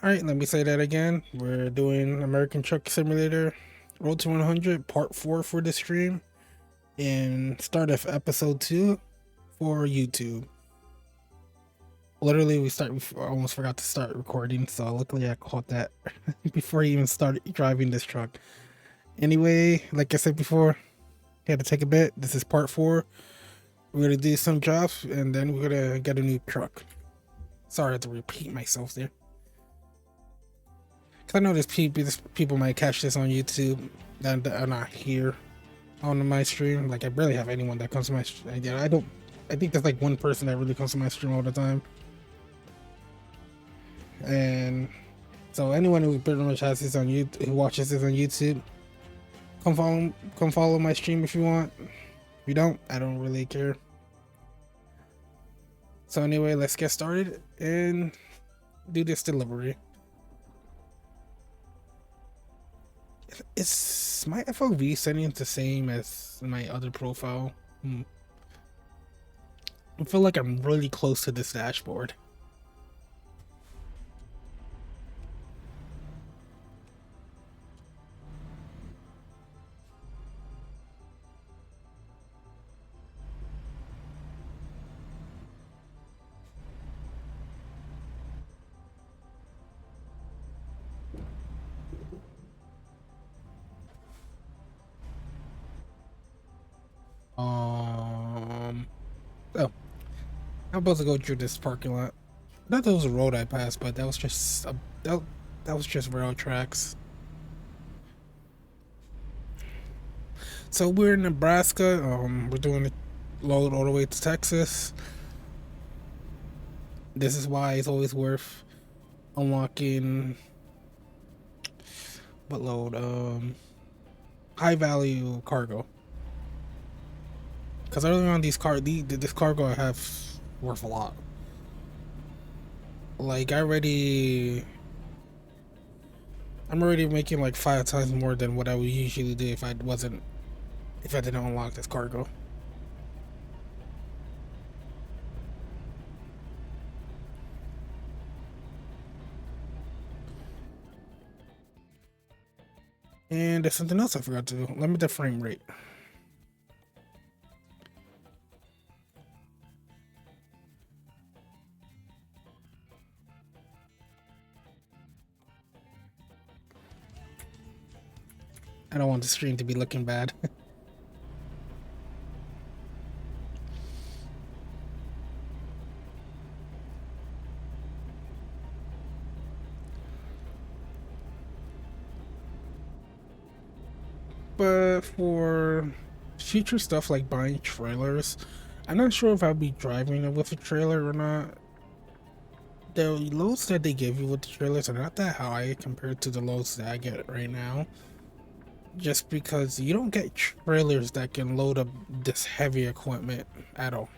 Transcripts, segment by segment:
All right, let me say that again. We're doing American Truck Simulator Road to 100 Part 4 for the stream and start of episode 2 for YouTube. Literally, I almost forgot to start recording, so luckily I caught that before I even started driving this truck. Anyway, like I said before, had to take a bit. This is Part 4. We're gonna do some jobs and then we're gonna get a new truck. Sorry, I had to repeat myself there. Cause I know there's people might catch this on YouTube that are not here on my stream. Like I barely have anyone that comes to my stream. I don't. I think there's like one person that really comes to my stream all the time. And so anyone who pretty much has this on YouTube, who watches this on YouTube, come follow my stream if you want. If you don't, I don't really care. So anyway, let's get started and do this delivery. Is my FOV settings the same as my other profile? I feel like I'm really close to this dashboard. Oh, I'm about to go through this parking lot. Not that it was a road I passed, but that was just that was just rail tracks. So we're in Nebraska. We're doing the load all the way to Texas. This is why it's always worth unlocking what load? High value cargo. Because early on, this cargo I have worth a lot. Like I'm already making like 5 times more than what I would usually do if I didn't unlock this cargo. And there's something else I forgot to do. Limit the frame rate. I don't want the stream to be looking bad. But for future stuff like buying trailers, I'm not sure if I'll be driving it with a trailer or not. The loads that they give you with the trailers are not that high compared to the loads that I get right now. Just because you don't get trailers that can load up this heavy equipment at all.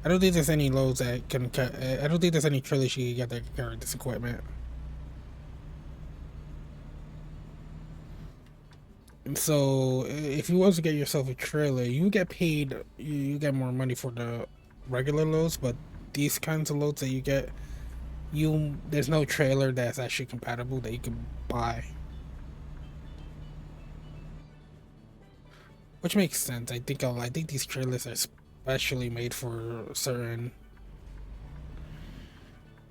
I don't think there's any loads that can. I don't think there's any trailers you can get that can carry this equipment. And so, if you was to get yourself a trailer, you get paid. You get more money for the regular loads, but these kinds of loads that you get, there's no trailer that's actually compatible that you can buy. Which makes sense. I think these trailers are specially made for certain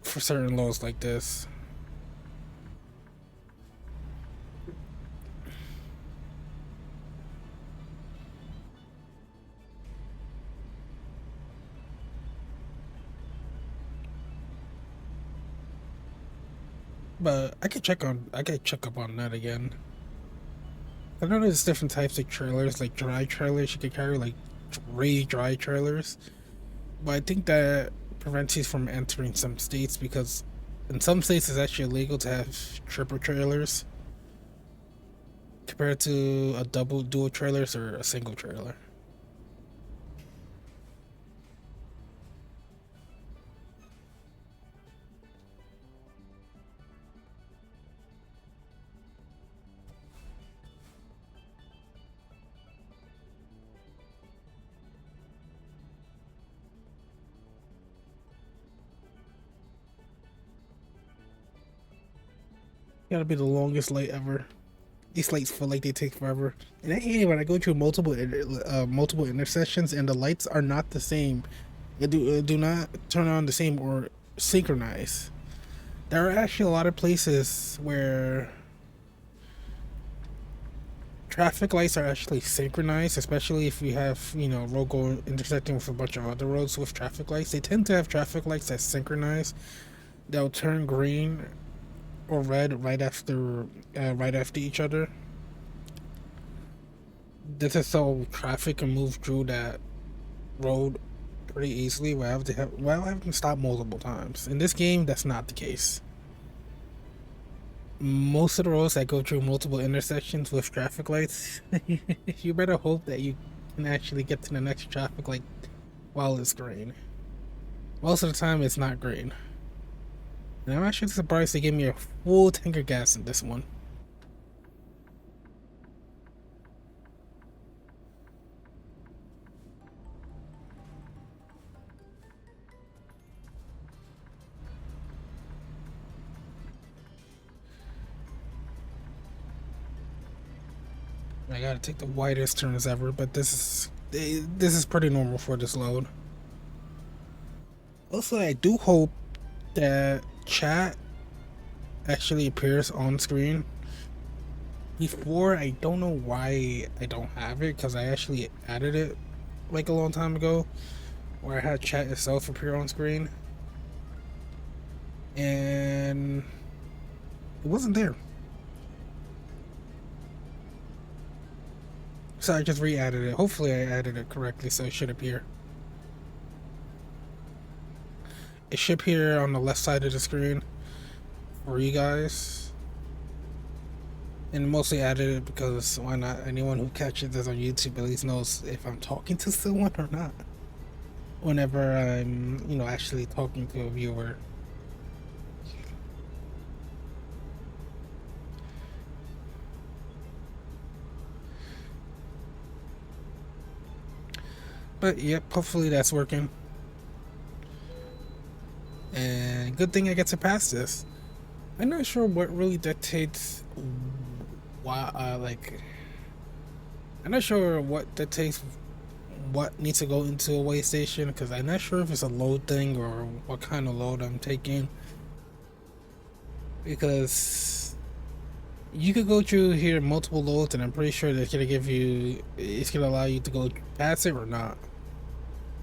loads like this. But I could check up on that again. I know there's different types of trailers, like dry trailers you could carry, like really dry trailers. But I think that prevents you from entering some states because in some states it's actually illegal to have triple trailers compared to a dual trailers or a single trailer. Gotta be the longest light ever. These lights feel like they take forever, and I hate it when I go through multiple intersections and the lights are not the same. They do not turn on the same or synchronize. There are actually a lot of places where traffic lights are actually synchronized, especially if you have, you know, road going intersecting with a bunch of other roads with traffic lights. They tend to have traffic lights that synchronize. They'll turn green or red right after each other. This is so traffic can move through that road pretty easily without having to stop multiple times. In this game, that's not the case. Most of the roads that go through multiple intersections with traffic lights, you better hope that you can actually get to the next traffic light while it's green. Most of the time, it's not green. And I'm actually surprised they gave me a full tank of gas in this one. I gotta take the widest turns ever, but this is pretty normal for this load. Also, I do hope that chat actually appears on screen. Before, I don't know why I don't have it, because I actually added it like a long time ago, where I had chat itself appear on screen, and it wasn't there. So I just re-added it. Hopefully I added it correctly, so it should appear. It should appear on the left side of the screen for you guys. And mostly added it because why not? Anyone who catches this on YouTube at least knows if I'm talking to someone or not. Whenever I'm, you know, actually talking to a viewer. But yep, hopefully that's working. And good thing I get to pass this. I'm not sure what really dictates why, I'm not sure what dictates what needs to go into a way station, because I'm not sure if it's a load thing or what kind of load I'm taking. Because you could go through here multiple loads, and I'm pretty sure it's gonna allow you to go past it or not.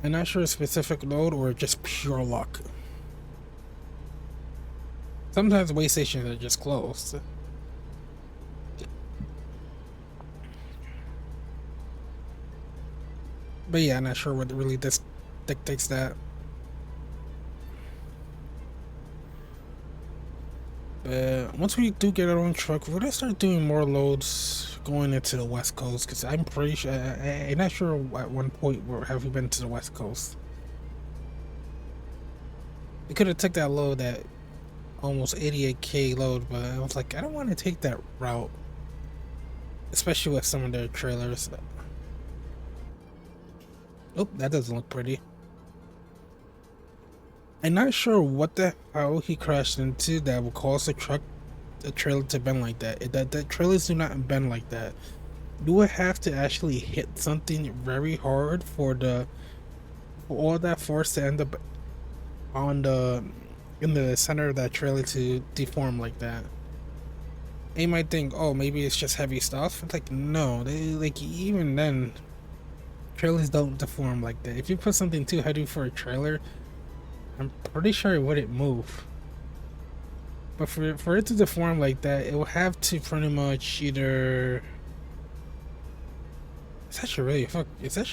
I'm not sure a specific load or just pure luck. Sometimes way stations are just closed. But yeah, I'm not sure what really dictates that. But once we do get our own truck, we're gonna start doing more loads going into the West Coast, because I'm pretty sure, I'm not sure at one point where have we been to the West Coast. We could have took that load, that almost 88K load, but I was like, I don't want to take that route, especially with some of their trailers. Oh, that doesn't look pretty. I'm not sure what the hell he crashed into that would cause the trailer to bend like that. That trailers do not bend like that. You would have to actually hit something very hard for all that force to end up on in the center of that trailer to deform like that. And you might think, oh, maybe it's just heavy stuff. It's like, no, even then, trailers don't deform like that. If you put something too heavy for a trailer, I'm pretty sure it wouldn't move. But for it to deform like that, it will have to pretty much either. It's actually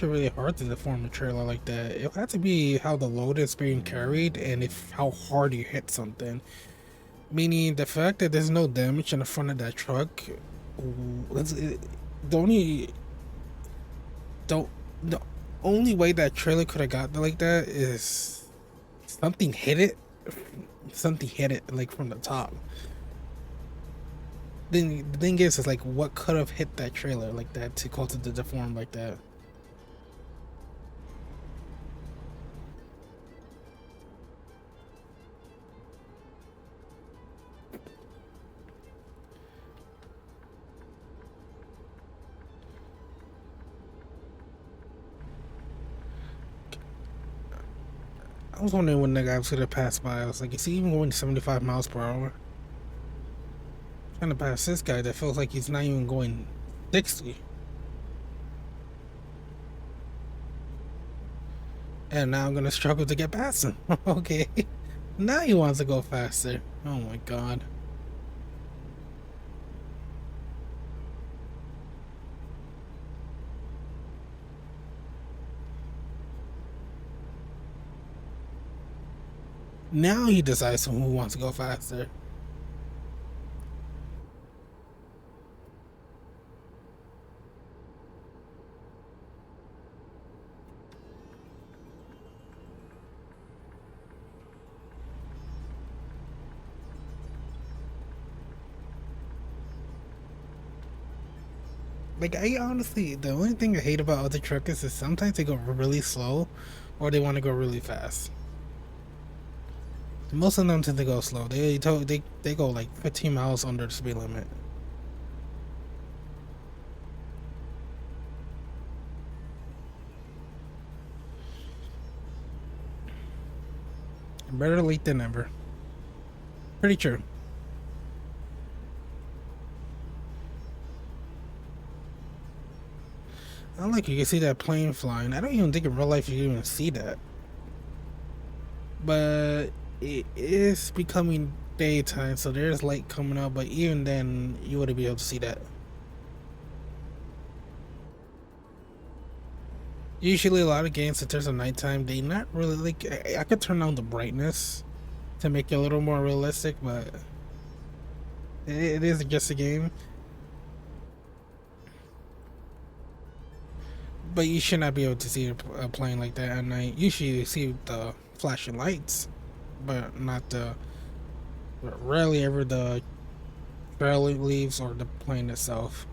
really hard to deform a trailer like that. It'll have to be how the load is being carried and if how hard you hit something. Meaning the fact that there's no damage in the front of that truck. The only way that trailer could have got like that is something hit it. Something hit it like from the top. Then the thing is like, what could have hit that trailer like that to cause it to deform like that? was wondering when the guy was gonna pass by. I was like, is he even going 75 miles per hour? Trying to pass this guy that feels like he's not even going 60. And now I'm gonna struggle to get past him. Okay. Now he wants to go faster. Oh my god. Now he decides who wants to go faster. Like, I honestly, the only thing I hate about other truckers is sometimes they go really slow or they want to go really fast. Most of them tend to go slow. They go like 15 miles under the speed limit. Better late than never. Pretty true. I like you can see that plane flying. I don't even think in real life you can even see that. But it is becoming daytime, so there's light coming out, but even then you wouldn't be able to see that. Usually a lot of games if there's a nighttime, they not really like I could turn down the brightness to make it a little more realistic, but it is just a game. But you should not be able to see a plane like that at night. Usually you see the flashing lights, but not the rarely ever the trail leaves or the plane itself.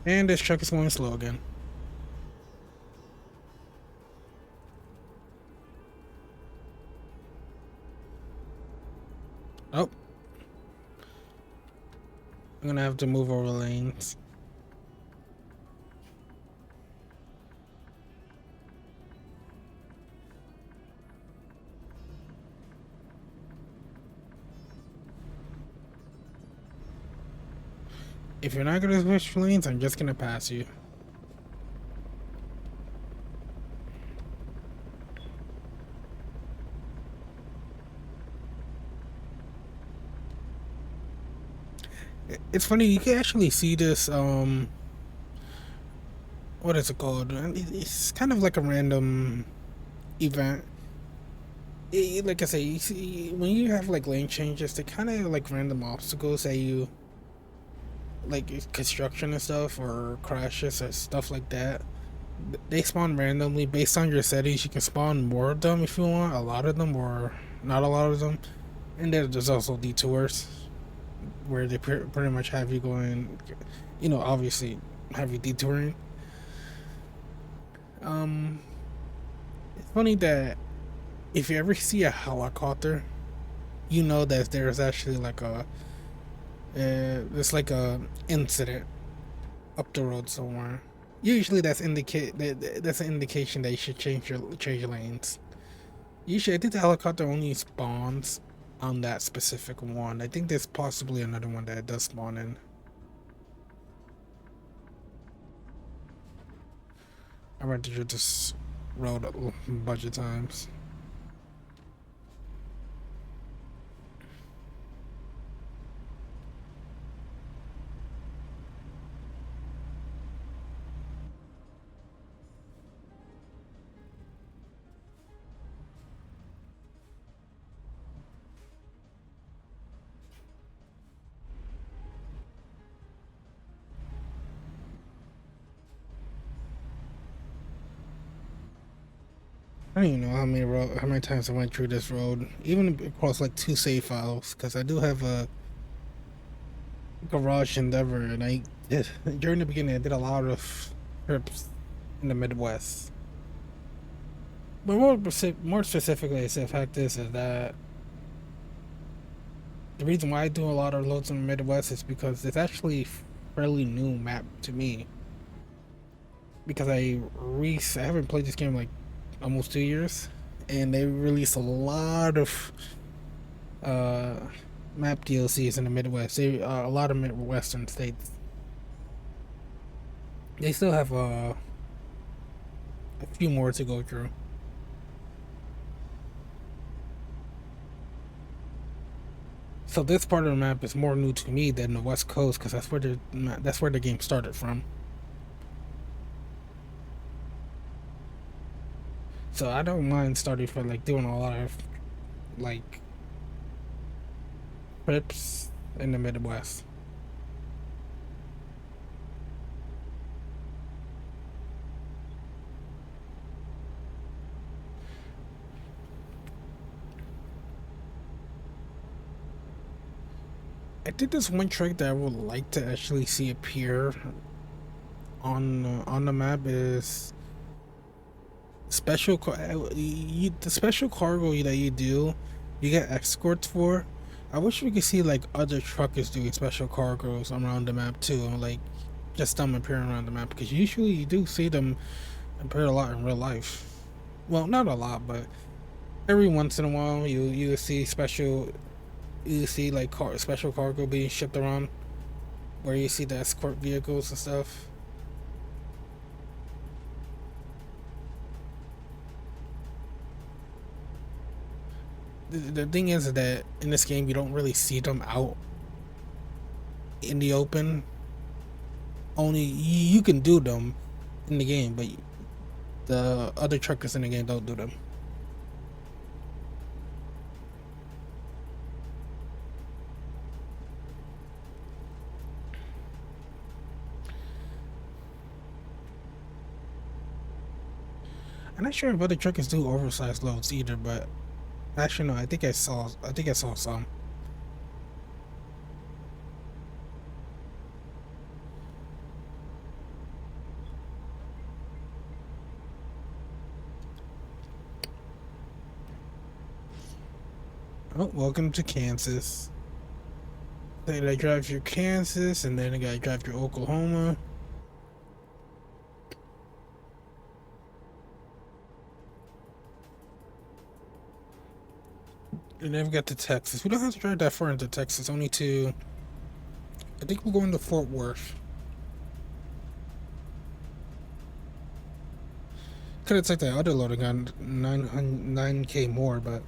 And this truck is going slow again. Oh. I'm gonna have to move over lanes. If you're not gonna switch lanes, I'm just gonna pass you. It's funny, you can actually see this, what is it called? It's kind of like a random event. Like I say, you see, when you have like lane changes, they kind of like random obstacles that you, like construction and stuff, or crashes or stuff like that. They spawn randomly based on your settings. You can spawn more of them if you want, a lot of them, or not a lot of them. And there's also detours where they pretty much have you going, obviously have you detouring. Um, it's funny that if you ever see a helicopter, you know that there's actually like there's like a incident up the road somewhere. Usually that's an indication that you should change your lanes. Usually, I think the helicopter only spawns on that specific one. I think there's possibly another one that it does spawn in. I went to this road a bunch of times. I don't even know how many times I went through this road, even across like two save files, because I do have a garage endeavor, and I did during the beginning I did a lot of trips in the Midwest. But more specifically, the fact is that the reason why I do a lot of loads in the Midwest is because it's actually fairly new map to me. Because I haven't played this game in like almost 2 years, and they released a lot of uh, map DLCs in the Midwest. A lot of Midwestern states. They still have a few more to go through. So this part of the map is more new to me than the West Coast because that's where the game started from. So I don't mind starting for like doing a lot of like trips in the Midwest. I think there's one trick that I would like to actually see appear on the map is the special cargo that you do, you get escorts for. I wish we could see like other truckers doing special cargoes around the map too, like just them appearing around the map because usually you do see them appear a lot in real life. Well, not a lot, but every once in a while you see like special cargo being shipped around where you see the escort vehicles and stuff. The thing is that in this game you don't really see them out in the open. Only you can do them in the game, but the other truckers in the game don't do them. I'm not sure if other truckers do oversized loads either, but actually no, I think I saw some. Oh, welcome to Kansas. Then I drive through Kansas, and then I gotta drive through Oklahoma. And then we got to Texas. We don't have to drive that far into Texas, only to. I think we're going to Fort Worth. Could have taken that other load and gotten 9K more, but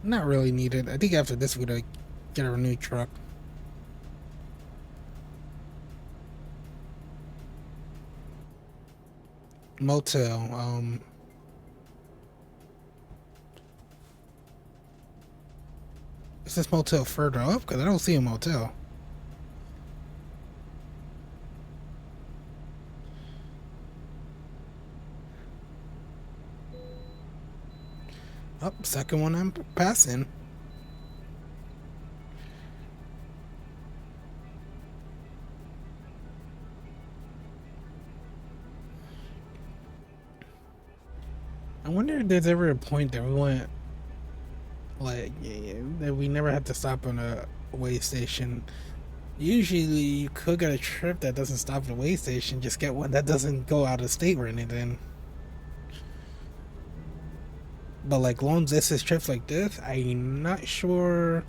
not really needed. I think after this we're gonna get a new truck. Motel. Is this motel further up? Because I don't see a motel. Oh, second one I'm passing. I wonder if there's ever a point that we went like that we never had to stop on a way station. Usually you could get a trip that doesn't stop at a way station, just get one that doesn't go out of state or anything. But like long distance trips like this, I'm not sure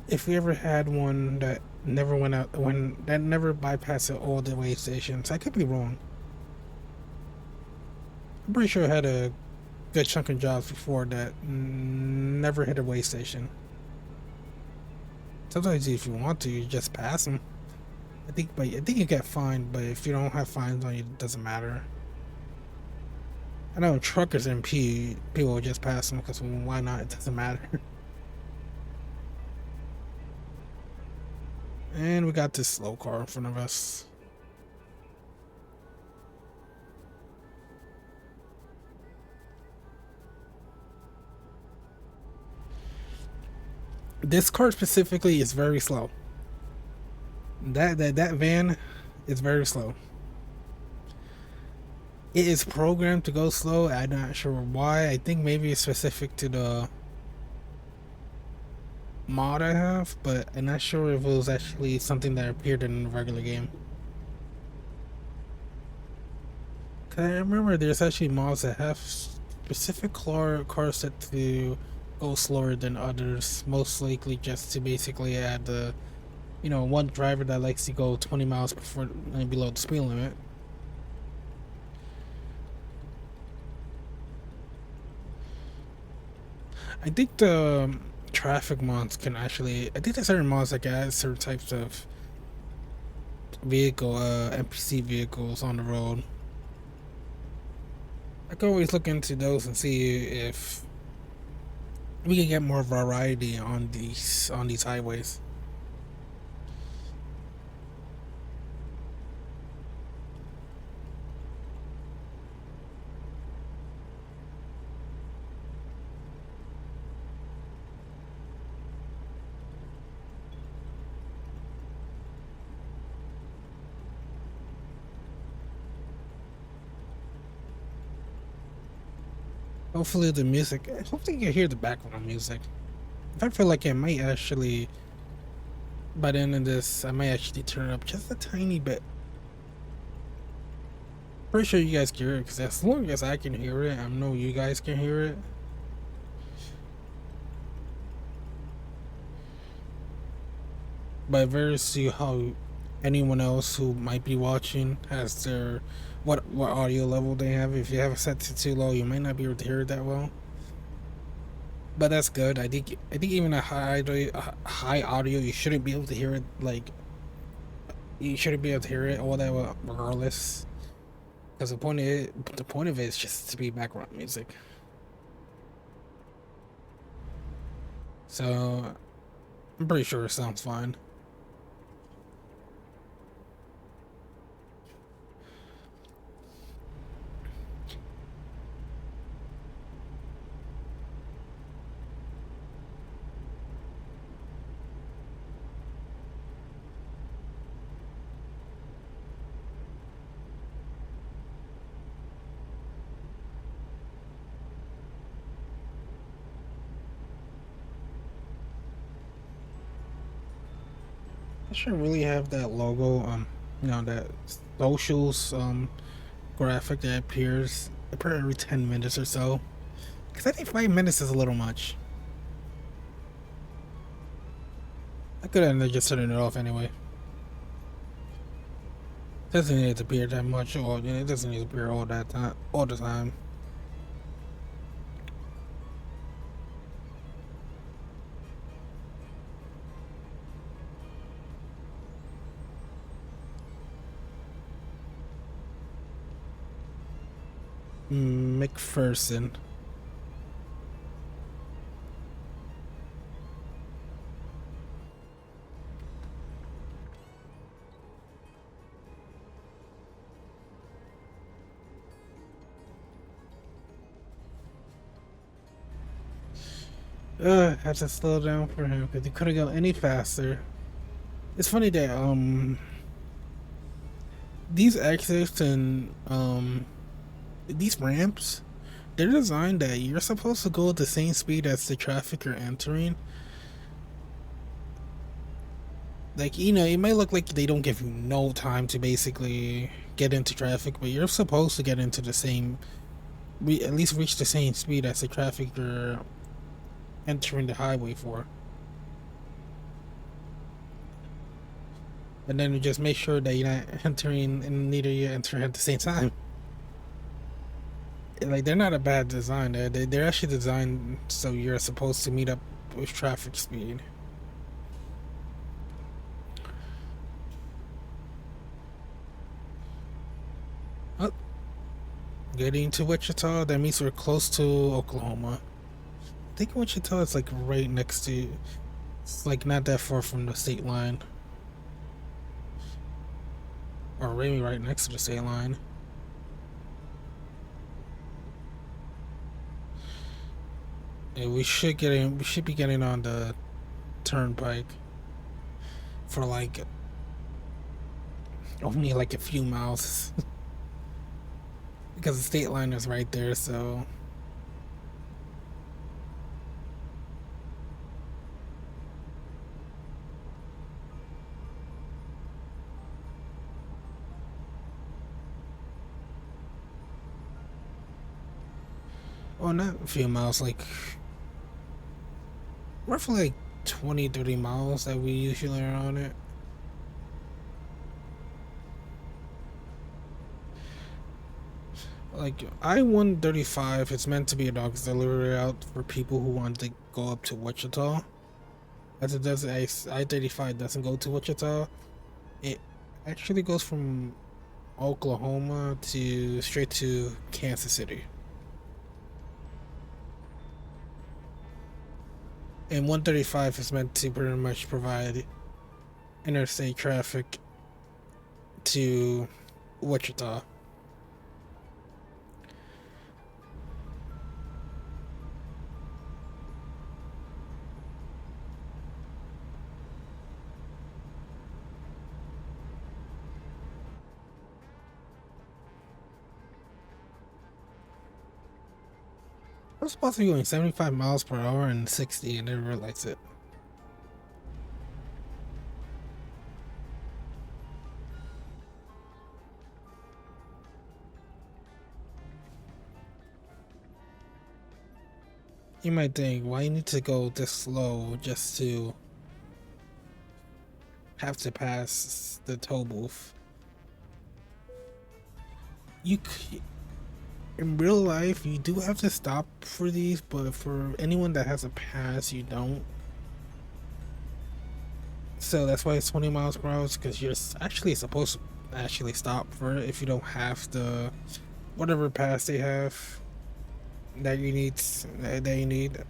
if we ever had one that never went out when that never bypassed all the way stations. I could be wrong. I'm pretty sure I had a good chunk of jobs before that never hit a way station. Sometimes if you want to, you just pass them. I think you get fined, but if you don't have fines on you, it doesn't matter. I know truckers and people will just pass them because why not? It doesn't matter. And we got this slow car in front of us. This car specifically is very slow. That van is very slow. It is programmed to go slow. I'm not sure why. I think maybe it's specific to the mod I have, but I'm not sure if it was actually something that appeared in the regular game. Cause I remember there's actually mods that have specific cars set to go slower than others, most likely just to basically add the, one driver that likes to go 20 miles before below the speed limit. I think the traffic mods can actually. I think there's certain mods that can add certain types of vehicle, NPC vehicles on the road. I can always look into those and see if we can get more variety on these highways. Hopefully the music. Hopefully you can hear the background music. If I feel like it might actually, by the end of this, I might actually turn it up just a tiny bit. Pretty sure you guys can hear it, because as long as I can hear it, I know you guys can hear it. But very see how anyone else who might be watching has their what audio level they have. If you have it set to too low, you might not be able to hear it that well. But that's good. I think even a high audio, you shouldn't be able to hear it. Like, you shouldn't be able to hear it all that well, regardless. Because the point of it is just to be background music. So I'm pretty sure it sounds fine. I should really have that logo, that socials graphic that appears every 10 minutes or so. Because I think 5 minutes is a little much. I could end up just turning it off anyway. Doesn't need to appear that much, or it doesn't need to appear all that time, all the time. McPherson. Had to slow down for him because he couldn't go any faster. It's funny that these exits and these ramps, they're designed that you're supposed to go at the same speed as the traffic you're entering. Like, it might look like they don't give you no time to basically get into traffic, but you're supposed to get into the same, at least reach the same speed as the traffic you're entering the highway for. And then you just make sure that you're not entering, and neither you enter at the same time. Like, they're not a bad design. They're actually designed so you're supposed to meet up with traffic speed. Oh, getting to Wichita, that means we're close to Oklahoma. I think Wichita is like right next to. It's like not that far from the state line, or maybe right next to the state line. And we should get in. We should be getting on the turnpike for like only like a few miles. because the state line is right there. So well, not a few miles, like roughly like 20-30 miles that we usually are on it. Like I-135, it's meant to be an auxiliary route for people who want to go up to Wichita. As it does, I-35 doesn't go to Wichita. It actually goes from Oklahoma to straight to Kansas City. And 135 is meant to pretty much provide interstate traffic to Wichita. I was supposed to be going 75 miles per hour and 60 and didn't realize it. You might think, why you need to go this slow just to have to pass the toll booth? You in real life, you do have to stop for these, but for anyone that has a pass, you don't. So that's why it's 20 miles per hour, because you're actually supposed to actually stop for it if you don't have the whatever pass they have that you need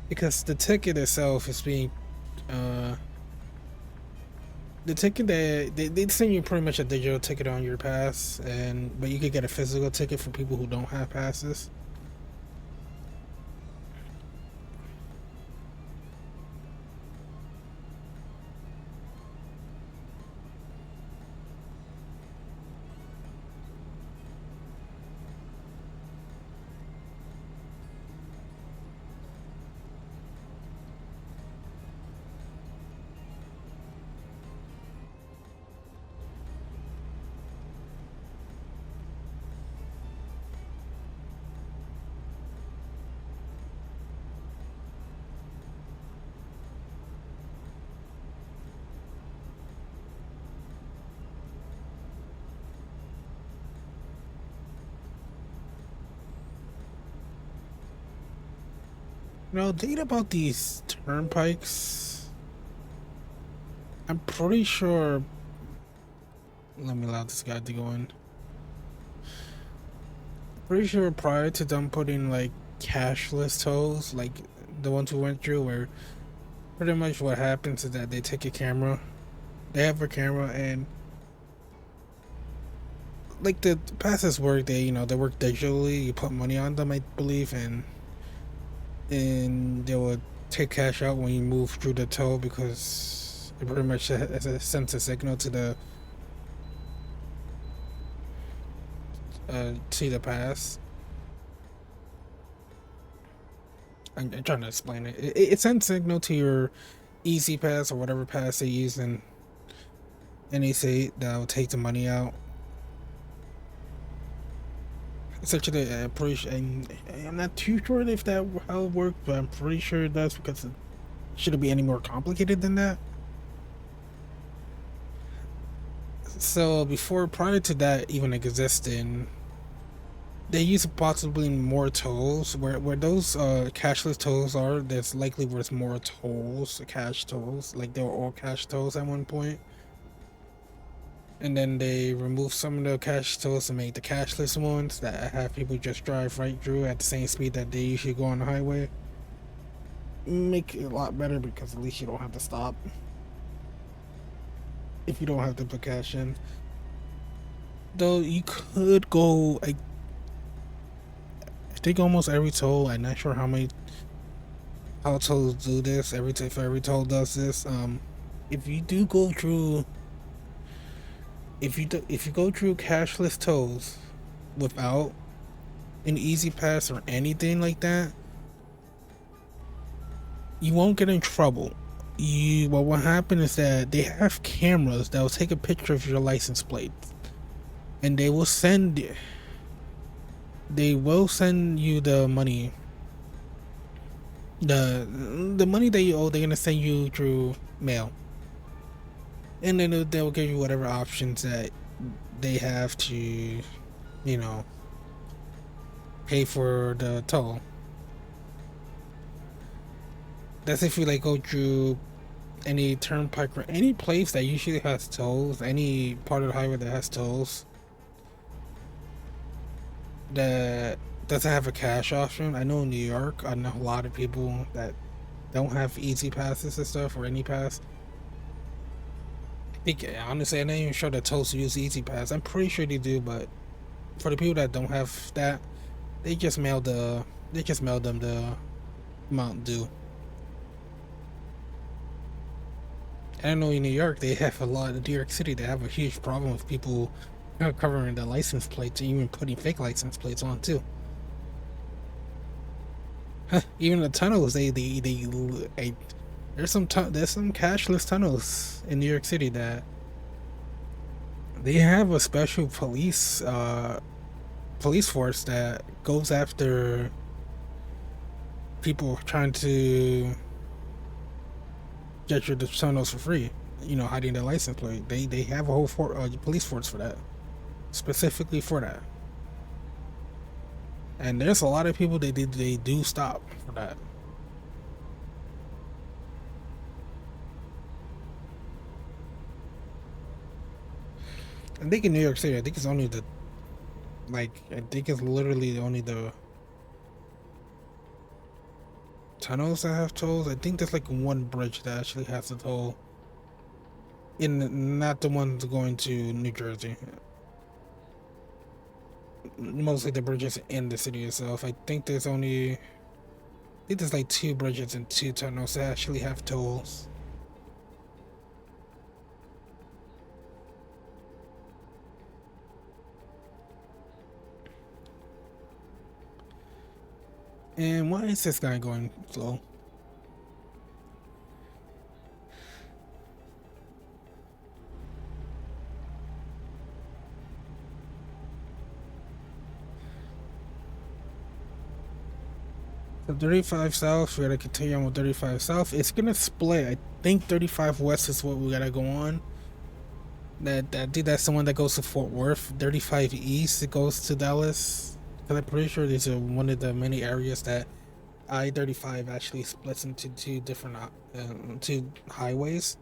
because the ticket itself is being the ticket that they send you pretty much a digital ticket on your pass, but you could get a physical ticket for people who don't have passes. Thinking about these turnpikes, I'm pretty sure. Let me allow this guy to go in. Pretty sure prior to them putting like cashless tolls, like the ones we went through, where pretty much what happens is that they take a camera, they have a camera, and like the passes work, they work digitally. You put money on them, I believe, and they will take cash out when you move through the toll, because it pretty much sends a signal to the pass. I'm trying to explain it. It sends signal to your Easy Pass or whatever pass they use, and they say that'll take the money out. Essentially, I'm not too sure if that how it works, but I'm pretty sure it does, because it shouldn't be any more complicated than that. So prior to that even existing, they use possibly more tolls. Where those cashless tolls are, there's likely where it's more tolls, cash tolls. Like they were all cash tolls at one point, and then they remove some of the cash tolls to make the cashless ones that have people just drive right through at the same speed that they usually go on the highway. Make it a lot better, because at least you don't have to stop if you don't have to put cash in. Though you could go, I think almost every toll. I'm not sure how tolls do this. If every toll does this. If you do go through, if you go through cashless tolls, without an easy pass or anything like that, you won't get in trouble. What will happen is that they have cameras that will take a picture of your license plate, and they will send you the money, the money that you owe. They're gonna send you through mail, and then they'll give you whatever options that they have to, you know, pay for the toll. That's if you like go through any turnpike or any place that usually has tolls, any part of the highway that has tolls that doesn't have a cash option. I know in New York, I know a lot of people that don't have easy passes and stuff or any pass. I think honestly, I'm not even sure that tolls use easy pass. I'm pretty sure they do, but for the people that don't have that, they just mail them the amount due. I know in New York they have a lot. In New York City, they have a huge problem with people covering the license plates and even putting fake license plates on too. Even the tunnels, there's some cashless tunnels in New York City that they have a special police force that goes after people trying to get your tunnels for free. You know, hiding their license plate. They have a whole police force for that, specifically for that. And there's a lot of people they do stop for that. I think in New York City, I think it's only I think it's literally only the tunnels that have tolls. I think there's like one bridge that actually has a toll. Not the ones going to New Jersey. Mostly the bridges in the city itself. I think there's like two bridges and two tunnels that actually have tolls. And why is this guy going slow? So 35 South, we gotta continue on with 35 South. It's gonna split. I think 35 West is what we gotta go on. I think that's the one that goes to Fort Worth. 35 East, it goes to Dallas. Because I'm pretty sure these are one of the many areas that I-35 actually splits into two different two highways.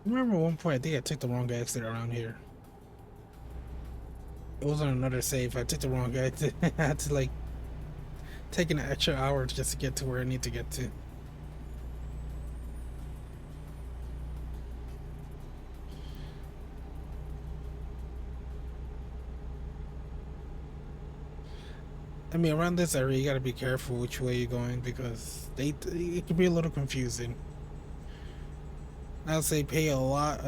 I remember one point I think I took the wrong exit around here. It was on another save. I took the wrong exit. I had to like take an extra hour just to get to where I need to get to. I mean, around this area, you gotta be careful which way you're going because it can be a little confusing. I'd say pay a lot,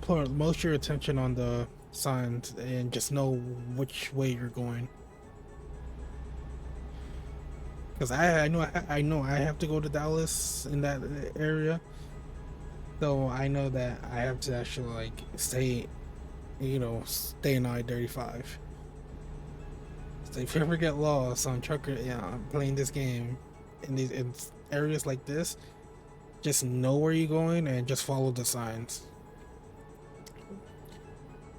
put most of your attention on the signs and just know which way you're going. Because I know I have to go to Dallas in that area, so I know that I have to actually like stay in I-35. So if you ever get lost on trucker, playing this game in areas like this, just know where you're going and just follow the signs.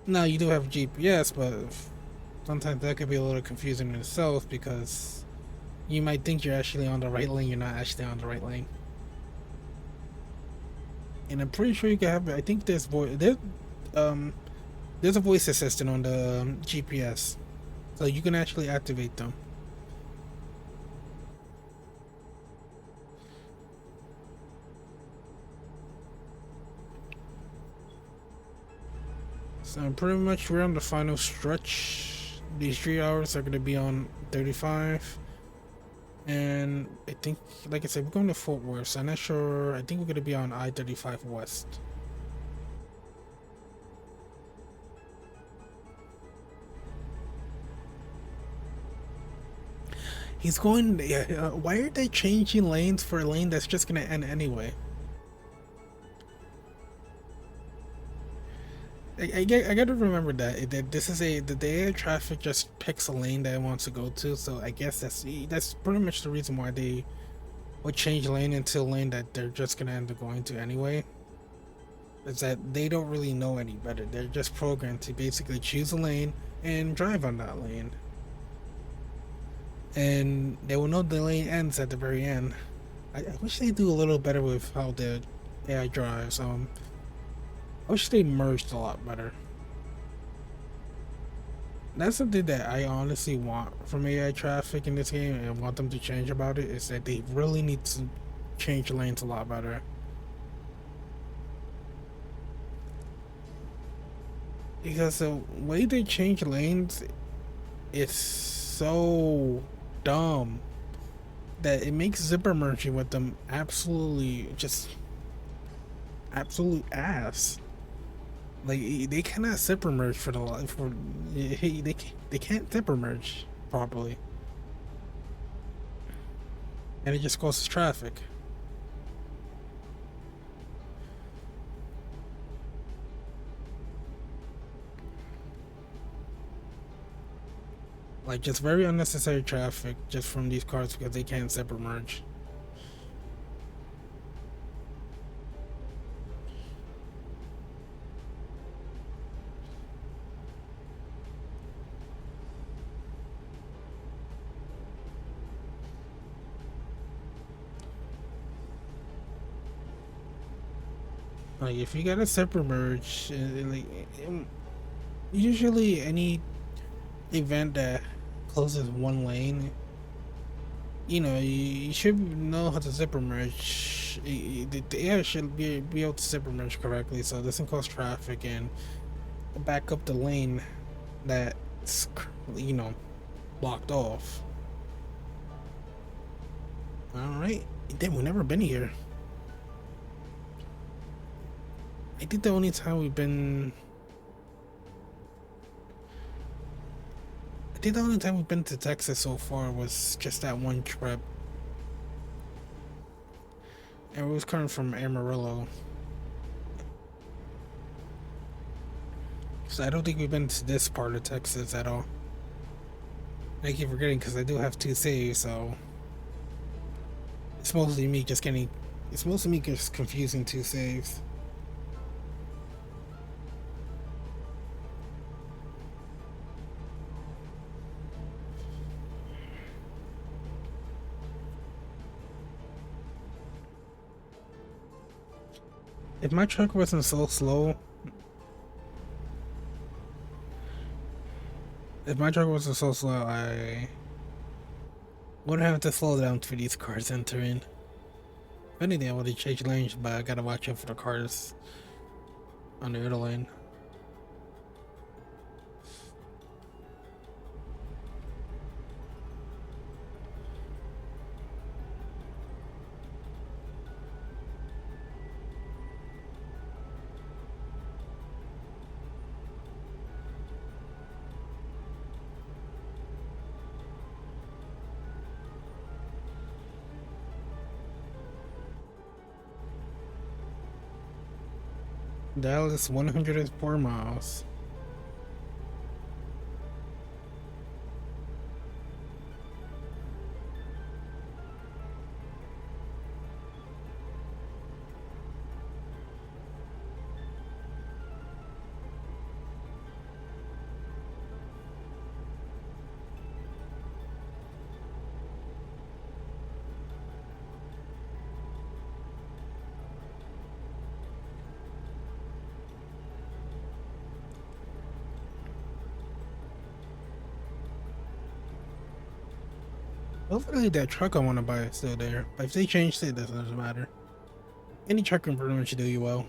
Now you do have GPS, but sometimes that could be a little confusing in itself because you might think you're actually on the right lane, you're not actually on the right lane. And I'm pretty sure you can have, I think there's a voice assistant on the GPS. So you can actually activate them. So pretty much we're on the final stretch. These 3 hours are gonna be on 35. And I think, like I said, we're going to Fort Worth. So I'm not sure. I think we're gonna be on I-35 West. He's going. Yeah. Why are they changing lanes for a lane that's just gonna end anyway? I gotta remember that this is the air traffic just picks a lane that it wants to go to. So I guess that's pretty much the reason why they would change lane into a lane that they're just gonna end up going to anyway. Is that they don't really know any better. They're just programmed to basically choose a lane and drive on that lane, and they will know the lane ends at the very end. I wish they do a little better with how the AI drives. I wish they merged a lot better. That's something that I honestly want from AI traffic in this game and want them to change about it, is that they really need to change lanes a lot better. Because the way they change lanes is so dumb that it makes zipper merging with them absolutely just absolute ass. Like they cannot zipper merge for the life for they can't zipper merge properly, and it just causes traffic. Like just very unnecessary traffic just from these cars because they can't zipper merge. Like if you got a zipper merge, usually any event that closes one lane, you should know how to zipper merge. The AI should be able to zipper merge correctly, so it doesn't cause traffic and back up the lane that's blocked off. All right, damn, we've never been here. I think the only time we've been. I think the only time we've been to Texas so far was just that one trip. And it was coming from Amarillo. So I don't think we've been to this part of Texas at all. I keep forgetting because I do have two saves, so it's mostly me just confusing two saves. If my truck wasn't so slow, I wouldn't have to slow down for these cars entering. If anything, I would have changed lanes, but I gotta watch out for the cars on the other lane. Dallas 104 miles. Hopefully that truck I want to buy is still there. But if they changed it, that doesn't matter. Any truck can pretty much do you well.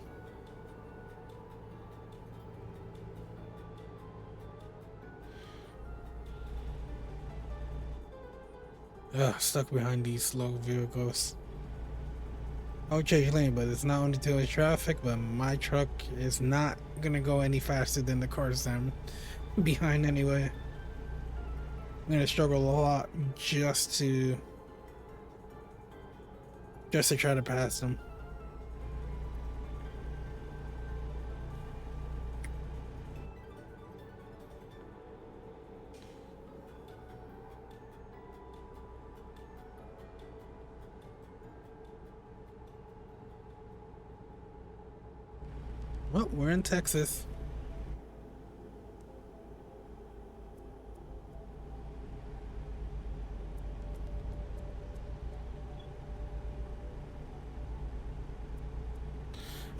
Ugh, stuck behind these slow vehicles. I'll change lane, but it's not only to traffic, but my truck is not gonna go any faster than the cars I'm behind anyway. I'm gonna struggle a lot just to try to pass them. Well, we're in Texas.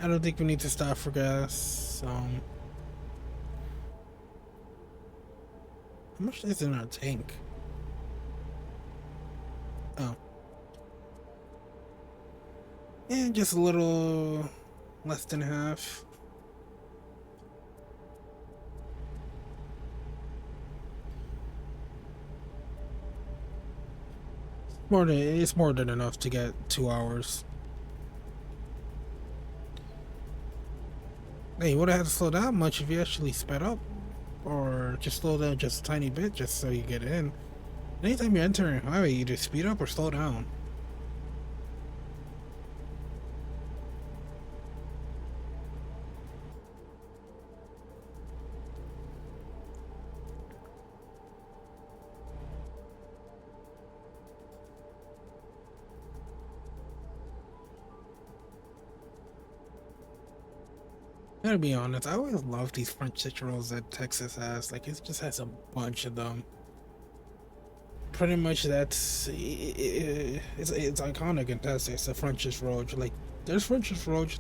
I don't think we need to stop for gas. How much is in our tank? Oh. Yeah, just a little less than half. It's more than enough to get 2 hours. Hey, you would have had to slow down much if you actually sped up. Or just slow down just a tiny bit just so you get in. Anytime you're entering a highway, you either speed up or slow down. Gotta be honest, I always love these French citrus rolls that Texas has. Like, it just has a bunch of them. Pretty much it's iconic in Texas. It's a French road. Like, there's French roads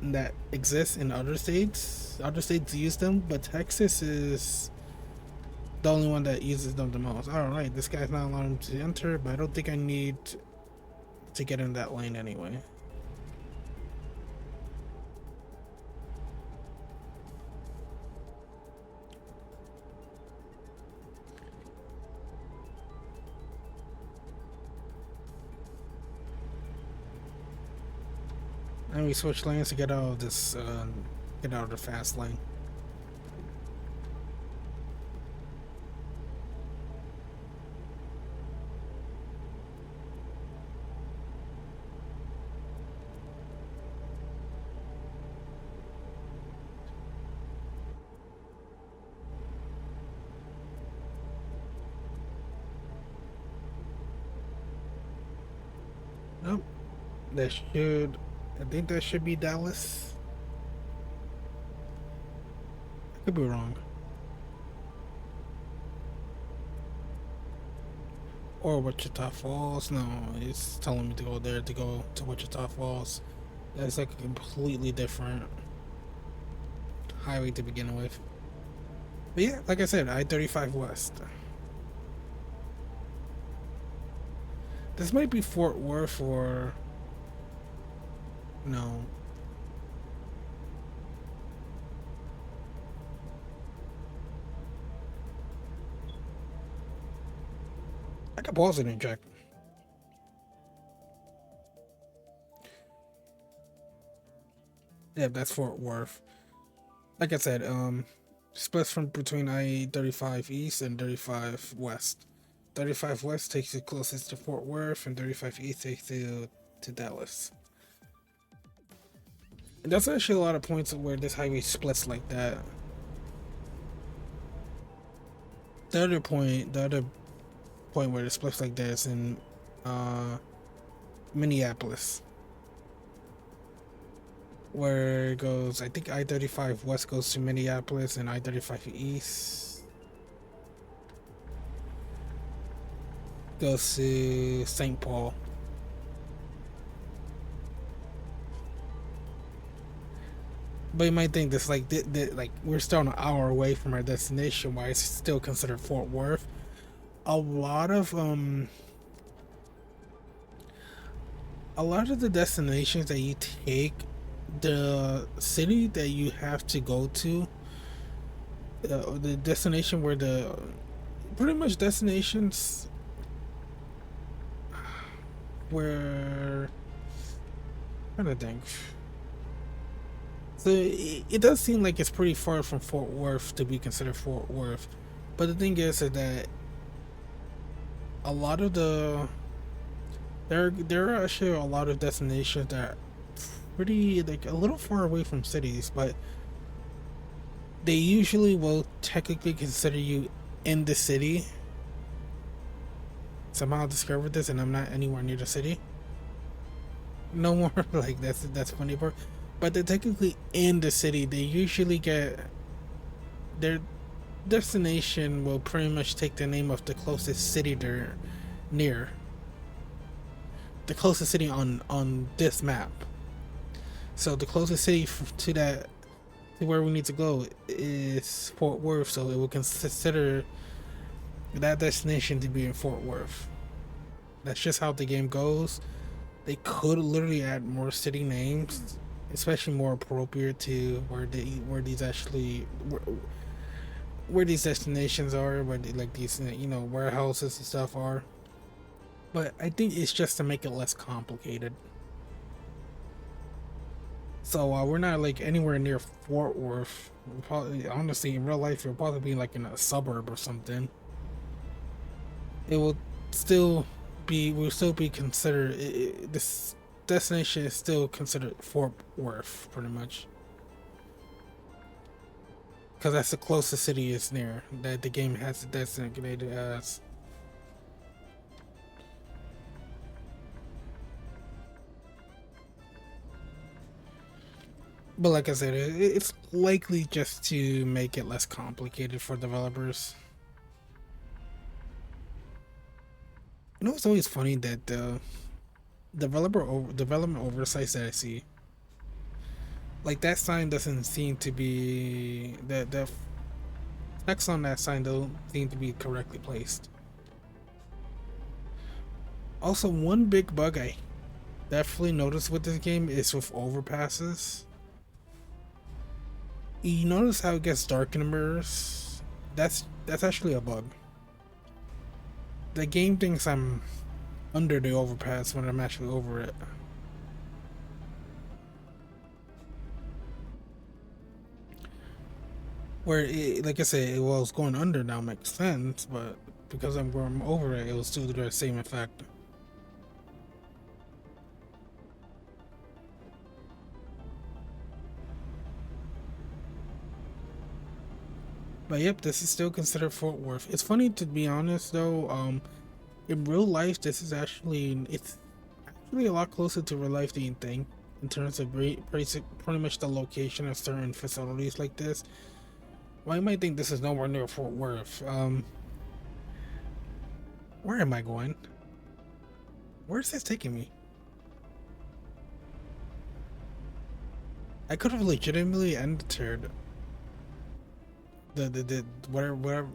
that exist in other states. Other states use them, but Texas is the only one that uses them the most. Alright, this guy's not allowing him to enter, but I don't think I need to get in that lane anyway. And we switch lanes to get out of this, get out of the fast lane. Nope. I think that should be Dallas. I could be wrong. Or Wichita Falls. No, it's telling me to go there to go to Wichita Falls. That's like a completely different highway to begin with. But yeah, like I said, I-35 West. This might be Fort Worth or no. I can pause it and check. Yeah, that's Fort Worth. Like I said, splits from between I-35 East and 35 West. 35 West takes you closest to Fort Worth, and 35 East takes you to Dallas. And that's actually a lot of points where this highway splits like that. The other point where it splits like that is in Minneapolis, where it goes. I think I-35 West goes to Minneapolis, and I-35 East goes to St. Paul. But you might think this like we're still an hour away from our destination. Why it's still considered Fort Worth? a lot of the destinations that you take, the city that you have to go to, the destination where the pretty much destinations where I'm trying to think. So it does seem like it's pretty far from Fort Worth to be considered Fort Worth, but the thing is that a lot of there are actually a lot of destinations that are pretty like a little far away from cities, but they usually will technically consider you in the city. Somehow I discovered this, and I'm not anywhere near the city no more. Like that's funny part, but they're technically in the city. They usually get their destination will pretty much take the name of the closest city they're near, the closest city on this map. So the closest city to that to where we need to go is Fort Worth. So it will consider that destination to be in Fort Worth. That's just how the game goes. They could literally add more city names, especially more appropriate to where these actually where these destinations are, where they, like these warehouses and stuff are. But I think it's just to make it less complicated. So we're not like anywhere near Fort Worth. We're probably, honestly, in real life, we'll probably be like in a suburb or something. It will still we'll still be considered. This destination is still considered Fort Worth, pretty much, because that's the closest city is near that the game has designated as. But like I said, it's likely just to make it less complicated for developers. You know, it's always funny that the development oversights that I see, like that sign doesn't seem to be the text on that sign don't seem to be correctly placed. Also, one big bug I definitely noticed with this game is with overpasses. You notice how it gets dark in the mirrors? That's actually a bug. The game thinks I'm under the overpass when I'm actually over it. Where, like I said, it was going under now makes sense, but because I'm going over it, it will still do the same effect. But yep, this is still considered Fort Worth. It's funny to be honest though. In real life, it's actually a lot closer to real life than you think in terms of pretty much the location of certain facilities like this. Well, you might think this is nowhere near Fort Worth. Where am I going? Where's this taking me? I could have legitimately entered the whatever.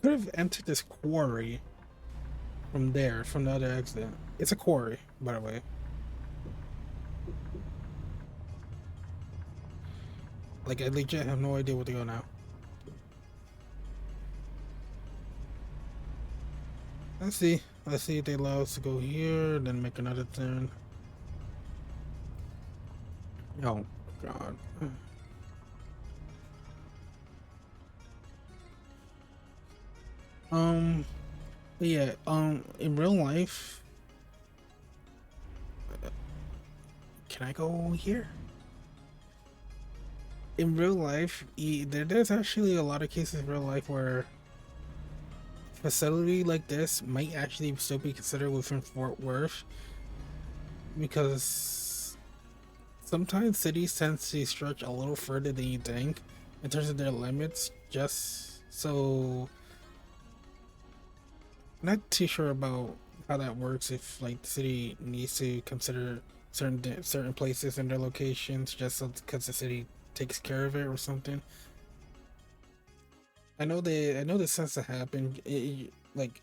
Could have entered this quarry from there, from the other exit. It's a quarry, by the way. Like, I legit have no idea where to go now. Let's see. Let's see if they allow us to go here, then make another turn. Oh, God. Yeah, in real life, can I go here? In real life, there's actually a lot of cases in real life where a facility like this might actually still be considered within Fort Worth, because sometimes cities tend to stretch a little further than you think in terms of their limits, just so not too sure about how that works, if like the city needs to consider certain places and their locations just so because the city takes care of it or something. I know this tends to happen. like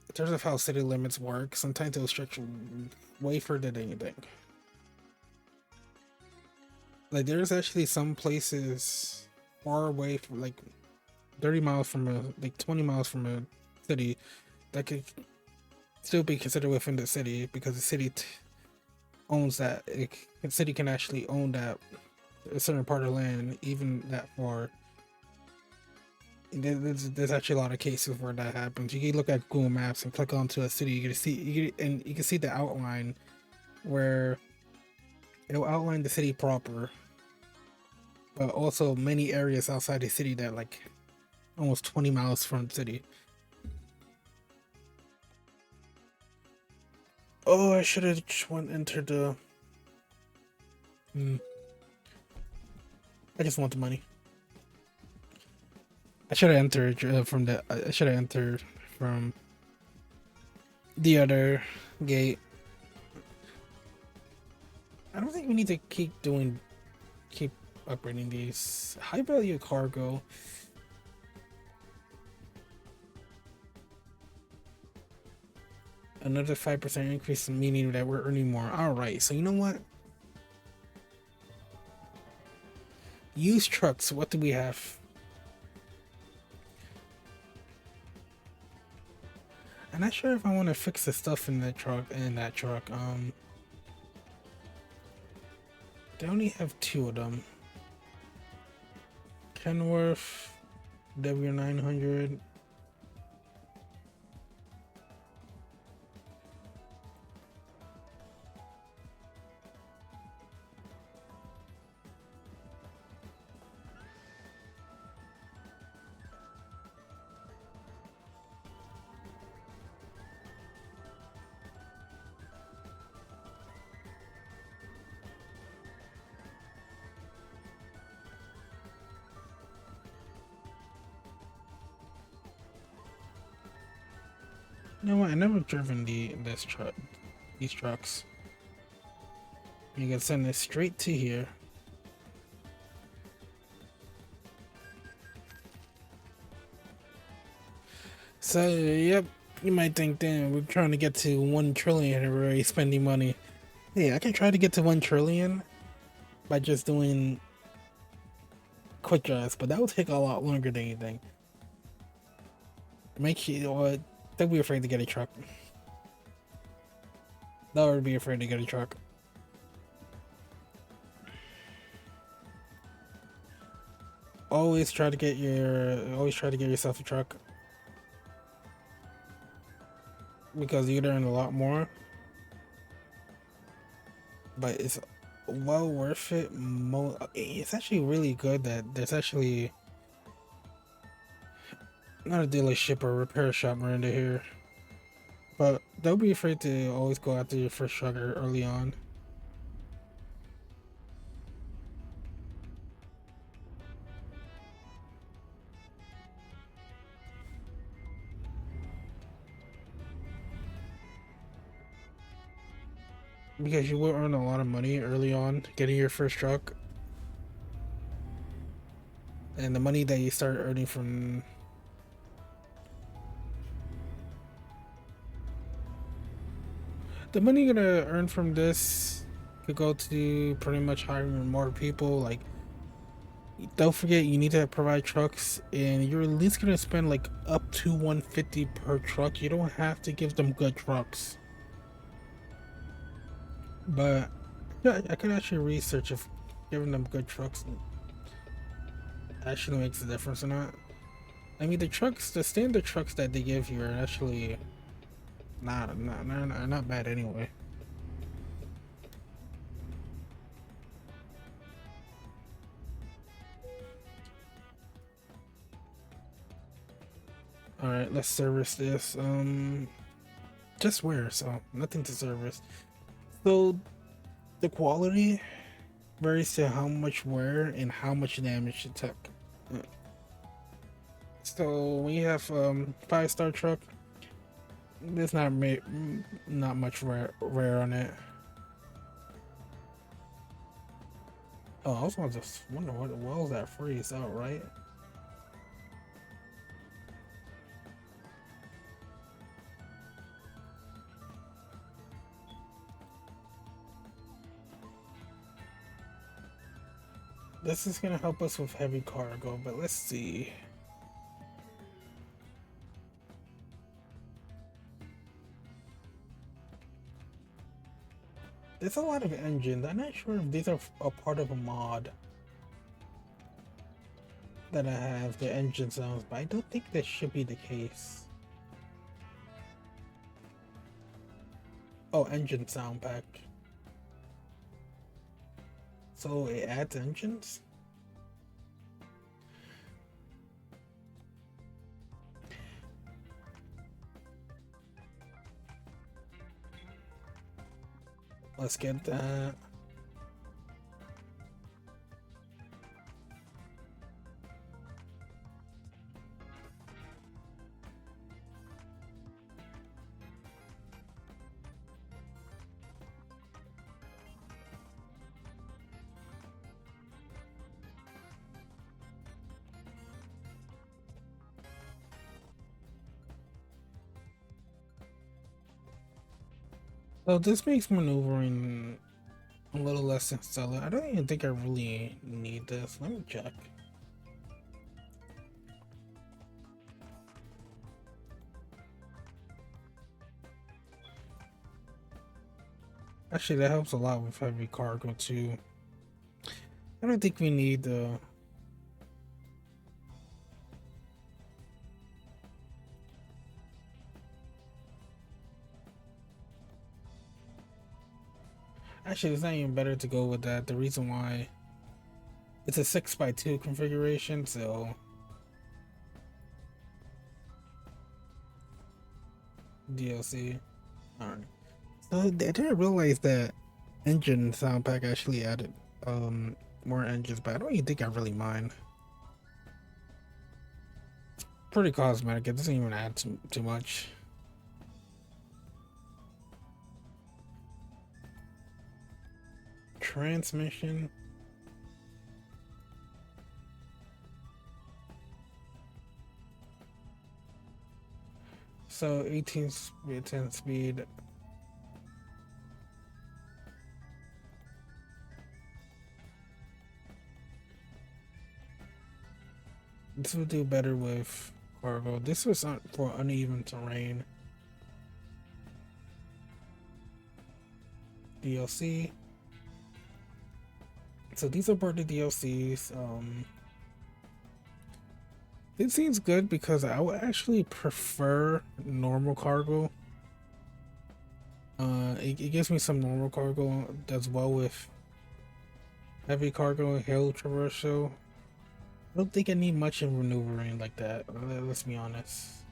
in terms of how city limits work, sometimes they'll stretch way further than you think. Like there's actually some places far away from like 30 miles from a like 20 miles from a city that could still be considered within the city because the city owns that. The city can actually own that a certain part of land even that far. There's actually a lot of cases where that happens. You can look at Google Maps and click onto a city. You can see and you can see the outline where it'll outline the city proper, but also many areas outside the city that like almost 20 miles from the city. Oh, I should have went entered the. Hmm. I just want the money. I should have entered from the. I should have entered from the other gate. I don't think we need to keep upgrading these high value cargo. Another 5% increase, meaning that we're earning more. All right, so you know what? Used trucks. What do we have? I'm not sure if I want to fix the stuff in the truck. They only have two of them. Kenworth, W900. You know what? I never driven these trucks. You can send it straight to here. So yep, you might think, damn, we're trying to get to 1 trillion and we're already spending money. Hey, I can try to get to 1 trillion by just doing quick drives, but that would take a lot longer than you think. Make you or don't be afraid to get a truck. Don't be afraid to get a truck. Always try to get yourself a truck because you'd earn a lot more. But it's well worth it. It's actually really good that there's actually not a dealership or repair shop around here. But don't be afraid to always go after your first truck early on. Because you will earn a lot of money early on getting your first truck. And the money that you start earning from the money you're gonna earn from this could go to pretty much hiring more people. Like, don't forget you need to provide trucks, and you're at least gonna spend like up to 150 per truck. You don't have to give them good trucks, but yeah, I could actually research if giving them good trucks actually makes a difference or not. I mean, the standard trucks that they give you are actually not bad anyway. All right, let's service this. Just wear, so nothing to service. So the quality varies to how much wear and how much damage it took. Uh, So when you have 5-star truck, there's not much rare on it. Oh, I was going to just wonder what was that freeze out, right? This is gonna help us with heavy cargo, but let's see. There's a lot of engines. I'm not sure if these are a part of a mod that I have, the engine sounds, but I don't think that should be the case. Oh, engine sound pack. So it adds engines? Let's get that. So this makes maneuvering a little less stellar. I don't even think I really need this. Let me check. Actually, that helps a lot with heavy cargo too. I don't think we need the. Actually, it's not even better to go with that. The reason why it's a 6x2 configuration, so DLC. Alright. So I didn't realize that engine sound pack actually added more engines, but I don't even think I really mind. It's pretty cosmetic. It doesn't even add too much. Transmission. So 18 speed, 10 speed. This would do better with cargo. This was for uneven terrain. DLC. So these are part of the DLCs. It seems good because I would actually prefer normal cargo. It gives me some normal cargo, does well with heavy cargo and hill traversal. I don't think I need much in maneuvering like that. Let's be honest.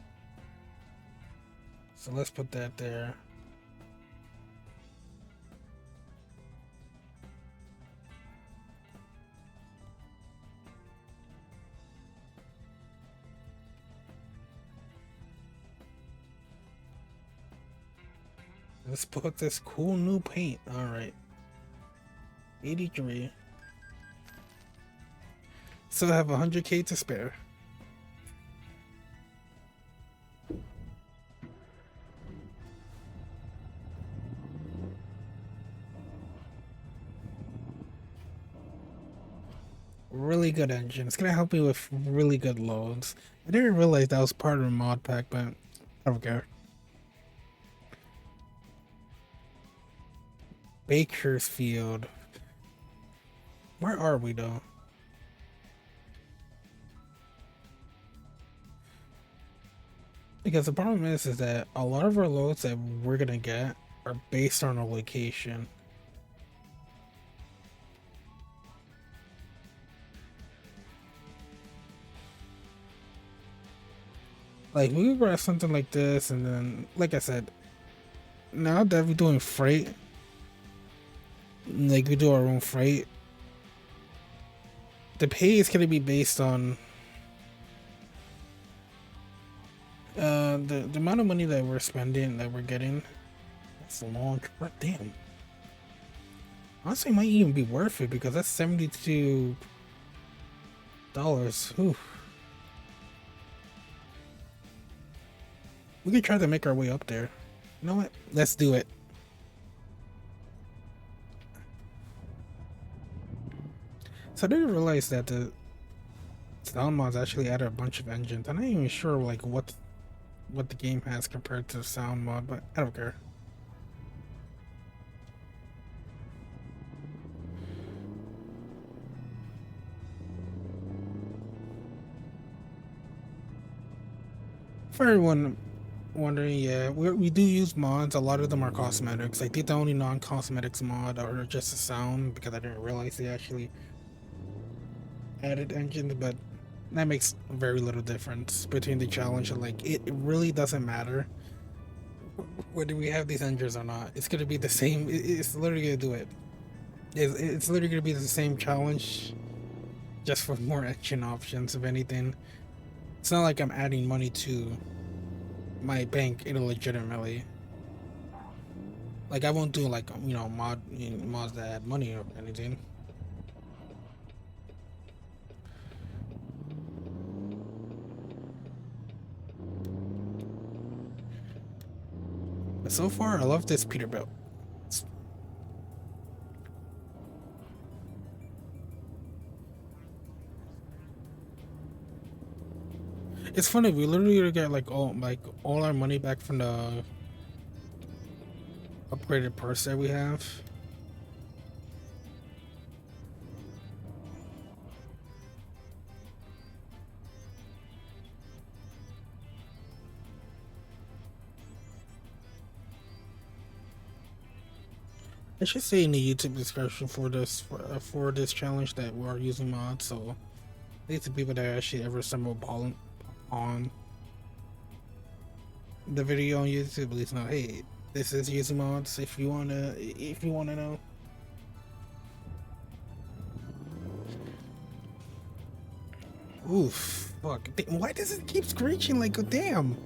So let's put that there. Let's put this cool new paint. Alright. 83. Still have 100k to spare. Really good engine. It's gonna help me with really good loads. I didn't realize that was part of the mod pack, but I don't care. Bakersfield. Where are we though? Because the problem is that a lot of our loads that we're gonna get are based on a location. Like we could grab something like this, and then, like I said, now that we're doing freight, like we do our own freight, the pay is gonna be based on the amount of money that we're spending, that we're getting. That's a long, but damn. Honestly, it might even be worth it because that's $72. Whew. We could try to make our way up there. You know what? Let's do it. So I didn't realize that the sound mods actually added a bunch of engines. I'm not even sure like what the game has compared to the sound mod, but I don't care. For everyone wondering, yeah, we do use mods. A lot of them are cosmetics. I think the only non-cosmetics mod are just the sound because I didn't realize they actually added engines, but that makes very little difference between the challenge and like it really doesn't matter whether we have these engines or not. It's gonna be the same. It's literally gonna do it. It's literally gonna be the same challenge, just for more engine options. If anything, it's not like I'm adding money to my bank illegitimately. Like I won't do like mods that add money or anything. But so far, I love this Peterbilt. It's funny. We literally get like all our money back from the upgraded purse that we have. I should say in the YouTube description for this challenge that we are using mods. So these are people that actually ever stumble upon the video on YouTube. At least know, hey, this is using mods. If you wanna know. Oof, fuck. Why does it keep screeching like a damn?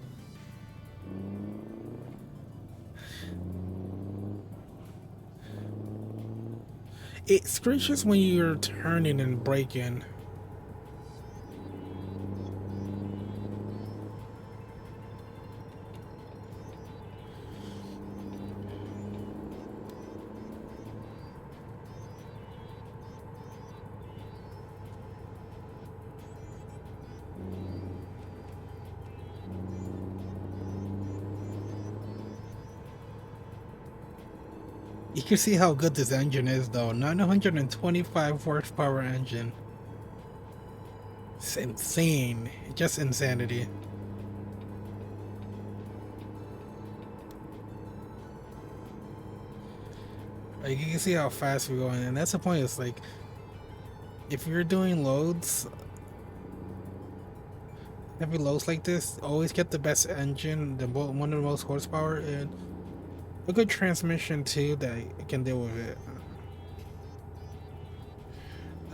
It screeches when you're turning and braking. You can see how good this engine is though. 925 horsepower engine. It's insane. Just insanity. Like you can see how fast we're going, and that's the point. It's like if you're doing loads, heavy loads like this, always get the best engine, one of the most horsepower, and a good transmission too that can deal with it.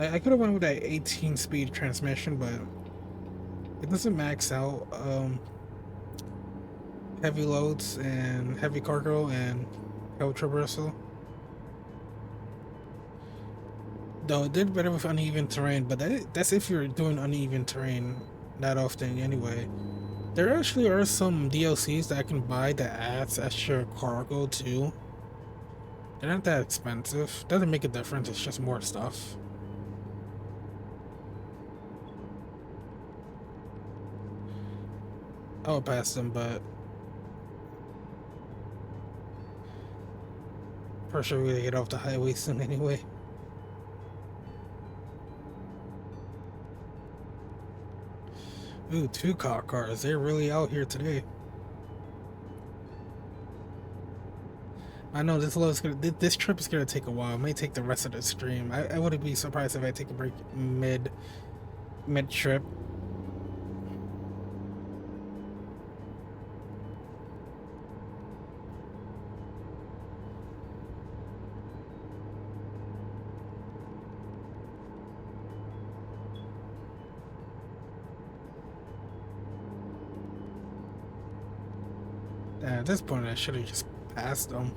I could have went with that 18-speed transmission, but it doesn't max out heavy loads and heavy cargo and hell traversal. Though it did better with uneven terrain, but that's if you're doing uneven terrain that often anyway. There actually are some DLCs that I can buy that adds extra cargo too. They're not that expensive. Doesn't make a difference, it's just more stuff. I would pass them, but for sure we're gonna get off the highway soon anyway. Ooh, two cop cars. They're really out here today. I know this trip is gonna take a while. It may take the rest of the stream. I wouldn't be surprised if I take a break mid trip. At this point, I should have just passed them.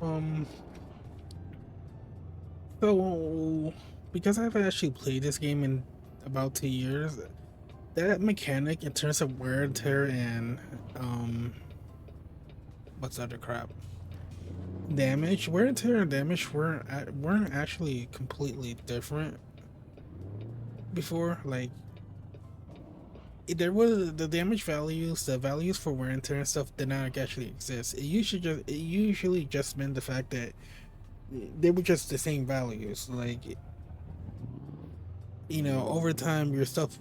Um, so because I've actually played this game in about 2 years, that mechanic in terms of wear and tear and what's the other crap? Damage, wear and tear and damage weren't actually completely different before. Like there was the damage values, the values for wear and tear and stuff did not actually exist. It usually just meant the fact that they were just the same values. Like over time your stuff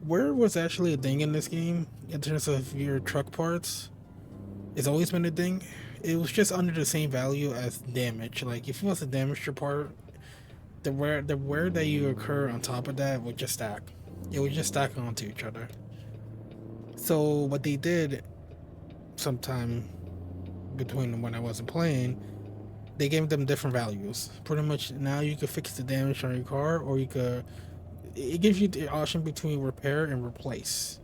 where was actually a thing in this game in terms of your truck parts. It's always been a thing. It was just under the same value as damage. Like if you want to damage your part, the wear that you occur on top of that would just stack. It would just stack onto each other. So what they did sometime between when I wasn't playing, they gave them different values. Pretty much now you could fix the damage on your car, or you could. It gives you the option between repair and replace.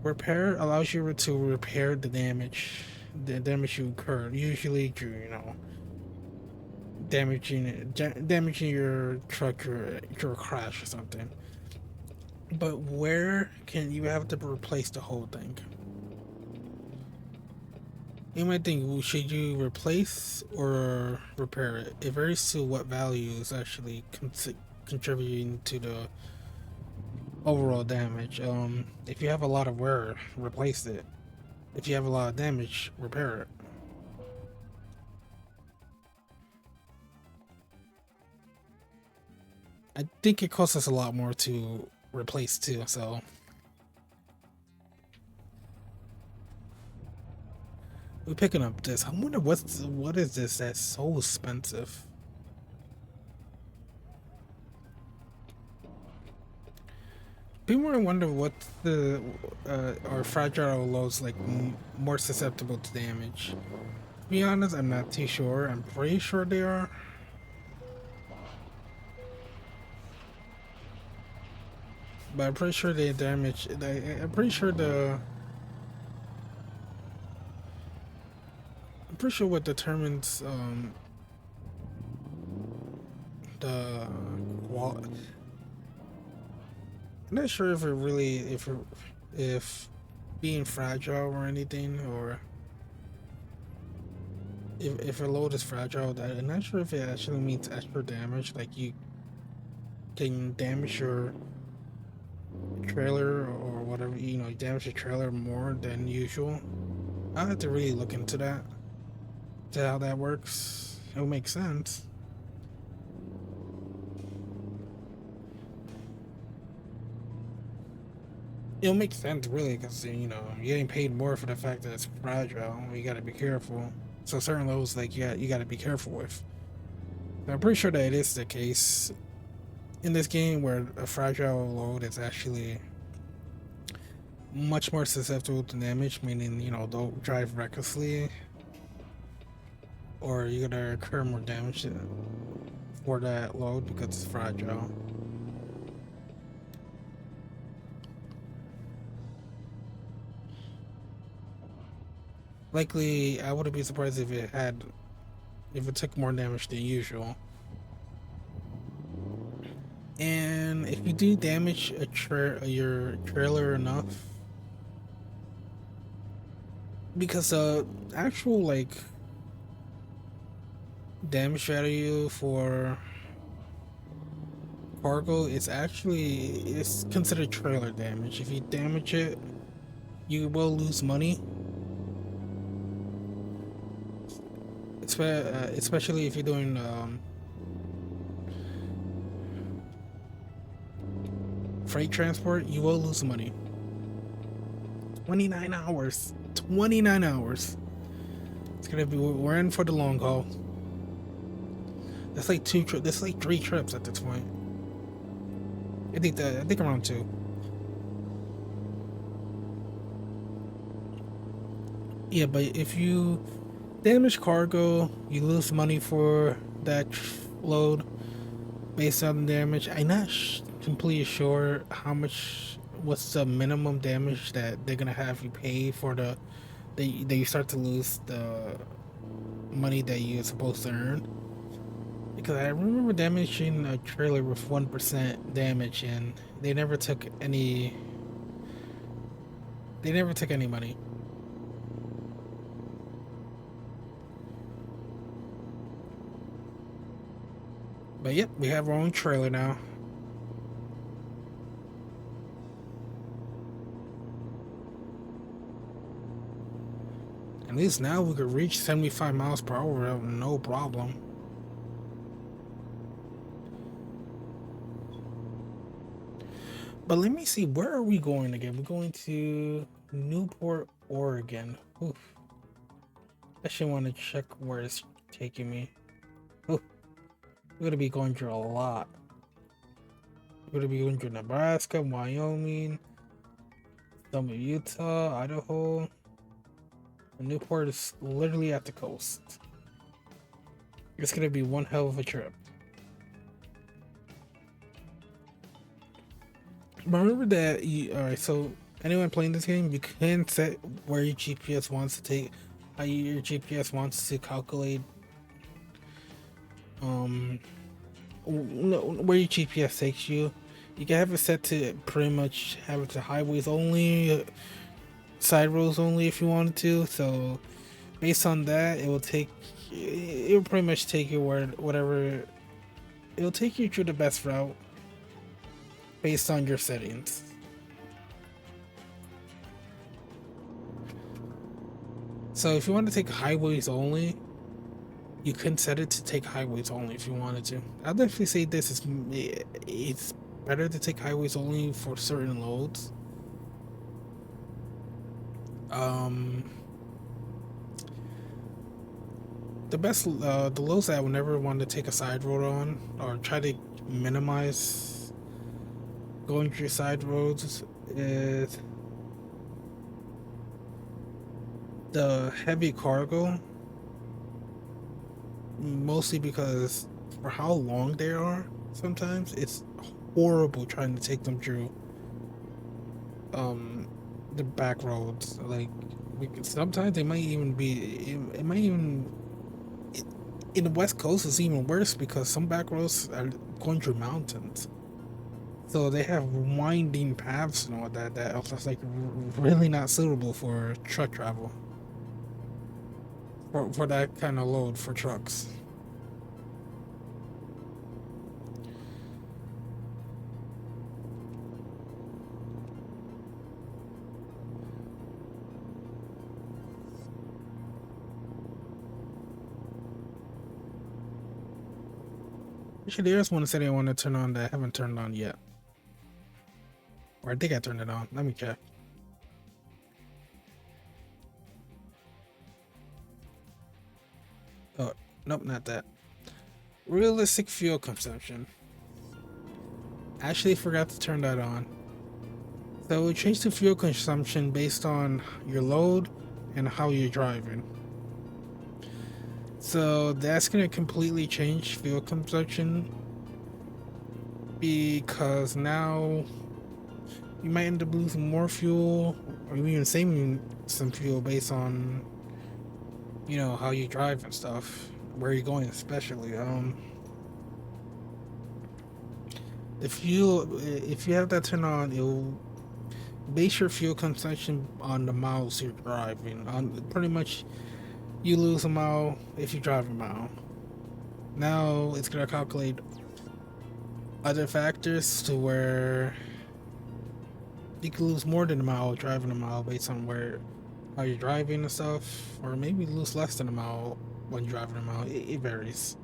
Repair allows you to repair the damage you incurred. Usually, damaging your truck or your crash or something. But where can you have to replace the whole thing? You might think, well, should you replace or repair it? It varies to what value is actually contributing to the overall damage. If you have a lot of wear, replace it. If you have a lot of damage, repair it. I think it costs us a lot more to replace too, so we're picking up this. I wonder what is this that's so expensive? People might wonder what the are fragile loads like more susceptible to damage. To be honest, I'm not too sure. I'm pretty sure they are. But I'm pretty sure they damage. I'm pretty sure I'm pretty sure what determines the quality. I'm not sure if it really if being fragile or anything, or if a load is fragile. I'm not sure if it actually means extra damage. Like you can damage your trailer or whatever. Damage the trailer more than usual. I have to really look into that, to how that works. It'll make sense. It'll make sense really, because you're getting paid more for the fact that it's fragile. You got to be careful. So certain loads, like you got to be careful with. I'm pretty sure that it is the case in this game where a fragile load is actually much more susceptible to damage, meaning don't drive recklessly, or you're gonna incur more damage for that load because it's fragile. Likely, I wouldn't be surprised if it took more damage than usual. And if you do damage your trailer enough, because the actual damage value for cargo it's considered trailer damage. If you damage it, you will lose money. Especially if you're doing freight transport, you will lose money. 29 hours. 29 hours. It's gonna be, we're in for the long haul. That's like that's like 3 trips at this point. I think around 2. Yeah, but if you damage cargo, you lose money for that load based on the damage. I'm not completely sure what's the minimum damage that they're gonna have you pay for that you start to lose money that you're supposed to earn. Because I remember damaging a trailer with 1% damage, and they never took any. They never took any money. But yep, we have our own trailer now. At least now we could reach 75 miles per hour no problem. But let me see, where are we going again? We're going to Newport, Oregon. Oof. I should want to check where it's taking me. Oof. We're going to be going through a lot. We're going to be going through Nebraska, Wyoming, some of Utah, Idaho. And Newport is literally at the coast. It's going to be one hell of a trip. Remember that alright, so anyone playing this game, you can set where your GPS wants to take, how your GPS wants to calculate where your GPS takes you. You can have it set to pretty much have it to highways only, side roads only if you wanted to. So based on that, it will pretty much take you whatever, it will take you through the best route based on your settings. So if you want to take highways only, you can set it to take highways only if you wanted to. I'll definitely say this is, it's better to take highways only for certain loads. The loads that I would never want to take a side road on, or try to minimize going through side roads, is the heavy cargo. Mostly because for how long they are, sometimes it's horrible trying to take them through the back roads. Like, sometimes they might even be, it might even, in the West Coast it's even worse because some back roads are going through mountains, so they have winding paths and all that that's like really not suitable for truck travel, for that kind of load for trucks. Actually, there's one that said I want to turn on that I haven't turned on yet. Or I think I turned it on. Let me check. Oh, nope, not that. Realistic fuel consumption. Actually forgot to turn that on. So we change the fuel consumption based on your load and how you're driving. So that's going to completely change fuel consumption, because now you might end up losing more fuel, or even saving some fuel based on, you know, how you drive and stuff, where you're going especially. The fuel, if you have that turned on, it'll base your fuel consumption on the miles you're driving. On pretty much, you lose a mile if you drive a mile. Now it's gonna calculate other factors to where you could lose more than a mile driving a mile based on how you're driving and stuff, or maybe lose less than a mile when driving a mile. It varies.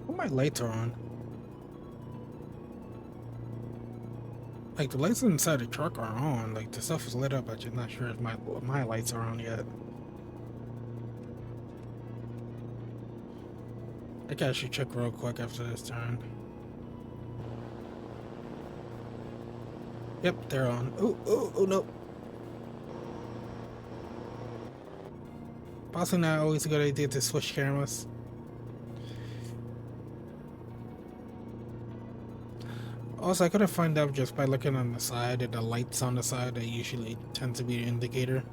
Well, my lights are on. Like, the lights inside the truck are on. Like, the stuff is lit up. I'm just not sure if my lights are on yet. I think I should check real quick after this turn. Yep, they're on. Oh, oh, oh no. Possibly not always a good idea to switch cameras. Also, I could have found out just by looking on the side at the lights on the side that usually tend to be an indicator.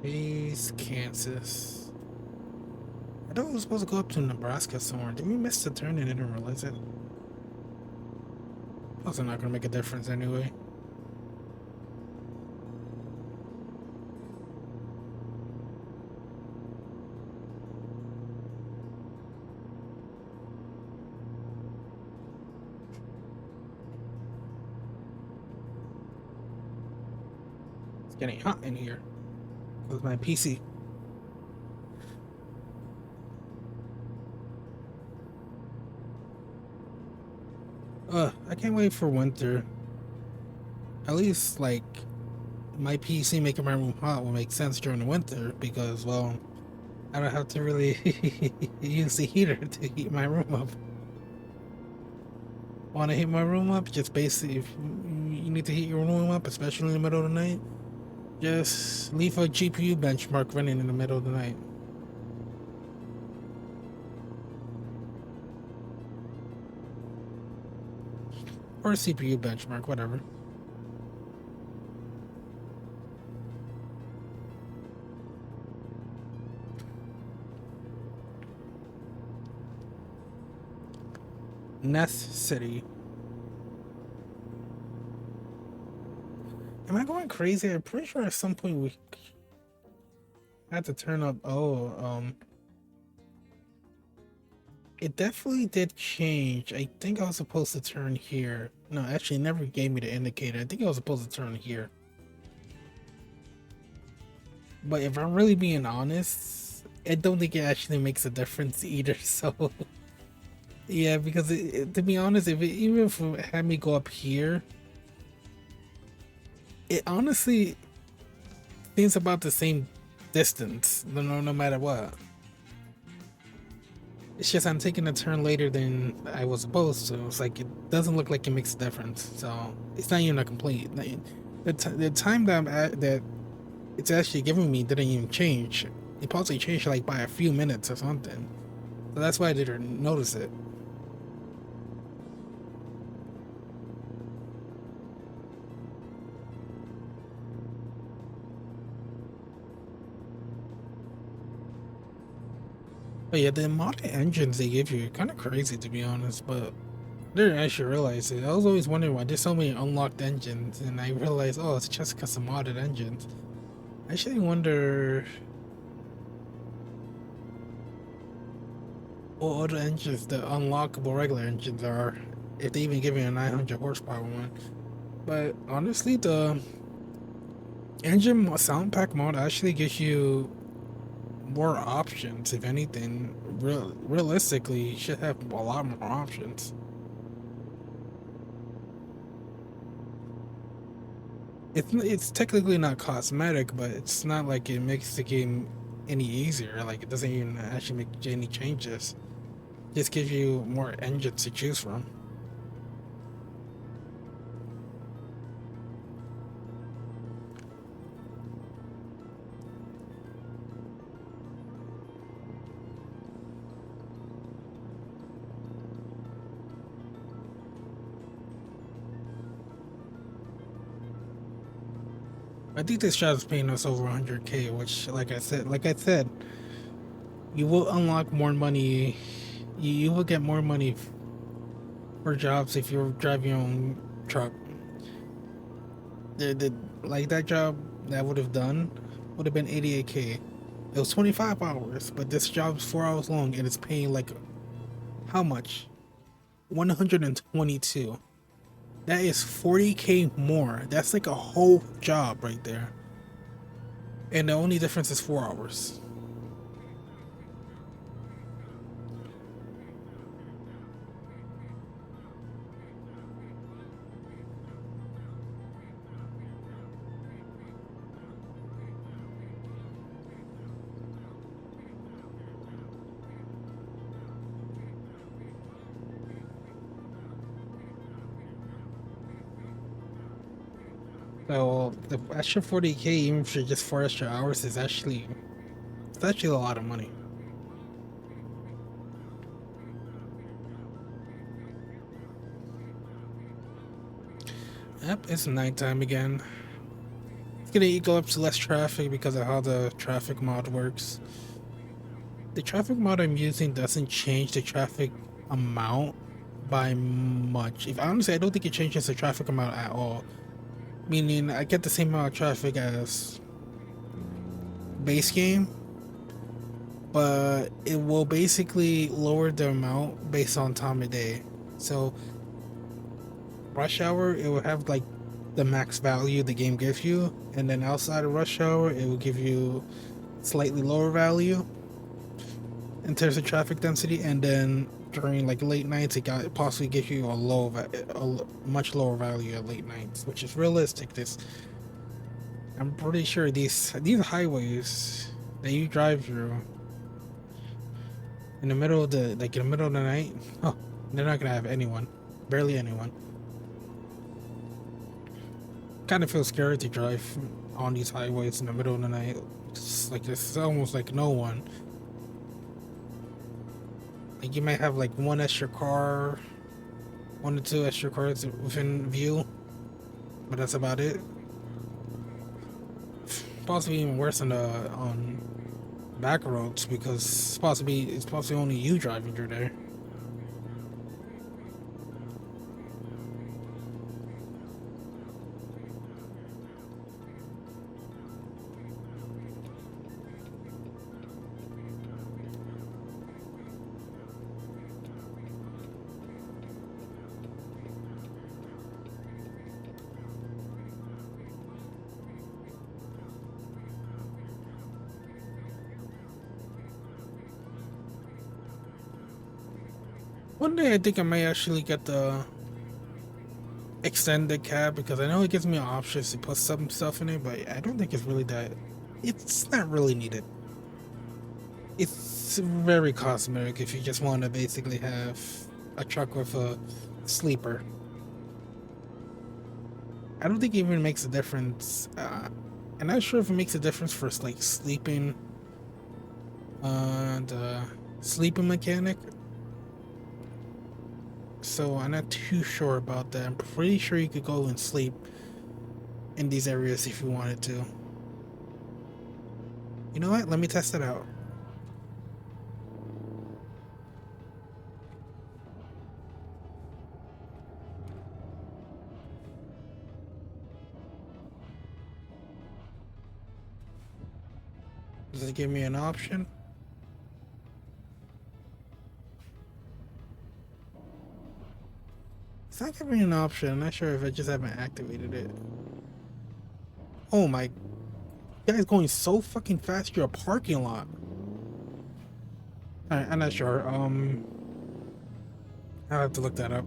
East Kansas. I thought we were supposed to go up to Nebraska somewhere. Did we miss the turn and didn't realize it? Also not gonna make a difference anyway. It's getting hot in here with my PC. I can't wait for winter. At least, like, my PC making my room hot will make sense during the winter because, well, I don't have to really use the heater to heat my room up. Want to heat my room up? Just basically, if you need to heat your room up, especially in the middle of the night, just leave a GPU benchmark running in the middle of the night. Or a CPU benchmark, whatever. Ness City. Am I going crazy? I'm pretty sure at some point we had to turn up. It definitely did change. I think I was supposed to turn here. No, actually, it never gave me the indicator. I think I was supposed to turn here. But if I'm really being honest, I don't think it actually makes a difference either. So, yeah, because to be honest, even if it had me go up here, it honestly seems about the same distance, no matter what. It's just I'm taking a turn later than I was supposed to. It's like it doesn't look like it makes a difference. So it's not even a complete. The time that that it's actually giving me didn't even change. It possibly changed like by a few minutes or something. So that's why I didn't notice it. But yeah, the modded engines they give you are kind of crazy to be honest. But I didn't actually realize it. I was always wondering why there's so many unlocked engines, and I realized, oh, it's just because of modded engines. I actually wonder what other engines the unlockable regular engines are, if they even give you a 900 horsepower one. But honestly, the engine sound pack mod actually gives you more options. If anything, realistically, you should have a lot more options. It's technically not cosmetic, but it's not like it makes the game any easier. Like it doesn't even actually make any changes. It just gives you more engines to choose from. I think this shot is paying us over 100K, which, like I said, you will unlock more money. You will get more money for jobs if you drive your own truck. The like that job that I would have done would have been 88K. It was 25 hours, but this job's 4 hours long and it's paying like how much? 122. That is 40K more. That's like a whole job right there. And the only difference is 4 hours. So the extra 40K, even for just 4 extra hours, is actually it's actually a lot of money. Yep, it's nighttime again. It's gonna equal up to less traffic because of how the traffic mod works. The traffic mod I'm using doesn't change the traffic amount by much. If honestly, I don't think it changes the traffic amount at all. Meaning, I get the same amount of traffic as base game, but it will basically lower the amount based on time of day. So, rush hour, it will have like the max value the game gives you, and then outside of rush hour, it will give you slightly lower value in terms of traffic density, and then during like late nights, it possibly gives you a much lower value at late nights, which is realistic. I'm pretty sure these highways that you drive through in the middle of the night, oh, they're not gonna have anyone, barely anyone. Kind of feels scary to drive on these highways in the middle of the night. It's almost like no one. Like you might have like one extra car, 1 to 2 extra cars within view, but that's about it. Possibly even worse on back roads because it's possibly only you driving through there. One day I think I might actually get the extended cab because I know it gives me options to put some stuff in it, but I don't think it's really that. It's not really needed. It's very cosmetic if you just want to basically have a truck with a sleeper. I don't think it even makes a difference. I'm not sure if it makes a difference for like sleeping, the sleeping mechanic. So I'm not too sure about that. I'm pretty sure you could go and sleep in these areas if you wanted to. You know what? Let me test it out. Does it give me an option? It's not giving me an option. I'm not sure if I just haven't activated it. Oh my, you guys going so fucking fast, you're a parking lot. Alright, I'm not sure. I'll have to look that up.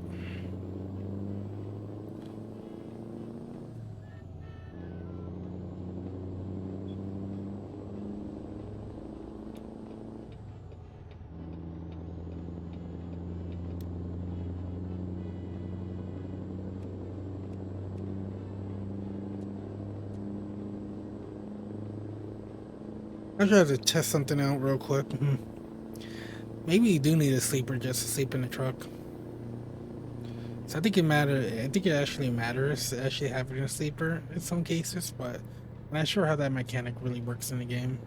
I just have to test something out real quick. Maybe you do need a sleeper just to sleep in the truck. So I think I think it actually matters to actually having a sleeper in some cases, but I'm not sure how that mechanic really works in the game.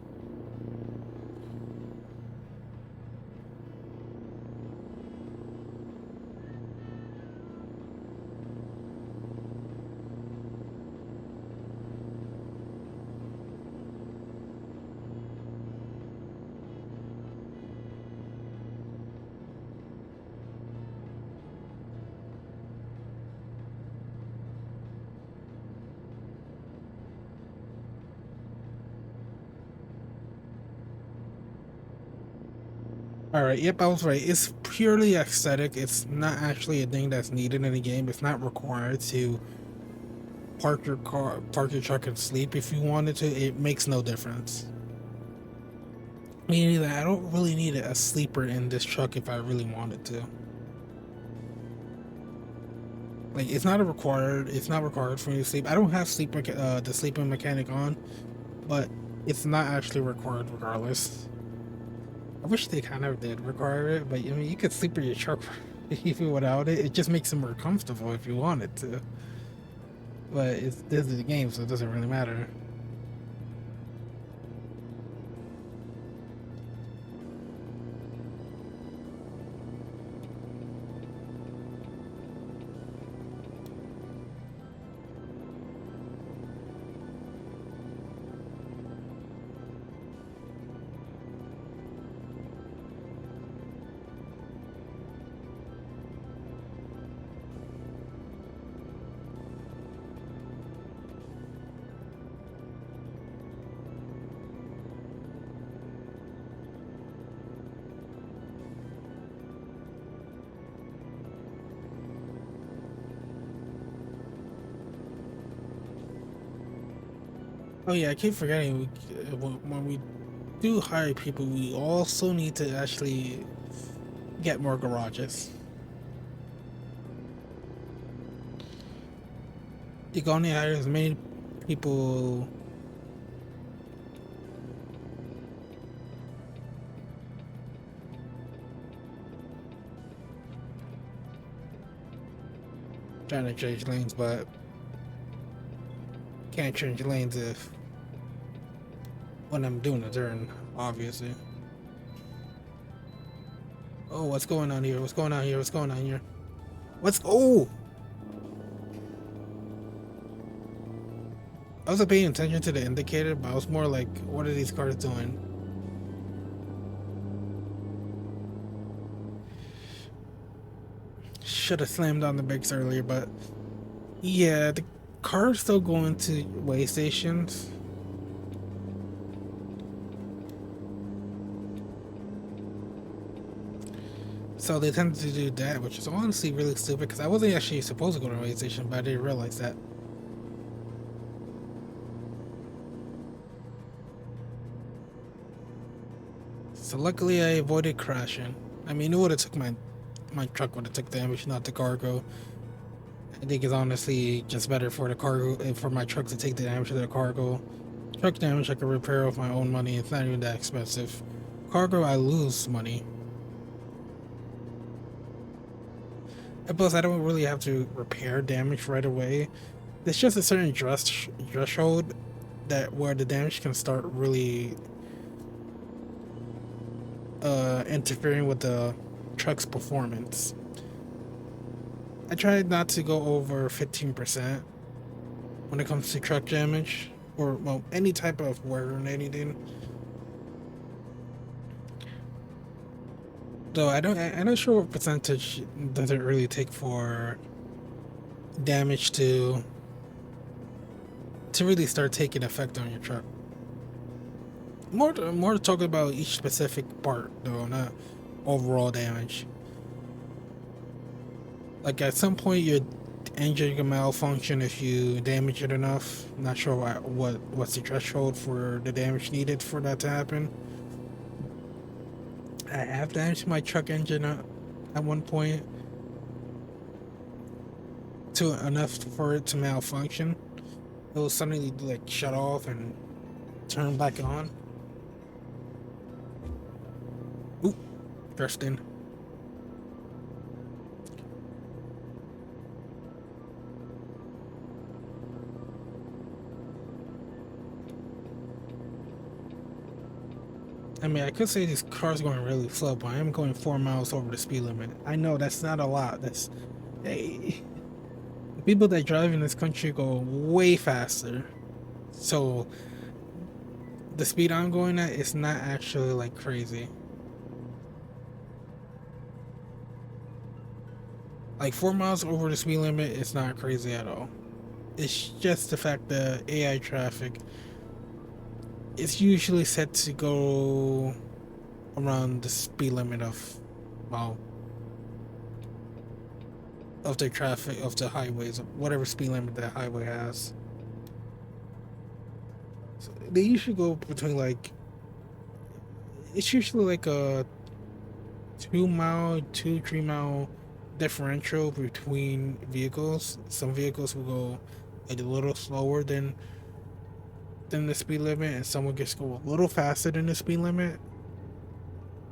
Alright, yep, I was right. It's purely aesthetic. It's not actually a thing that's needed in the game. It's not required to park your truck and sleep if you wanted to. It makes no difference. Meaning that I don't really need a sleeper in this truck if I really wanted to. Like it's not required for me to sleep. I don't have the sleeping mechanic on, but it's not actually required regardless. I wish they kind of did require it, but I mean, you could sleep in your truck even without it. It just makes it more comfortable if you wanted to. But this is the game, so it doesn't really matter. Oh yeah, I keep forgetting. When we do hire people, we also need to actually get more garages. You can only hire as many people. Trying to change lanes, but can't change lanes if when I'm doing a turn, obviously. Oh, what's going on here? What's going on here? What's going on here? What's oh? I wasn't paying attention to the indicator, but I was more like, what are these cars doing? Should have slammed on the brakes earlier, but yeah, the car's still going to way stations. So they tend to do that, which is honestly really stupid because I wasn't actually supposed to go to a way station, but I didn't realize that. So luckily I avoided crashing. I mean, it would have took my truck would have took damage, not the cargo. I think it's honestly just better for the cargo for my truck to take the damage of the cargo. Truck damage I can repair with my own money. It's not even that expensive. Cargo I lose money. And plus I don't really have to repair damage right away. There's just a certain threshold that where the damage can start really interfering with the truck's performance. I try not to go over 15% when it comes to truck damage or well any type of wear and anything. Though I'm not sure what percentage does it really take for damage to really start taking effect on your truck. More to talk about each specific part though, not overall damage. Like at some point your engine can malfunction if you damage it enough. Not sure what's the threshold for the damage needed for that to happen. I have damaged my truck engine at one point to enough for it to malfunction. It will suddenly like shut off and turn back on. Oop, drifting. I mean, I could say this car's going really slow, but I am going 4 miles over the speed limit. I know that's not a lot. That's hey, the people that drive in this country go way faster. So the speed I'm going at is not actually like crazy. Like 4 miles over the speed limit is not crazy at all. It's just the fact that AI traffic is usually set to go around the speed limit of, well, of the traffic of the highways, whatever speed limit that highway has. So they usually go between like, it's usually like a 2 mile, 2, 3 mile differential between vehicles. Some vehicles will go a little slower than the speed limit, and some will just go a little faster than the speed limit.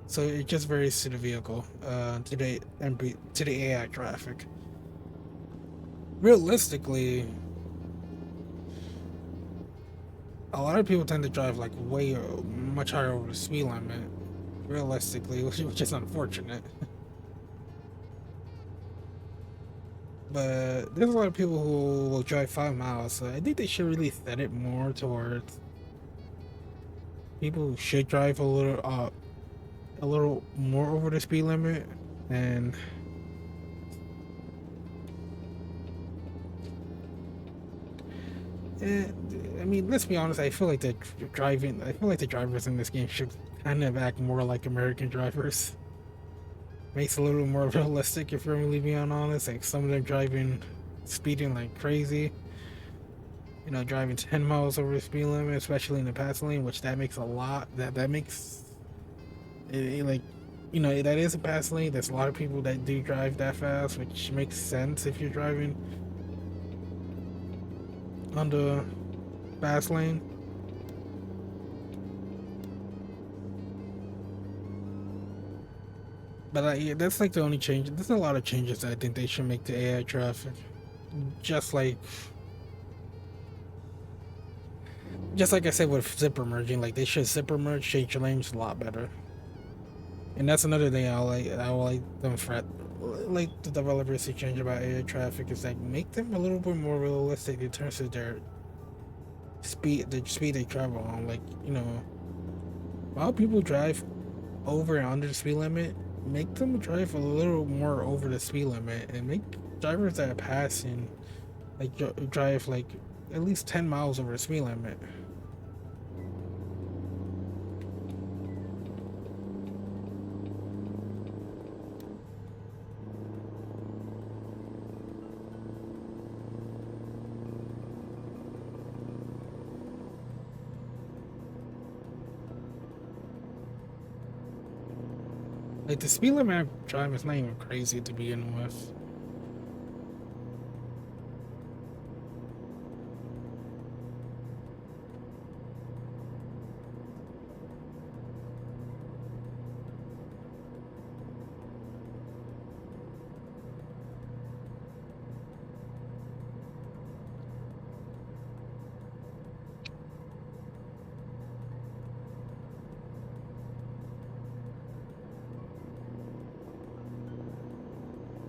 So it just varies to the vehicle, to the AI traffic. Realistically, a lot of people tend to drive like way much higher over the speed limit. Realistically, which is unfortunate. But there's a lot of people who will drive 5 miles, so I think they should really set it more towards people who should drive a little more over the speed limit. And I mean, let's be honest. I feel like the drivers in this game should kind of act more like American drivers. Makes it a little more realistic, if you're really being honest. Like some of them speeding like crazy. You know, driving 10 miles over the speed limit, especially in the pass lane, which that makes a lot. That makes like, you know, that is a pass lane. There's a lot of people that do drive that fast, which makes sense if you're driving on the fast lane. But yeah, that's like the only change. There's a lot of changes that I think they should make to AI traffic. Just like, just like I said with zipper merging, like they should zipper merge, change your lanes a lot better. And that's another thing I like them fret, like the developers to change about AI traffic is like make them a little bit more realistic in terms of their the speed they travel on. Like, you know, while people drive over and under the speed limit, make them drive a little more over the speed limit, and make drivers that are passing like drive like at least 10 miles over the speed limit. Like the speed limit I'm driving is not even crazy to begin with.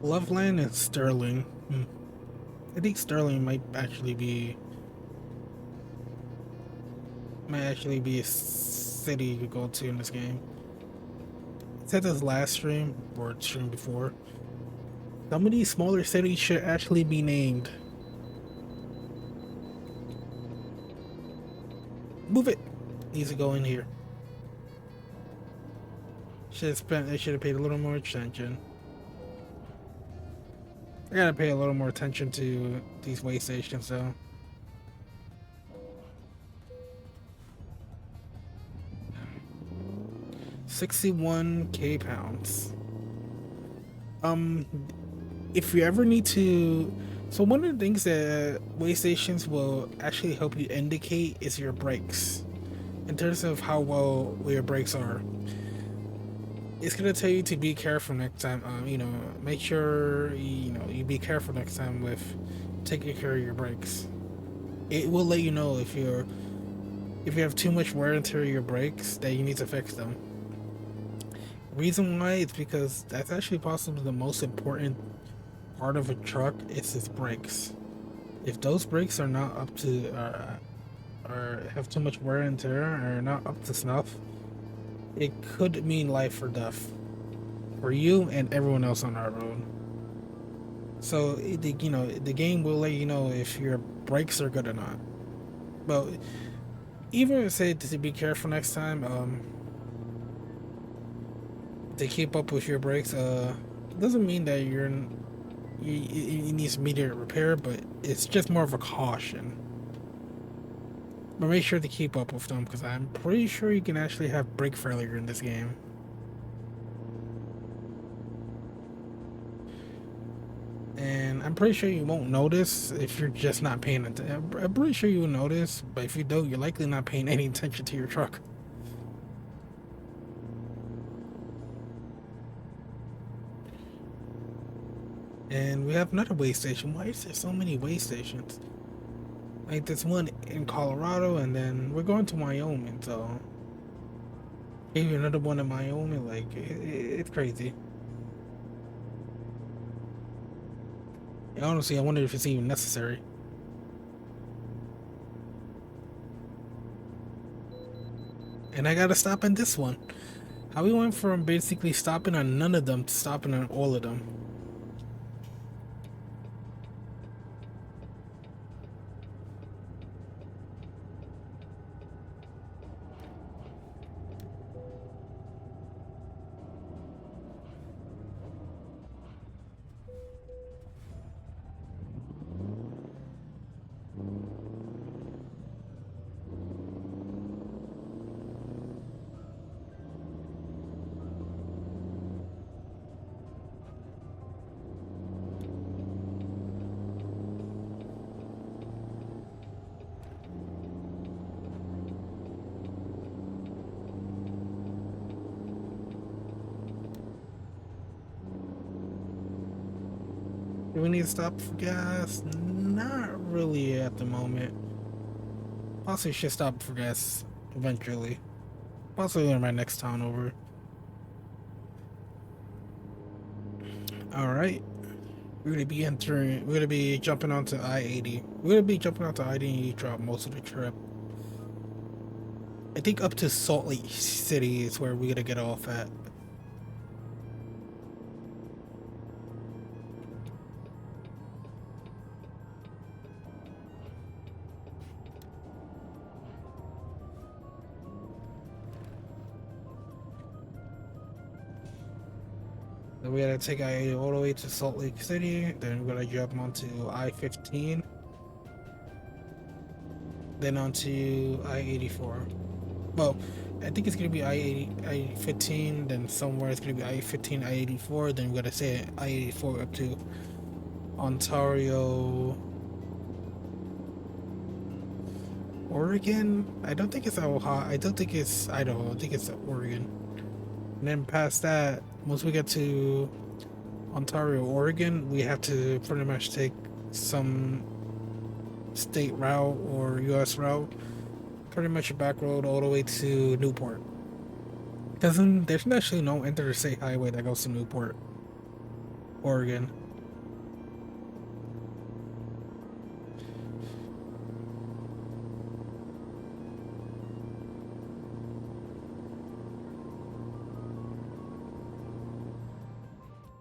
Loveland and Sterling. I think Sterling might actually be a city you could go to in this game. I said this last stream or stream before. Some of these smaller cities should actually be named. Move it. Needs to go in here. They should have paid a little more attention. I gotta pay a little more attention to these way stations though. 61k pounds. If you ever need to, so one of the things that way stations will actually help you indicate is your brakes, in terms of how well your brakes are. It's gonna tell you to be careful next time. You know, make sure you be careful next time with taking care of your brakes. It will let you know if you have too much wear and tear of your brakes that you need to fix them. Reason why is because that's actually possibly the most important part of a truck is its brakes. If those brakes are not up to or have too much wear and tear or not up to snuff, it could mean life or death for you and everyone else on our road. So the game will let you know if your brakes are good or not. But even if say to be careful next time, to keep up with your brakes, it doesn't mean that you need immediate repair, but it's just more of a caution. But make sure to keep up with them, because I'm pretty sure you can actually have brake failure in this game. And I'm pretty sure you won't notice if you're just not paying attention. I'm pretty sure you'll notice, but if you don't, you're likely not paying any attention to your truck. And we have another way station. Why is there so many way stations? Like this one in Colorado, and then we're going to Wyoming, so maybe another one in Wyoming. Like it's crazy. And honestly, I wonder if it's even necessary. And I gotta stop in this one. How we went from basically stopping on none of them to stopping on all of them. Do we need to stop for gas? Not really at the moment. Possibly should stop for gas eventually. Possibly in my next town over. Alright. We're gonna be jumping onto I-80. We're gonna be jumping onto I-80 throughout most of the trip. I think up to Salt Lake City is where we're gonna get off at. Then we gotta take I-80 all the way to Salt Lake City. Then we're gonna jump onto I-15. Then onto I-84. Well, I think it's gonna be I-80, I-15. Then somewhere it's gonna be I-15, I-84. Then we're gonna say I-84 up to Ontario, Oregon. I don't think it's Ohio. I don't think it's Idaho. I think it's Oregon. And then past that, once we get to Ontario, Oregon, we have to pretty much take some state route or US route, pretty much a back road all the way to Newport. There's actually no interstate highway that goes to Newport, Oregon.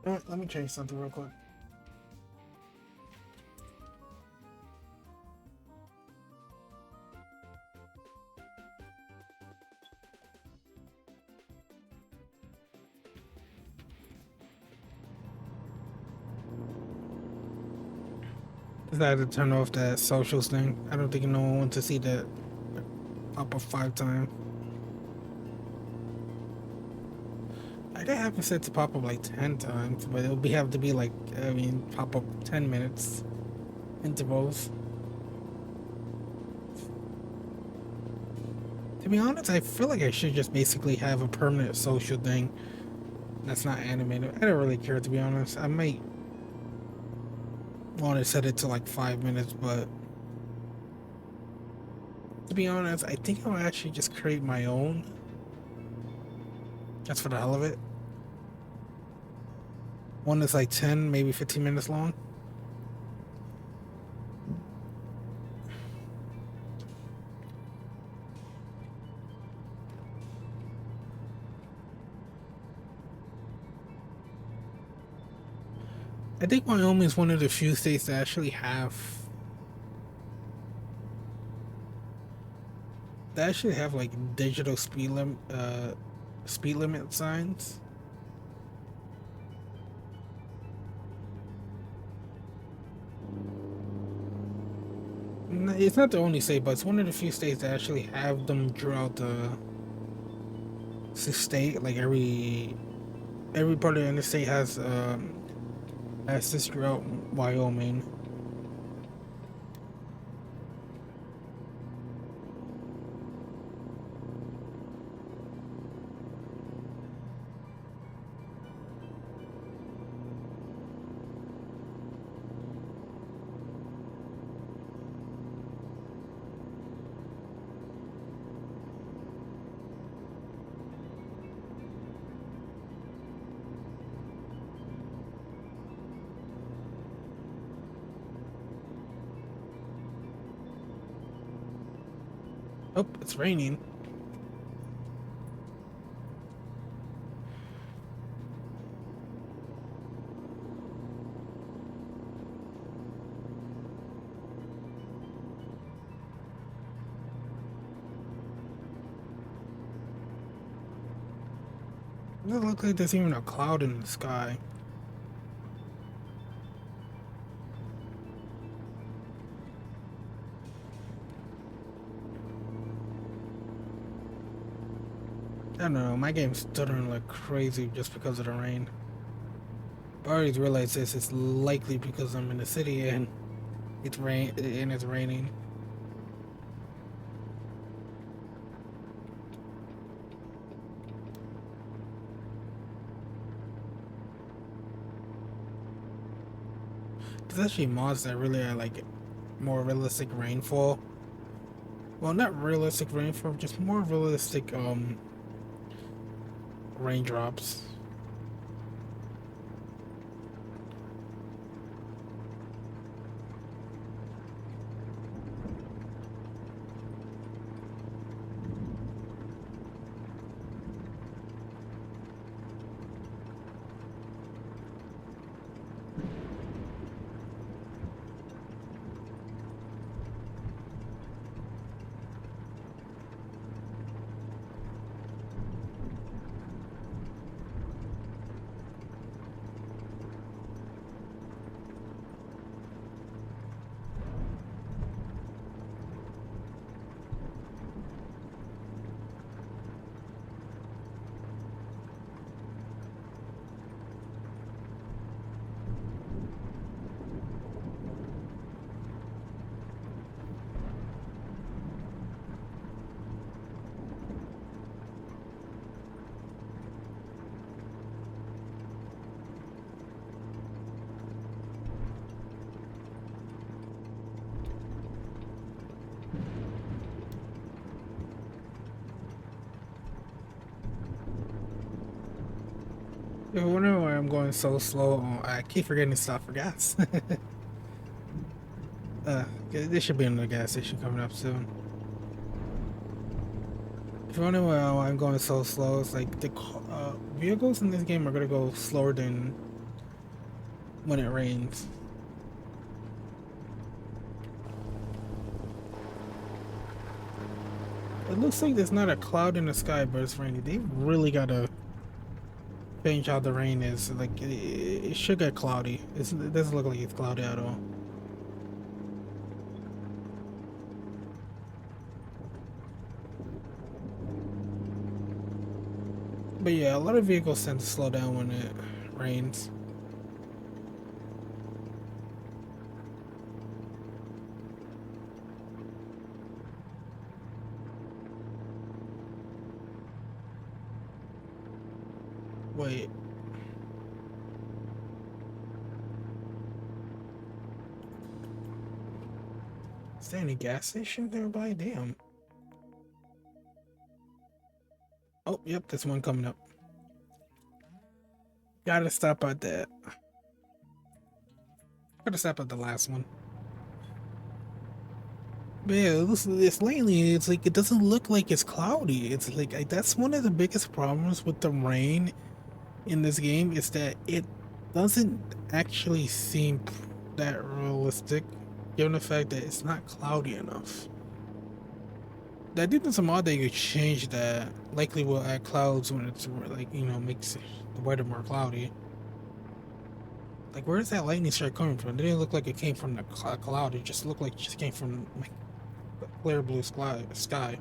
Alright, let me change something real quick. I had to turn off that socials thing. I don't think no one wants to see that pop up 5 times. I did have it set to pop up like 10 times, but it'll have to be like, I mean, pop up 10 minutes intervals. To be honest, I feel like I should just basically have a permanent social thing that's not animated. I don't really care, to be honest. I might want to set it to like 5 minutes, but to be honest, I think I'll actually just create my own. Just for the hell of it. One that's like 10, maybe 15 minutes long. I think Wyoming is one of the few states that actually have like digital speed limit signs. It's not the only state, but it's one of the few states that actually have them throughout the state. Like every part of the state has fastest throughout Wyoming. Oh, it's raining. It doesn't look like there's even a cloud in the sky. I don't know, my game's stuttering like crazy just because of the rain. I already realized this, it's likely because I'm in the city and it's raining. There's actually mods that really are like more realistic rainfall. Well, not realistic rainfall, just more realistic raindrops. If you wonder why I'm going so slow, I keep forgetting to stop for gas. There should be another gas station coming up soon. If you wonder why I'm going so slow, it's like the vehicles in this game are gonna go slower than when it rains. It looks like there's not a cloud in the sky, but it's raining. They really gotta change how the rain is. Like, it should get cloudy. It doesn't look like it's cloudy at all. But yeah, a lot of vehicles tend to slow down when it rains. Wait. Is there any gas station nearby? Damn. Oh, yep, there's one coming up. Gotta stop at that. Gotta stop at the last one. But yeah, this lately, it's like it doesn't look like it's cloudy. It's like that's one of the biggest problems with the rain in this game is that it doesn't actually seem that realistic, given the fact that it's not cloudy enough. I think there's some odd that you change that. Likely will add clouds when it's like makes the weather more cloudy. Like where does that lightning strike coming from? It didn't look like it came from the cloud. It just looked like it just came from like the clear blue sky.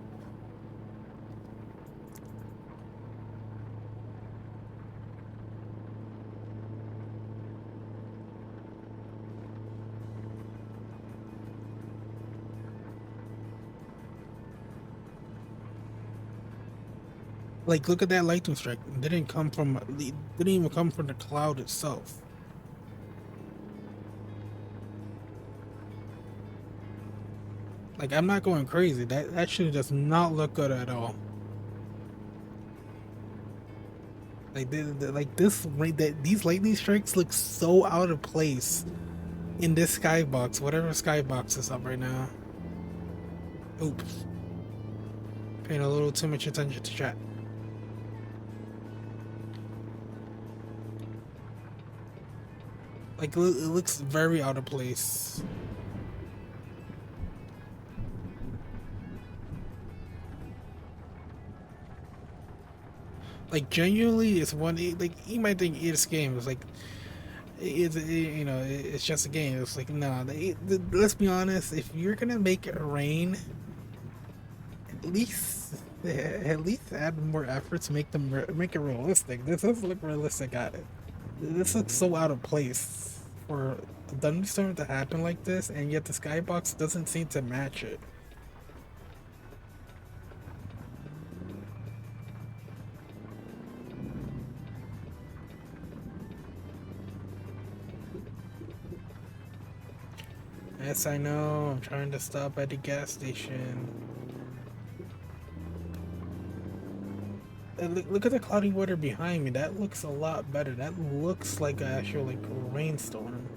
Like, look at that lightning strike. It didn't even come from the cloud itself. Like, I'm not going crazy. That actually does not look good at all. Like, like this, like that, these lightning strikes look so out of place in this skybox, whatever skybox is up right now. Oops, paying a little too much attention to chat. Like, it looks very out of place. Like, genuinely, it's one. Like, you might think it's game. It's like, it's just a game. It's like, no. Let's be honest. If you're gonna make it rain, at least add more effort to make it realistic. This doesn't look realistic at it. This looks so out of place for a thunderstorm to happen like this, and yet the skybox doesn't seem to match it. Yes, I know. I'm trying to stop at the gas station. Look at the cloudy weather behind me. That looks a lot better. That looks like an actual like rainstorm.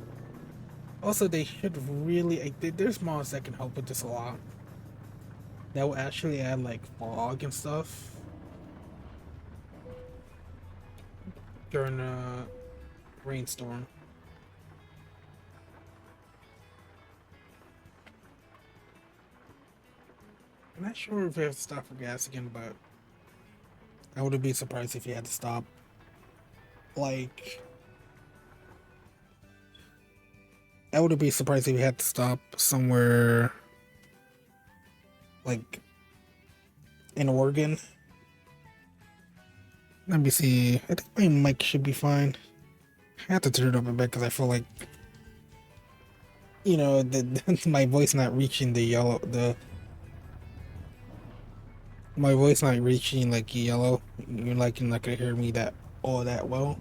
Also, they should really. There's mods that can help with this a lot. That will actually add like fog and stuff during a rainstorm. I'm not sure if we have to stop for gas again, but I wouldn't be surprised if you had to stop. Like, I wouldn't be surprised if you had to stop somewhere like in Oregon. Let me see. I think my mic should be fine. I have to turn it up a bit because I feel like, my voice not reaching the yellow. My voice not reaching like yellow. You're like you're not gonna hear me that well.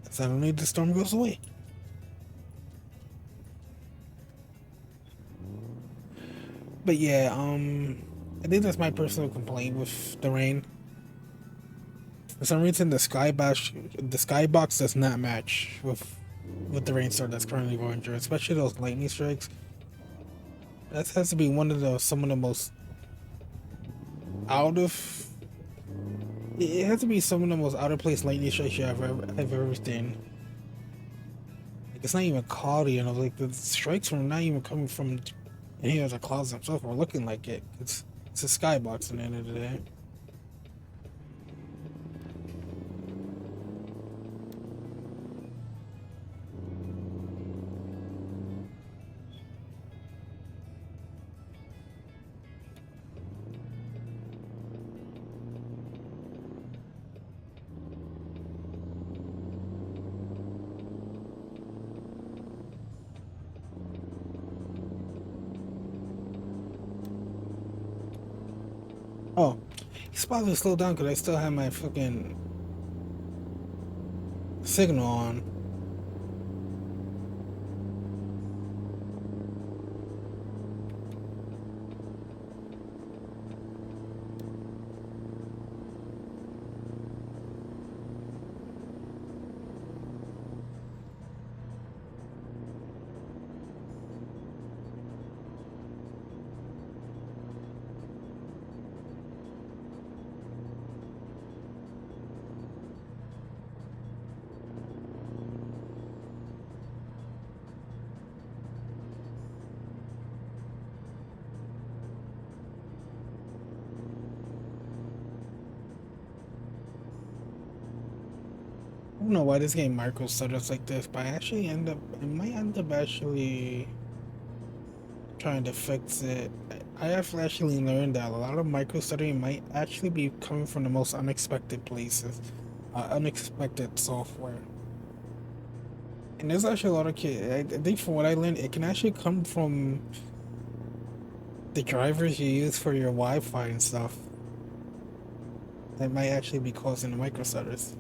Suddenly the storm goes away. But yeah, I think that's my personal complaint with the rain. For some reason, the skybox does not match with the rainstorm that's currently going through, especially those lightning strikes. That has to be some of the most out of. It has to be some of the most out of place lightning strikes I've ever seen. Like, it's not even cloudy, like the strikes were not even coming from any of the clouds themselves. Or looking like it. It's a skybox at the end of the day. Oh, he's probably slow down because I still have my fucking signal on. I don't know why this game micro stutters like this, but I might end up actually trying to fix it. I have actually learned that a lot of micro stuttering might actually be coming from the most unexpected places, unexpected software. And there's actually a lot of kids. I think from what I learned, it can actually come from the drivers you use for your Wi-Fi and stuff. That might actually be causing the microstutters.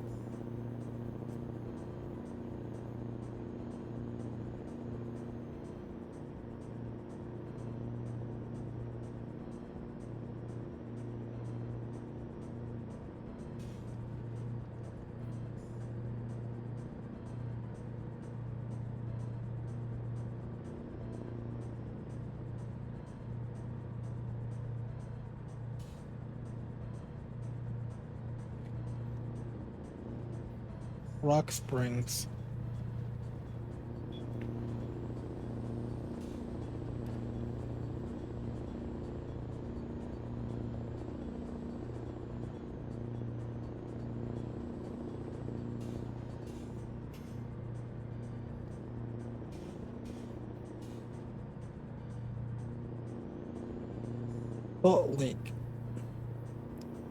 Rock Springs. Salt Lake.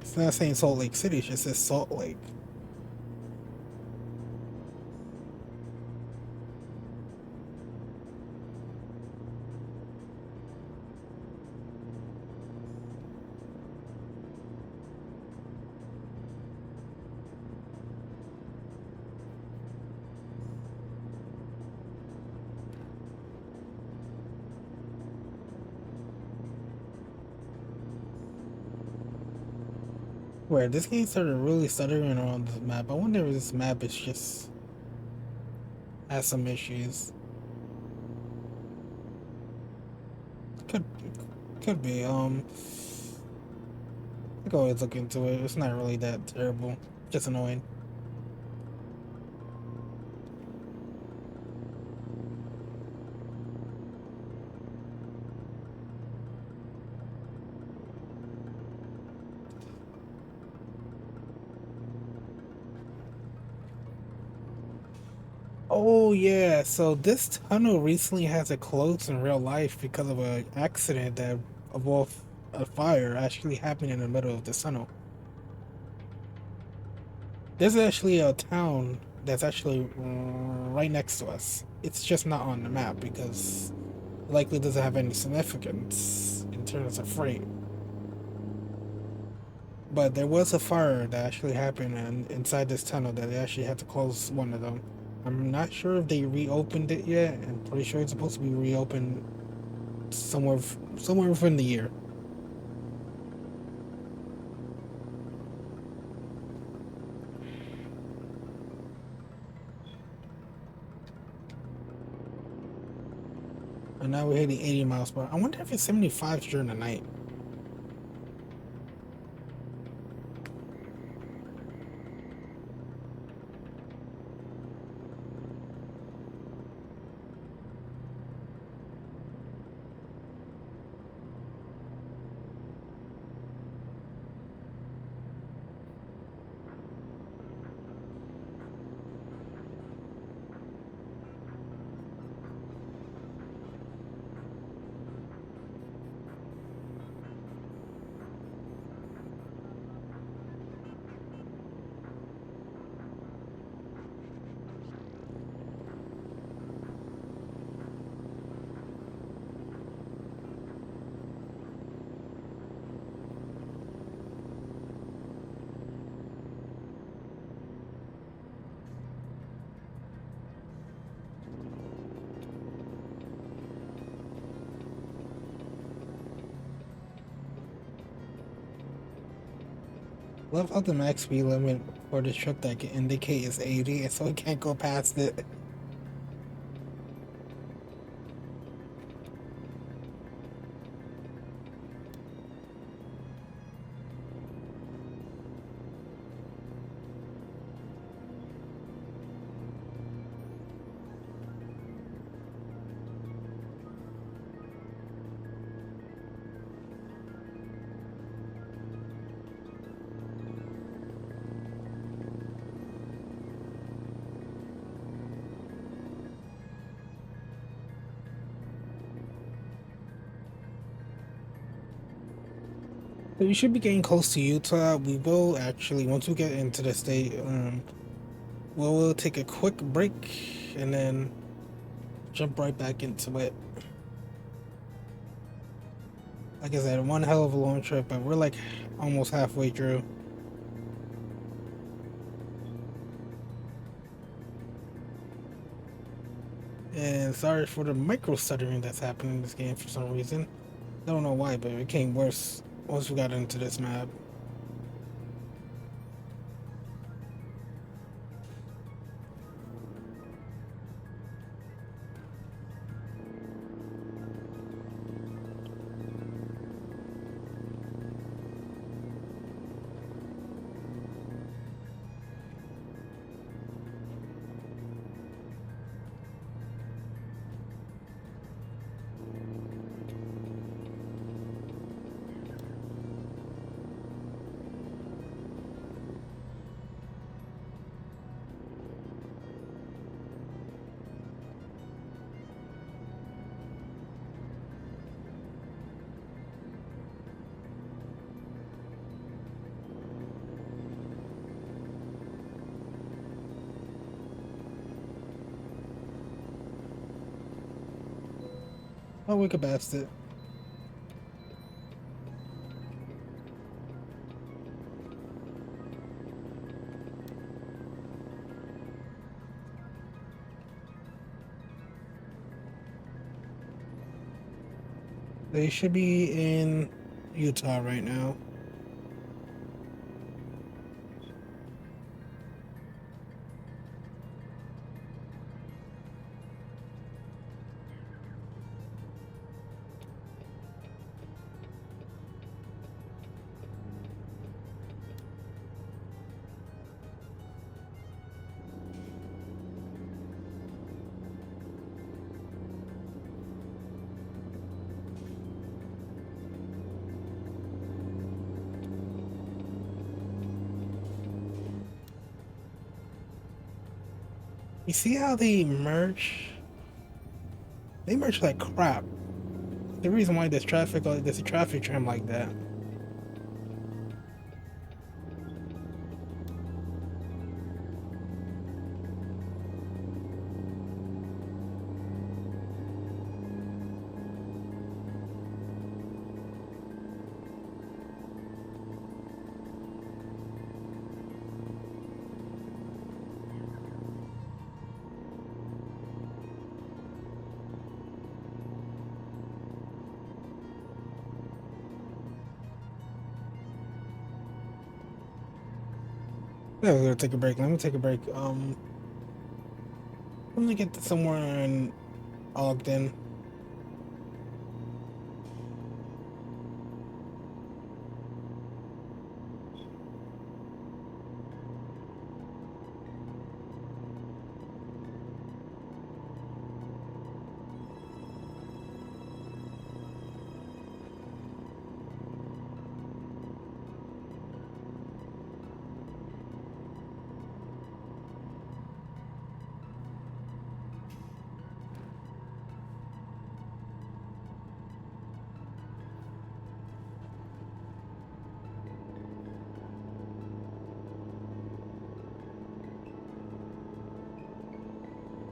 It's not saying Salt Lake City, it just says Salt Lake. Where this game started really stuttering around this map. I wonder if this map is just has some issues. Could could be. I could always look into it. It's not really that terrible. Just annoying. Oh yeah, so this tunnel recently had to close in real life because of an accident that involved a fire actually happening in the middle of the tunnel. There's actually a town that's actually right next to us. It's just not on the map because it likely doesn't have any significance in terms of freight. But there was a fire that actually happened inside this tunnel that they actually had to close one of them. I'm not sure if they reopened it yet. I'm pretty sure it's supposed to be reopened somewhere within the year. And now we're hitting 80 miles per hour. I wonder if it's 75 during the night. Love how the max speed limit for the truck that can indicate is 80, and so it can't go past it. So we should be getting close to Utah. We will actually, once we get into the state, we'll take a quick break and then jump right back into it. Like I said, one hell of a long trip, but we're like almost halfway through. And sorry for the micro stuttering that's happening in this game for some reason. I don't know why, but it became worse once we got into this map. Oh, we could pass it. They should be in Utah right now. You see how they merge? They merge like crap. The reason why there's a traffic jam like that. Yeah, we're gonna take a break. Let me take a break. I'm gonna get to somewhere in Ogden.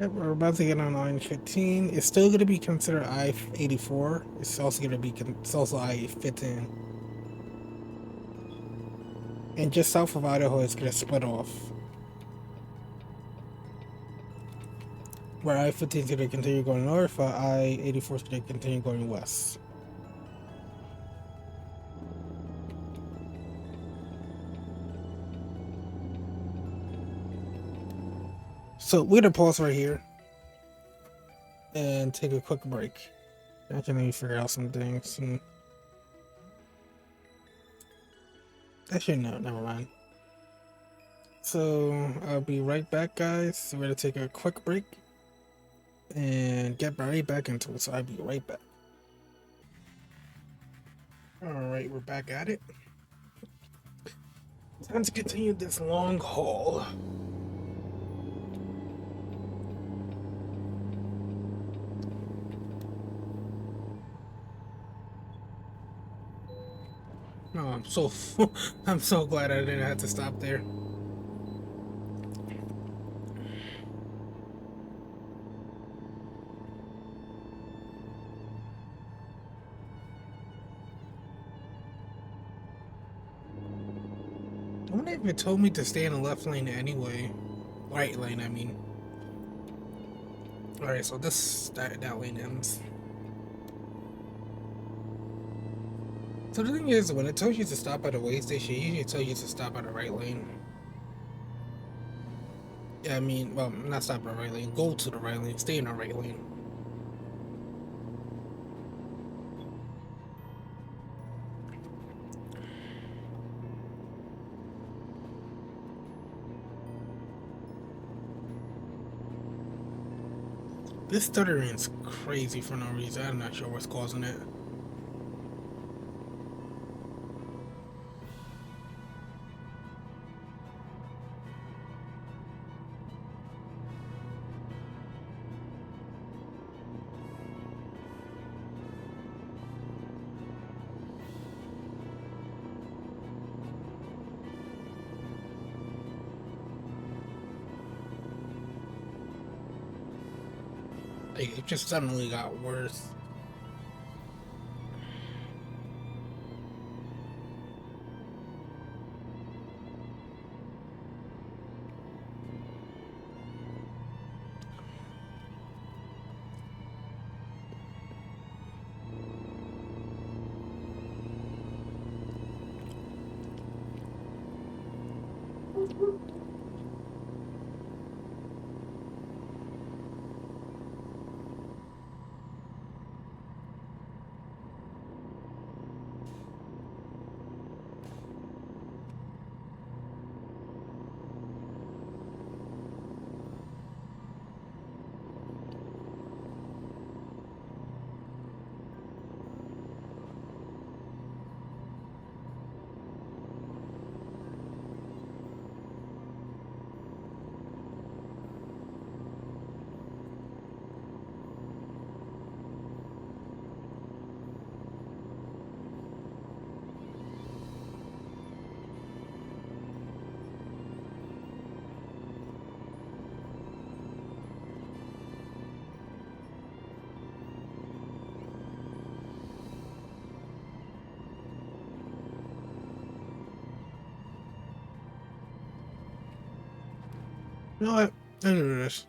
Yep, we're about to get on I-15. It's still gonna be considered I-84. It's also gonna be it's also I-15. And just south of Idaho, it's gonna split off. Where I-15 is gonna continue going north, I-84 is gonna continue going west. So we're gonna pause right here and take a quick break. I can maybe figure out some things. Actually, no, never mind. So I'll be right back, guys. So we're gonna take a quick break and get right back into it. So I'll be right back. Alright, we're back at it. Time to continue this long haul. Oh, I'm so glad I didn't have to stop there. wonder if it told me to stay in the left lane anyway. Right lane, I mean. Alright, so that lane ends. So the thing is, when it tells you to stop at a way station, it usually tells you to stop at the right lane. Yeah, I mean, well, not stop at the right lane, go to the right lane, stay in the right lane. This stuttering is crazy for no reason. I'm not sure what's causing it. Like, it just suddenly got worse. You know what? I do this.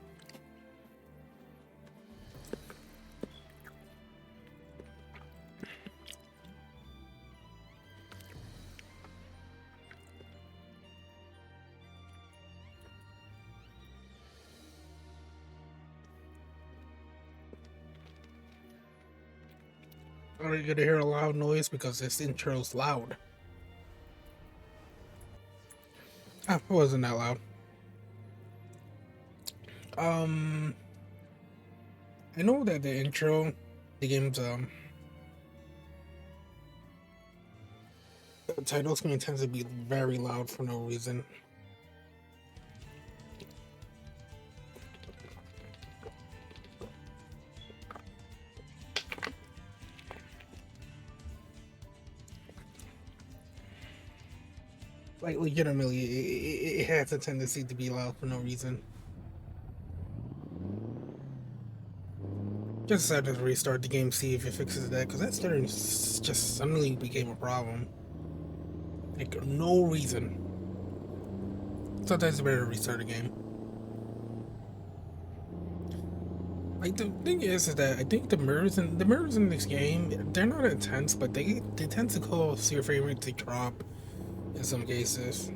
Are you gonna hear a loud noise because this intro's loud? Ah, it wasn't that loud. Um, I know that the intro, the game's the title screen tends to be very loud for no reason. Like legitimately, it has a tendency to be loud for no reason. Just decided to restart the game, see if it fixes that, because that stuttering just suddenly became a problem. Like, no reason. Sometimes it's better to restart the game. Like, the thing is that I think the mirrors in this game, they're not intense, but they tend to cause your favorite to drop in some cases.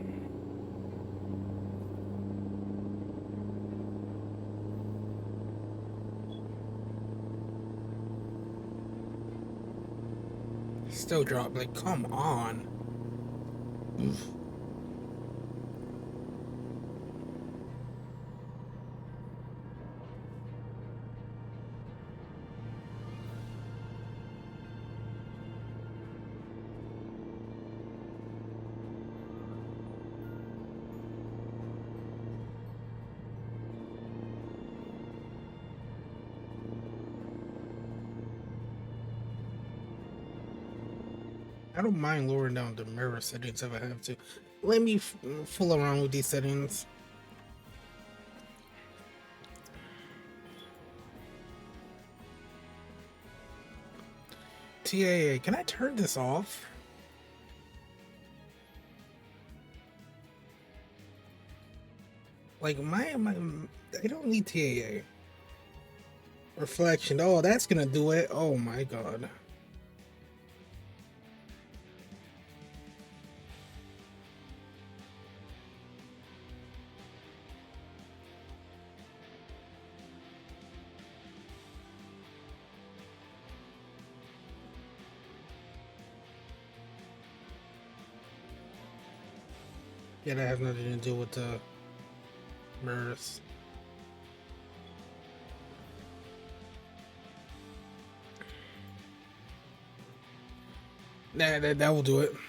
Still drop, like, come on. Oof. I don't mind lowering down the mirror settings if I have to. Let me fool around with these settings. TAA, can I turn this off? Like my, I don't need TAA. Reflection. Oh, that's gonna do it. Oh my god. Yeah, that has nothing to do with the mirrors. That will do it. I'm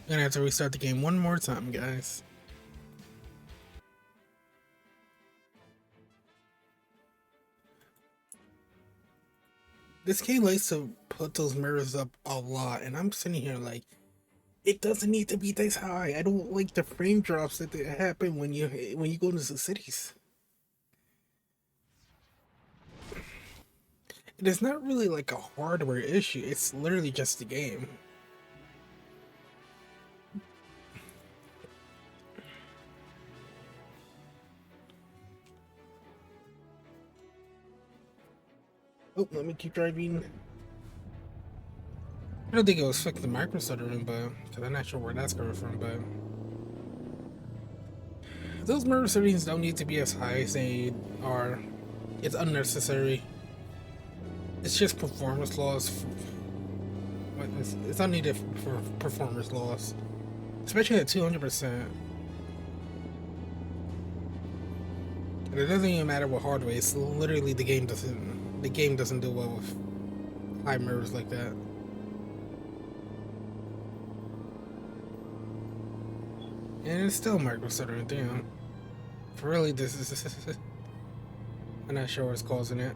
gonna have to restart the game one more time, guys. This game likes to put those mirrors up a lot, and I'm sitting here like, it doesn't need to be this high. I don't like the frame drops that happen when you go into the cities. It is not really like a hardware issue. It's literally just the game. Oh, let me keep driving. I don't think it was fixed the micro stuttering, but because I'm not sure where that's coming from, but those mirror settings don't need to be as high as they are. It's unnecessary. It's just performance loss. It's not needed for performance loss, especially at 200%. And it doesn't even matter what hardware. It's literally the game doesn't do well with high mirrors like that. And it's still micro stuttering. Damn. For really, this is. I'm not sure what's causing it.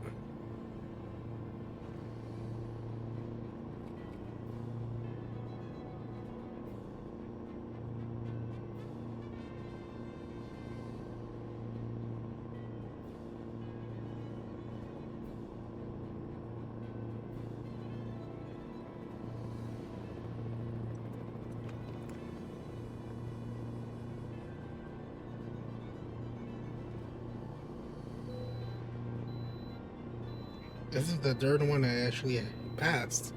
This is the third one I actually passed.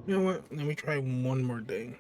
You know what? Let me try one more thing.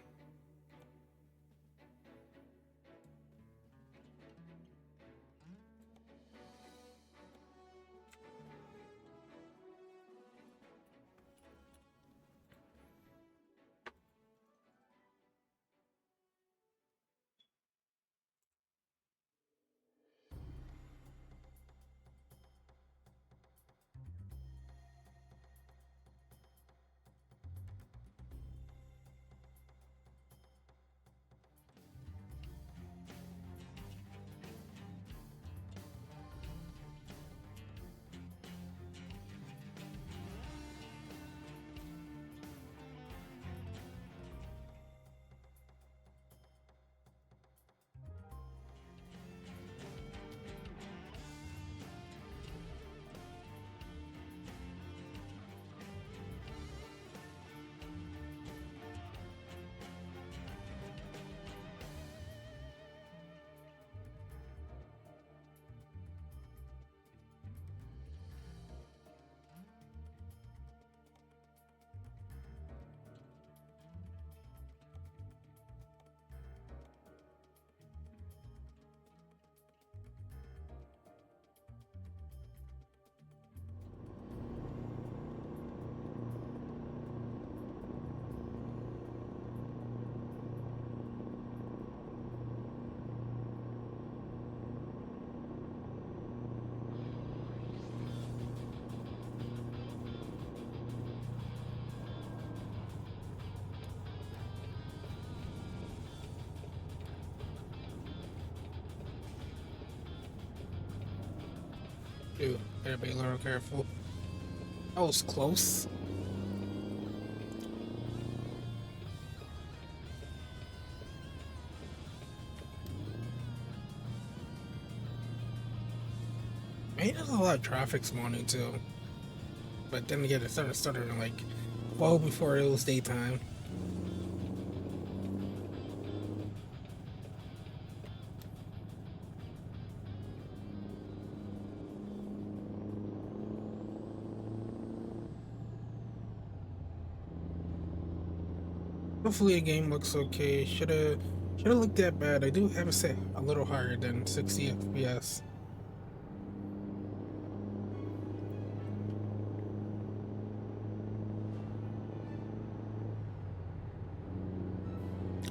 Dude, gotta be a little careful. That was close. Man, there's a lot of traffic this morning too. But then again, it started stuttering like well before it was daytime. Hopefully, the game looks okay. Should have looked that bad. I do have it set a little higher than 60 FPS.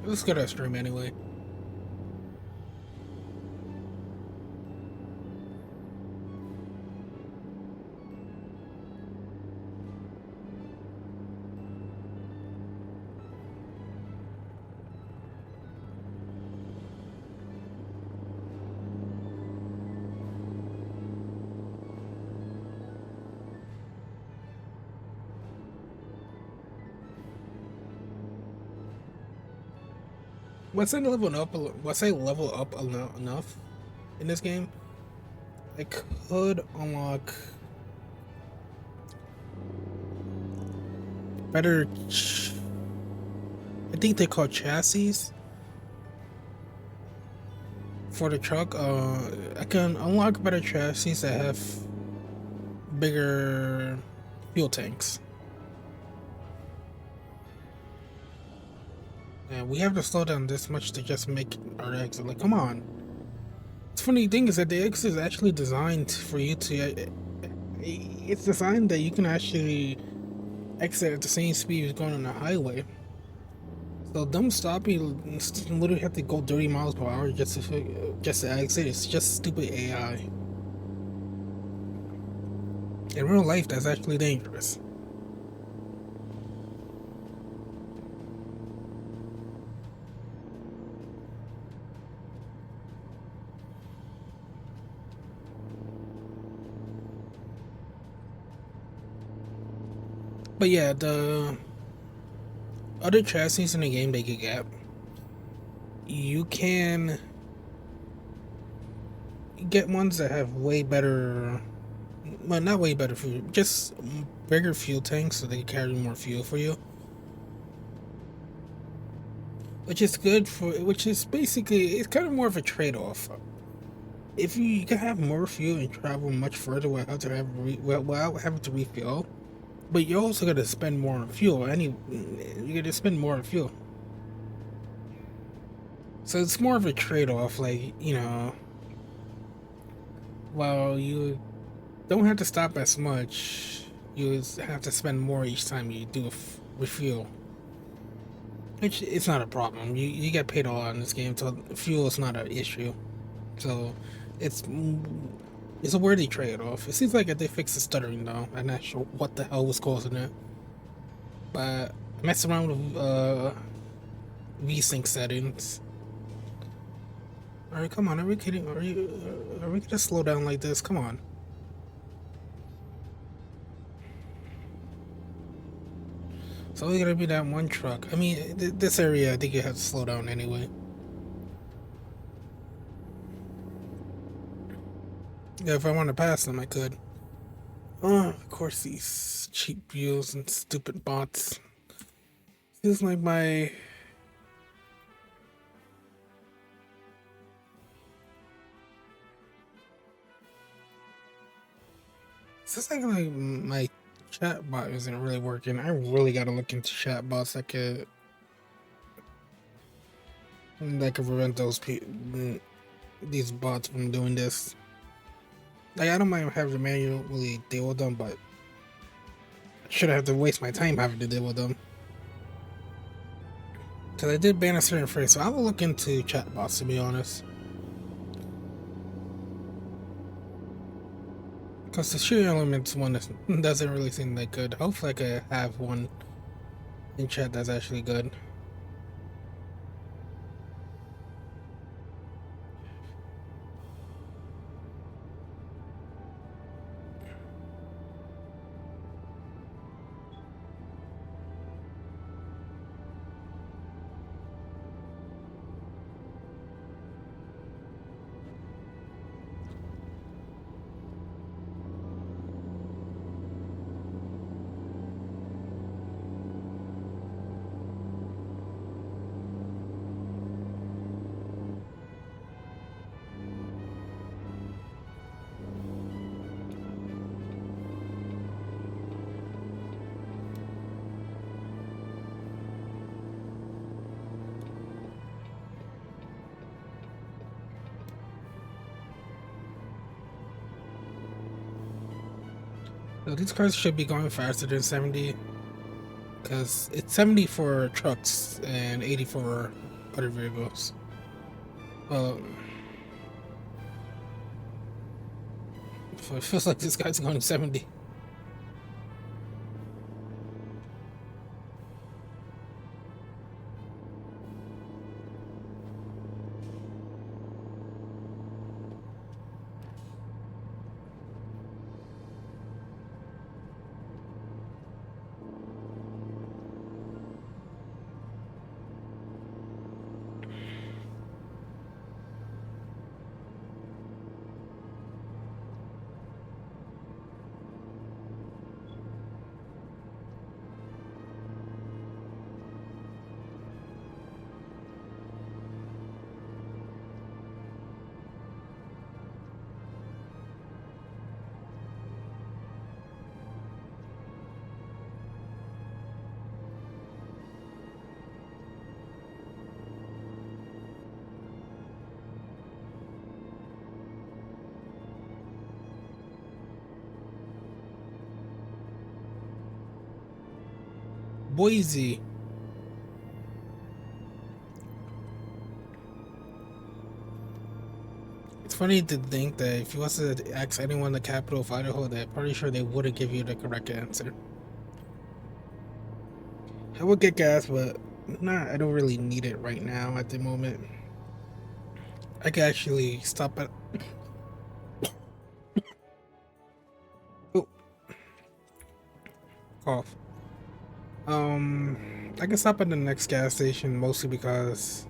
Let's get a stream anyway. Once I level up enough in this game, I could unlock better. I think they call chassis for the truck. I can unlock better chassis that have bigger fuel tanks. And we have to slow down this much to just make our exit. Like, come on. The funny thing is that the exit is actually designed for you to. It's designed that you can actually exit at the same speed as going on the highway. So them stopping, literally have to go 30 miles per hour just to exit. It's just stupid AI. In real life, that's actually dangerous. But yeah, the other chassis in the game they could get, you can get ones that have way better, well, not way better fuel, just bigger fuel tanks so they can carry more fuel for you. Which is good which is basically, it's kind of more of a trade-off. If you can have more fuel and travel much further without having to refuel, but you're also gonna spend more on fuel. You're gonna spend more on fuel. So it's more of a trade-off. Like, while you don't have to stop as much, you have to spend more each time you do refuel. Which it's not a problem. You get paid a lot in this game, so fuel is not an issue. So it's a worthy trade-off. It seems like they fixed the stuttering though. I'm not sure what the hell was causing it. But I messed around with VSync settings. Alright, come on, are we kidding? Are we gonna slow down like this? Come on. It's only gonna be that one truck. I mean, this area, I think you have to slow down anyway. Yeah, if I want to pass them, I could. Oh, of course, these cheap views and stupid bots. Feels like my... It's like my chat bot isn't really working. I really gotta look into chat bots that could prevent these bots from doing this. Like, I don't mind having to manually deal with them, but I shouldn't have to waste my time having to deal with them. Because I did ban a certain phrase, so I will look into chatbots, to be honest. Because the Shooting Elements one doesn't really seem that good. Hopefully I could have one in chat that's actually good. So these cars should be going faster than 70 because it's 70 for trucks and 80 for other vehicles. Well, it feels like this guy's going 70. Boise. It's funny to think that if you was to ask anyone in the capital of Idaho, they're pretty sure they wouldn't give you the correct answer. I would get gas, but I don't really need it right now at the moment. I could actually stop at. Oh, cough. I can stop at the next gas station mostly because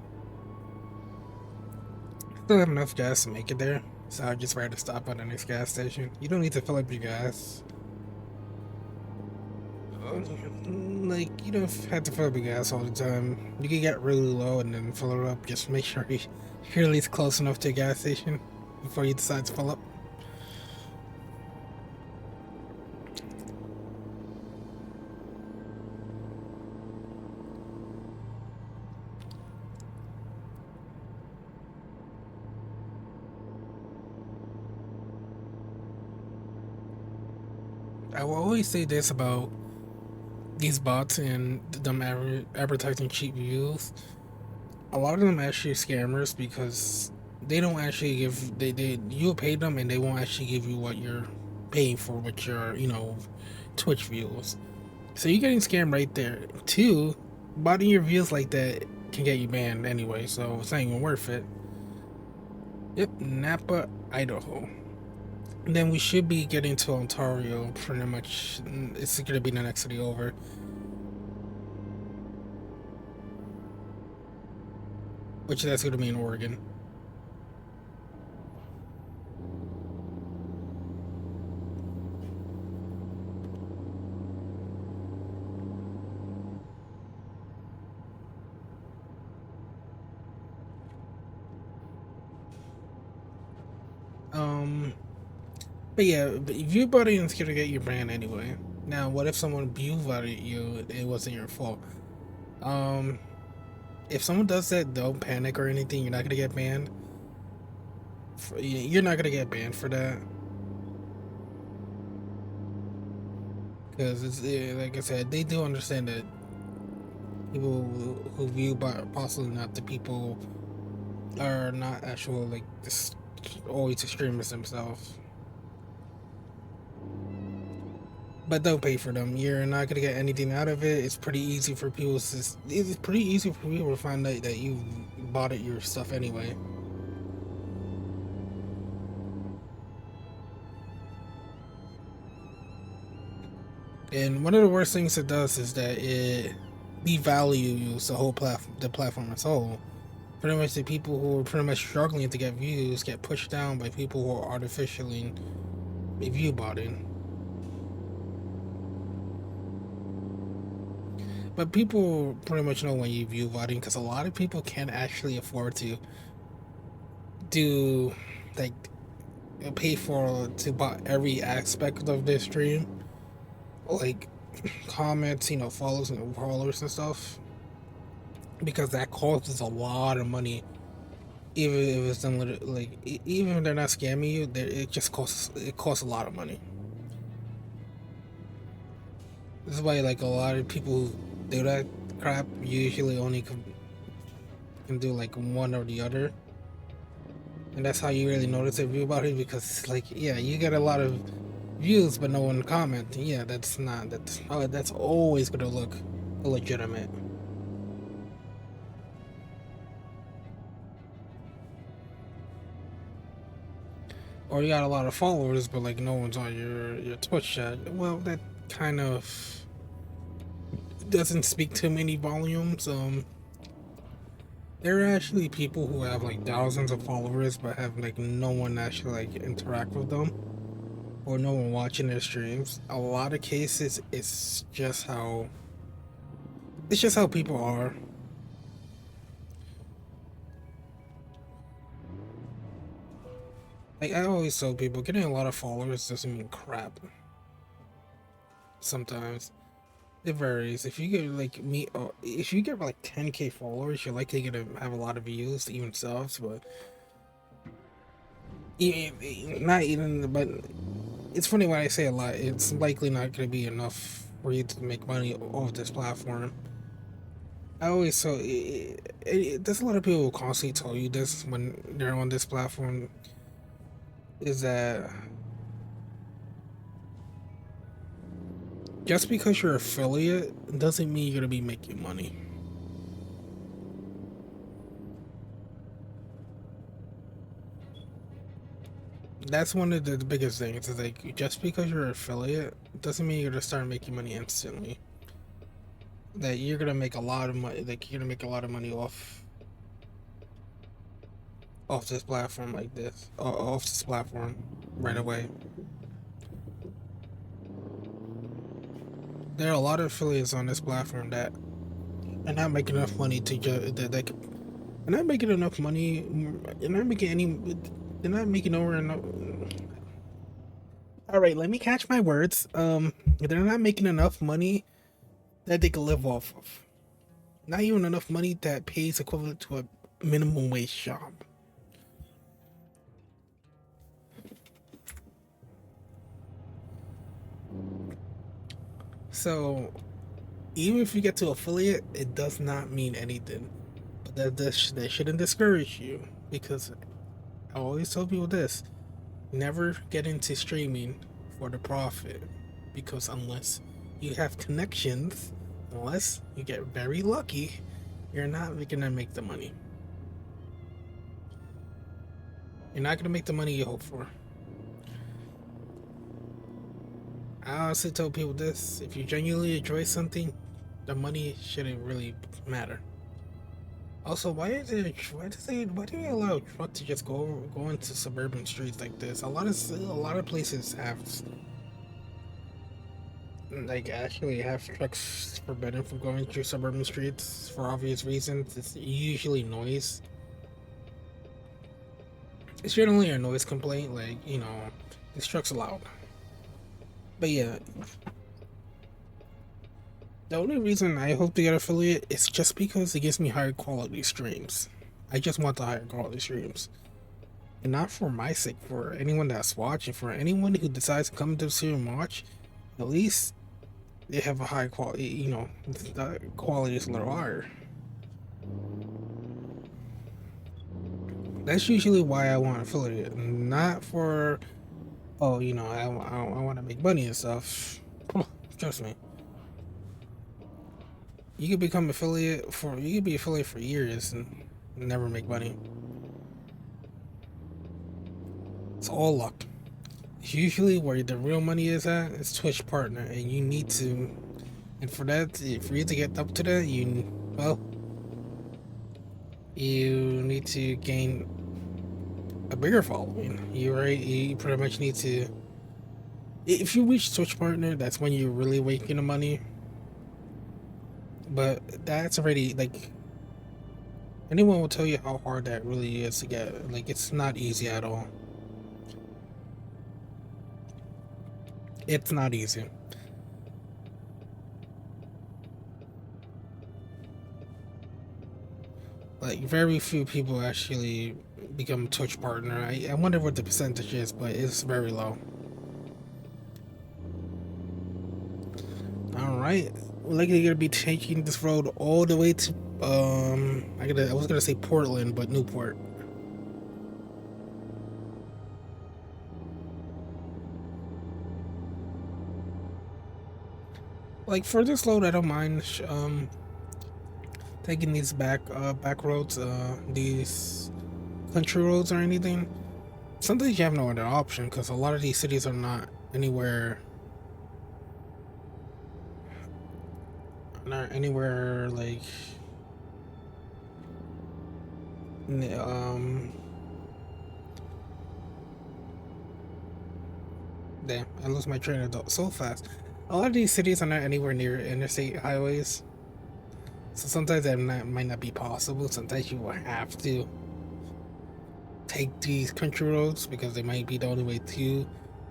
I still have enough gas to make it there. So I'd just rather stop at the next gas station. You don't need to fill up your gas. Like, you don't have to fill up your gas all the time. You can get really low and then fill it up. Just make sure you're at least close enough to a gas station before you decide to fill up. I will always say this about these bots and them advertising cheap views. A lot of them actually scammers because they don't actually give you'll pay them and they won't actually give you what you're paying for with your Twitch views. So you're getting scammed right there. Two, botting your views like that can get you banned anyway, so it's not even worth it. Yep, Napa, Idaho. And then we should be getting to Ontario pretty much. It's gonna be the next city over. Which that's gonna be in Oregon. But yeah, view botting is gonna get you banned anyway. Now, what if someone view botted you? It wasn't your fault. If someone does that, don't panic or anything. You're not gonna get banned. You're not gonna get banned for that. Because it's like I said, they do understand that people who view bot possibly not the people are not actual like this always extremists themselves. But don't pay for them. You're not gonna get anything out of it. It's pretty easy for people to. It's pretty easy for people to find out that you bought it your stuff anyway. And one of the worst things it does is that it devalues the platform as a whole. Pretty much the people who are pretty much struggling to get views get pushed down by people who are artificially view botting. But people pretty much know when you view botting because a lot of people can't actually afford to do like pay for to buy every aspect of their stream, like comments, follows and followers and stuff, because that costs a lot of money. Even if it's done even if they're not scamming you, it costs a lot of money. This is why like a lot of people who do that crap usually only can do like one or the other. And that's how you really notice a view about it, because like, yeah, you get a lot of views but no one comment. Yeah, that's always gonna look illegitimate. Or you got a lot of followers but like no one's on your Twitch chat. Well, that kind of doesn't speak to many volumes. There are actually people who have like thousands of followers but have like no one actually like interact with them, or no one watching their streams. A lot of cases it's just how people are. Like I always tell people, getting a lot of followers doesn't mean crap. Sometimes it varies. If you get like me, if you get like 10K followers, you're likely gonna have a lot of views, even subs. But not even. But it's funny when I say a lot. It's likely not gonna be enough for you to make money off this platform. I always tell there's a lot of people who constantly tell you this when they're on this platform, is that just because you're affiliate doesn't mean you're gonna be making money. That's one of the biggest things. Is like, just because you're an affiliate doesn't mean you're gonna start making money instantly. That you're gonna make a lot of money. Like you're gonna make a lot of money off this platform like this, off this platform right away. There are a lot of affiliates on this platform that are not making enough money to that they could. They're not making enough money. They're not making any. They're not making over enough. All right, let me catch my words. They're not making enough money that they can live off of. Not even enough money that pays equivalent to a minimum wage job. So, even if you get to affiliate, it does not mean anything. But that shouldn't discourage you, because I always tell people this: never get into streaming for the profit, because unless you have connections, unless you get very lucky, you're not gonna make the money. You're not gonna make the money you hope for. I honestly tell people this: if you genuinely enjoy something, the money shouldn't really matter. Also, why do they allow trucks to just go into suburban streets like this? A lot of places have like actually have trucks forbidden from going through suburban streets for obvious reasons. It's usually noise. It's generally a noise complaint, like, this truck's loud. But yeah, the only reason I hope to get affiliate is just because it gives me higher quality streams. I just want the higher quality streams. And not for my sake, for anyone that's watching, for anyone who decides to come to the stream and watch, at least they have a high quality, the quality is a little higher. That's usually why I want affiliate, not for, I want to make money and stuff. Trust me. You could be affiliate for years and never make money. It's all luck. Usually where the real money is at is Twitch partner, and you need to, and for you to get up to that, you need to gain a bigger following. You pretty much need to, if you reach Twitch partner, that's when you're really making the money. But that's already, like, anyone will tell you how hard that really is to get. Like, it's not easy at all. It's not easy. Like, very few people actually become a Twitch partner. I wonder what the percentage is, but it's very low. All right, we're likely gonna be taking this road all the way to I was gonna say Portland, but Newport. Like for this load, I don't mind taking these back roads, these country roads or anything. Sometimes you have no other option because a lot of these cities are not anywhere like um. Damn, I lose my train of thought so fast. A lot of these cities are not anywhere near interstate highways, so sometimes might not be possible. Sometimes you will have to take these country roads because they might be the only way to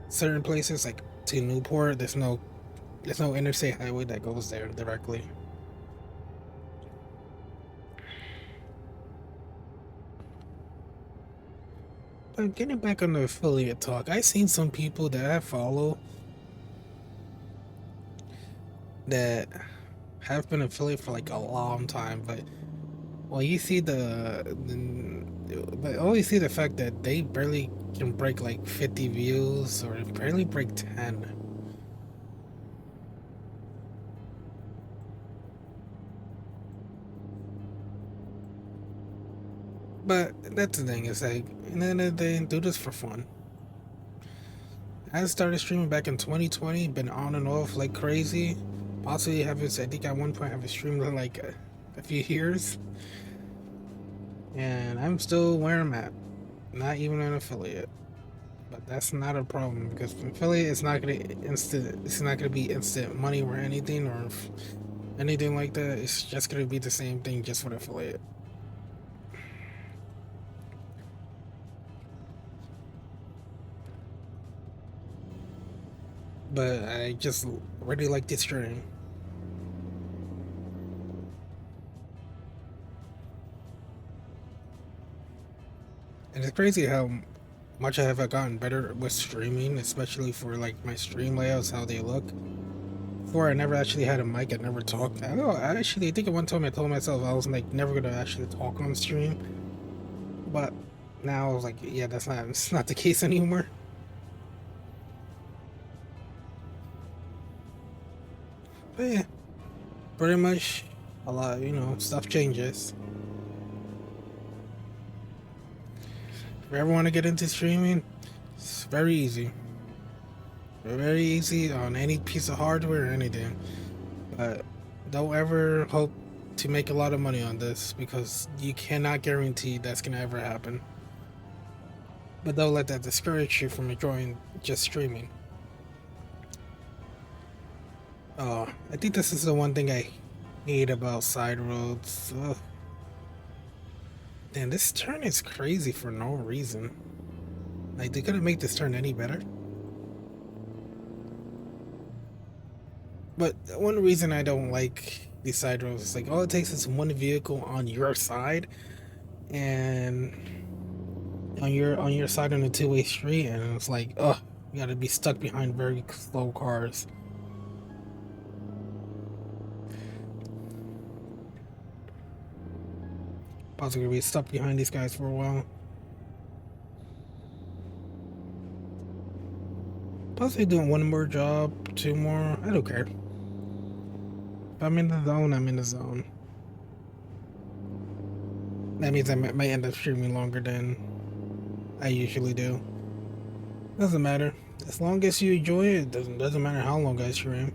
certain places, like to Newport. There's no interstate highway that goes there directly. But getting back on the affiliate talk, I've seen some people that I follow that have been affiliate for like a long time, but well, you see but only see the fact that they barely can break like 50 views or barely break 10. But that's the thing, is like, and then they do this for fun. I started streaming back in 2020, been on and off like crazy. Possibly I think at one point have streamed like a few years. And I'm still where I'm at. Not even an affiliate. But that's not a problem because affiliate is not gonna be instant money or anything anything like that. It's just gonna be the same thing just for the affiliate. But I just really like this stream. And it's crazy how much I have gotten better with streaming, especially for like my stream layouts, how they look. Before I never actually had a mic, I never talked. I think at one time I told myself I was like never gonna actually talk on stream. But now I was like, yeah, it's not the case anymore. But yeah, pretty much a lot, stuff changes. If you ever want to get into streaming, it's very easy. Very easy on any piece of hardware or anything. But don't ever hope to make a lot of money on this because you cannot guarantee that's gonna ever happen. But don't let that discourage you from enjoying just streaming. I think this is the one thing I hate about side roads. Ugh. Damn, this turn is crazy for no reason. Like, they couldn't make this turn any better. But one reason I don't like these side roads is like all it takes is one vehicle on your side, and on your side on a two-way street, and it's like, ugh, you gotta be stuck behind very slow cars. Possibly gonna be stuck behind these guys for a while. Possibly doing one more job, two more. I don't care. If I'm in the zone, I'm in the zone. That means I might end up streaming longer than I usually do. Doesn't matter. As long as you enjoy it, doesn't matter how long I stream.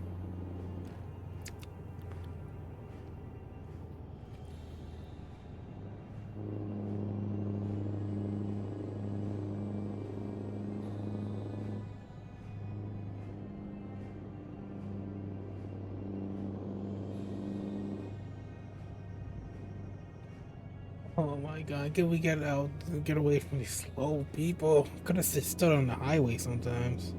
Oh my god, can we get out, get away from these slow people? Could have stood on the highway sometimes.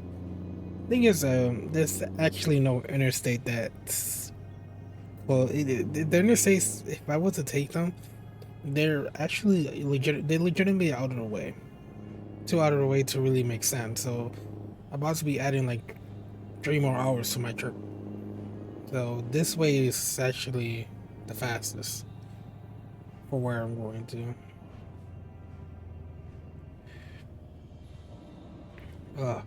Thing is, there's actually no interstate that's, well, the interstates, if I was to take them, they're actually they're legitimately out of the way. Too out of the way to really make sense, so I'm about to be adding like 3 more hours to my trip. So this way is actually the fastest for where I'm going to. Ugh.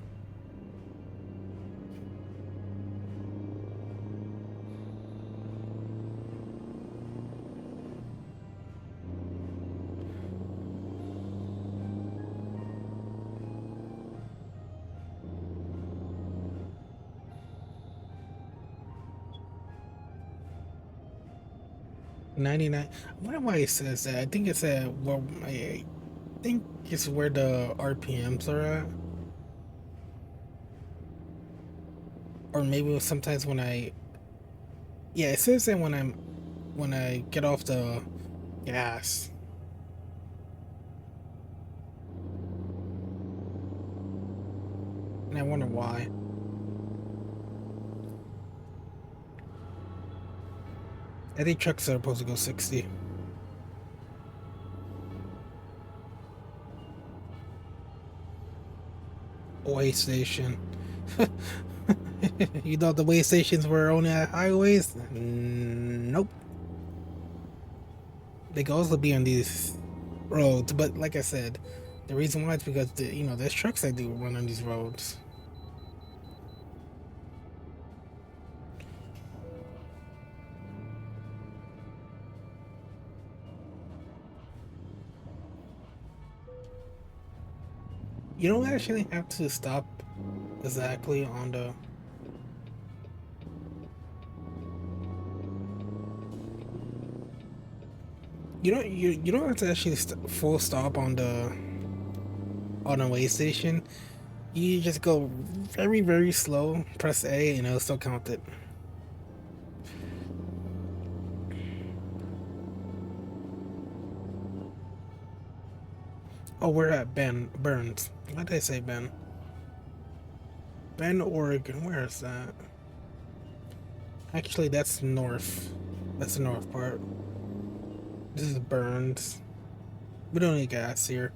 99. I wonder why it says that. I think it's at, well, I think it's where the RPMs are at. Or maybe sometimes when yeah, it says that when I get off the gas. And I wonder why. I think trucks are supposed to go 60. Way station. You thought the way stations were only at highways? Nope. They can also be on these roads, but like I said, the reason why is because there's trucks that do run on these roads. You don't actually have to stop exactly on the. You don't have to actually full stop on a way station. You just go very, very slow, press A, and it'll still count it. Oh, we're at Burns. Why did I say Ben? Bend, Oregon. Where is that? Actually, that's north. That's the north part. This is Burns. We don't need gas here.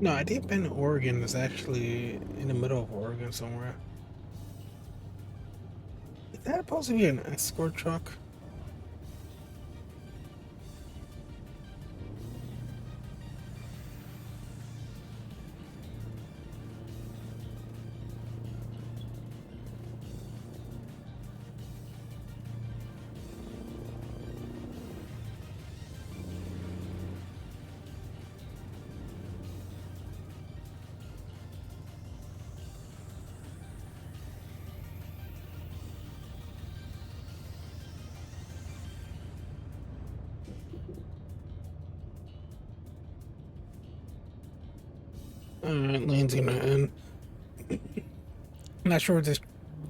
No, I think Bend, Oregon is actually in the middle of Oregon somewhere. Is that supposed to be an escort truck? Alright, lane's gonna end. I'm not sure if this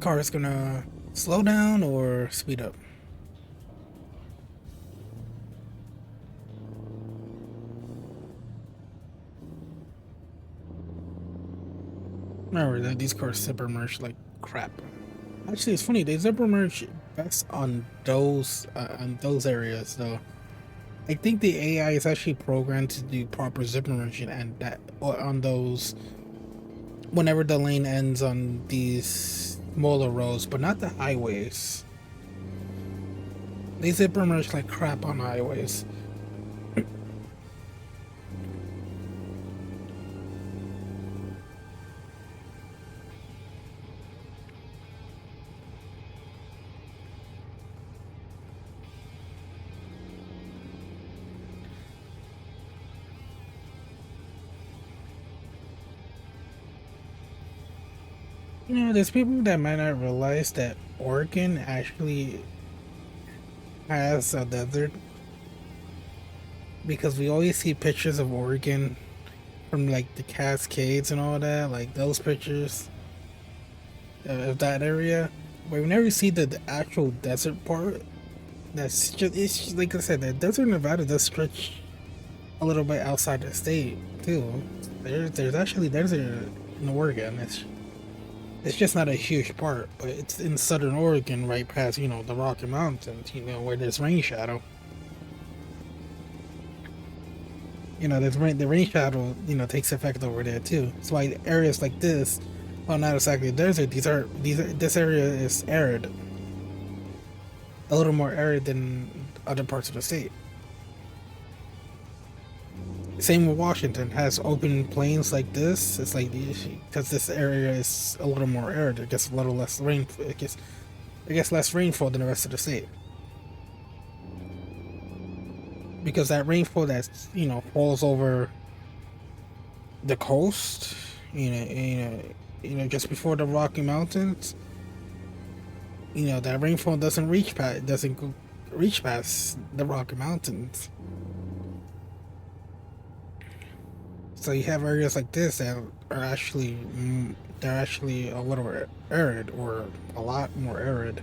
car is gonna slow down or speed up. Remember that these cars zipper merge like crap. Actually, it's funny. They zipper merge best on those areas, though. I think the AI is actually programmed to do proper zipper merging and that on those whenever the lane ends on these smaller roads, but not the highways. They zipper merge like crap on highways. You know, there's people that might not realize that Oregon actually has a desert because we always see pictures of Oregon from like the Cascades and all that, like those pictures of that area. But we never see the actual desert part. That's just, it's like I said, the desert Nevada does stretch a little bit outside the state too. There's actually desert in Oregon. It's just not a huge part, but it's in southern Oregon, right past the Rocky Mountains. Where there's rain shadow. The rain shadow takes effect over there too. That's why areas like this, well, not exactly a desert. This area is arid, a little more arid than other parts of the state. Same with Washington, has open plains like this. It's like because this area is a little more arid, it gets a little less rain. It gets less rainfall than the rest of the state because that rainfall that falls over the coast, just before the Rocky Mountains. That rainfall doesn't reach past the Rocky Mountains. So you have areas like this that are actually they're actually a little arid or a lot more arid.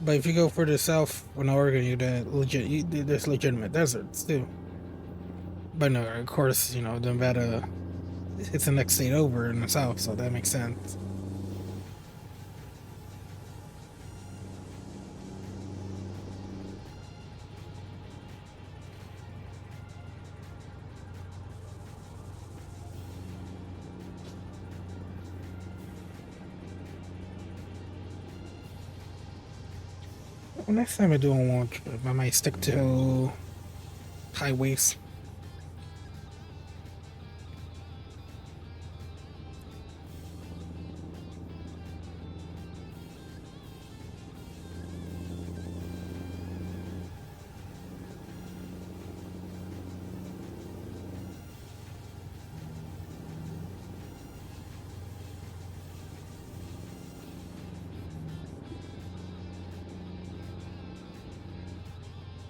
But if you go further south in Oregon, there's legitimate deserts too. But no, of course, Nevada, it's the next state over in the south, so that makes sense. Well, next time I do a long trip, I might stick to highways.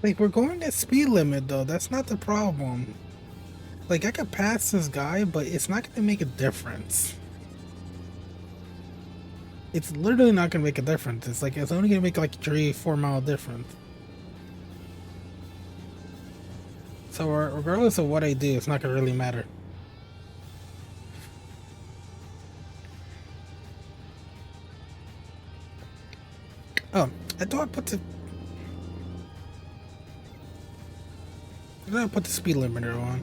Like, we're going at speed limit though. That's not the problem. Like, I could pass this guy, but it's not gonna make a difference. It's literally not gonna make a difference. It's only gonna make like 3-4 mile difference. So regardless of what I do, it's not gonna really matter. Oh, I thought I put the speed limiter on.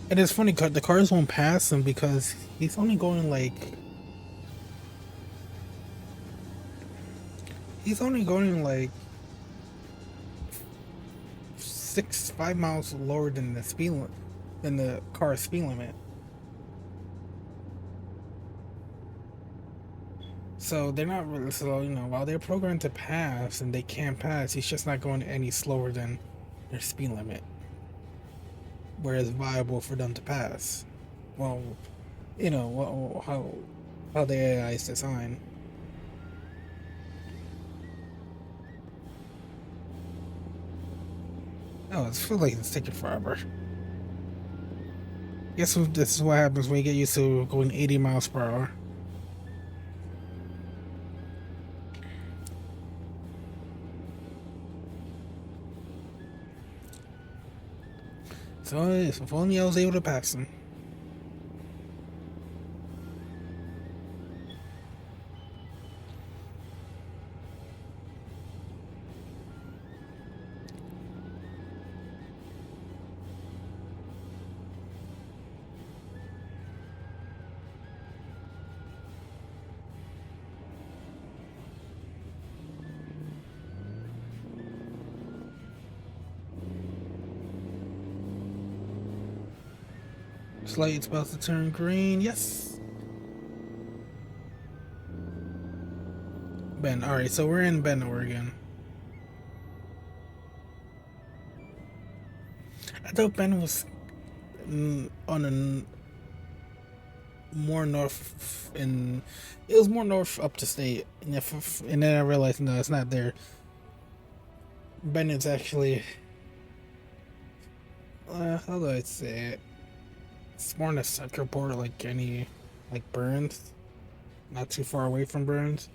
And it's funny, the cars won't pass him because he's only going like 5 miles lower than than the car speed limit. So they're not really slow, while they're programmed to pass and they can't pass, he's just not going any slower than their speed limit. Where it's viable for them to pass. Well, how the AI is designed. Oh, it feels like it's taking forever. Guess this is what happens when you get used to going 80 miles per hour. So if only I was able to pass him. This light's about to turn green. Yes. Bend. Alright, so we're in Bend, Oregon. thought Ben was on a more north, and it was more north up to state. And then I realized no, it's not there. Ben is actually, how do I say it? It's more in the central port, like any, like Burns, not too far away from Burns.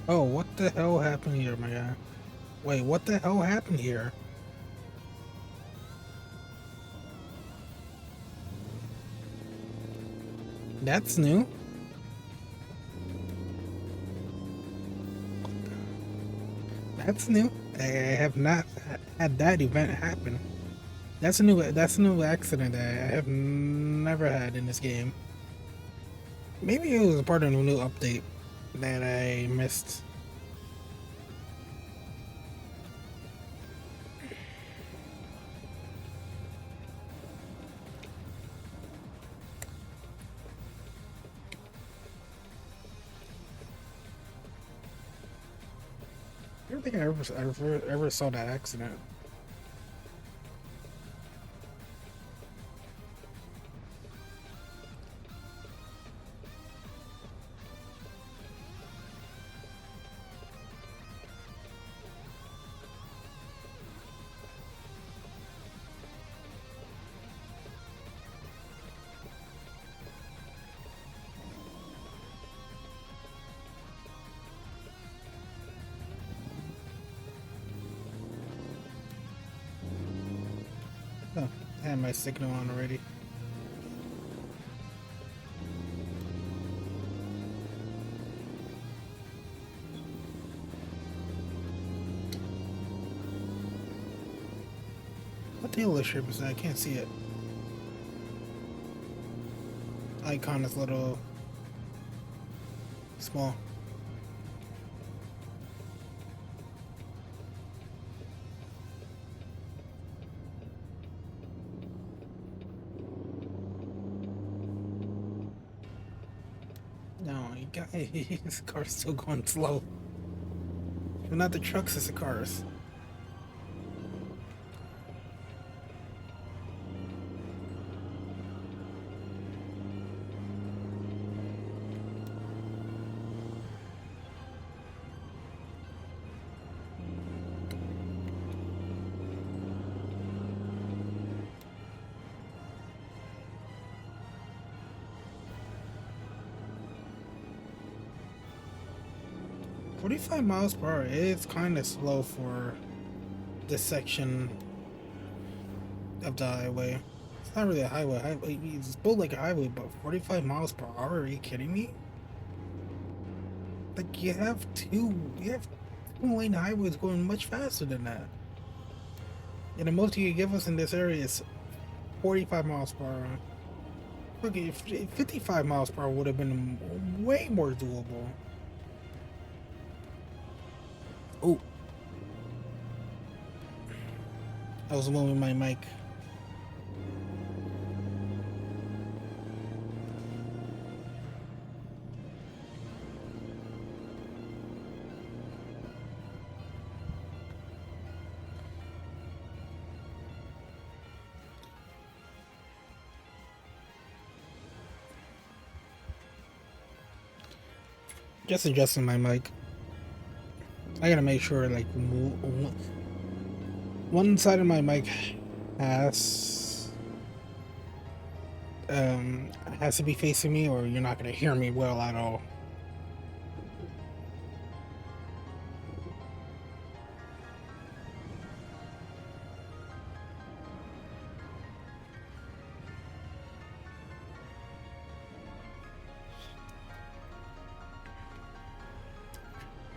Oh, what the hell happened here, my guy? Wait, what the hell happened here? That's new. That's new. I have not had that event happen. That's a new accident that I have never had in this game. Maybe it was a part of a new update that I missed. I don't think I ever saw that accident. Oh, I had my signal on already. What dealership is that? I can't see it. Icon is a little small. No, his car's still going slow. But not the trucks, it's the cars. "45 miles per hour is kind of slow for this section of the highway. It's not really a highway. It's built like a highway, but 45 miles per hour? Are you kidding me? Like you have two-lane highways going much faster than that. And the most you can give us in this area is 45 miles per hour. Look, if 55 miles per hour would have been way more doable. Oh, I was moving my mic. Just adjusting my mic. I gotta make sure like one side of my mic has has to be facing me, or you're not gonna hear me well at all.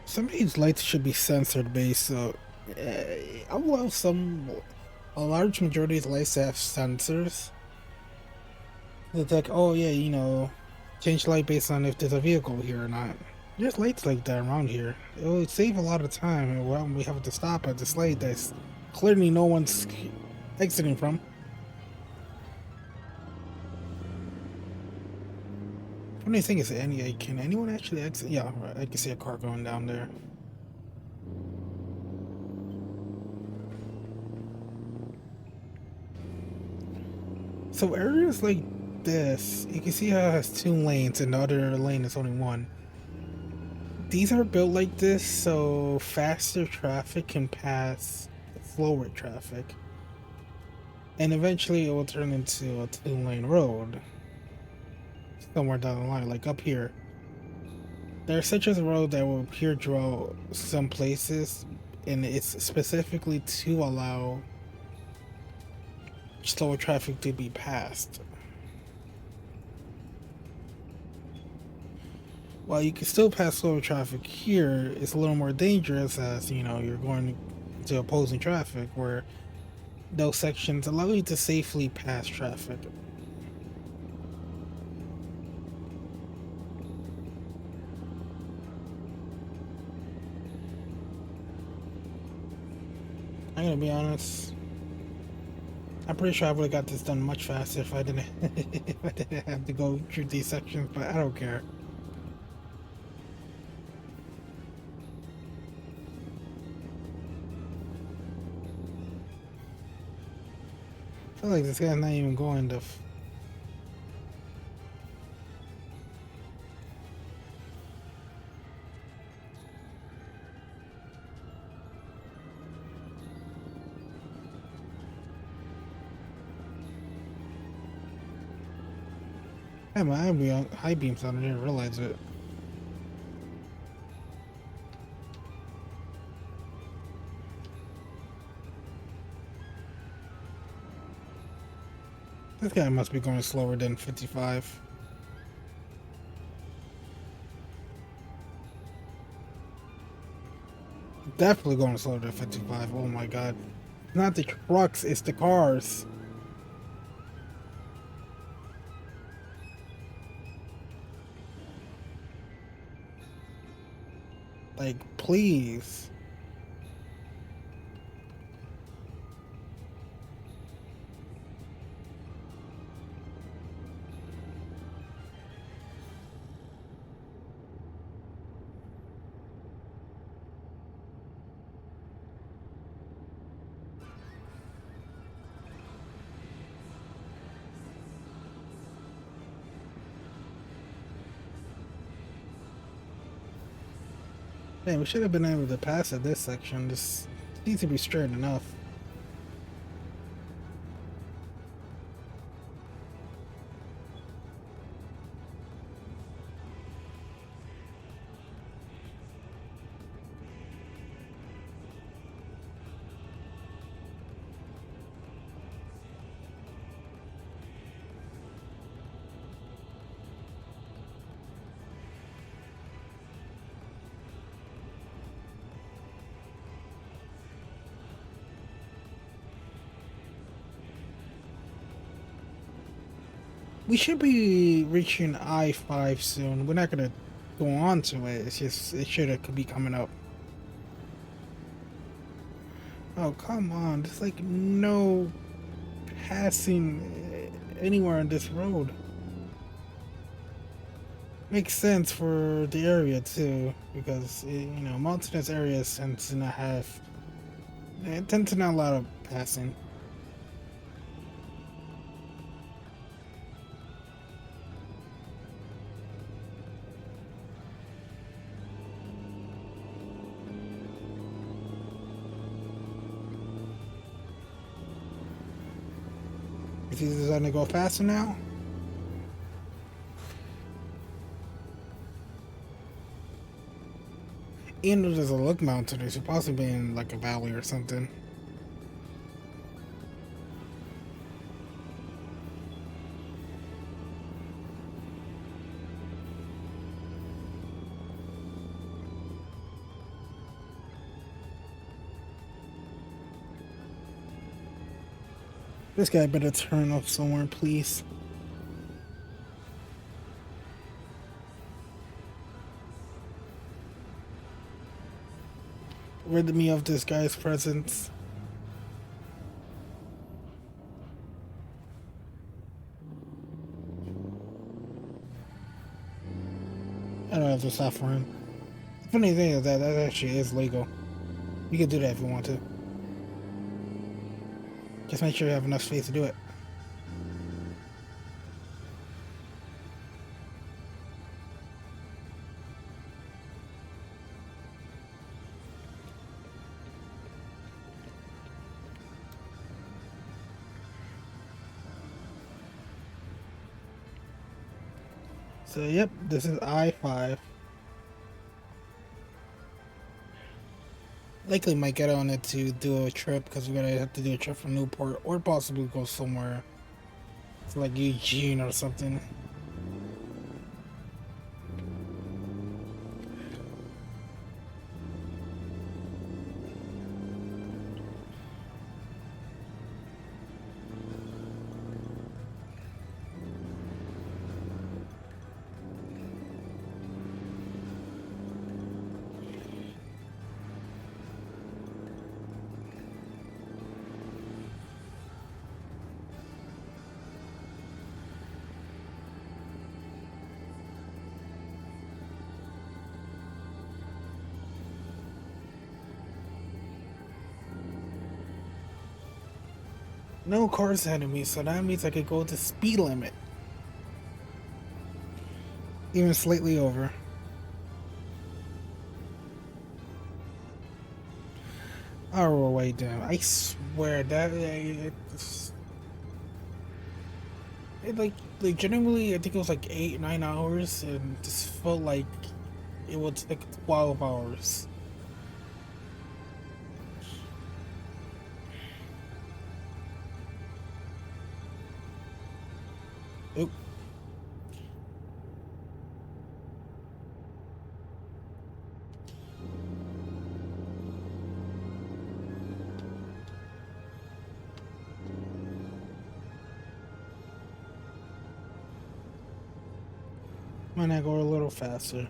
Some of these lights should be sensor based, so I will have a large majority of the lights have sensors. It's like, oh yeah, you know, Change light based on if there's a vehicle here or not. There's lights like that around here. It would save a lot of time when we have to stop at this light that's clearly no one's exiting from. Funny thing is, can anyone actually exit? Yeah, right, I can see a car going down there. So areas like this, you can see how it has 2 lanes and the other lane is only one. These are built like this so faster traffic can pass slower traffic. And eventually it will turn into a 2-lane road. Somewhere down the line, like up here. There's such a road that will appear throughout some places, and it's specifically to allow slower traffic to be passed. While you can still pass slower traffic here, it's a little more dangerous as, you know, you're going to opposing traffic where those sections allow you to safely pass traffic. I'm gonna be honest. I'm pretty sure I would have got this done much faster if I didn't if I didn't have to go through these sections, but I don't care. I feel like this guy's not even going to. I had my high beams on, I didn't realize it. This guy must be going slower than 55. Definitely going slower than 55. Oh my god. Not the trucks, it's the cars. Like, please. Man, we should have been able to pass at this section. This needs to be straight enough. We should be reaching I-5 soon. We're not gonna go on to it. It's just, it should have be coming up. Oh, come on. There's like no passing anywhere on this road. Makes sense for the area too, because you know, mountainous areas tend to not have, they tend to not allow passing. Is he deciding to go faster now? Even though there's a look mountain, it should possibly be in like a valley or something. This guy better turn off somewhere, please. rid me of this guy's presence. I don't have to stop for him. The funny thing is that actually is legal. You can do that if you want to. Just make sure you have enough space to do it. So yep, this is I-5. Likely might get on it to do a trip because we're gonna have to do a trip from Newport or possibly go somewhere to like Eugene or something. No cars ahead of me, so that means I could go the speed limit. Even slightly over. I'll roll way down. I swear that it like legitimately I think it was like 8-9 hours and just felt like it would take 12 hours. Oop. Might I go a little faster?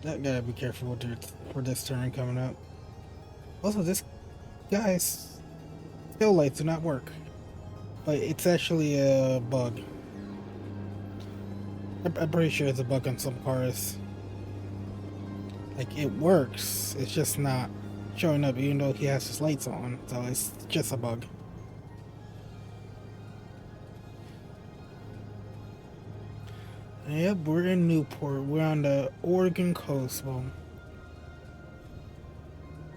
I gotta be careful with for this turn coming up. Also, this guy's tail lights do not work, but it's actually a bug. I'm pretty sure it's a bug on some cars. Like it works, it's just not showing up even though he has his lights on, so it's just a bug. Yep, we're in Newport. We're on the Oregon coast. Well,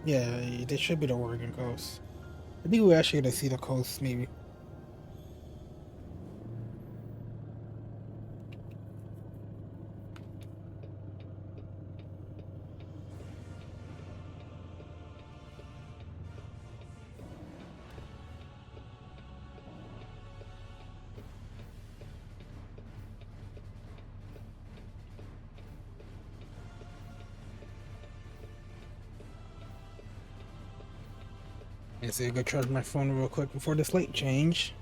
yeah, this should be the Oregon coast. I think we're actually gonna see the coast, maybe. Yeah, so I go charge my phone real quick before this light change.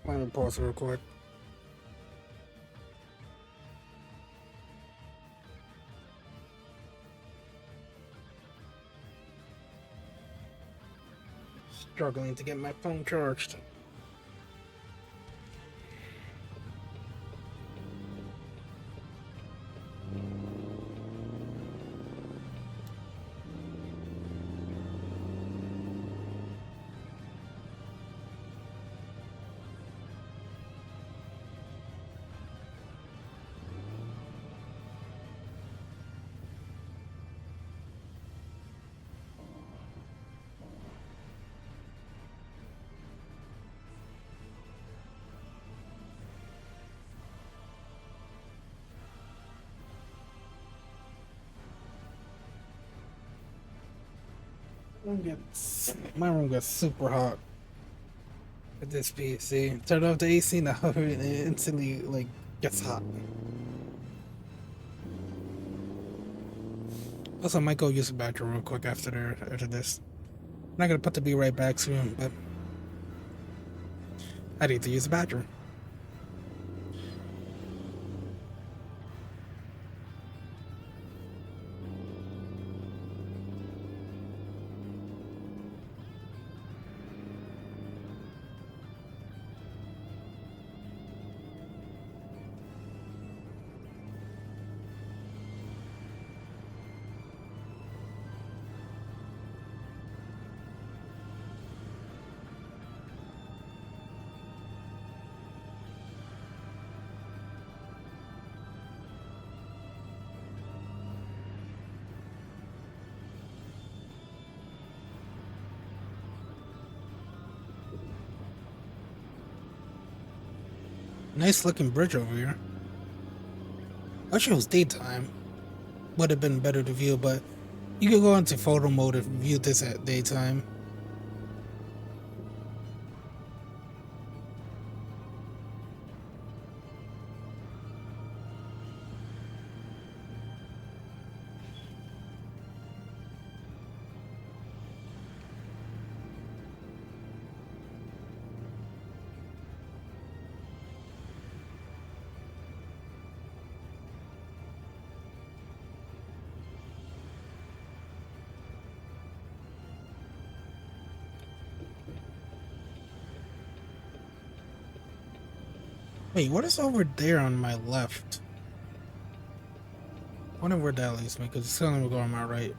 Let me pause real quick. Struggling to get my phone charged. My room gets super hot at this PC. Turn off the AC now, and it instantly like gets hot. Also, I might go use the bathroom real quick after this. I'm not gonna put the be right back soon, but I need to use the bathroom. Nice looking bridge over here. I wish it was daytime. Would have been better to view, but you could go into photo mode and view this at daytime. Wait, what is over there on my left? I wonder where that leads me, because it's telling me to go on my right.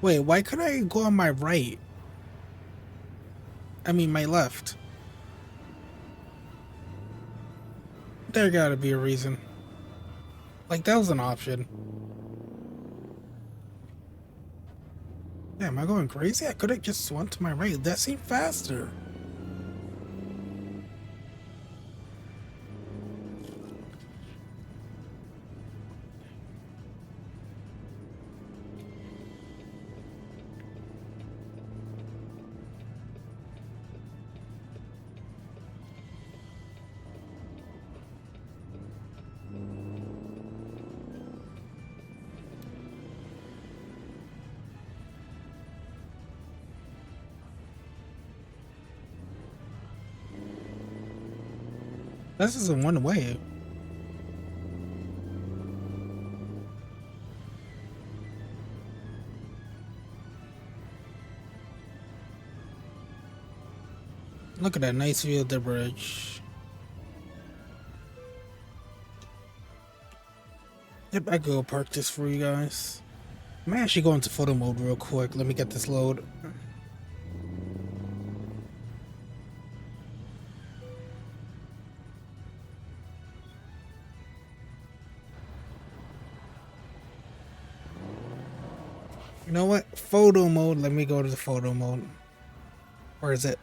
Wait, why could I go on my right? I mean, my left. There gotta be a reason. Like, that was an option. Yeah, am I going crazy? I could have just went to my right. That seemed faster. This isn't one way. Look at that nice view of the bridge. Yep, I go park this for you guys. I might actually go into photo mode real quick. Let me get this load. You know what? Photo mode. Let me go to the photo mode. Where is it?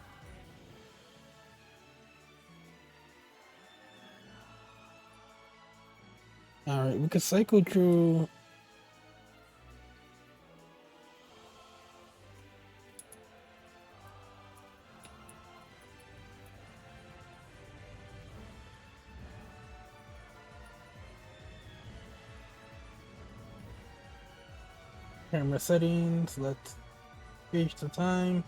Alright, we could cycle through. Camera settings. Let's gauge the time.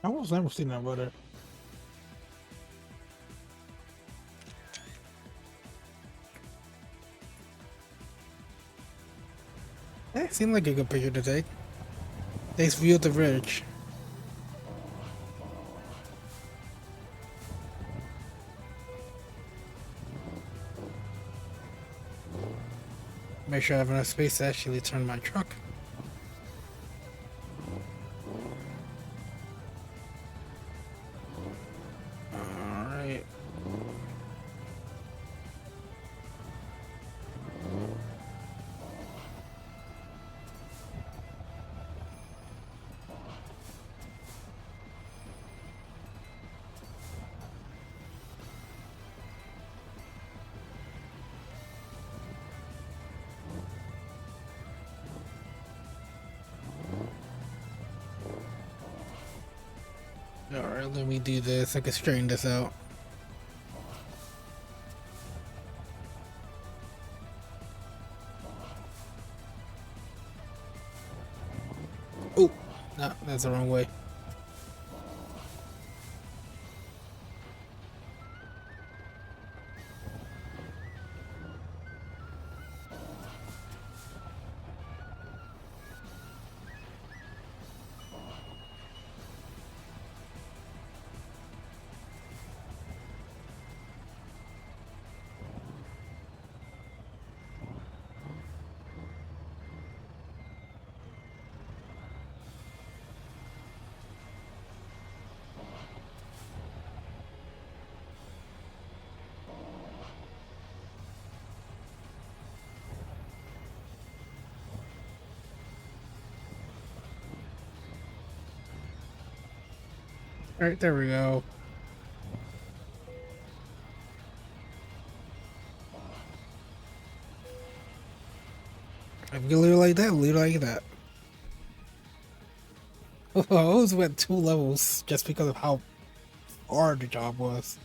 I almost never seen that butter. That seemed like a good picture to take. Nice view of the bridge. Make sure I have enough space to actually turn my truck. Alright. Alright, let me do this. I can straighten this out. Oh, no, that's the wrong way. Alright, there we go. If you leave it like that, leave it like that. I always went 2 levels just because of how hard the job was.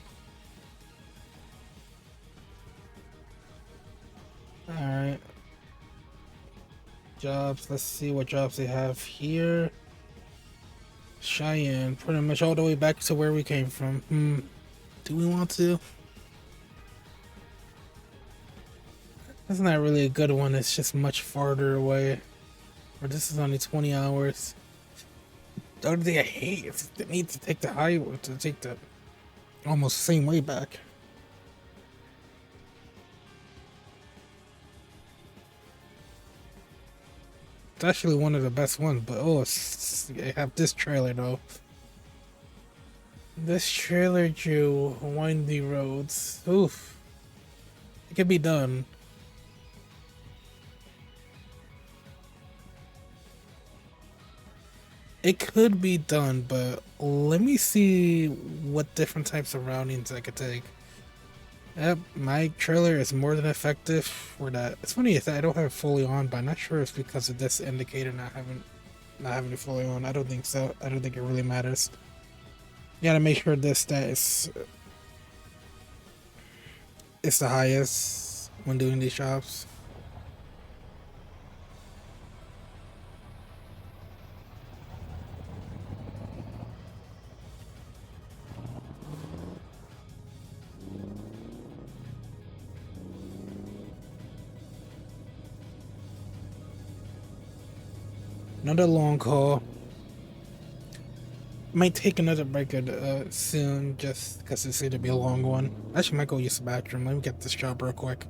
Alright. Jobs, let's see what jobs they have here. Cheyenne, pretty much all the way back to where we came from. Do we want to? That's not really a good one, it's just much farther away. Or this is only 20 hours. The other thing I hate is the need to take the highway, to take the almost same way back. It's actually one of the best ones, but oh, I have this trailer though. This trailer drew windy roads. Oof. It could be done. It could be done, but let me see what different types of roundings I could take. Yep, my trailer is more than effective for that. It's funny that I don't have it fully on, but I'm not sure it's because of this indicator not having it fully on. I don't think so. I don't think it really matters. You gotta make sure this stat is the highest when doing these jobs. Another long haul. Might take another break soon, just because it's going to be a long one. Actually, might go use the bathroom. Let me get this job real quick.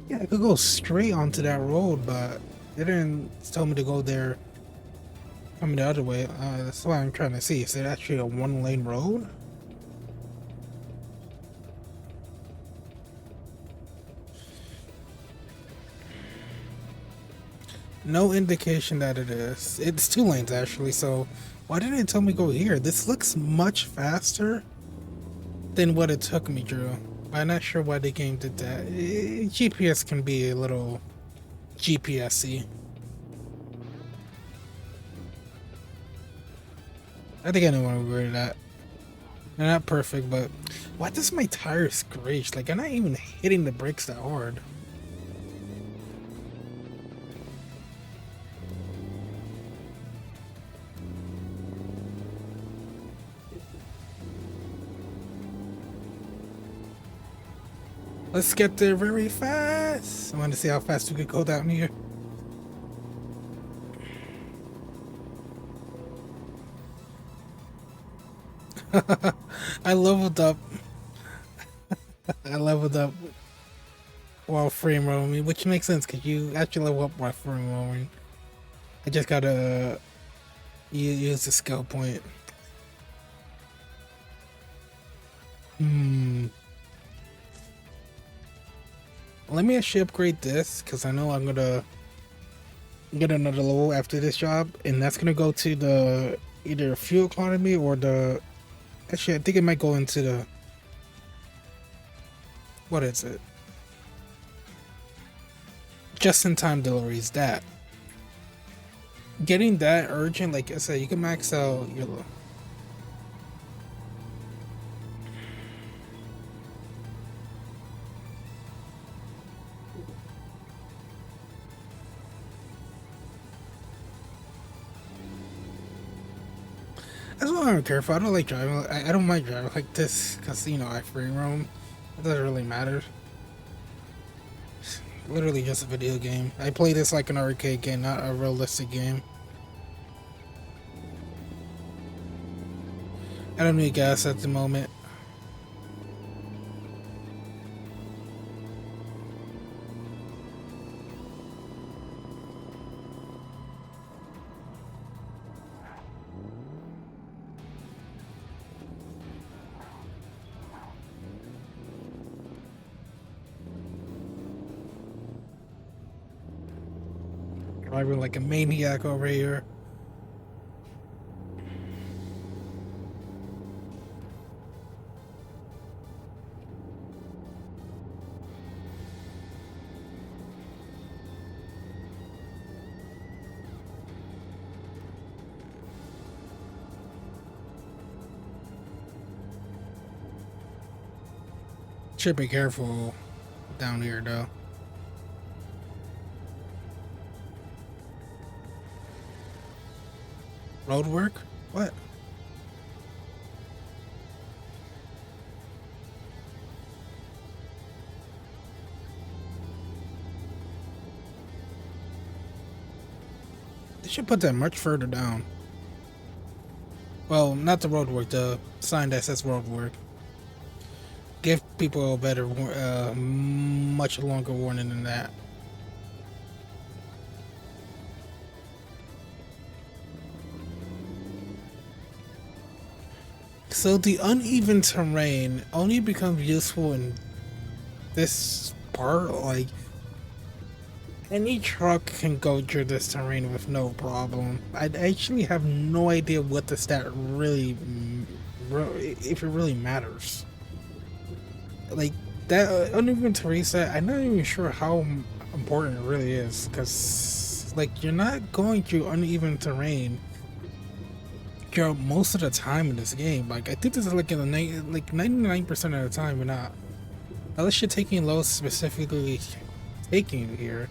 Yeah, I could go straight onto that road, but they didn't tell me to go there. Coming the other way. That's why I'm trying to see. Is it actually a one-lane road? No indication that it is. It's 2 lanes actually, so why didn't it tell me go here? This looks much faster than what it took me, Drew. I'm not sure why the game did that. GPS can be a little GPS-y. I think I know what I'm worried at. They're not perfect, but why does my tire screech? Like, I'm not even hitting the brakes that hard. Let's get there very fast. I want to see how fast we could go down here. I leveled up. I leveled up while frame roaming, which makes sense because you actually level up while frame roaming. I just gotta use the skill point. Let me actually upgrade this because I know I'm gonna get another level after this job, and that's gonna go to the either fuel economy or the. Actually, I think it might go into the. What is it? Just-in-time deliveries. That. Getting that urgent, like I said, you can max out your. That's why I'm careful. I don't like driving. I don't mind driving like this because, you know, I free roam. It doesn't really matter. It's literally just a video game. I play this like an arcade game, not a realistic game. I don't need gas at the moment. Driving like a maniac over here. Should be careful down here though. Road work? What? They should put that much further down. Well, not the road work, the sign that says road work. Give people a better, much longer warning than that. So the uneven terrain only becomes useful in this part. Like, any truck can go through this terrain with no problem. I actually have no idea what the stat really, if it really matters. Like, that uneven terrain stat, I'm not even sure how important it really is. Because, like, you're not going through uneven terrain most of the time in this game. Like, I think this is like in the 99% of the time you're not, unless you're taking loads specifically taking you here.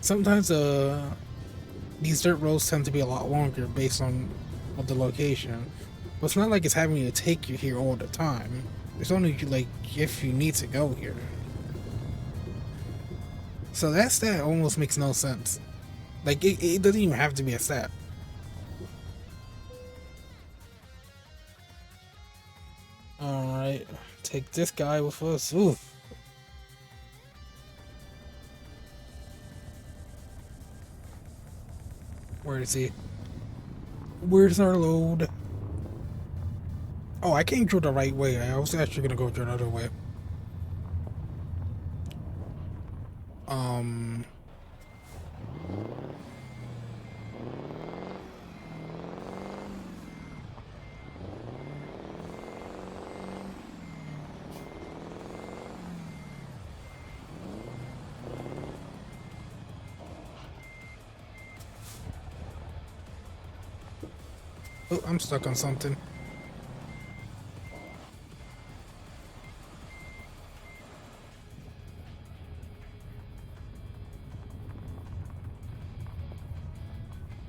Sometimes these dirt roads tend to be a lot longer based on the location. But it's not like it's having to take you here all the time. It's only like if you need to go here. So that stat almost makes no sense. Like it doesn't even have to be a stat. Alright, take this guy with us. Ooh. Where is he? Where's our load? Oh, I came through the right way. I was actually gonna go through another way. Um. Oh, I'm stuck on something.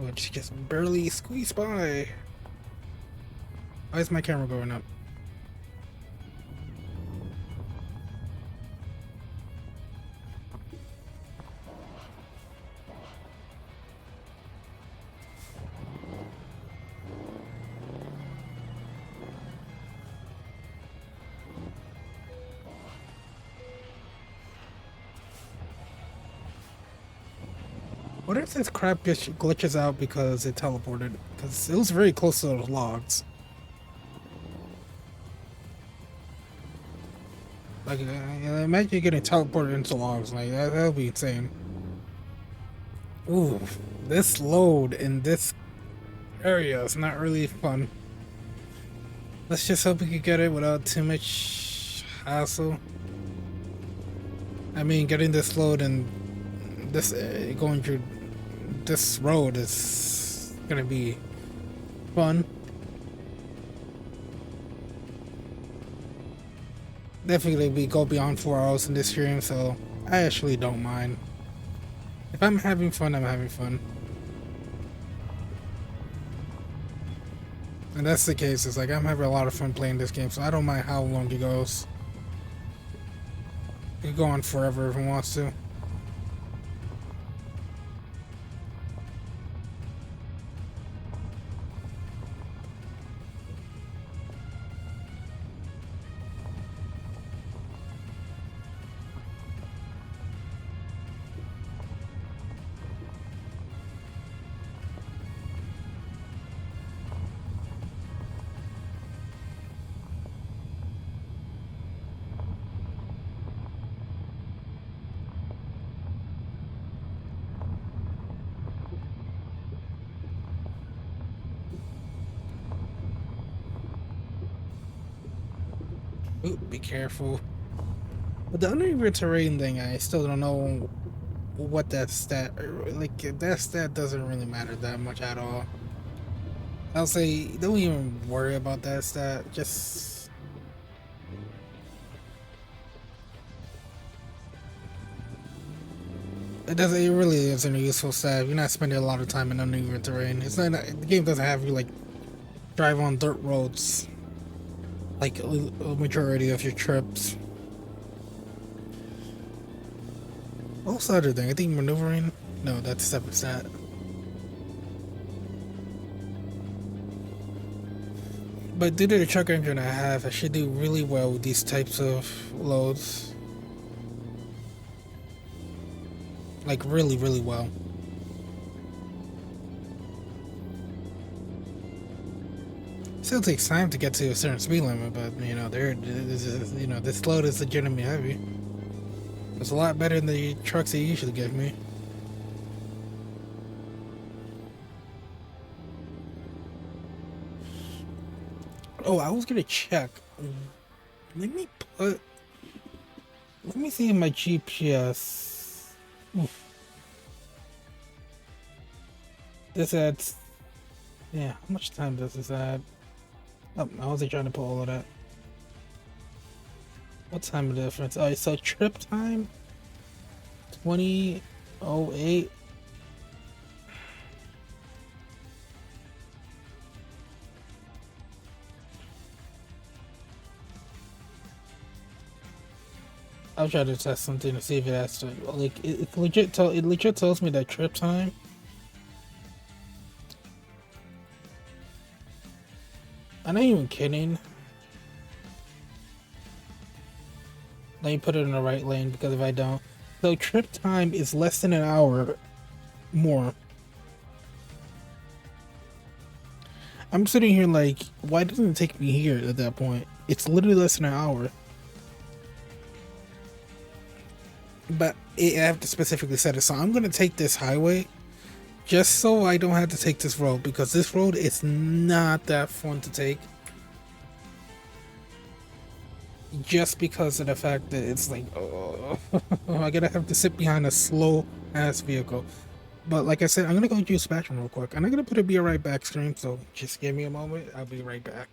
Oh, it just barely squeezed by. Why is my camera going up? What if this crap glitches out because it teleported? Because it was very close to those logs. Like, imagine getting teleported into logs. Like, that would be insane. Ooh, this load in this area is not really fun. Let's just hope we can get it without too much hassle. I mean, getting this load and this going through this road is gonna be fun. Definitely we go beyond 4 hours in this stream, so I actually don't mind. If I'm having fun, I'm having fun. And that's the case, it's like I'm having a lot of fun playing this game, so I don't mind how long it goes. It can go on forever if it wants to. Ooh, be careful. But the uneven terrain thing, I still don't know what that stat, like that stat doesn't really matter that much at all. I'll say don't even worry about that stat. Just it doesn't. It really isn't a useful stat. You're not spending a lot of time in uneven terrain. It's not. The game doesn't have you like drive on dirt roads like a majority of your trips. What's the other thing? I think maneuvering. No, that's a separate stat. But due to the truck engine I have, I should do really well with these types of loads. Like really, really well. Still takes time to get to a certain speed limit, but you know, this load is legitimately heavy. It's a lot better than the trucks they usually give me. Oh, I was gonna check. Let me put. Let me see my GPS. Oof. This adds. Yeah, how much time does this add? Oh, I wasn't trying to pull all of that. What time difference? Oh, so trip time? 2008. I'll try to test something to see if it has to like it legit it legit tells me that trip time. I'm not even kidding. Let me put it in the right lane because if I don't, so trip time is less than an hour more. I'm sitting here like, why doesn't it take me here at that point? It's literally less than an hour. But I have to specifically set it, so I'm gonna take this highway just so I don't have to take this road because this road is not that fun to take. Just because of the fact that it's like, oh, I'm gonna have to sit behind a slow ass vehicle. But like I said, I'm gonna go use the bathroom real quick, and I'm gonna put a "Be Right Back" stream. So just give me a moment. I'll be right back.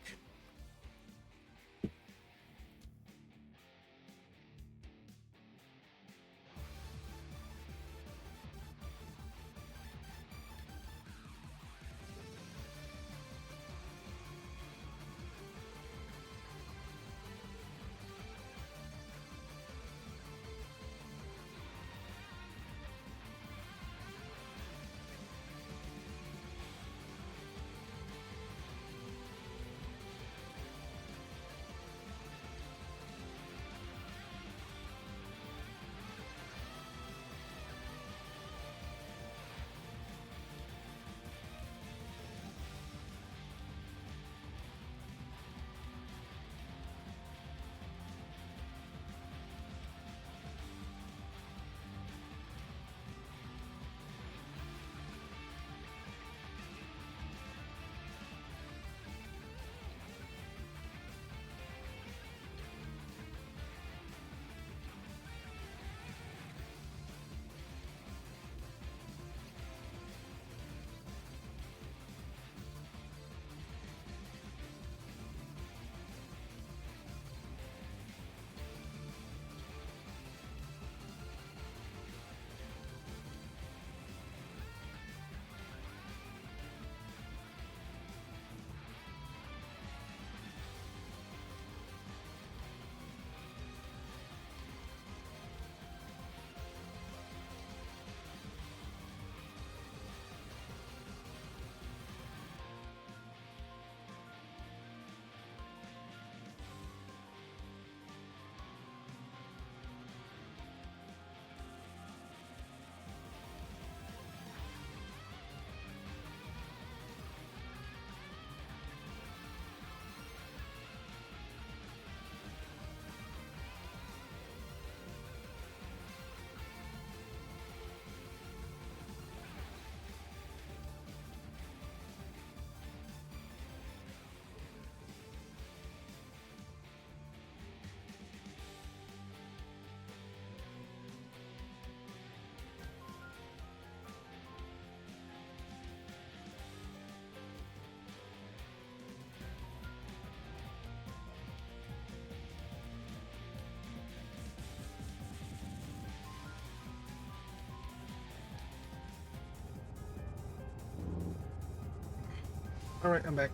All right, I'm back.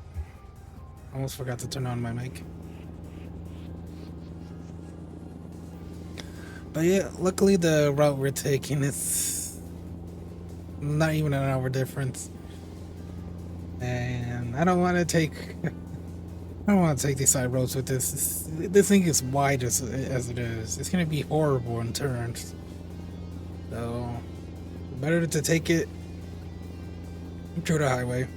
Almost forgot to turn on my mic. But yeah, luckily the route we're taking is not even an hour difference. And I don't want to take I don't want to take these side roads with this thing is wide as it is. It's gonna be horrible in turns. So better to take it through the highway.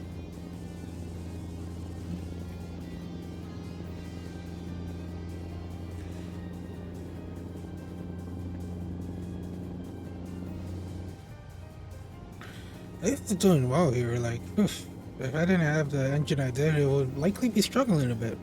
It's doing well here. Like, oof, if I didn't have the engine I did, it would likely be struggling a bit.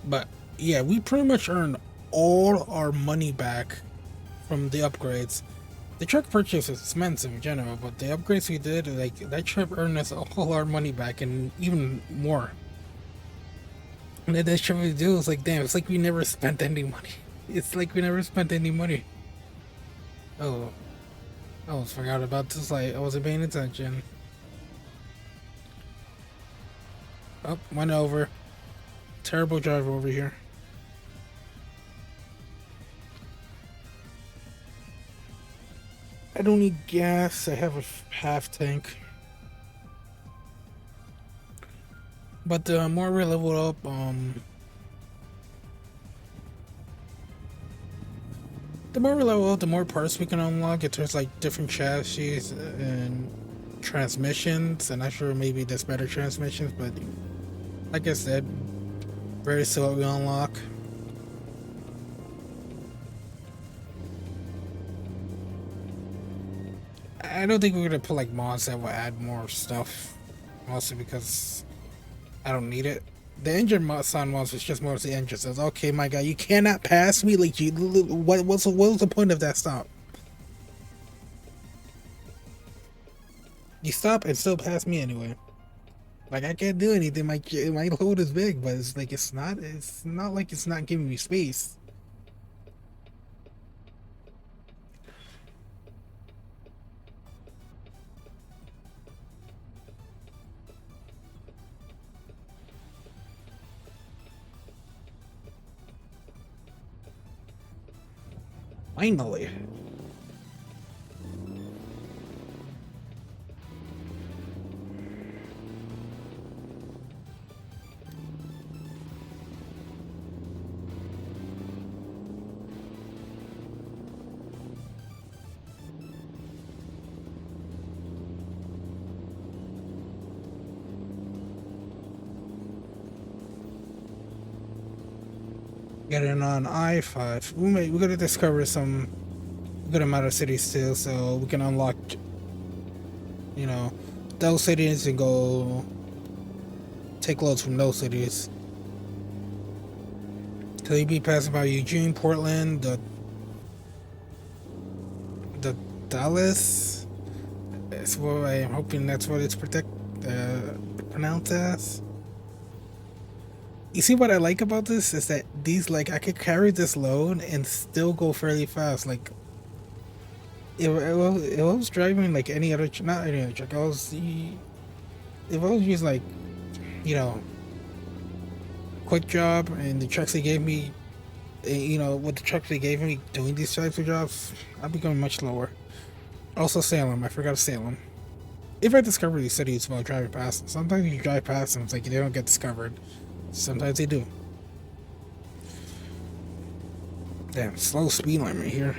But yeah, we pretty much earned all our money back from the upgrades. The truck purchase is expensive in general, but the upgrades we did, like that trip earned us all our money back and even more. And then that trip we do is like, damn, it's like we never spent any money. It's like we never spent any money. Oh, I almost forgot about this light. I wasn't paying attention. Oh, went over. Terrible driver over here. I don't need gas. I have a half tank. But the more we level up, the more we level up, the more parts we can unlock. It turns like different chassis and transmissions. And I'm sure maybe there's better transmissions, but like I said, very soon what we unlock. I don't think we're gonna put like mods that will add more stuff, mostly because I don't need it. The engine sound mods is just mostly engine. Says, okay, my guy, you cannot pass me. Like, what was the point of that stop? You stop and still pass me anyway. Like, I can't do anything. My load is big, but it's like it's not like it's not giving me space. Finally. Getting on I-5. We're gonna discover some good amount of cities too, so we can unlock, you know, those cities and go take loads from those cities. So you'd be passing by Eugene, Portland, the Dallas. That's what I'm hoping that's what it's pronounced as. You see what I like about this is that these, like, I could carry this load and still go fairly fast. Like, if I was driving like any other, not any other truck, if I was using like, you know, quick job and the trucks they gave me, you know, with the trucks they gave me doing these types of jobs, I'd be going much lower. Also Salem, I forgot Salem. If I discover these cities while driving past them, sometimes you drive past them, it's like they don't get discovered. Sometimes they do. Damn, slow speed limit here.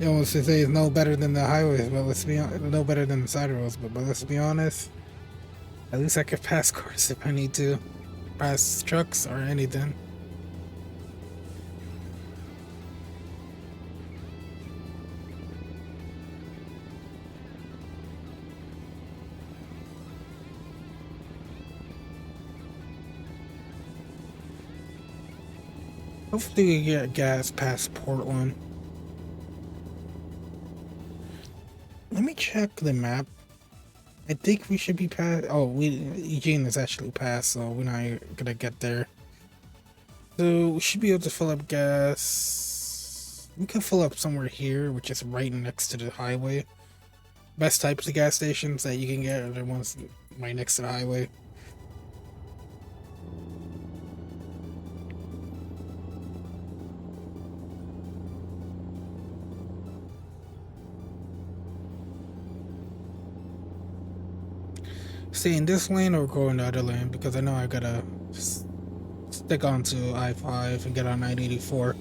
You know, to say it's no better than the highways, but let's be no better than the side roads. But let's be honest. At least I could pass cars if I need to, pass trucks or anything. Hopefully we get gas past Portland. Let me check the map. I think we should be past. Oh, Eugene is actually past, so we're not gonna get there. So we should be able to fill up gas. We can fill up somewhere here, which is right next to the highway. Best types of gas stations that you can get are the ones right next to the highway. Stay in this lane or go in the other lane, because I know I gotta stick onto I-5 and get on 984.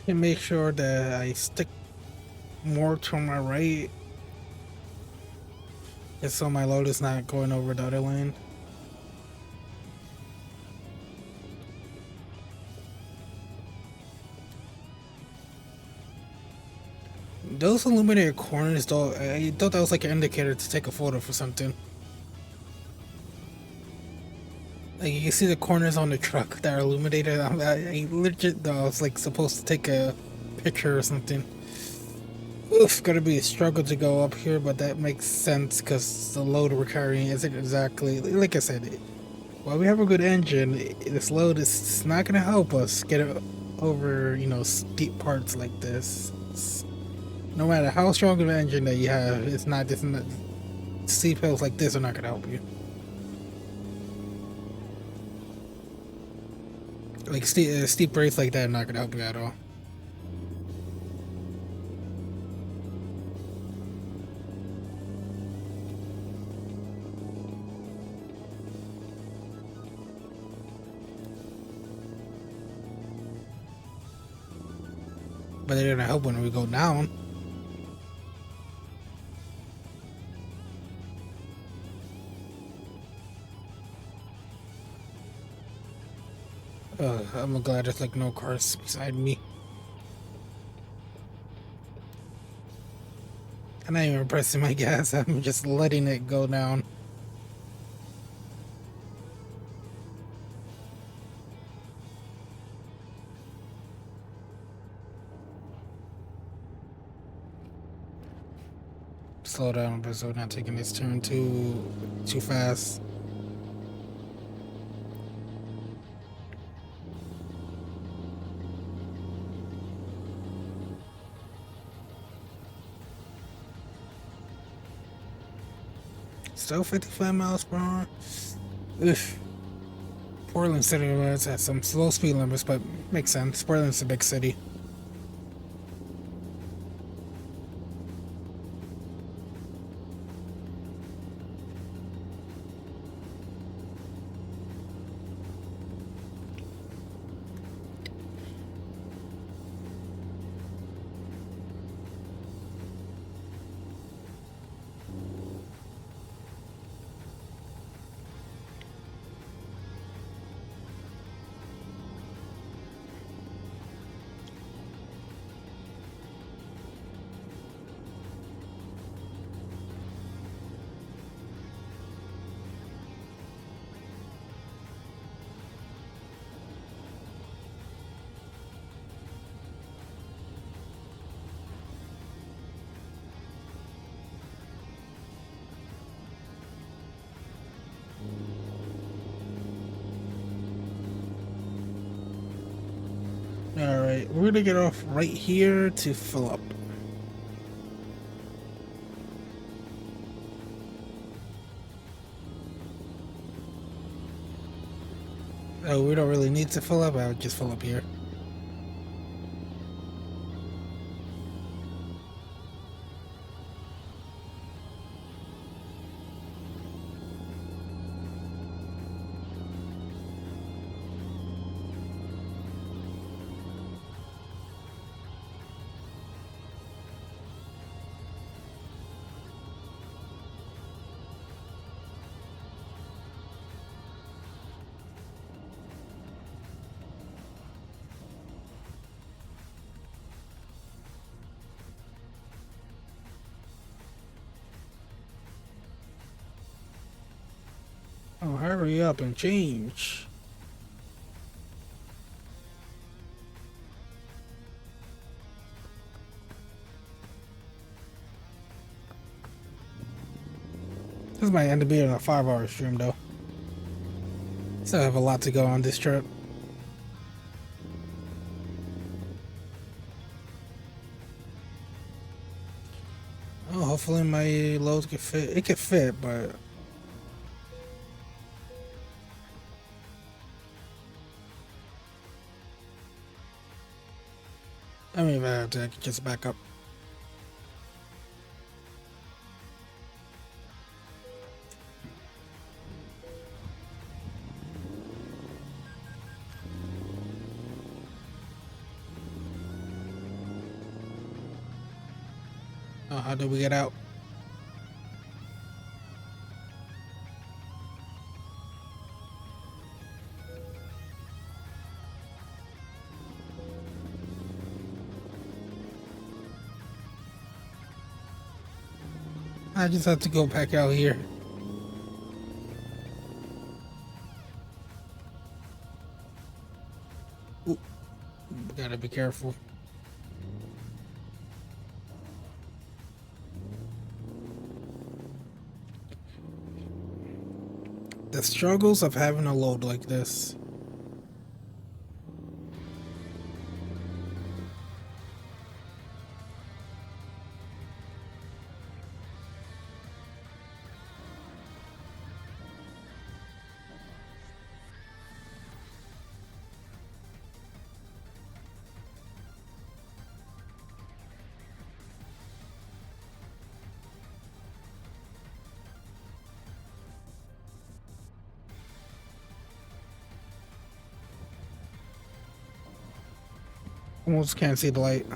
And make sure that I stick more to my right, just so my load is not going over the other lane. Those illuminated corners, though, I thought that was like an indicator to take a photo for something. Like you can see the corners on the truck that are illuminated. I legit though, I was like supposed to take a picture or something. Oof, gonna be a struggle to go up here, but that makes sense because the load we're carrying isn't exactly like I said. While we have a good engine, this load is not gonna help us get it over, steep parts like this. No matter how strong of an engine that you have, it's not just steep hills like this are not gonna help you. Like steep rates like that are not gonna help you at all. But they're gonna help when we go down. I'm glad there's like no cars beside me. I'm not even pressing my gas, I'm just letting it go down. Slow down, but so not taking this turn too fast. Still 55 miles per hour. Ugh. Portland City has some slow speed limits, but makes sense. Portland's a big city. Alright, we're gonna get off right here to fill up. Oh, we don't really need to fill up, I would just fill up here. Oh, hurry up and change. This might end up being a 5-hour stream though. Still have a lot to go on this trip. Oh, hopefully my loads can fit. It can fit, but I mean, if I have to, I can just back up. Oh, how do we get out? I just have to go back out here. Ooh, gotta be careful. The struggles of having a load like this. Almost can't see the light.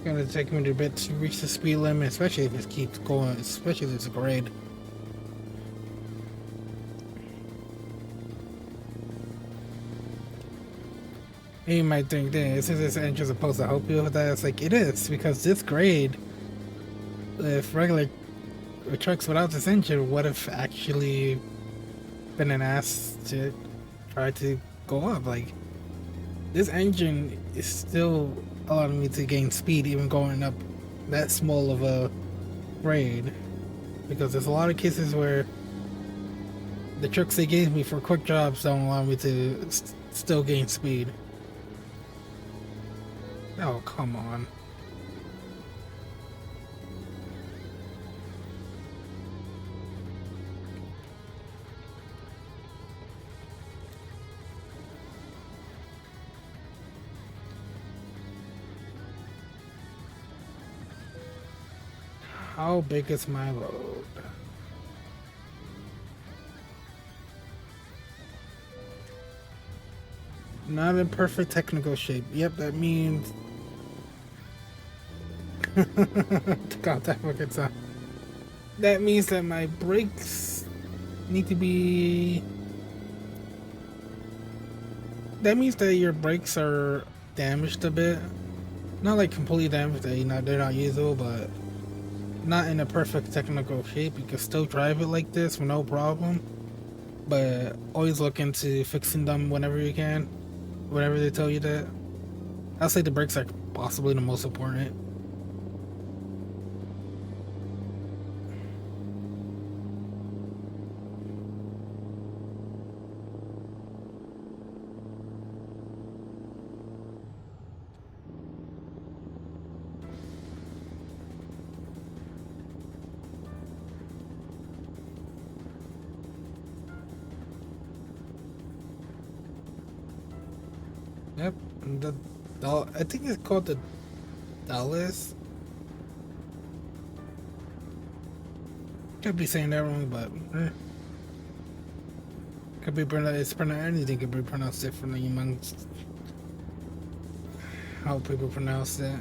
Gonna take me a bit to reach the speed limit, especially if it keeps going, especially if it's a grade. And you might think, dang, isn't this engine supposed to help you with that? It's like, it is, because this grade, if regular trucks without this engine would have actually been an ass to try to go up. Like, this engine is still allowing me to gain speed even going up that small of a grade, because there's a lot of cases where the tricks they gave me for quick jobs don't allow me to still gain speed. Oh, come on. How big is my load? Not in perfect technical shape. Yep, that means... Took out that fucking sound. That means that my brakes need to be... That means that your brakes are damaged a bit. Not like completely damaged, that they're not usable, but not in a perfect technical shape. You can still drive it like this with no problem, but always look into fixing them whenever you can, whenever they tell you that. I'll say the brakes are possibly the most important. Yep, I think it's called the Dallas. Could be saying that wrong, but could be pronounced. It's pronounced. Anything could be pronounced differently amongst how people pronounce that.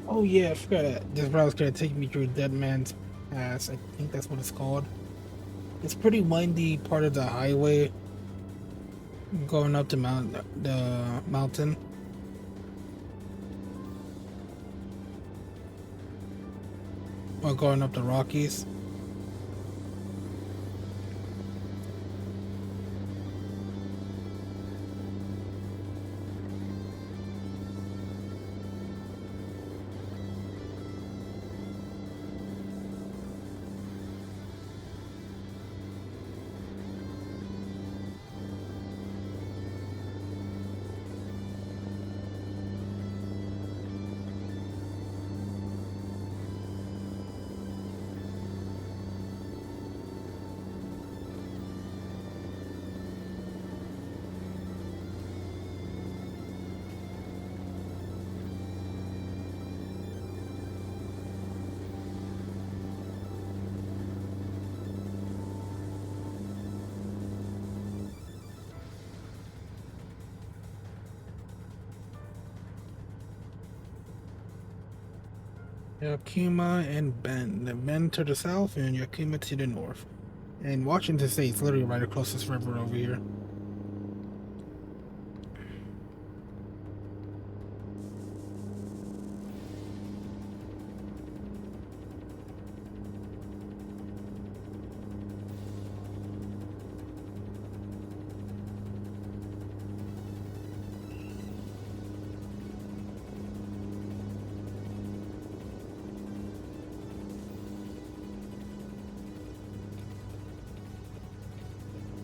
Oh yeah, I forgot. This route was gonna take me through Dead Man's Pass. I think that's what it's called. It's pretty windy part of the highway going up the mountain. Or going up the Rockies. Yakima and Bend. Bend to the south and Yakima to the north. And Washington State's literally right across this river over here.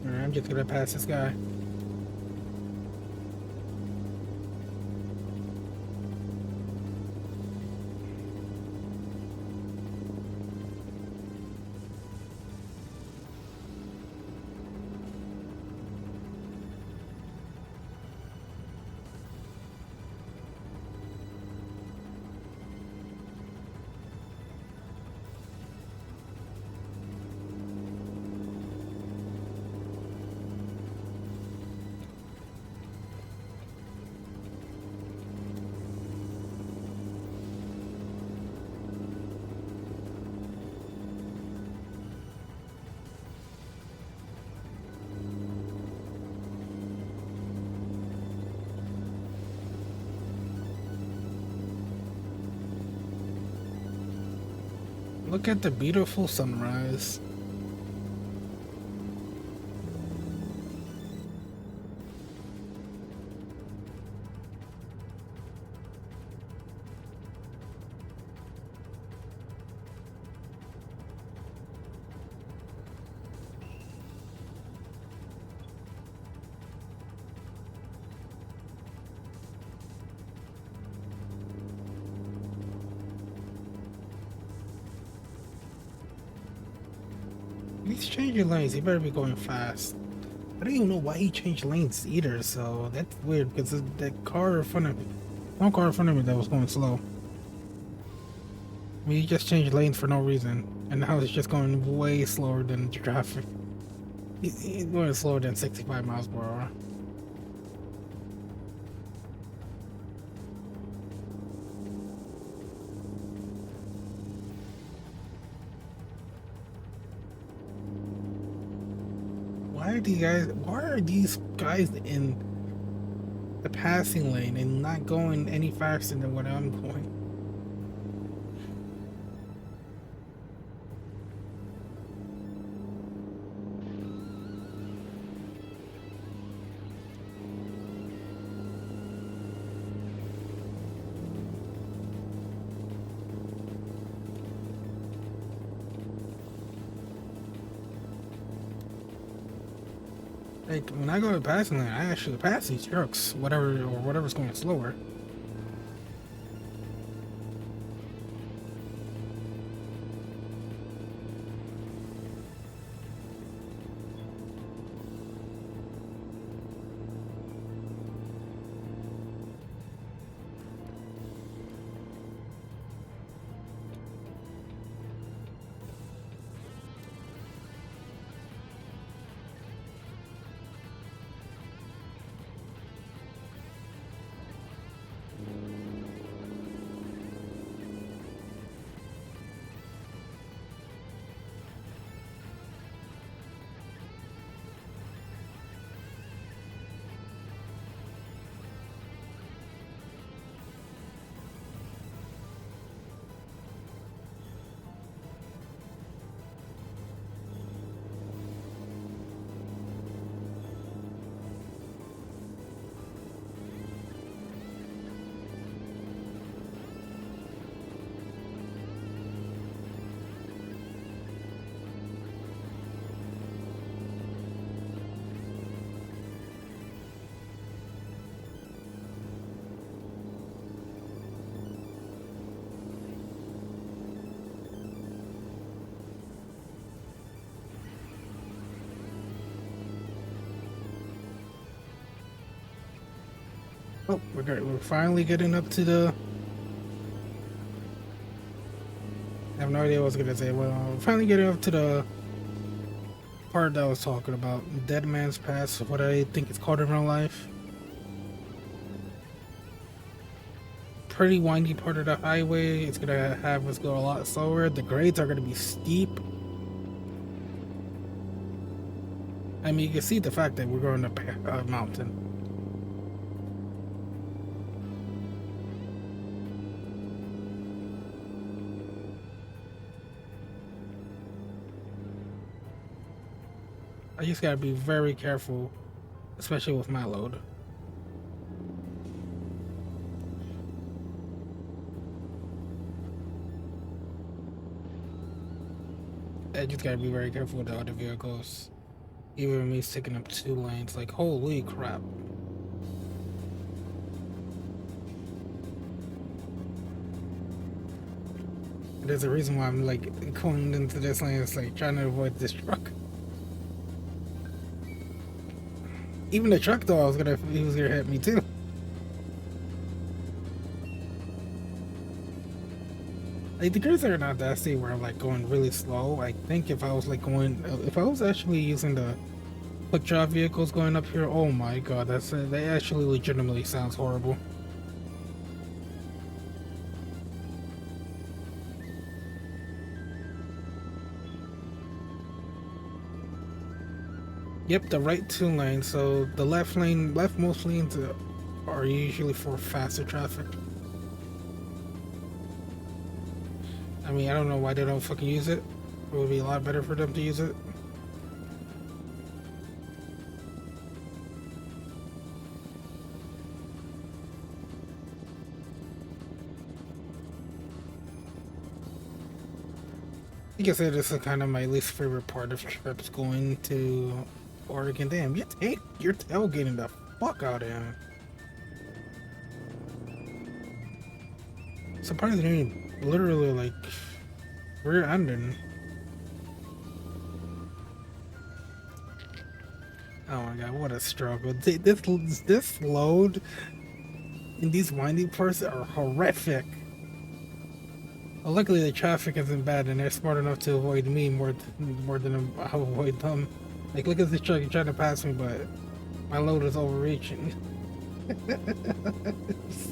Alright, I'm just gonna pass this guy. Look at the beautiful sunrise. He's changing lanes. He better be going fast. I don't even know why he changed lanes either, so that's weird because the car in front of me, no car in front of me that was going slow. I mean, he just changed lanes for no reason, and now it's just going way slower than the traffic. He's going slower than 65 miles per hour. Why are these guys in the passing lane and not going any faster than what I'm going? Like when I go to passing lane, I actually pass these trucks, whatever's going slower. Oh, we're finally getting up to the. I have no idea what I was gonna say. Well, we're finally getting up to the part that I was talking about. Dead Man's Pass, what I think it's called in real life. Pretty windy part of the highway. It's gonna have us go a lot slower. The grades are gonna be steep. I mean, you can see the fact that we're going up a mountain. I just gotta be very careful, especially with my load. I just gotta be very careful with the other vehicles. Even me sticking up 2 lanes, like holy crap. There's a reason why I'm like going into this lane. It's like trying to avoid this truck. Even the truck though, he was gonna hit me too. Like the grids are not that steep where I'm like going really slow. I think if I was like going, if I was actually using the quick draw vehicles going up here, oh my god, that actually legitimately sounds horrible. Yep, the right 2 lanes. So the leftmost lanes are usually for faster traffic. I mean, I don't know why they don't fucking use it. It would be a lot better for them to use it. Like I said, this is kind of my least favorite part of trips going to Oregon. Damn, you're tailgating the fuck out of him. Surprisingly, literally like rear ending. Oh my god, what a struggle. This load and these winding parts are horrific. Well, luckily the traffic isn't bad and they're smart enough to avoid me more than I avoid them. Like look at this truck, you're trying to pass me, but my load is overreaching. It's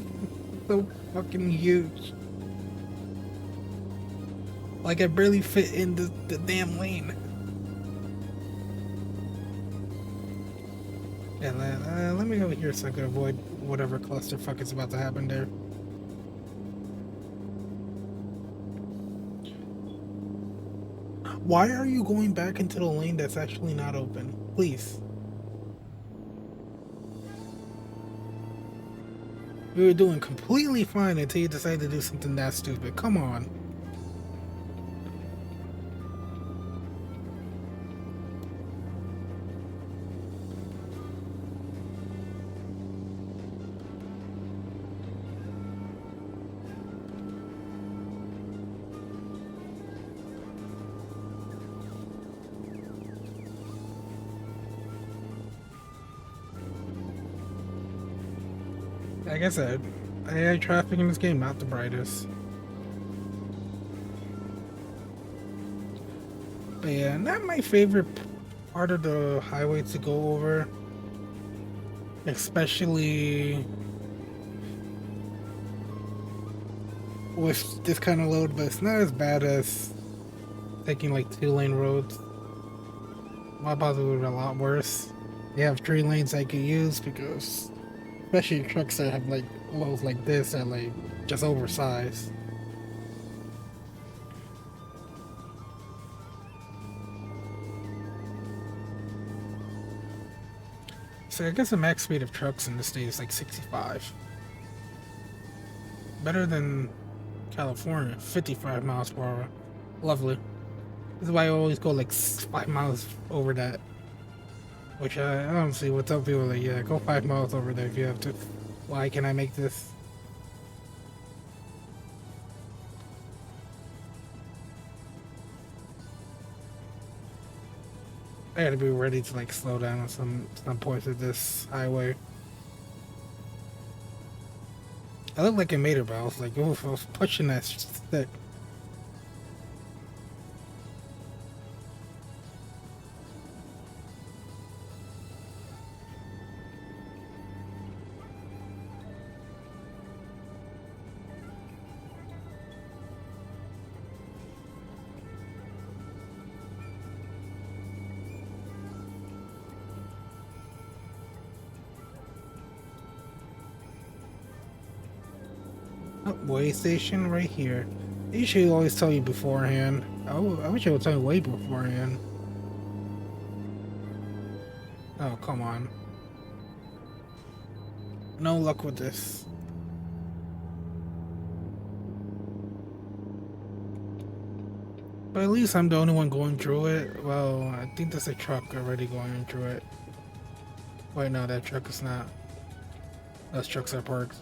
so fucking huge. Like I barely fit in the damn lane. Yeah, let me go here so I can avoid whatever clusterfuck is about to happen there. Why are you going back into the lane that's actually not open? Please. We were doing completely fine until you decided to do something that stupid. Come on. Like I said, AI traffic in this game not the brightest. But yeah, not my favorite part of the highway to go over. Especially with this kind of load, but it's not as bad as taking like 2 lane roads. My bother would be a lot worse. They have 3 lanes I could use because especially trucks that have like loads like this are like just oversized. So I guess the max speed of trucks in the state is like 65. Better than California, 55 miles per hour. Lovely. This is why I always go like 5 miles over that. Which I don't see what some people are like, yeah, go 5 miles over there if you have to. Why can I make this? I gotta be ready to like slow down at some points of this highway. I looked like it made it, but I was like, oof, I was pushing that stick. Oh, way station right here. They should always tell you beforehand. I wish it would tell you way beforehand. Oh, come on. No luck with this. But at least I'm the only one going through it. Well, I think there's a truck already going through it. Wait, no, that truck is not. Those trucks are parked.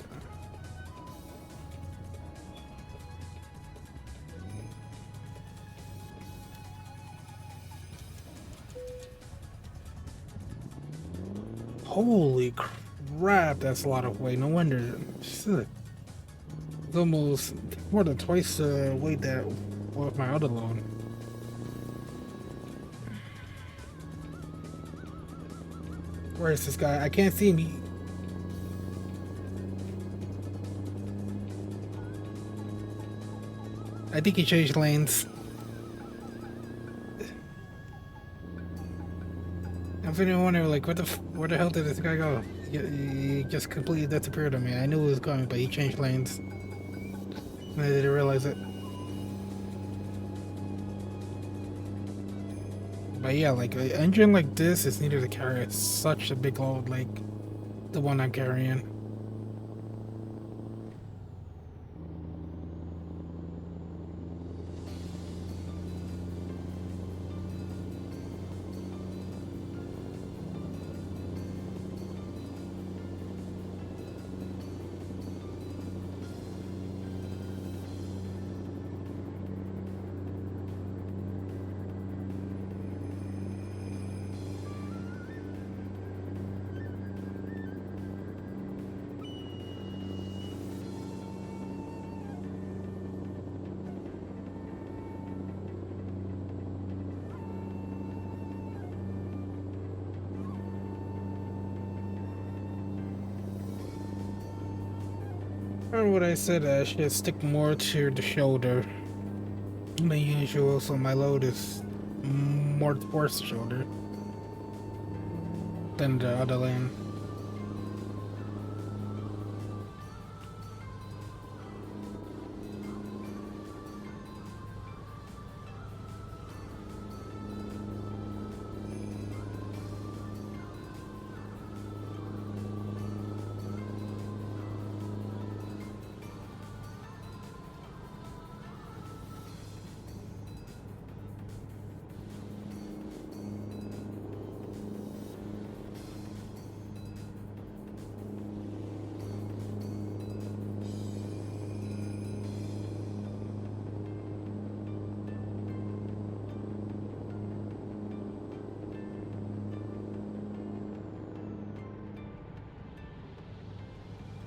Holy crap, that's a lot of weight. No wonder. Shit. It's almost more than twice the weight that with my other load. Where is this guy? I can't see him. I think he changed lanes. I'm feeling wondering, like, where the hell did this guy go? He just completely disappeared on me. I knew he was coming, but he changed lanes. And I didn't realize it. But yeah, like, an engine like this is needed to carry such a big load, like the one I'm carrying. Remember what I said, I should stick more to the shoulder than usual, so my load is more towards the shoulder than the other lane.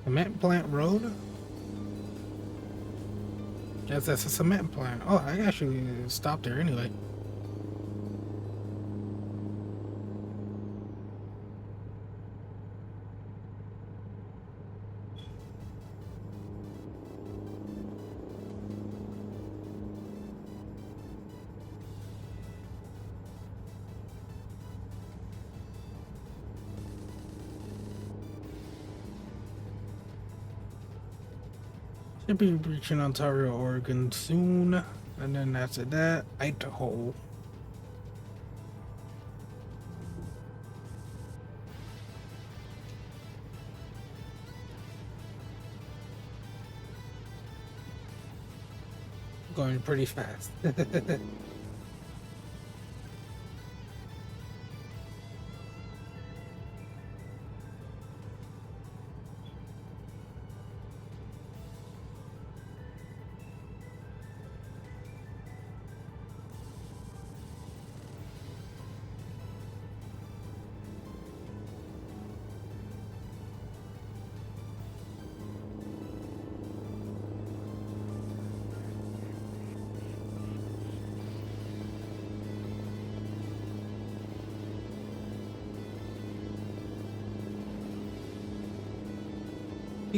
Cement plant road? Yes, that's a cement plant. Oh, I actually stopped there anyway. Should be reaching Ontario, Oregon soon. And then after that, Idaho. Going pretty fast.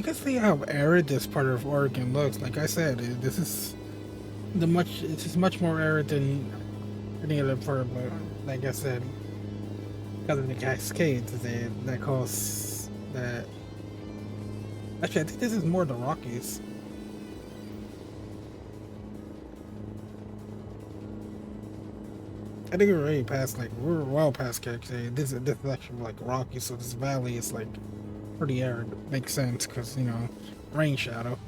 You can see how arid this part of Oregon looks. Like I said, this is much more arid than any other part. But like I said, because of the Cascades, that cause that. Actually, I think this is more the Rockies. I think we're already past, like, we're well past Cascade. This is actually like rocky, so this valley is like pretty arid. Makes sense because rain shadow.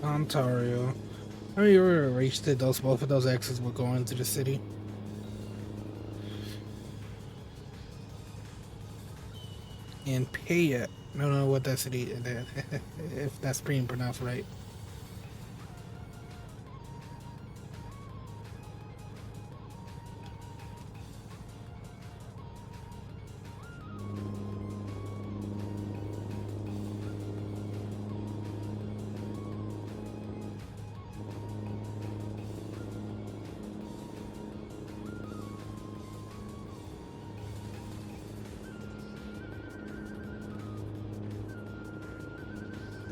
Ontario. I mean, you were reached it. Both of those exits will go into the city. And Payette. I don't know what that city is, if that's being pronounced right.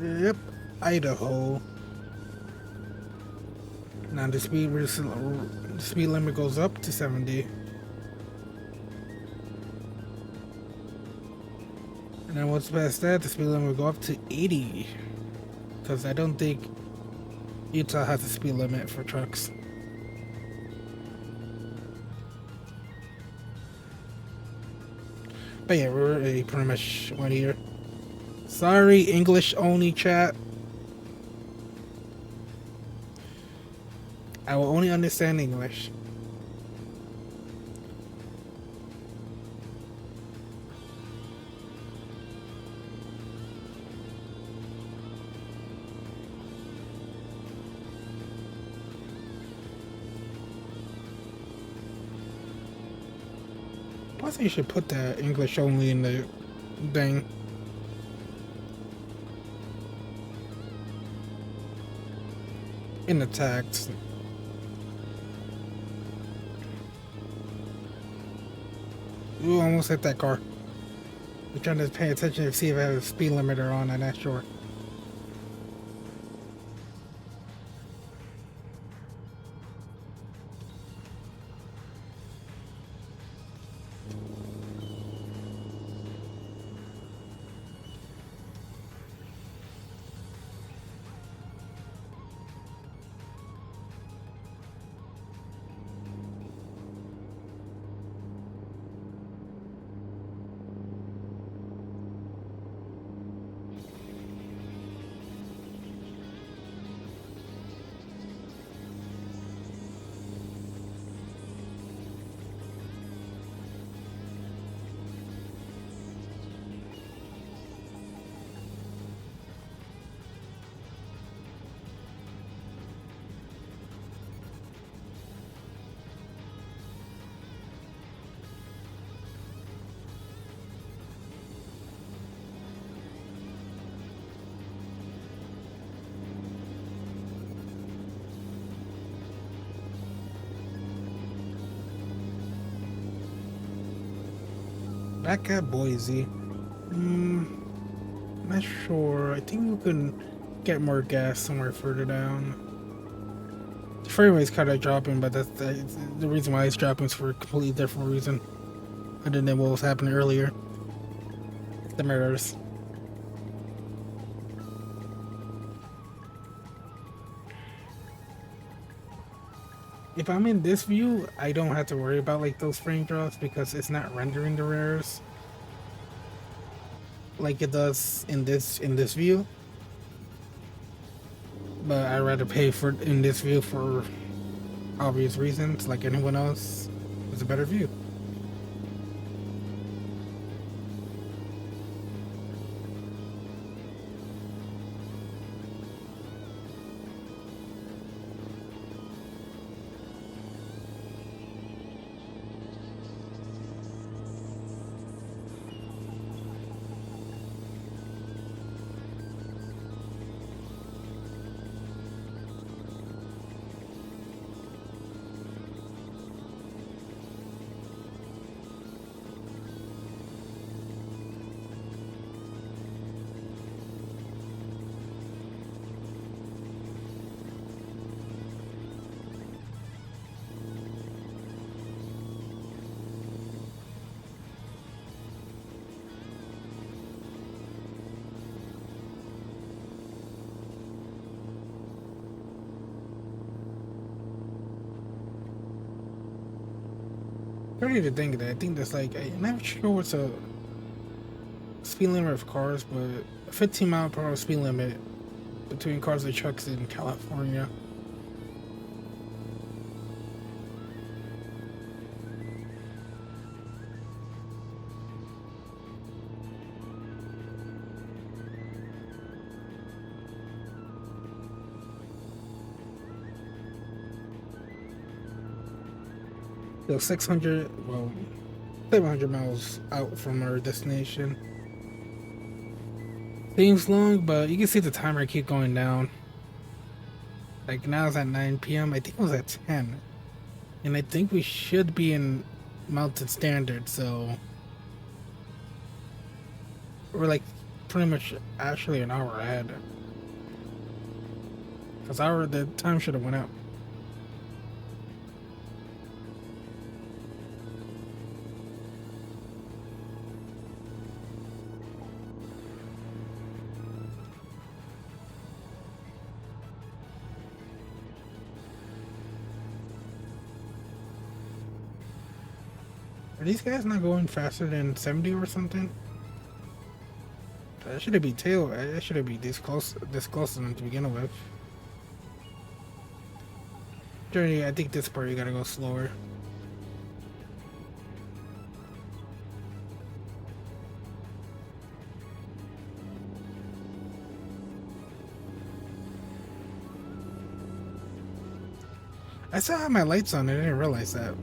Yep, Idaho. Now the speed limit goes up to 70. And then once past that, the speed limit will go up to 80. Because I don't think Utah has a speed limit for trucks. But yeah, we're already pretty much went here. Sorry, English only chat. I will only understand English. Plus, you should put that English only in the thing. In the text. Ooh, almost hit that car. I'm trying to pay attention to see if I have a speed limiter on. I'm not sure. Back at Boise. Not sure. I think we can get more gas somewhere further down. The freeway's kind of dropping, but that's the reason why it's dropping is for a completely different reason. Other than what was happening earlier. The murders. If I'm in this view, I don't have to worry about like those frame drops because it's not rendering the rares like it does in this view. But I'd rather pay for in this view for obvious reasons, like anyone else. It's a better view. I don't even think that. I think that's like I'm not sure what's a speed limit of cars, but a 15-mile-per-hour speed limit between cars and trucks in California. So 600, well, 700 miles out from our destination. Seems long, but you can see the timer keep going down. Like now it's at 9 p.m. I think it was at 10. And I think we should be in Mountain Standard, so we're like pretty much actually an hour ahead. Because the time should have went up. Are these guys not going faster than 70 or something? That should be tail. That should be this close to them to begin with. Journey, I think this part you gotta go slower. I still have my lights on. I didn't realize that.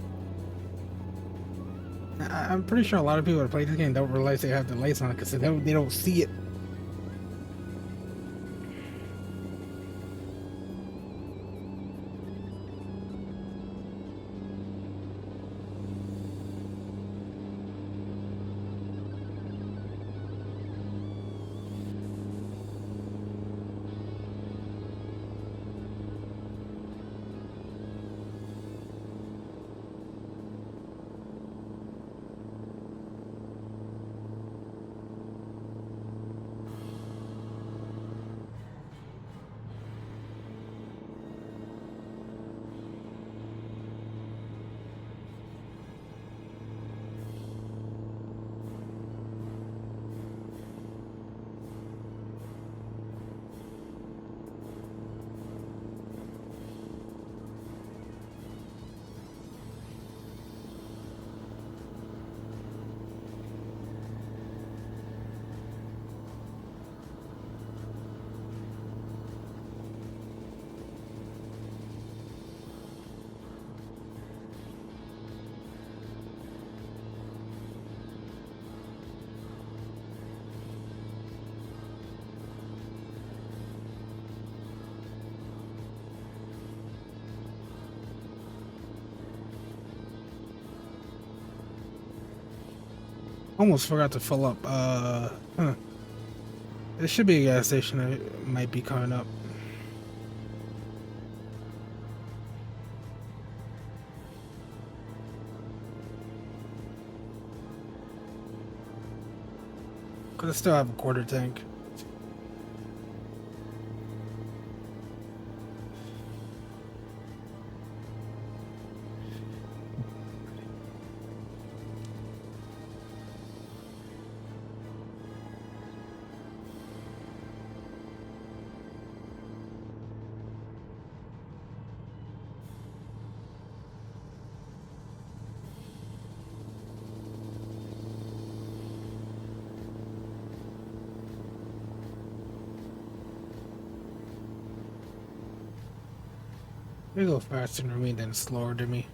I'm pretty sure a lot of people that play this game don't realize they have the lights on because they don't see it. Almost forgot to fill up. There should be a gas station that might be coming up. Cause I still have a quarter tank. They go faster than me than slower than me.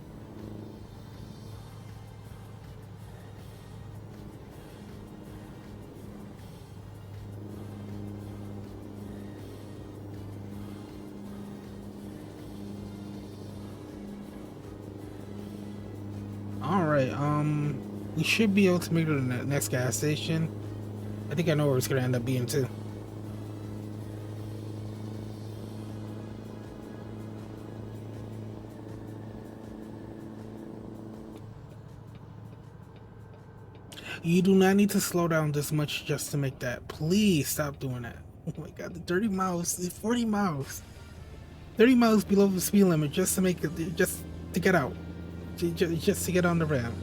Alright, we should be able to make it to the next gas station. I think I know where it's gonna end up being too. You do not need to slow down this much just to make that. Please stop doing that. Oh my god, the 30 miles, 40 miles. 30 miles below the speed limit just to make it, just to get out. Just to get on the ramp.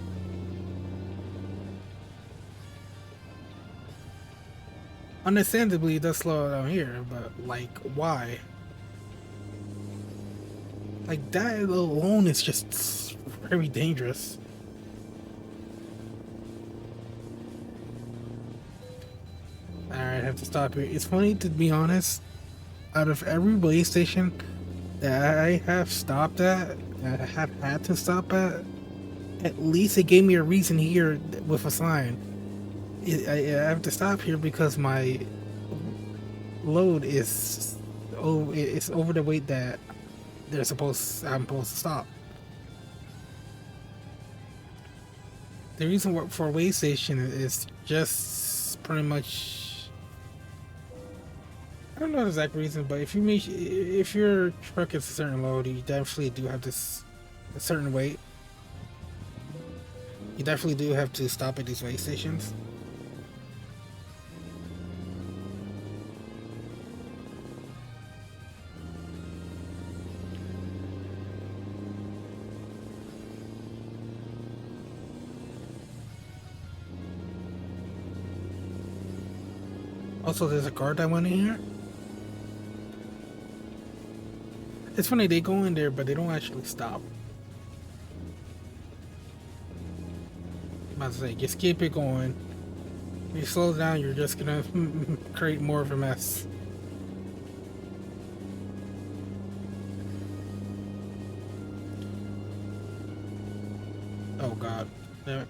Understandably, it does slow down here, but like, why? Like, that alone is just very dangerous. Alright, I have to stop here. It's funny, to be honest, out of every way station that I have stopped at, that I have had to stop at least it gave me a reason here with a sign. I have to stop here because my load is it's over the weight that I'm supposed to stop. The reason for a way station is just pretty much, I don't know the exact reason, but if your truck is a certain load, you definitely do have this a certain weight. You definitely do have to stop at these way stations. Also, there's a car that went in here. It's funny, they go in there, but they don't actually stop. I'm about to say, just keep it going. If you slow down, you're just gonna create more of a mess. Oh god, damn it.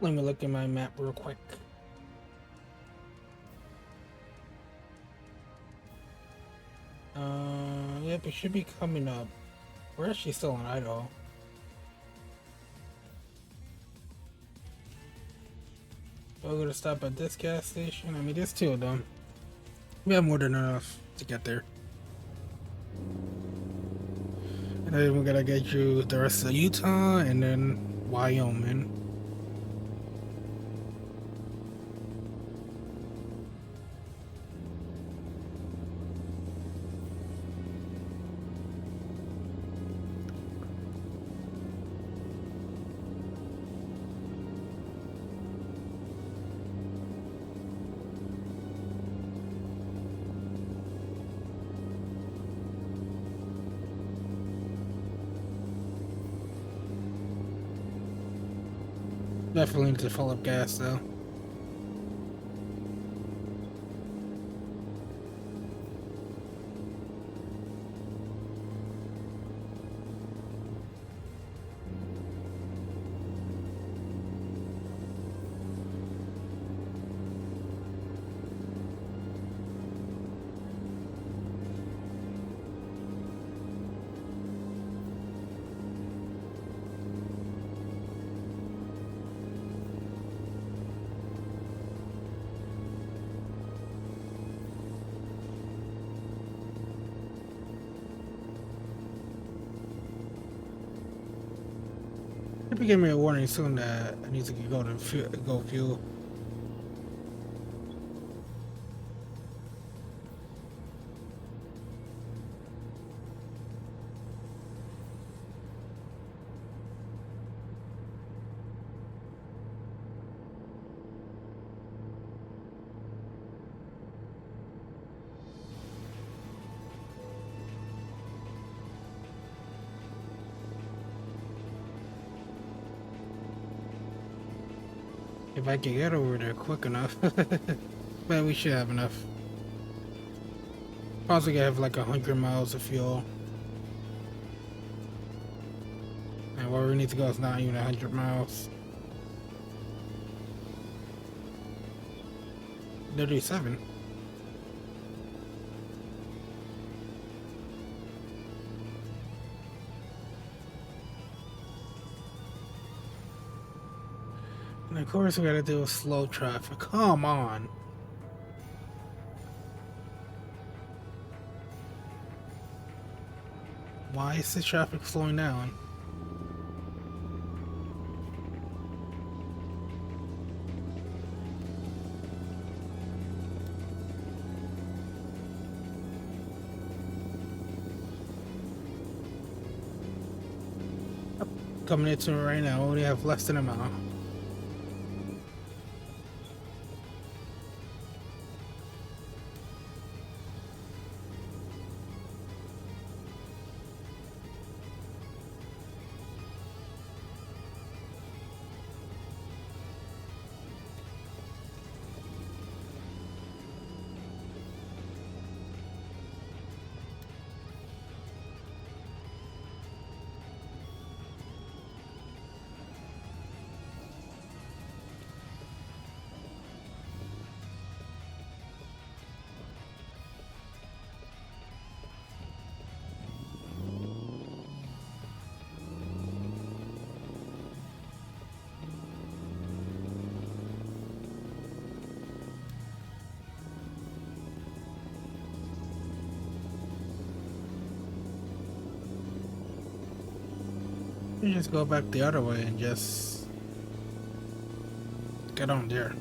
Let me look at my map real quick. Yep, it should be coming up. We're actually still in Idaho. We're gonna stop at this gas station. I mean, there's two of them. We have more than enough to get there. And then we gotta get you the rest of Utah and then Wyoming. Definitely need to fill up gas though. Maybe give me a warning soon that I need to go fuel. If I can get over there quick enough. But we should have enough. Probably gonna have like 100 miles of fuel. And where we need to go is not even 100 miles. 37. And of course we gotta deal with slow traffic. Come on. Why is the traffic slowing down? Coming into it right now, we only have less than a mile. You just go back the other way and just get on there.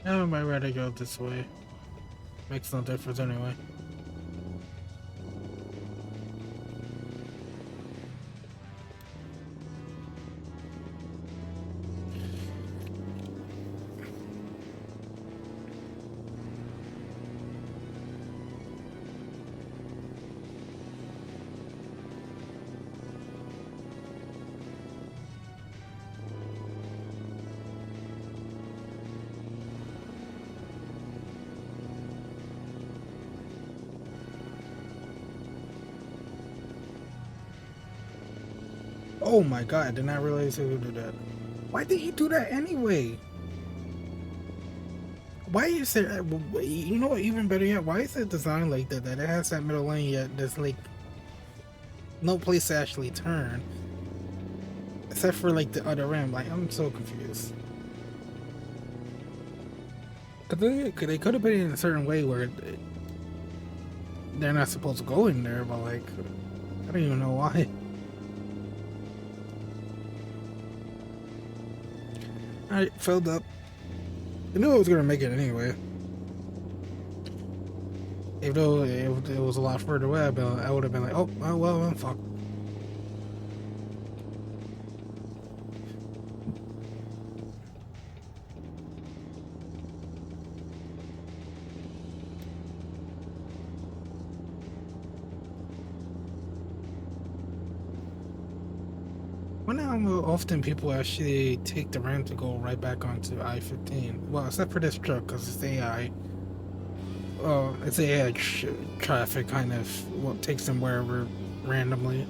I might rather go this way. Makes no difference anyway. Oh my god, I did not realize he would do that. Why did he do that anyway? Why is there, you know what, even better yet, why is it designed like that? That it has that middle lane yet there's like no place to actually turn. Except for like the other ramp, like I'm so confused. Cause they could have been in a certain way where they're not supposed to go in there, but like, I don't even know why. Alright, filled up. I knew I was gonna make it anyway. If it was a lot further away, I would have been like, oh, well, I'm fucked. wonder how often people actually take the ramp to go right back onto I-15. Well, except for this truck, because it's AI. It's AI traffic kind of what takes them wherever randomly.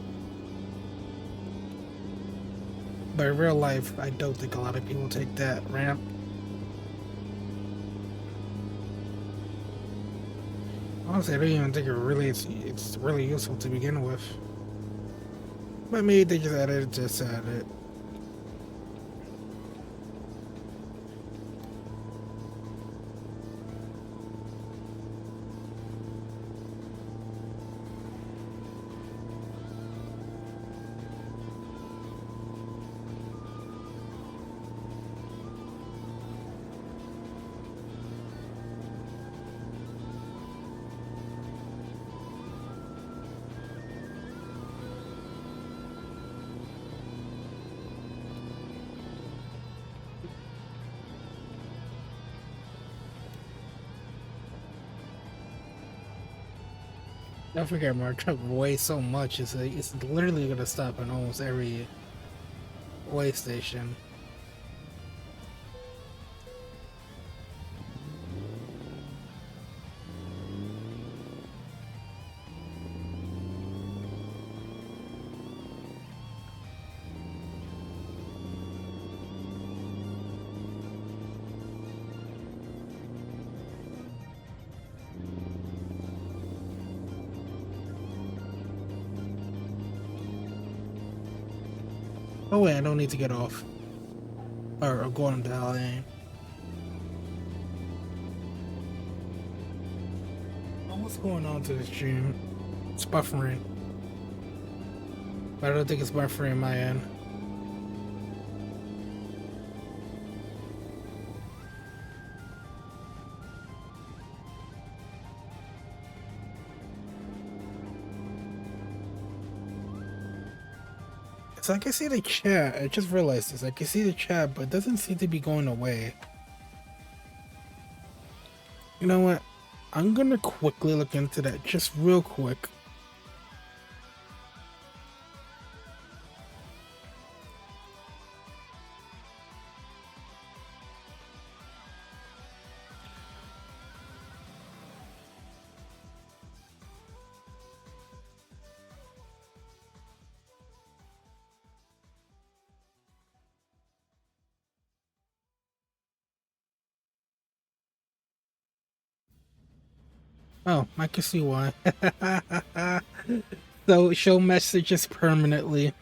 But in real life, I don't think a lot of people take that ramp. Honestly, I don't even think it's really useful to begin with. But maybe they just added it just to add it. I forget my truck weighs so much. It's literally gonna stop in almost every way station. Oh wait, I don't need to get off or go on the lane. What's going on to the stream? It's buffering, but I don't think it's buffering my end. So I can see the chat. I just realized this. I can see the chat, but it doesn't seem to be going away. You know what? I'm gonna quickly look into that, just real quick. Oh, I can see why. So show messages permanently.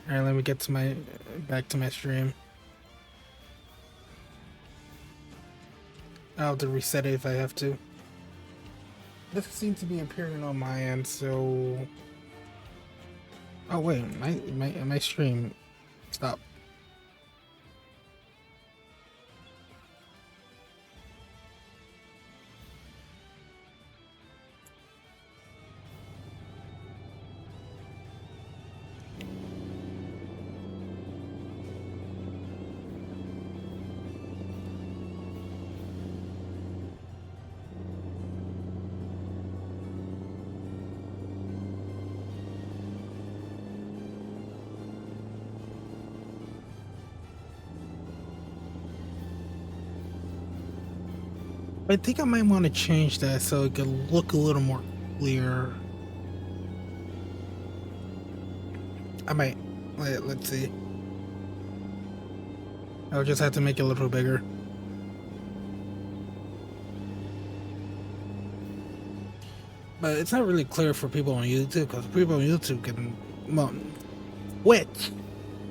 All right, let me get to my back to my stream. I'll have to reset it if I have to. This seems to be appearing on my end, so. Oh wait, my stream. Stop. I think I might want to change that so it could look a little more clear. I might. Let's see. I'll just have to make it a little bigger. But it's not really clear for people on YouTube because people on YouTube can, well, Twitch.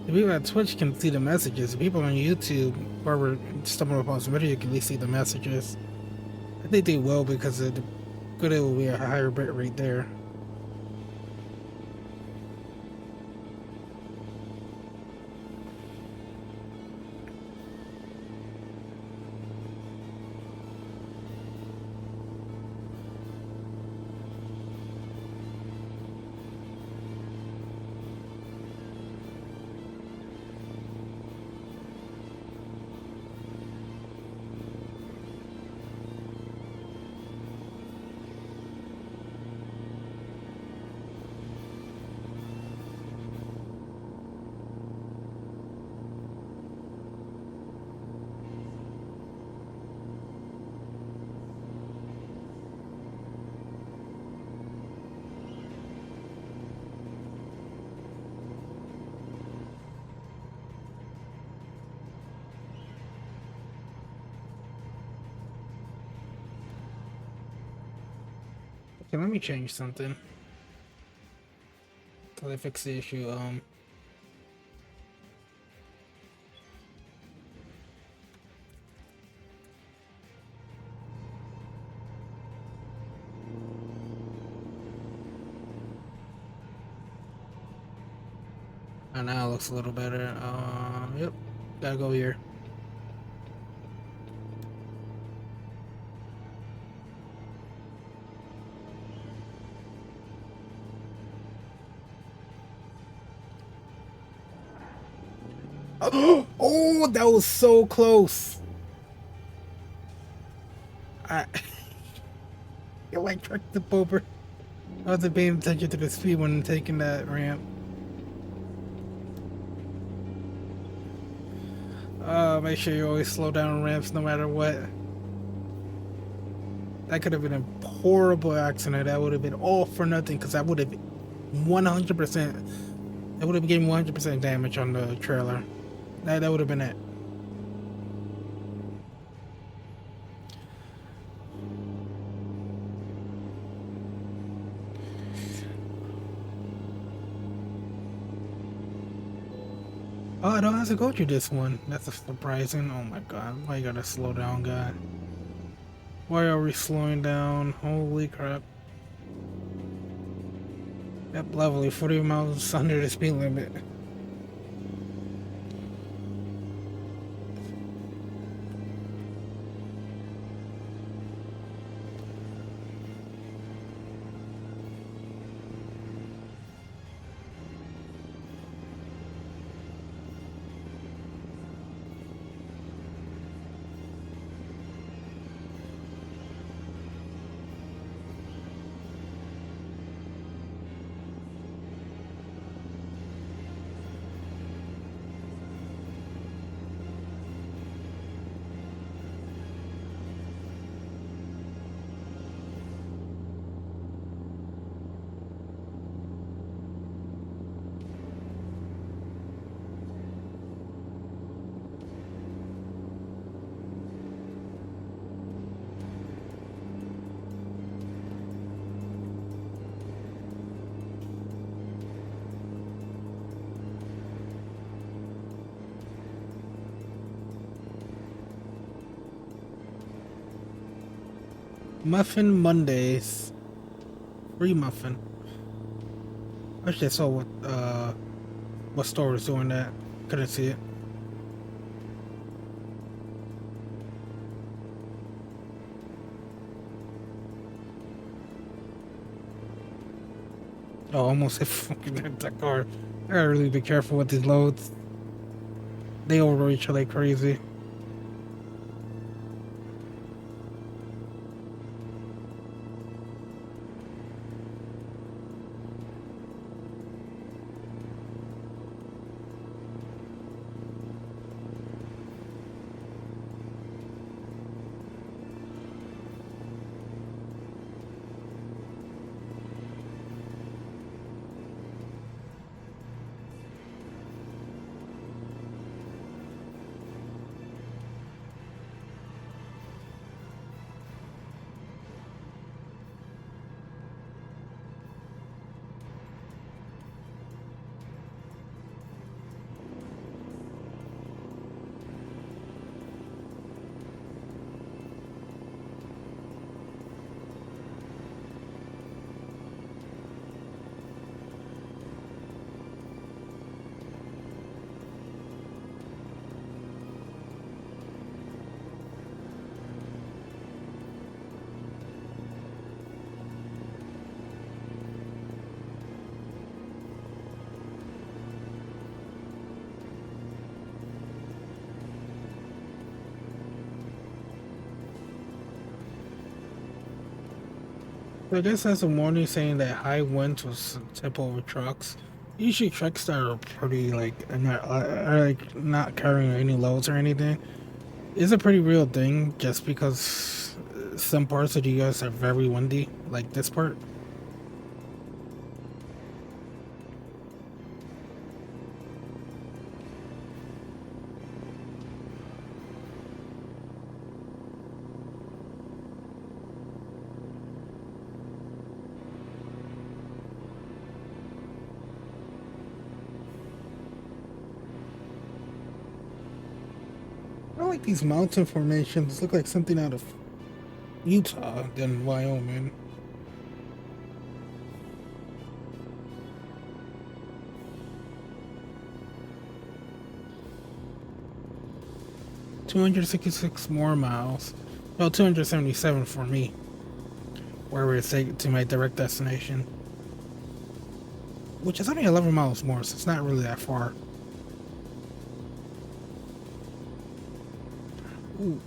The people at Twitch can see the messages. The people on YouTube, whoever stumbled upon some video, can at least see the messages. I think they will because of the good, it will be a higher bit rate there. Okay, let me change something. So they fix the issue. And now it looks a little better. Yep. Gotta go here. Oh, that was so close. I it like trucked the over. I wasn't paying attention to the speed when taking that ramp. Make sure you always slow down on ramps no matter what. That could have been a horrible accident. That would have been all for nothing because I would have 100%. That would have given 100% damage on the trailer. That would have been it. Oh, I don't have to go through this one. That's surprising. Oh my god. Why you gotta slow down, guy? Why are we slowing down? Holy crap. Yep, lovely. 40 miles under the speed limit. Muffin Mondays. Free muffin. Actually, I saw what store was doing that. Couldn't see it. Oh, almost hit fucking that car. I gotta really be careful with these loads. They overreach like crazy. So this has a warning saying that high winds will tip over trucks. Usually trucks that are pretty like are like not carrying any loads or anything. It's a pretty real thing just because some parts of the US are very windy, like this part. like these mountain formations look like something out of Utah than Wyoming. $266 more miles. Well, 277 for me. Where we're taking to my direct destination. Which is only 11 miles more, so it's not really that far. Ooh.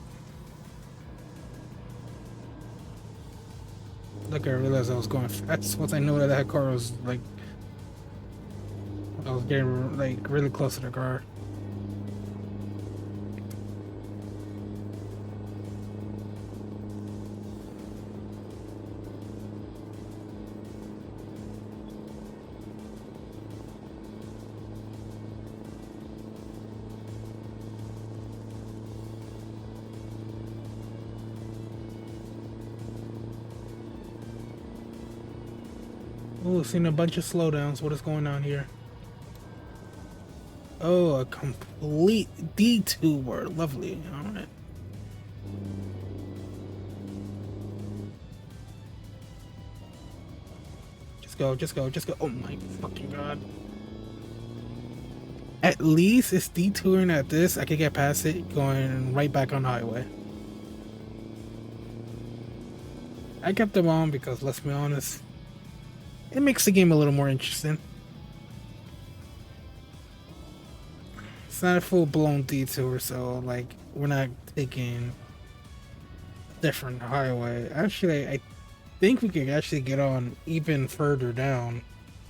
Look, I realized I was going fast once I knew that that car was like... I was getting like really close to the car. Oh, seen a bunch of slowdowns. What is going on here? Oh, a complete detour. Lovely. Alright. Just go, just go, just go. Oh my fucking god. At least it's detouring at this. I could get past it going right back on the highway. I kept them on because, let's be honest, it makes the game a little more interesting. It's not a full-blown detour, so like we're not taking a different highway. Actually, I think we could actually get on even further down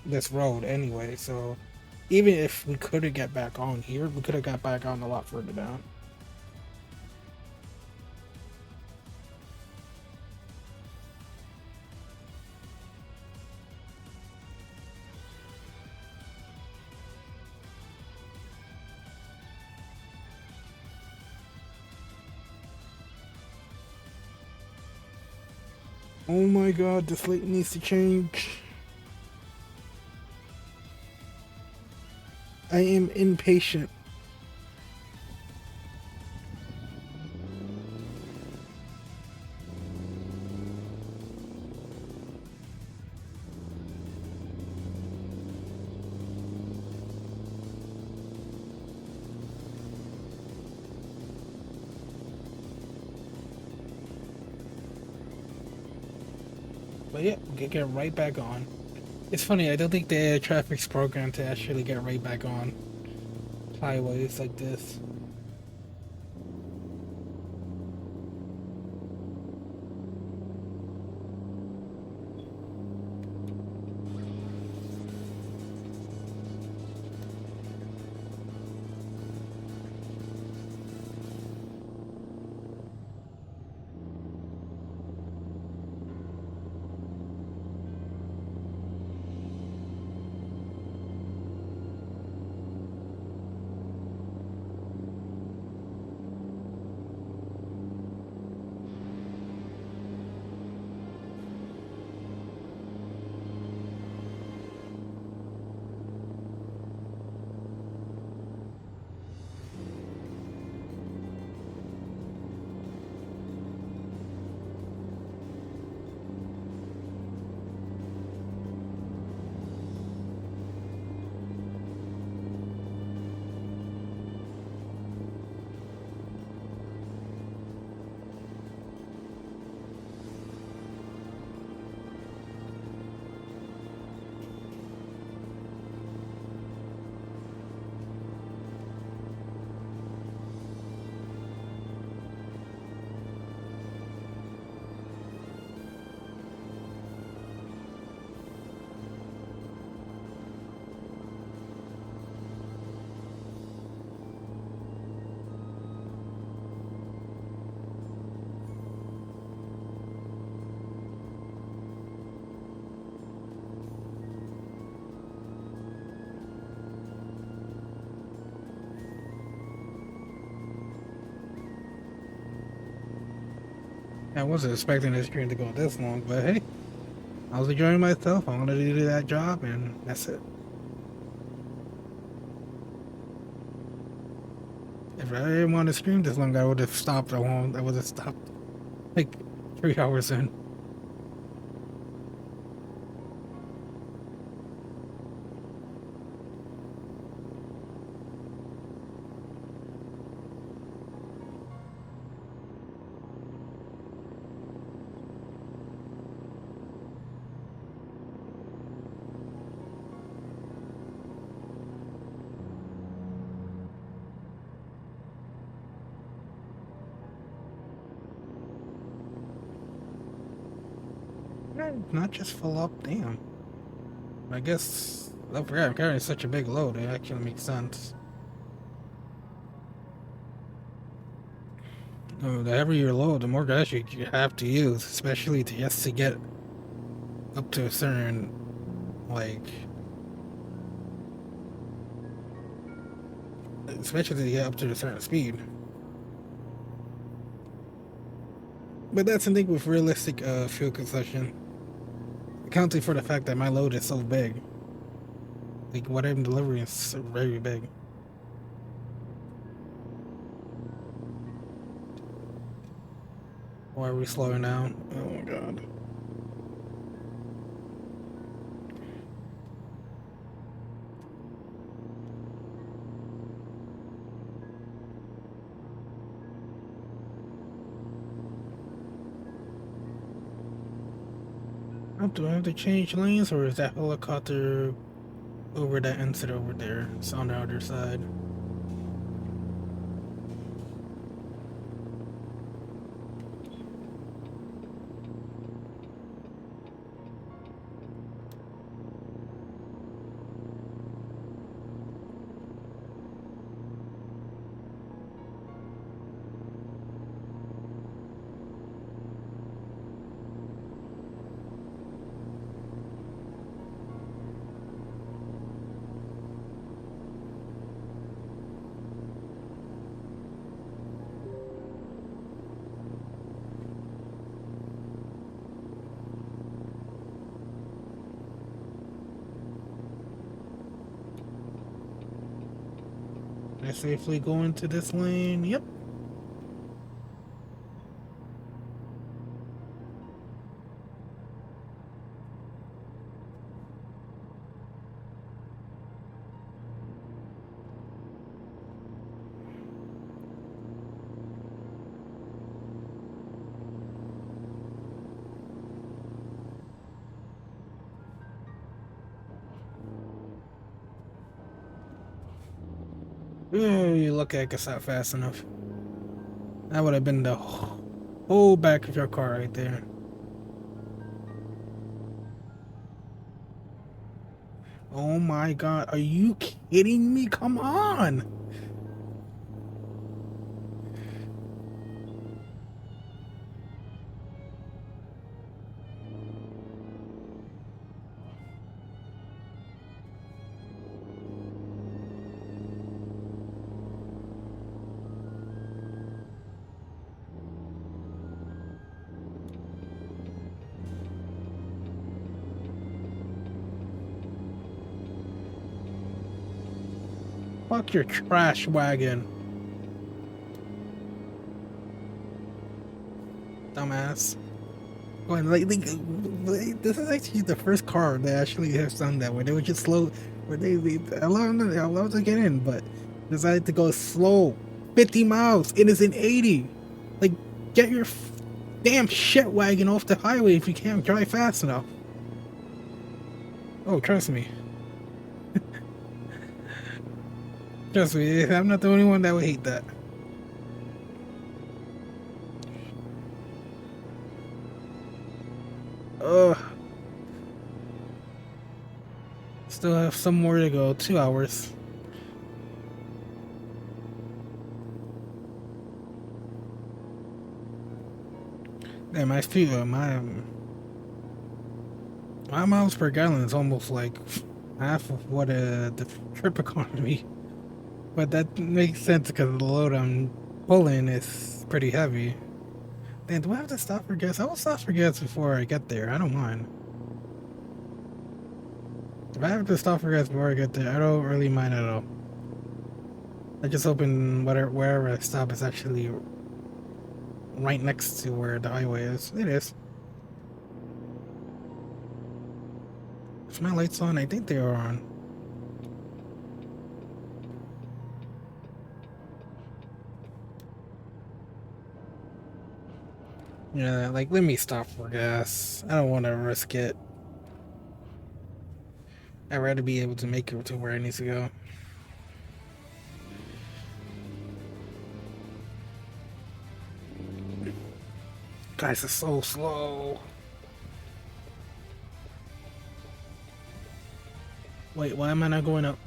this road anyway, so even if we could have got back on here, we could have got back on a lot further down. Oh my god, this light needs to change. I am impatient. But yeah, we can get right back on. It's funny, I don't think the air traffic's programmed to actually get right back on highways like this. I wasn't expecting this stream to go this long, but hey, I was enjoying myself. I wanted to do that job, and that's it. If I didn't want to stream this long, I would have stopped. I would have stopped like 3 hours in. Not just full up, damn. I guess I forgot I'm carrying such a big load. It actually makes sense. The heavier your load, the more gas you have to use, especially just to get up to a certain, like, especially to get up to a certain speed. But that's the thing with realistic fuel consumption. Accounting for the fact that my load is so big. Like, what I'm delivering is very big. Why are we slowing down? Oh my god. Do I have to change lanes, or is that helicopter over that inset over there? It's on the other side. Can I safely go into this lane? Yep. Oh, you look like it's not fast enough. That would have been the whole back of your car right there. Oh my god, are you kidding me? Come on! Fuck your trash wagon. Dumbass. This is actually the first car that actually has done that, where they would just slow, where they allowed to get in, but decided to go slow. 50 miles, it is in 80. Like, get your damn shit wagon off the highway if you can't drive fast enough. Oh, trust me. Trust me, I'm not the only one that would hate that. Ugh. Still have some more to go. 2 hours. Yeah, my miles per gallon is almost like half of what the trip economy. But that makes sense because the load I'm pulling is pretty heavy. Then do I have to stop for gas? I will stop for gas before I get there. I don't mind. If I have to stop for gas before I get there, I don't really mind at all. I just hoping wherever I stop is actually right next to where the highway is. It is. Is my lights on? I think they are on. Yeah, like let me stop for gas. I don't want to risk it. I'd rather be able to make it to where I need to go. Guys, it's so slow. Wait, why am I not going up?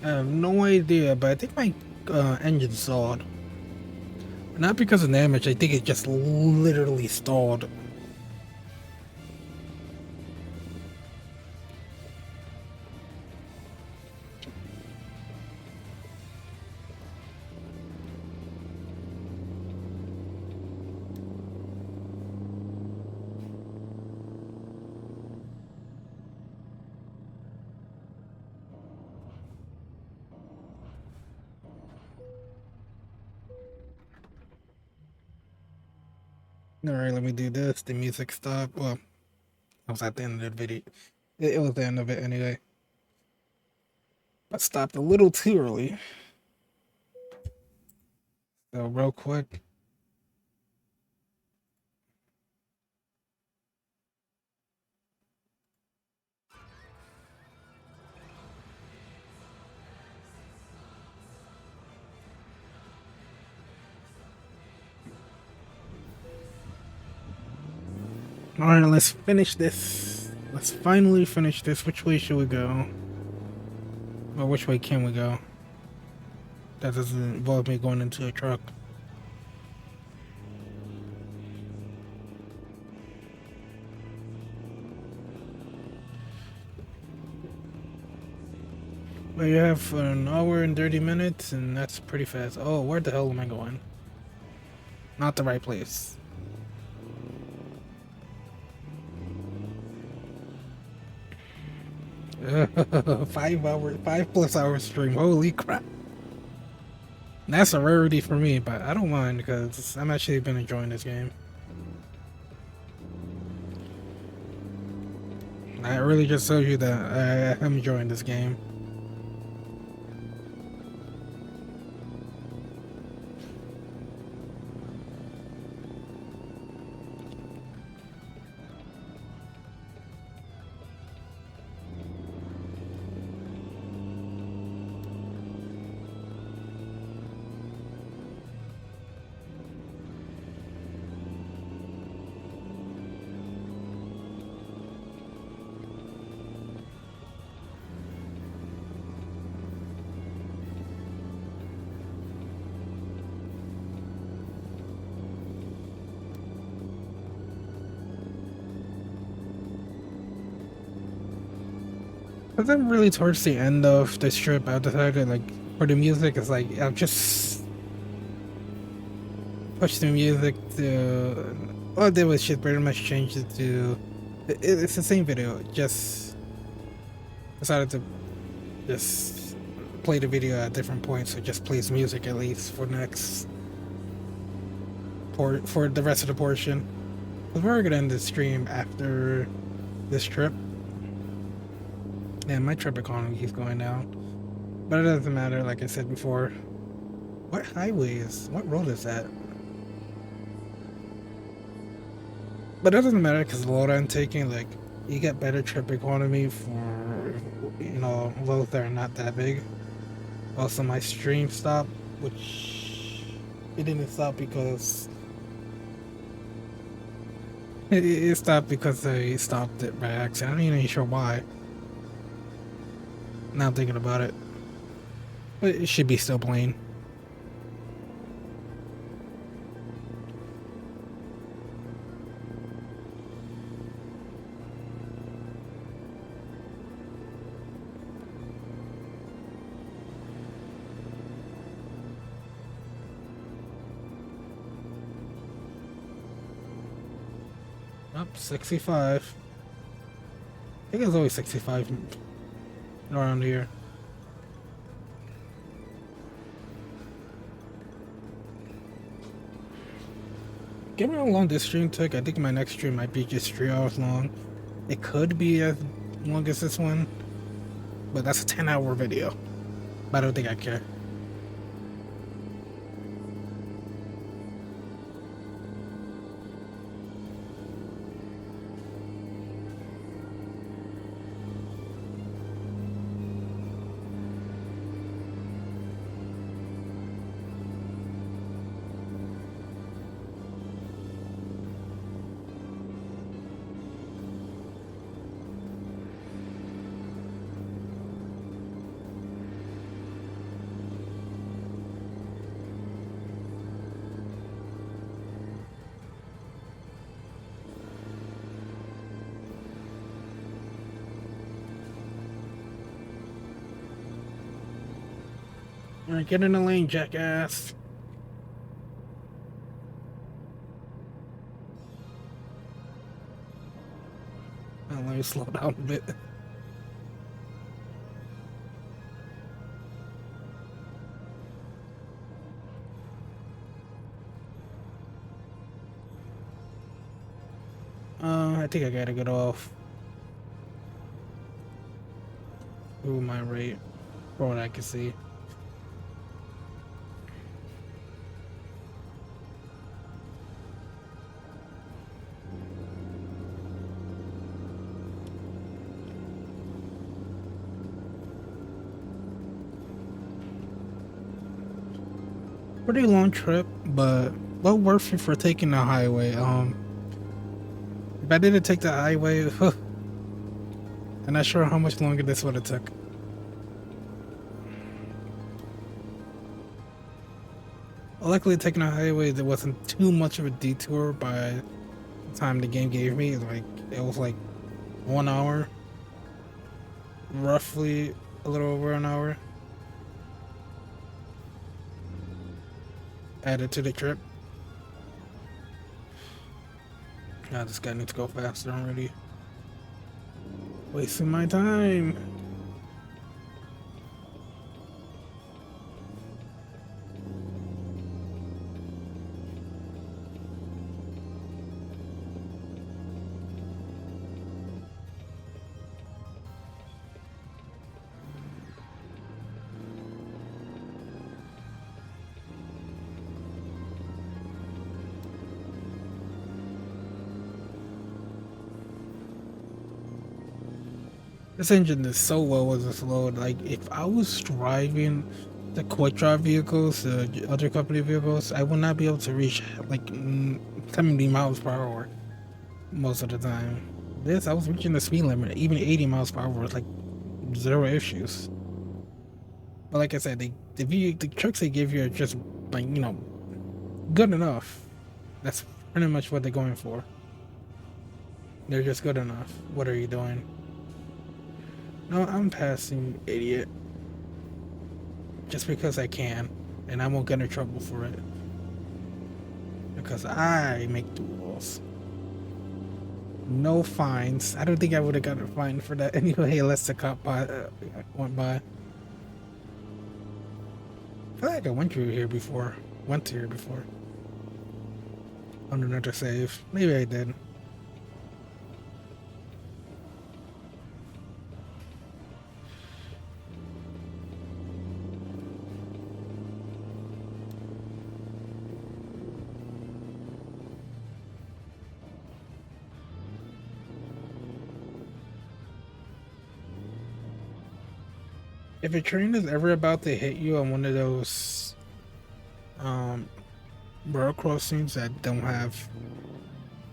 I have no idea, but I think my engine stalled. Not because of damage, I think it just literally stalled. Alright, let me do this. The music stopped. Well, I was at the end of the video. It was the end of it anyway. I stopped a little too early. So real quick. Alright, let's finish this. Let's finally finish this. Which way should we go? Or which way can we go? That doesn't involve me going into a truck. Well, you have an hour and 30 minutes, and that's pretty fast. Oh, where the hell am I going? Not the right place. Five plus hours stream. Holy crap. That's a rarity for me, but I don't mind because I'm actually been enjoying this game. That really just shows you that I'm enjoying this game. Because I'm really towards the end of this trip, I decided like for the music, it's like I'll just push the music to. All I did was just pretty much change it to. It's the same video. Just decided to just play the video at different points, so it just plays music at least for next for the rest of the portion. Because we're gonna end the stream after this trip. Yeah, my trip economy keeps going down. But it doesn't matter, like I said before. What highway is? What road is that? But it doesn't matter because the load I'm taking, like, you get better trip economy for, loads that are not that big. Also, my stream stopped, which it didn't stop because it stopped because I stopped it by accident. I'm not even sure why. Now I'm thinking about it. But it should be still playing. Up 65. I think it's always 65 around here. Given how long this stream took, I think my next stream might be just 3 hours long. It could be as long as this one, but that's a 10-hour video. But I don't think I care. Alright, get in the lane, jackass. Let me slow down a bit. I think I gotta get off. Ooh, my rate, from what I can see. Pretty long trip, but well worth it for taking the highway. If I didn't take the highway, I'm not sure how much longer this would have took. Luckily, taking the highway, there wasn't too much of a detour by the time the game gave me. It was like 1 hour, roughly a little over an hour added to the trip. God, this guy needs to go faster already. Wasting my time. This engine is so well with this load. Like, if I was driving the quick drive vehicles, the other company vehicles, I would not be able to reach like 70 miles per hour most of the time. This, I was reaching the speed limit, even 80 miles per hour was like zero issues. But like I said, the trucks they give you are just like, you know, good enough. That's pretty much what they're going for. They're just good enough. What are you doing? No, I'm passing, idiot. Just because I can, and I won't get in trouble for it. Because I make the rules. No fines. I don't think I would have gotten a fine for that anyway, unless the cop went by. I feel like I went here before. On another save. Maybe I did. If a train is ever about to hit you on one of those road crossings that don't have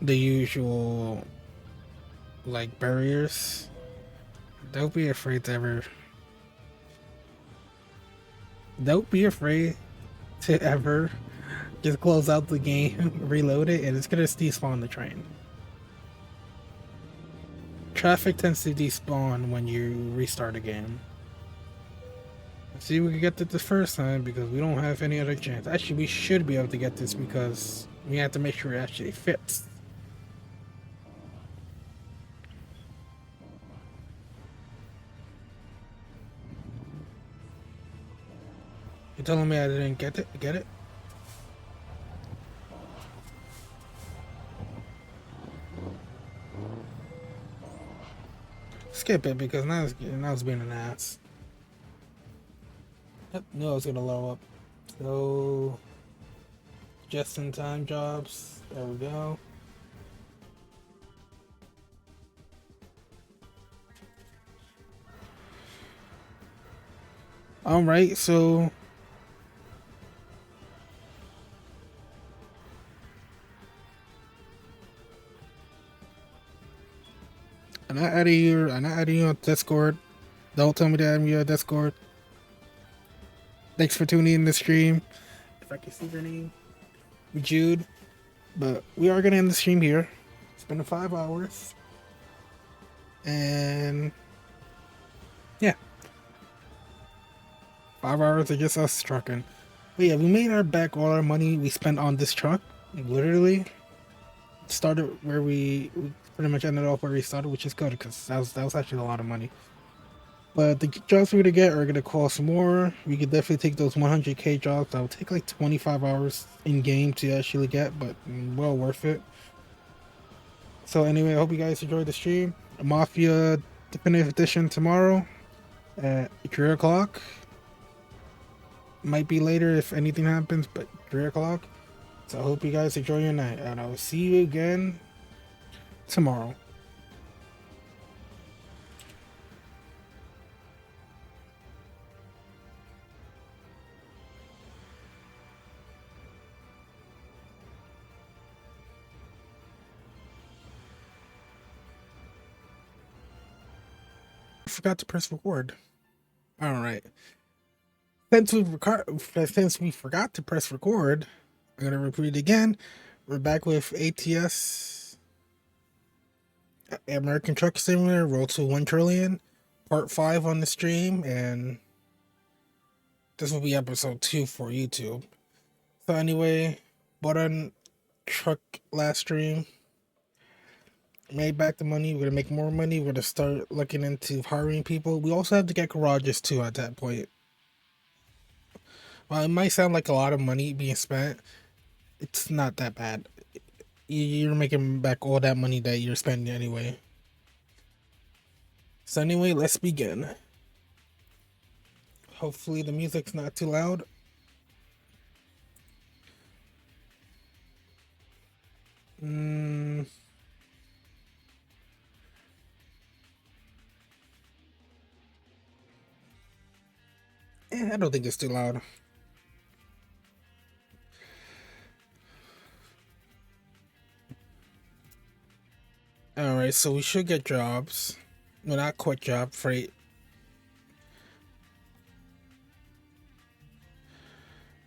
the usual like barriers, don't be afraid to ever just close out the game, reload it, and it's gonna despawn the train. Traffic tends to despawn when you restart a game. See, we can get this the first time because we don't have any other chance. Actually, we should be able to get this because we have to make sure it actually fits. You telling me I didn't get it? Get it? Skip it because now it's being an ass. Yep, knew I was gonna low up. So just in time jobs. There we go. All right, so I'm not adding you on Discord. Don't tell me that I'm your Discord. Thanks for tuning in the stream. If I can see your name, Jude. But we are gonna end the stream here. It's been 5 hours, and yeah, 5 hours of just us trucking. But yeah, we made our back all our money we spent on this truck. Literally started where we pretty much ended off where we started, which is good because that was actually a lot of money. But the jobs we're gonna get are gonna cost more. We could definitely take those 100k jobs. That would take like 25 hours in game to actually get, but well worth it. So anyway, I hope you guys enjoyed the stream. Mafia Definitive Edition tomorrow at 3 o'clock. Might be later if anything happens, but 3 o'clock. So I hope you guys enjoy your night, and I'll see you again tomorrow. I forgot to press record. All right. Since we forgot to press record, I'm gonna repeat it again. We're back with ATS, American Truck Simulator, Road to 1 Trillion, Part 5 on the stream, and this will be episode 2 for YouTube. So anyway, bought a truck last stream, made back the money. We're gonna make more money. We're gonna start looking into hiring people. We also have to get garages too at that point. Well, it might sound like a lot of money being spent. It's not that bad. You're making back all that money that you're spending anyway. So anyway, let's begin. Hopefully the music's not too loud. I don't think it's too loud. Alright, so we should get jobs. Well, not quit job, freight.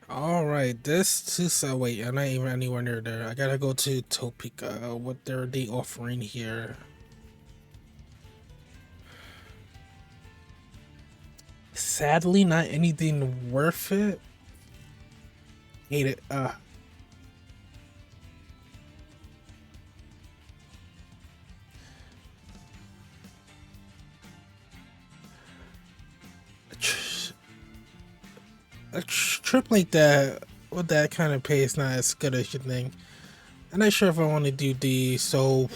Alright, this to wait, I'm not even anywhere near there. I gotta go to Topeka. What are they offering here? Sadly, not anything worth it. Hate it. A trip like that with that kind of pay is not as good as you think. I'm not sure if I want to do these. So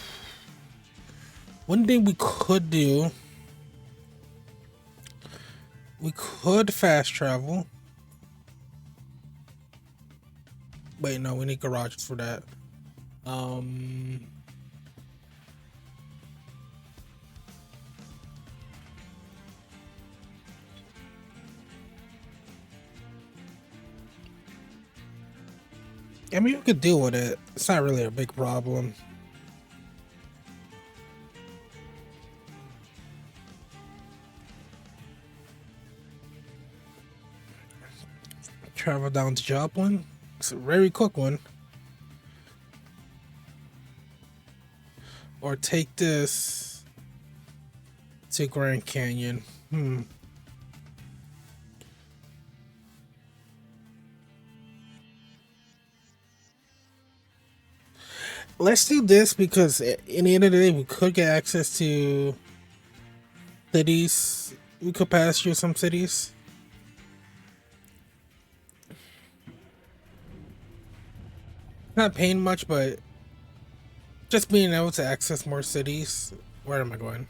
one thing we could do, we could fast travel. Wait, no, we need garages for that. I mean, you could deal with it. It's not really a big problem. Travel down to Joplin. It's a very quick one. Or take this to Grand Canyon. Let's do this because in the end of the day, we could get access to cities. We could pass through some cities. Not paying much, but just being able to access more cities. Where am I going?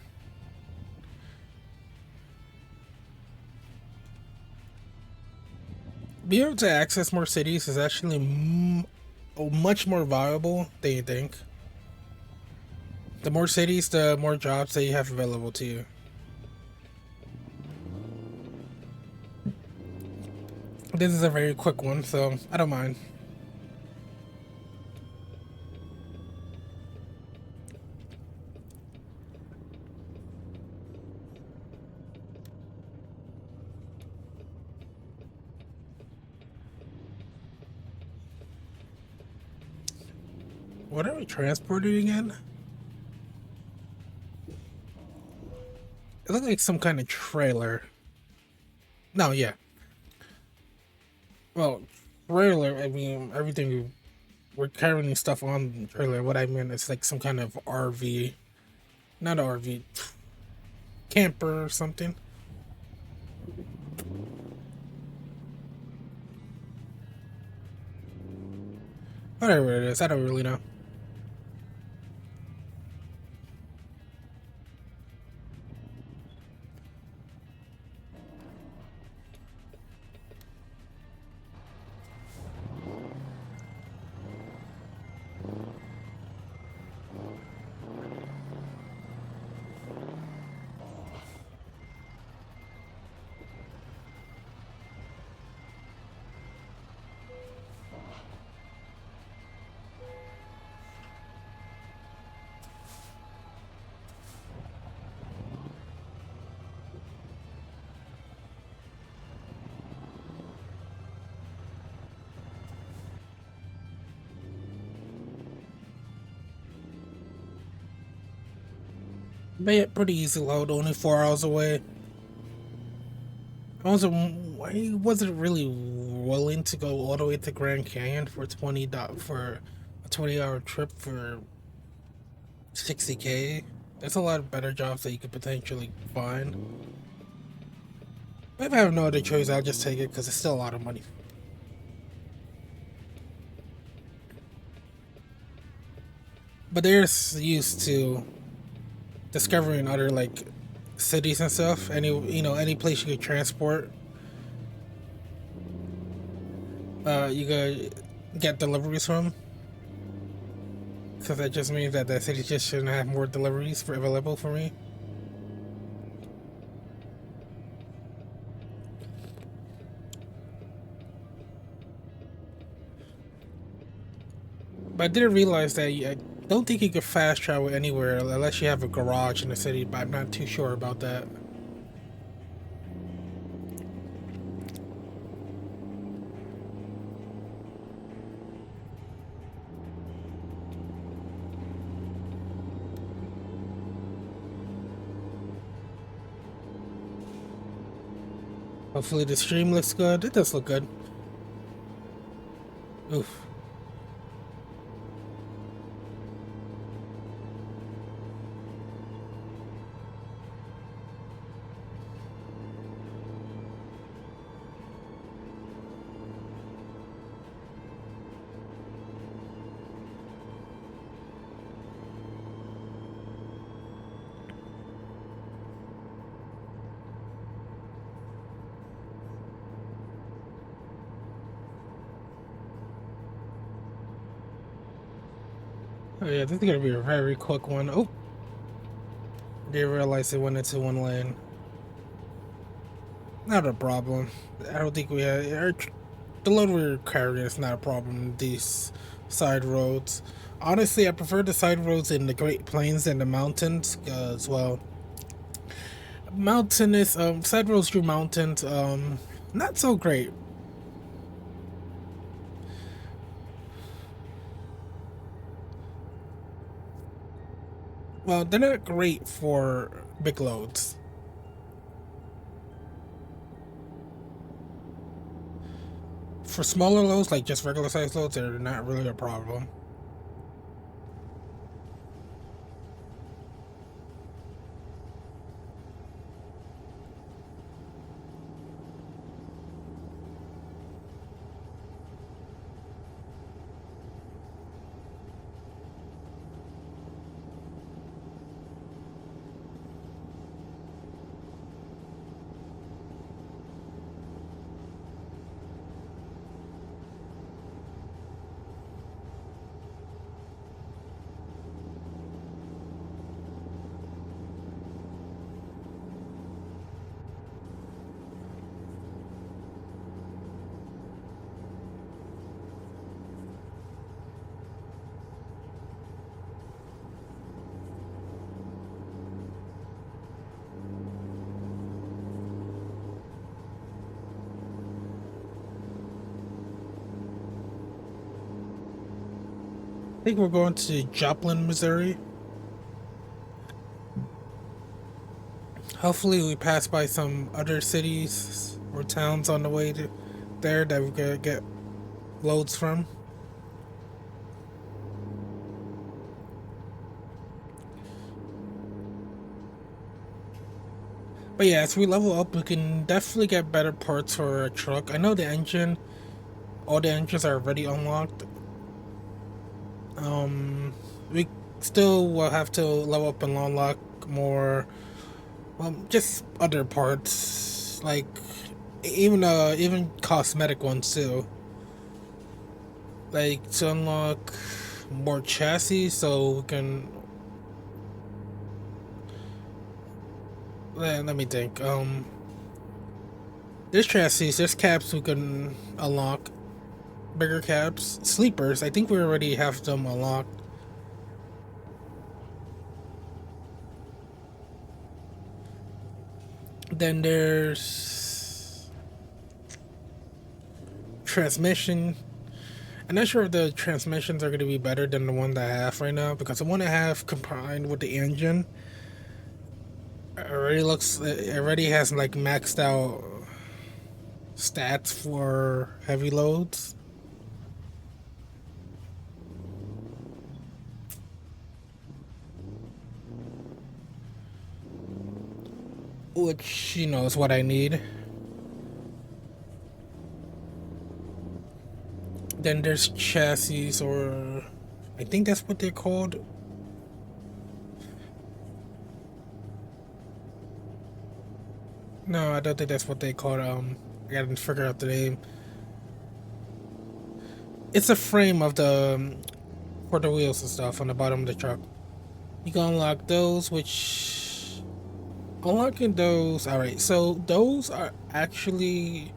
Being able to access more cities is actually much more valuable than you think. The more cities, the more jobs that you have available to you. This is a very quick one, so I don't mind. What are we transporting again? It looked like some kind of trailer. No, yeah. Well, trailer, I mean, everything we're carrying stuff on the trailer. What I mean is like some kind of RV. Not RV, camper or something. Whatever it is, I don't really know. But yeah, pretty easy load, only 4 hours away. I wasn't really willing to go all the way to Grand Canyon for for a 20-hour trip for 60K. There's a lot of better jobs that you could potentially find. If I have no other choice, I'll just take it because it's still a lot of money. But they're used to discovering other like cities and stuff. Any place you could transport, you could get deliveries from. So that just means that the city just shouldn't have more deliveries available for me. But I didn't realize that I don't think you could fast travel anywhere unless you have a garage in the city. But I'm not too sure about that. Hopefully the stream looks good. It does look good. Oof. Oh yeah, this is gonna be a very quick one. Oh, didn't realize it went into one lane. Not a problem. I don't think we have the load we're carrying is not a problem. These side roads. Honestly, I prefer the side roads in the Great Plains than the mountains, as well. Mountainous side roads through mountains, not so great. Well, they're not great for big loads. For smaller loads, like just regular size loads, they're not really a problem. think we're going to Joplin, Missouri. Hopefully we pass by some other cities or towns on the way to there that we could get loads from. But yeah, as we level up, we can definitely get better parts for a truck. I know the engine, all the engines are already unlocked. We still will have to level up and unlock more, just other parts, like even cosmetic ones too. Like to unlock more chassis, so we can. Let me think. There's chassis, there's cabs we can unlock. Bigger cabs, sleepers. I think we already have them unlocked. Then there's transmission. I'm not sure if the transmissions are going to be better than the one that I have right now, because the one I have combined with the engine it already has like maxed out stats for heavy loads. Which, you know, is what I need. Then there's chassis, or I think that's what they're called. No, I don't think that's what they called. I gotta figure out the name. It's a frame of the for the wheels and stuff on the bottom of the truck. You can unlock those, which unlocking those. All right, so those are actually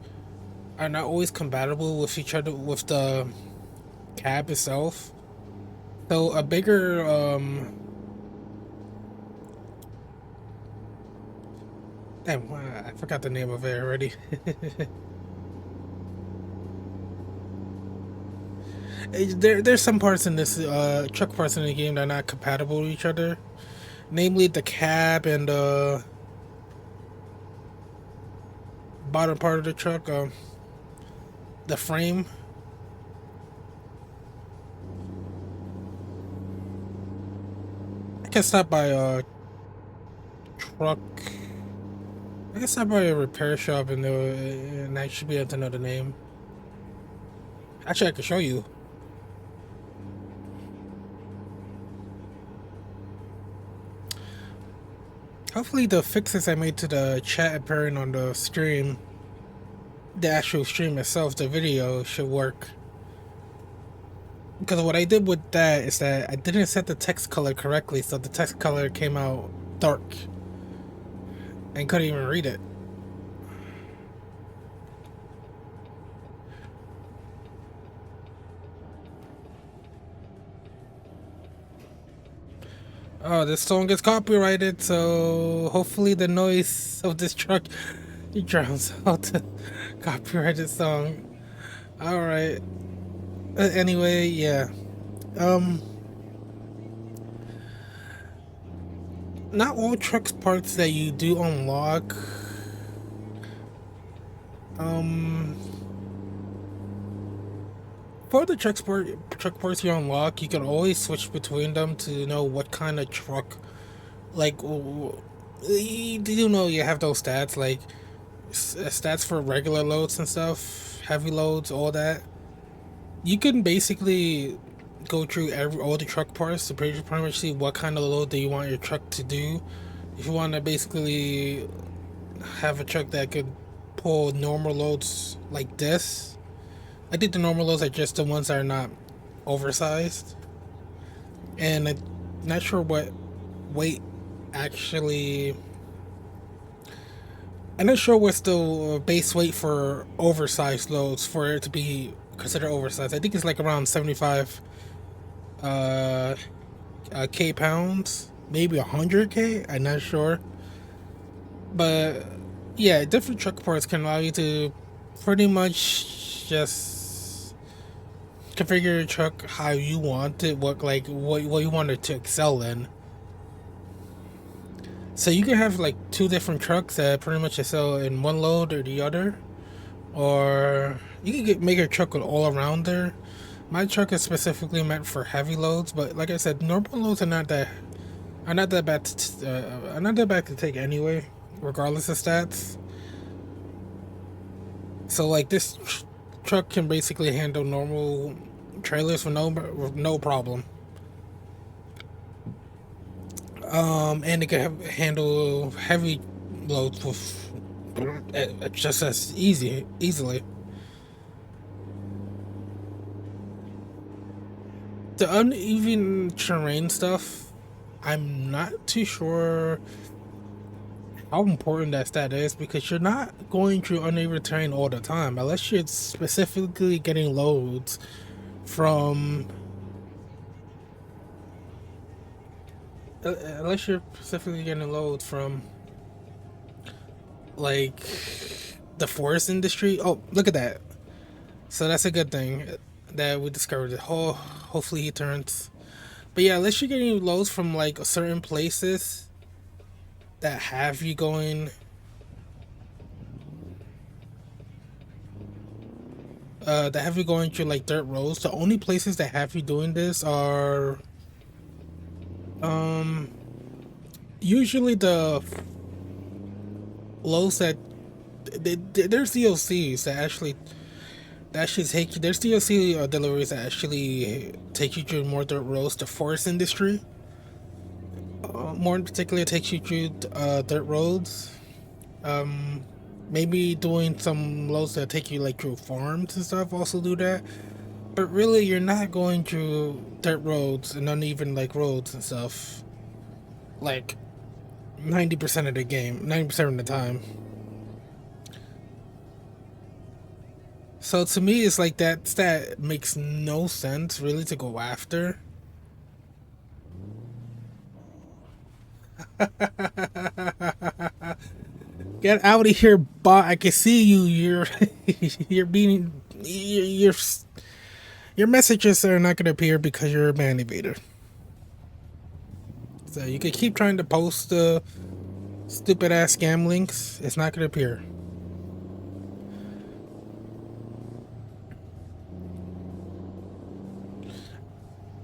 are not always compatible with each other with the cab itself. So a bigger damn, I forgot the name of it already. There's some parts in this truck parts in the game that are not compatible with each other, namely the cab and the bottom part of the truck, the frame. I can stop by a truck. I can stop by a repair shop and I should be able to know the name. Actually, I can show you. Hopefully the fixes I made to the chat appearing on the stream, the actual stream itself, the video, should work. Because what I did with that is that I didn't set the text color correctly, so the text color came out dark and couldn't even read it. Oh, this song gets copyrighted, so hopefully the noise of this truck drowns out the copyrighted song. Alright. Anyway, yeah. Not all truck parts that you do unlock for the truck parts you unlock, you can always switch between them to know what kind of truck. Like, you do know you have those stats, like stats for regular loads and stuff, heavy loads, all that. You can basically go through all the truck parts to pretty much see what kind of load that you want your truck to do. If you want to basically have a truck that could pull normal loads like this, I think the normal loads are just the ones that are not oversized. And I'm not sure what weight actually. I'm not sure what's the base weight for oversized loads for it to be considered oversized. I think it's like around 75 k pounds, maybe 100k. I'm not sure, but yeah, different truck parts can allow you to pretty much just configure your truck how you want it, what you want it to excel in. So you can have like two different trucks that pretty much excel in one load or the other, or you can make a truck with all around there. My truck is specifically meant for heavy loads, but like I said, normal loads are not that bad are not that bad to take anyway, regardless of stats. So like this truck can basically handle normal trailers with no problem. And it can handle heavy loads with just as easily. The uneven terrain stuff, I'm not too sure how important that stat is, because you're not going through uneven terrain all the time unless you're specifically getting loads from unless you're specifically getting loads from like the forest industry. Oh, look at that. So that's a good thing that we discovered it. Oh, hopefully he turns. But yeah, unless you're getting loads from like certain places that have you going through like dirt roads. The only places that have you doing this are usually the loads that there's DLCs that actually take you. There's DLC deliveries that actually take you through more dirt roads. The forest industry, more in particular, takes you through dirt roads. Maybe doing some loads that take you like through farms and stuff also do that. But really, you're not going through dirt roads and uneven like roads and stuff. Like 90% of the game, 90% of the time. So to me, it's like that makes no sense really to go after. Get out of here, bot! I can see you. You're being your messages are not gonna appear because you're a ban evader. So you can keep trying to post the stupid ass scam links. It's not gonna appear.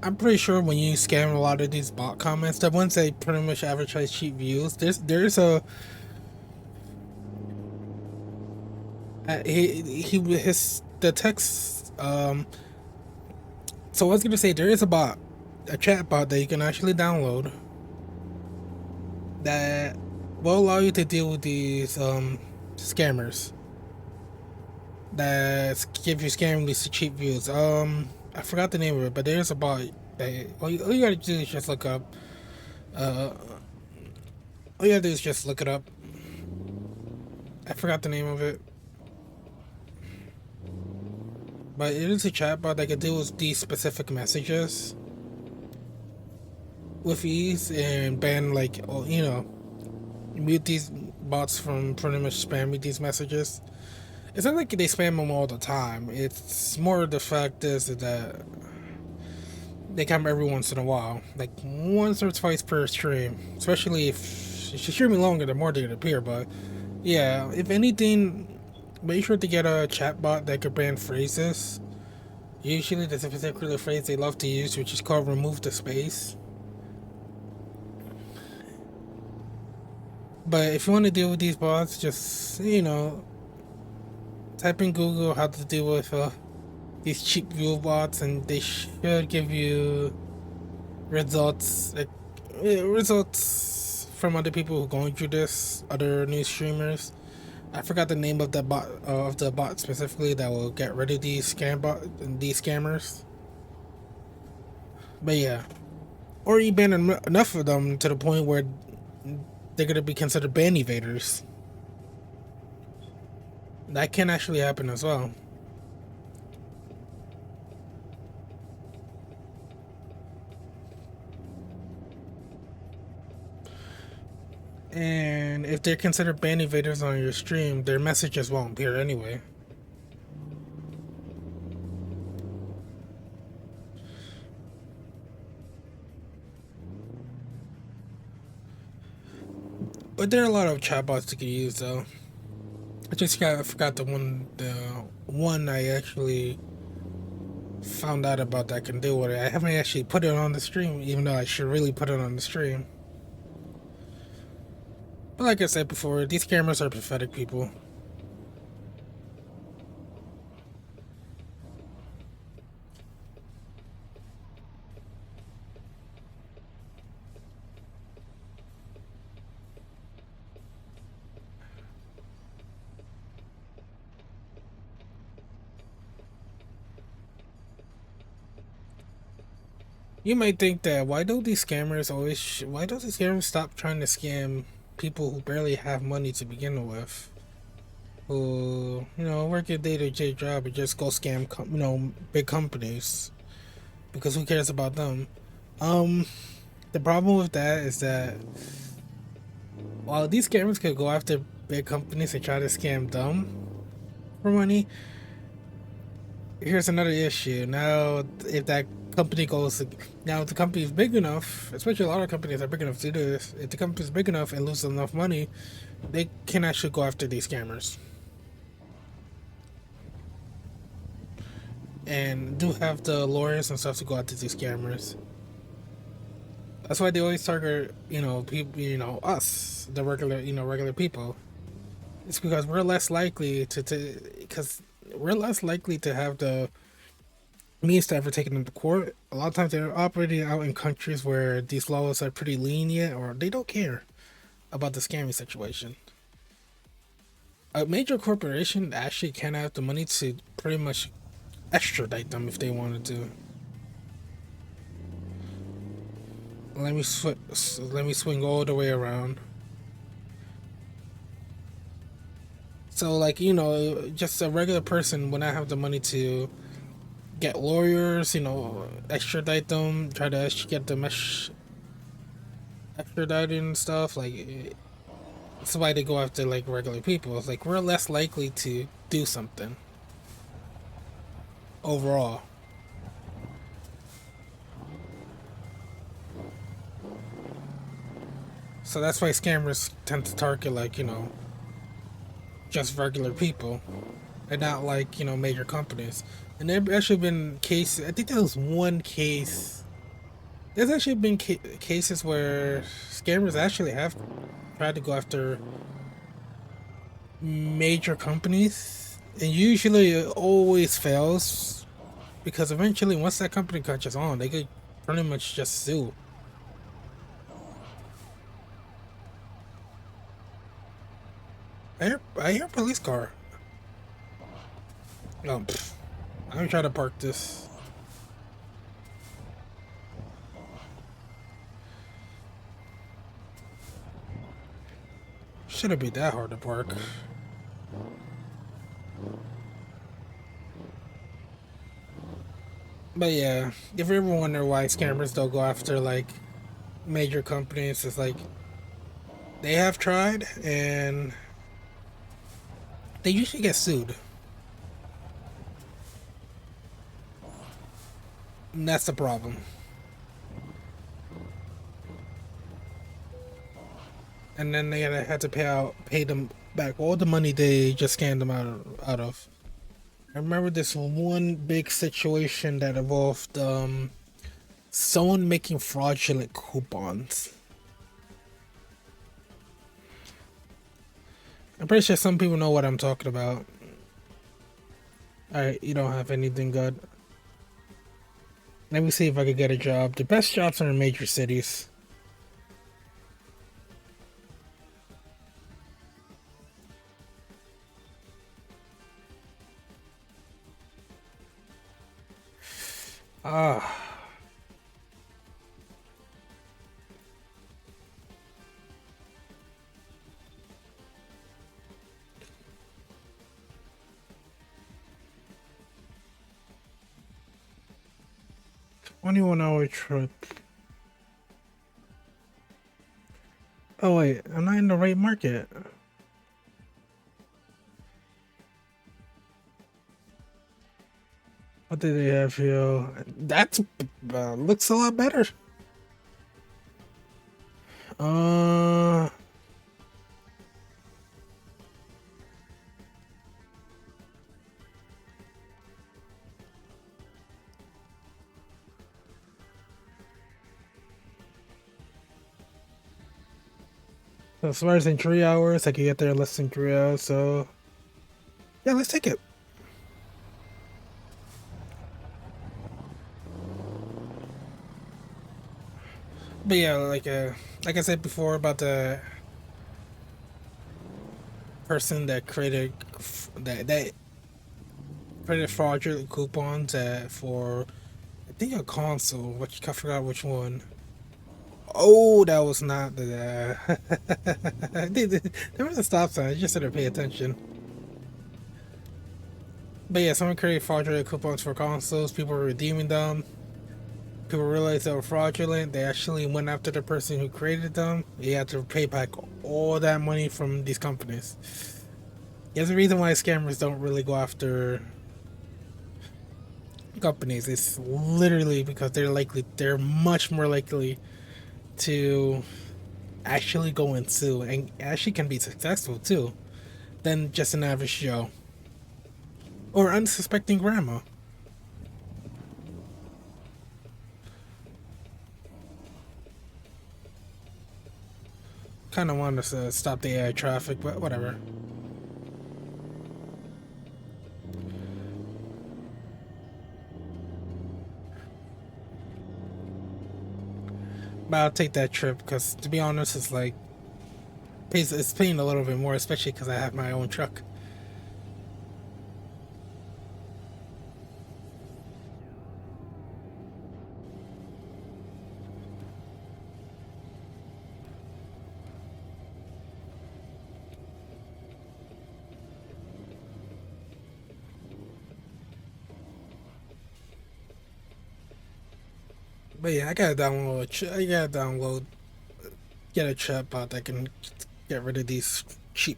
I'm pretty sure when you scam a lot of these bot comments, the ones that pretty much advertise cheap views, there's a his the text. So I was gonna say there is a chat bot that you can actually download that will allow you to deal with these scammers that give you these cheap views. I forgot the name of it, but there's a bot that all you gotta do is just look up. Uh, all you gotta do is just look it up. I forgot the name of it, but it is a chatbot that can deal with these specific messages with ease and ban mute these bots from pretty much spamming these messages. It's not like they spam them all the time. It's more the fact is that they come every once in a while, like once or twice per stream. Especially if you're streaming longer, the more they appear. But yeah, if anything, make sure to get a chatbot that can ban phrases. Usually, there's a particular phrase they love to use, which is called "remove the space." But if you want to deal with these bots, just type in Google how to deal with these cheap view bots, and they should give you results results from other people who are going through this, other news streamers. I forgot the name of the bot specifically that will get rid of these these scammers. But yeah, or you ban enough of them to the point where they're gonna be considered ban evaders. That can actually happen as well. And if they're considered ban evaders on your stream, their messages won't appear anyway. But there are a lot of chatbots you can use though. I forgot the one I actually found out about that can do it. I haven't actually put it on the stream, even though I should really put it on the stream. But like I said before, these cameras are pathetic, people. You might think that why don't these scammers stop trying to scam people who barely have money to begin with? Who, work a day-to-day job and just go scam, big companies. Because who cares about them? Um, the problem with that is that while these scammers could go after big companies and try to scam them for money, here's another issue. Now, if that company goes, now if the company is big enough, especially a lot of companies are big enough to do this, if the company is big enough and loses enough money, they can actually go after these scammers. And do have the lawyers and stuff to go after these scammers. That's why they always target, people, us, the regular people. It's because we're less likely because we're less likely to have the means to ever take them to court. A lot of times they're operating out in countries where these laws are pretty lenient or they don't care about the scamming situation. A major corporation actually can have the money to pretty much extradite them if they wanted to. Let me swing all the way around. So, like, just a regular person would not have the money to get lawyers, extradite them, try to get them extradited and stuff. Like, that's why they go after, like, regular people. It's like, we're less likely to do something overall. So that's why scammers tend to target, like, just regular people and not like, major companies. And there have actually been cases, I think there was one case, there's actually been cases where scammers actually have tried to go after major companies, and usually it always fails because eventually once that company catches on, they could pretty much just sue. I hear a police car. Oh, I'm gonna try to park this. Shouldn't be that hard to park. But yeah, if you ever wonder why scammers don't go after like major companies, it's like they have tried and they usually get sued. And that's the problem. And then they had to pay them back all the money they just scammed them out of. I remember this one big situation that involved someone making fraudulent coupons. I'm pretty sure some people know what I'm talking about. Alright, you don't have anything good. Let me see if I could get a job. The best jobs are in major cities. Ah. 21-hour trip. Oh wait, I'm not in the right market. What do they have here? That looks a lot better. Uh, So as far as in 3 hours, I could get there in less than 3 hours. So yeah, let's take it. But yeah, like I said before about the person that that created fraudulent coupons for I think a console. Which I forgot which one. Oh, that was not the. There was a stop sign. I just had to pay attention. But yeah, someone created fraudulent coupons for consoles. People were redeeming them. People realized they were fraudulent. They actually went after the person who created them. They had to pay back all that money from these companies. There's a reason why scammers don't really go after companies. It's literally because they're much more likely to actually go and sue, and actually can be successful too, than just an average Joe or unsuspecting grandma. Kind of wanted to stop the AI traffic, but whatever. But I'll take that trip because, to be honest, it's paying a little bit more, especially because I have my own truck. But yeah, get a chatbot that can get rid of these cheap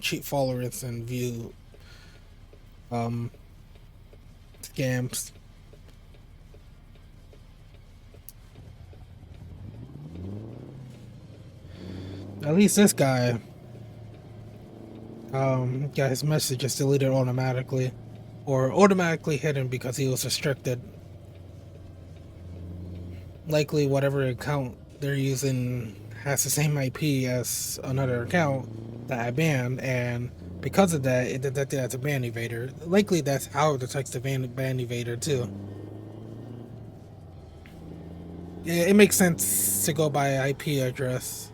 cheap followers and view um scams. At least this guy got his messages deleted automatically, or automatically hidden because he was restricted. Likely, whatever account they're using has the same IP as another account that I banned, and because of that, it detected as a ban evader. Likely, that's how it detects the ban evader too. Yeah, it makes sense to go by IP address,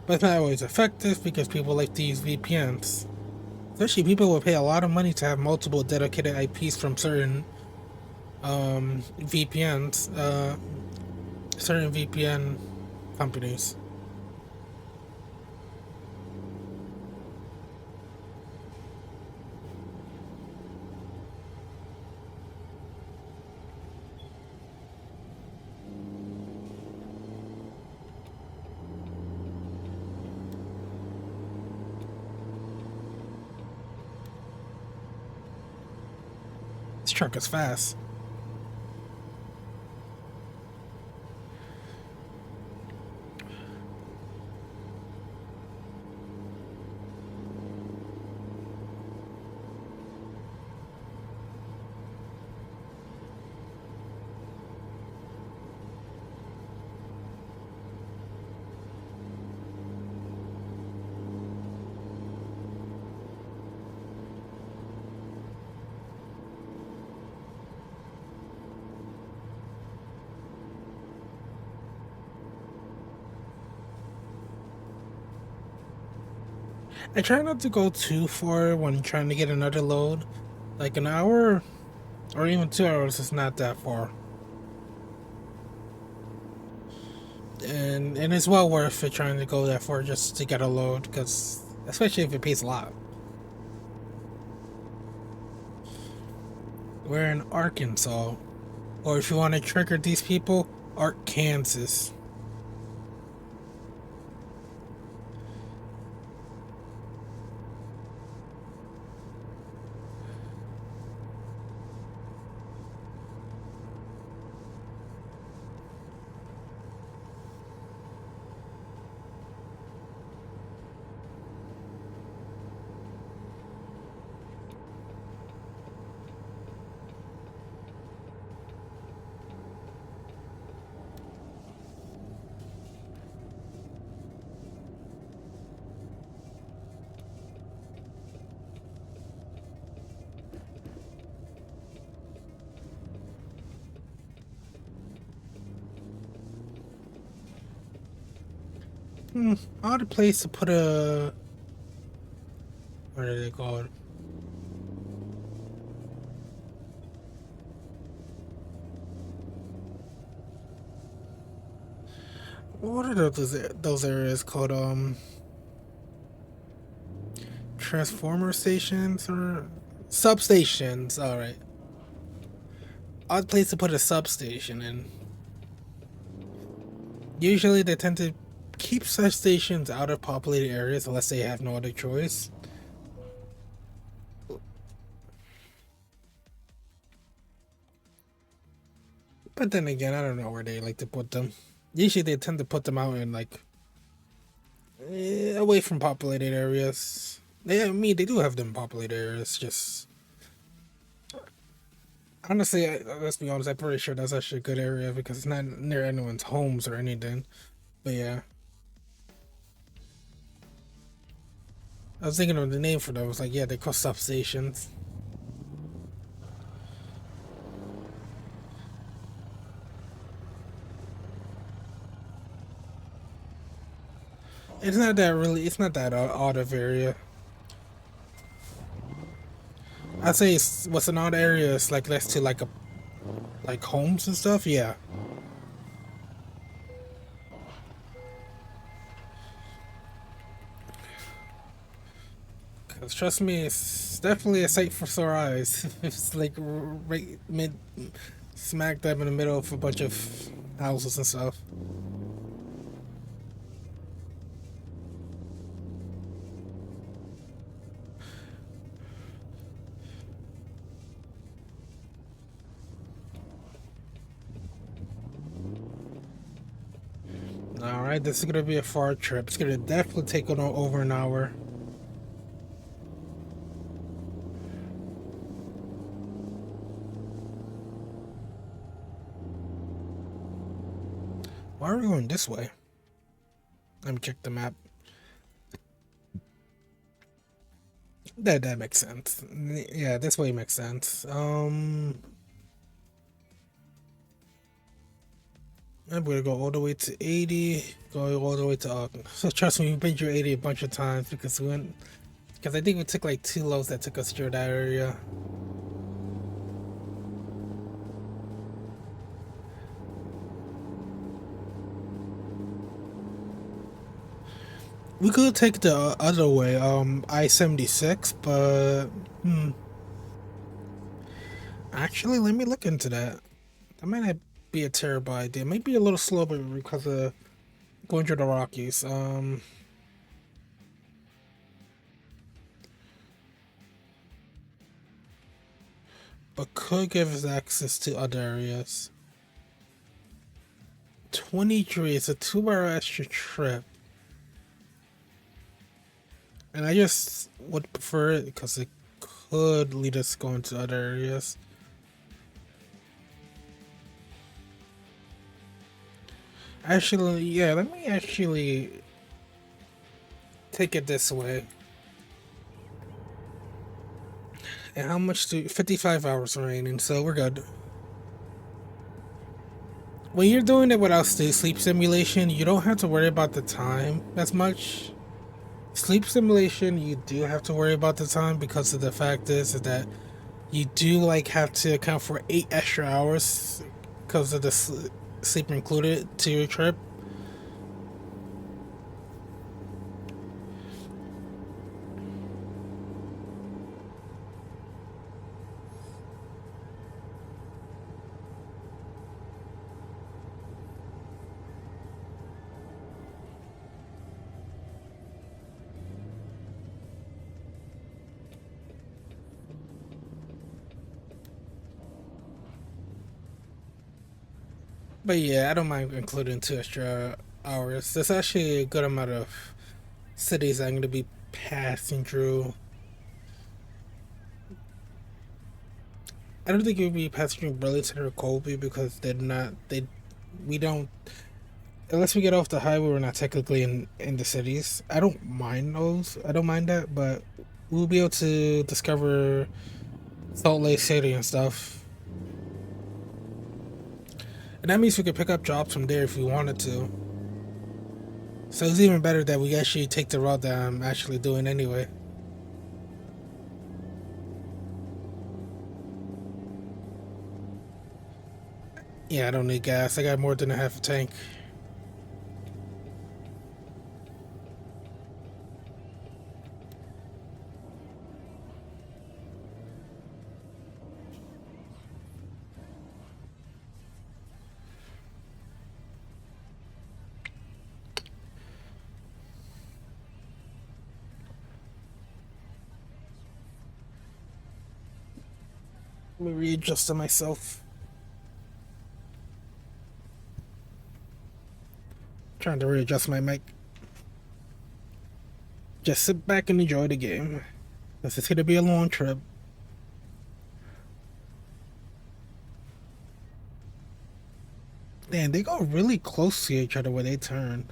but it's not always effective because people like to use VPNs. Especially people will pay a lot of money to have multiple dedicated IPs from VPNs, certain VPN companies. This truck is fast. I try not to go too far when trying to get another load. Like an hour or even 2 hours is not that far. And it's well worth it trying to go that far just to get a load, because especially if it pays a lot. We're in Arkansas, or if you want to trigger these people, Arkansas. odd place to put a. What are they called? What are those areas called? Transformer stations or substations? All right. Odd place to put a substation in. Usually, they tend to keep such stations out of populated areas unless they have no other choice. But then again, I don't know where they like to put them. Usually, they tend to put them out in like away from populated areas. I mean, they do have them populated areas. Just honestly, let's be honest. I'm pretty sure that's actually a good area because it's not near anyone's homes or anything. But yeah, I was thinking of the name for them. I was like, yeah, they call substations. It's not that really. It's not that odd of area. I'd say what's an odd area is like next to like homes and stuff. Yeah, 'cause trust me, it's definitely a sight for sore eyes. It's like right mid, smack dab in the middle of a bunch of houses and stuff. All right, this is gonna be a far trip. It's gonna definitely take over an hour. Why are we going this way? Let me check the map. That makes sense. Yeah, this way makes sense. I'm gonna go all the way to 80, go all the way to so trust me, we've been through 80 a bunch of times because we went because I think we took like two loads that took us through that area. We could take the other way, I-76, but actually, let me look into that. That might not be a terrible idea. It might be a little slow, but because of going through the Rockies. But could give us access to other areas. 23 is a 2 hour extra trip. And I just would prefer it because it could lead us going to other areas. Actually, yeah, let me actually take it this way. And how much do 55 hours remaining, so we're good. When you're doing it without sleep simulation, you don't have to worry about the time as much. Sleep simulation, you do have to worry about the time because of the fact is that you do like have to account for 8 extra hours because of the sleep included to your trip. But yeah, I don't mind including 2 extra hours. There's actually a good amount of cities I'm going to be passing through. I don't think you'll be passing through Burlington or Colby because they're not. We don't. Unless we get off the highway, we're not technically in the cities. I don't mind those. I don't mind that, but we'll be able to discover Salt Lake City and stuff. And that means we could pick up jobs from there if we wanted to. So it's even better that we actually take the route that I'm actually doing anyway. Yeah, I don't need gas. I got more than a half a tank. Let me readjust to myself. Trying to readjust my mic. Just sit back and enjoy the game. This is gonna be a long trip. Damn, they go really close to each other when they turn.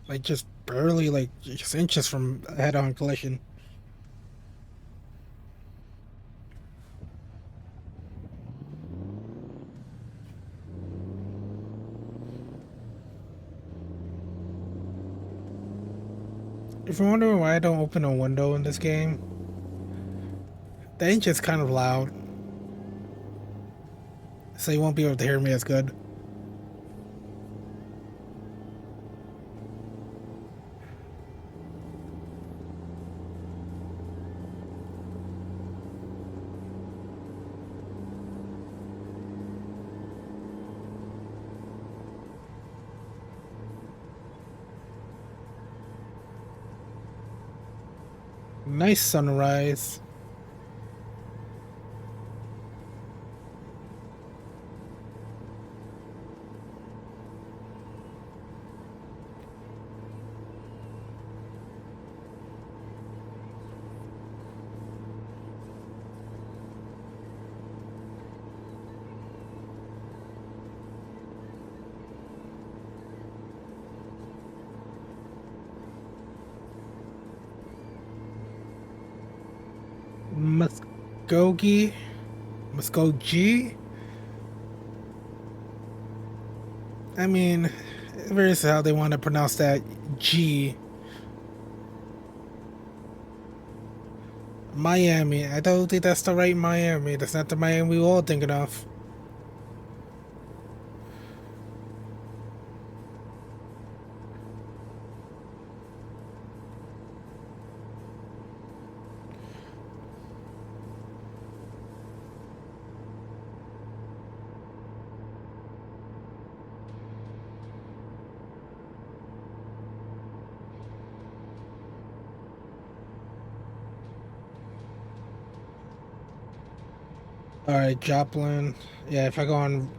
Like just barely, like just inches from head-on collision. If you're wondering why I don't open a window in this game, the engine's kind of loud, so you won't be able to hear me as good. Nice sunrise. Muskogee? Muskogee? I mean, various how they want to pronounce that G. Miami. I don't think that's the right Miami. That's not the Miami we're all thinking of. Alright, Joplin. Yeah, if I go on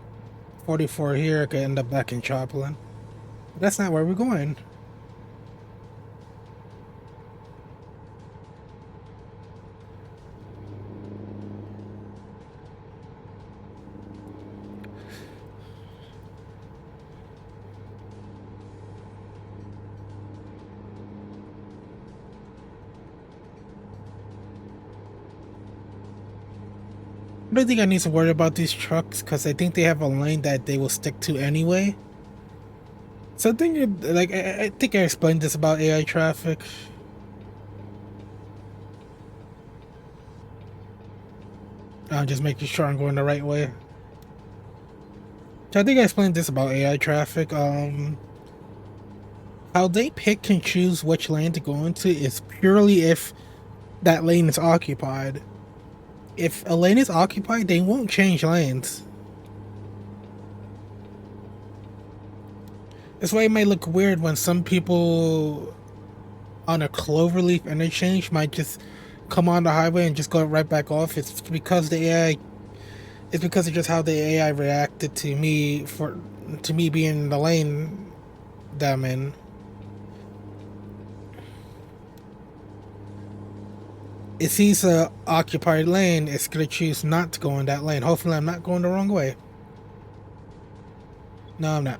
44 here, I could end up back in Joplin. But that's not where we're going. I don't think I need to worry about these trucks because I think they have a lane that they will stick to anyway. So I think, like, I think I explained this about AI traffic. I'm just making sure I'm going the right way. So I think I explained this about AI traffic. How they pick and choose which lane to go into is purely if that lane is occupied. If a lane is occupied, they won't change lanes. That's why it might look weird when some people on a Cloverleaf interchange might just come on the highway and just go right back off. It's because the AI. It's because of just how the AI reacted to me being in the lane that I'm in. It sees a occupied lane, it's gonna choose not to go in that lane. Hopefully I'm not going the wrong way. No, I'm not.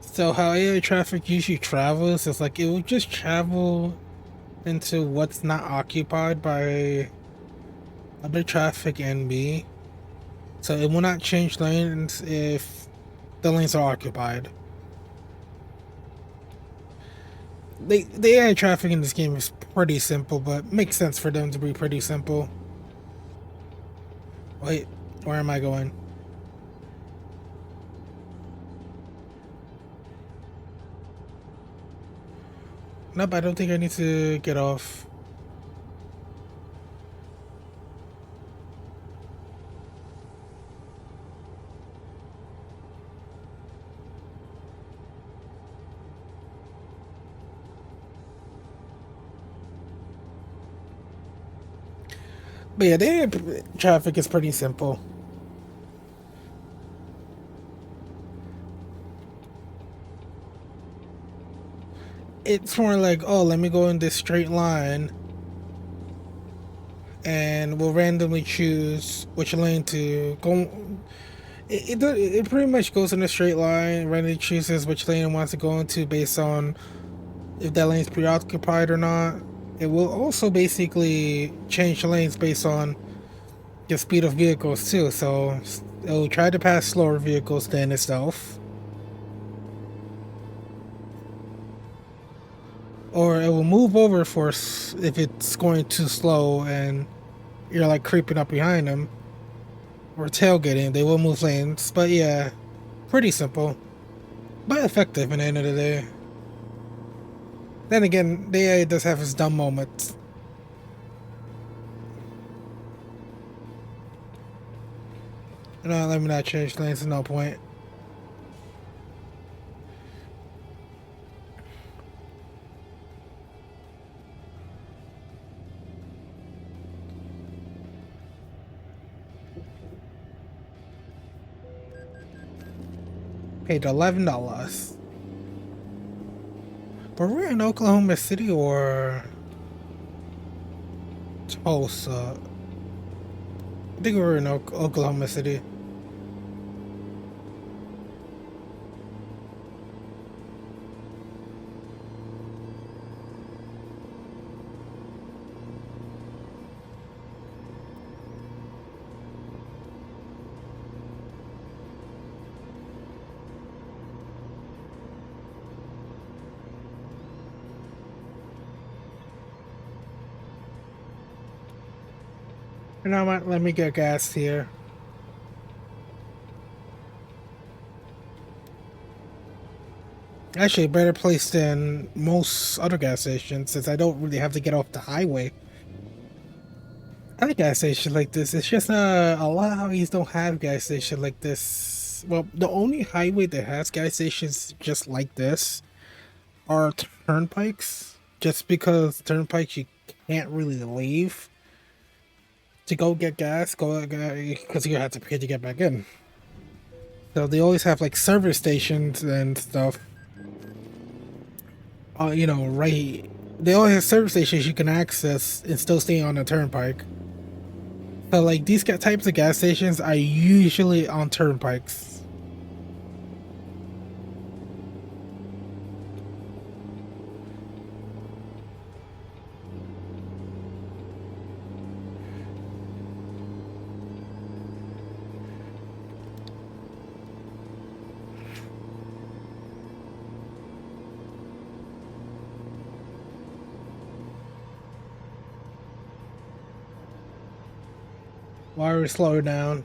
So how AI traffic usually travels is like it will just travel into what's not occupied by other traffic and B. So it will not change lanes if the lanes are occupied. The AI traffic in this game is pretty simple, but makes sense for them to be pretty simple. Wait, where am I going? Nope, I don't think I need to get off. But yeah, the traffic is pretty simple. It's more like, oh, let me go in this straight line and we'll randomly choose which lane to go. It pretty much goes in a straight line, randomly chooses which lane it wants to go into based on if that lane's preoccupied or not. It will also basically change lanes based on the speed of vehicles too, so it'll try to pass slower vehicles than itself. Or it will move over for if it's going too slow and you're like creeping up behind them. Or tailgating, they will move lanes. But yeah, pretty simple. But effective in the end of the day. Then again, the AI does have its dumb moments. No, let me not change lanes, no point. Paid $11. But we're in Oklahoma City or Tulsa. I think we're in Oklahoma City. You know what? Let me get gas here. Actually, a better place than most other gas stations since I don't really have to get off the highway. I like gas stations like this. It's just a lot of highways don't have gas stations like this. Well, the only highway that has gas stations just like this are turnpikes. Just because turnpikes you can't really leave to go get gas, go because you have to pay to get back in. So they always have like service stations and stuff. You know, right? They always have service stations you can access and still stay on the turnpike. So like these types of gas stations are usually on turnpikes. Why are we slow down?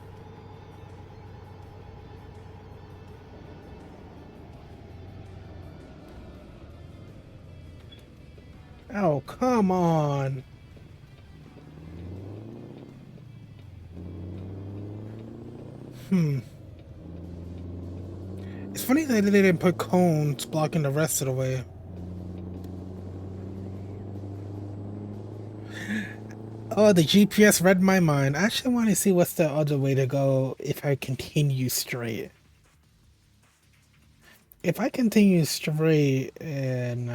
Oh, come on. Hmm. It's funny that they didn't put cones blocking the rest of the way. Oh, the GPS read my mind. I actually want to see what's the other way to go if I continue straight. If I continue straight, and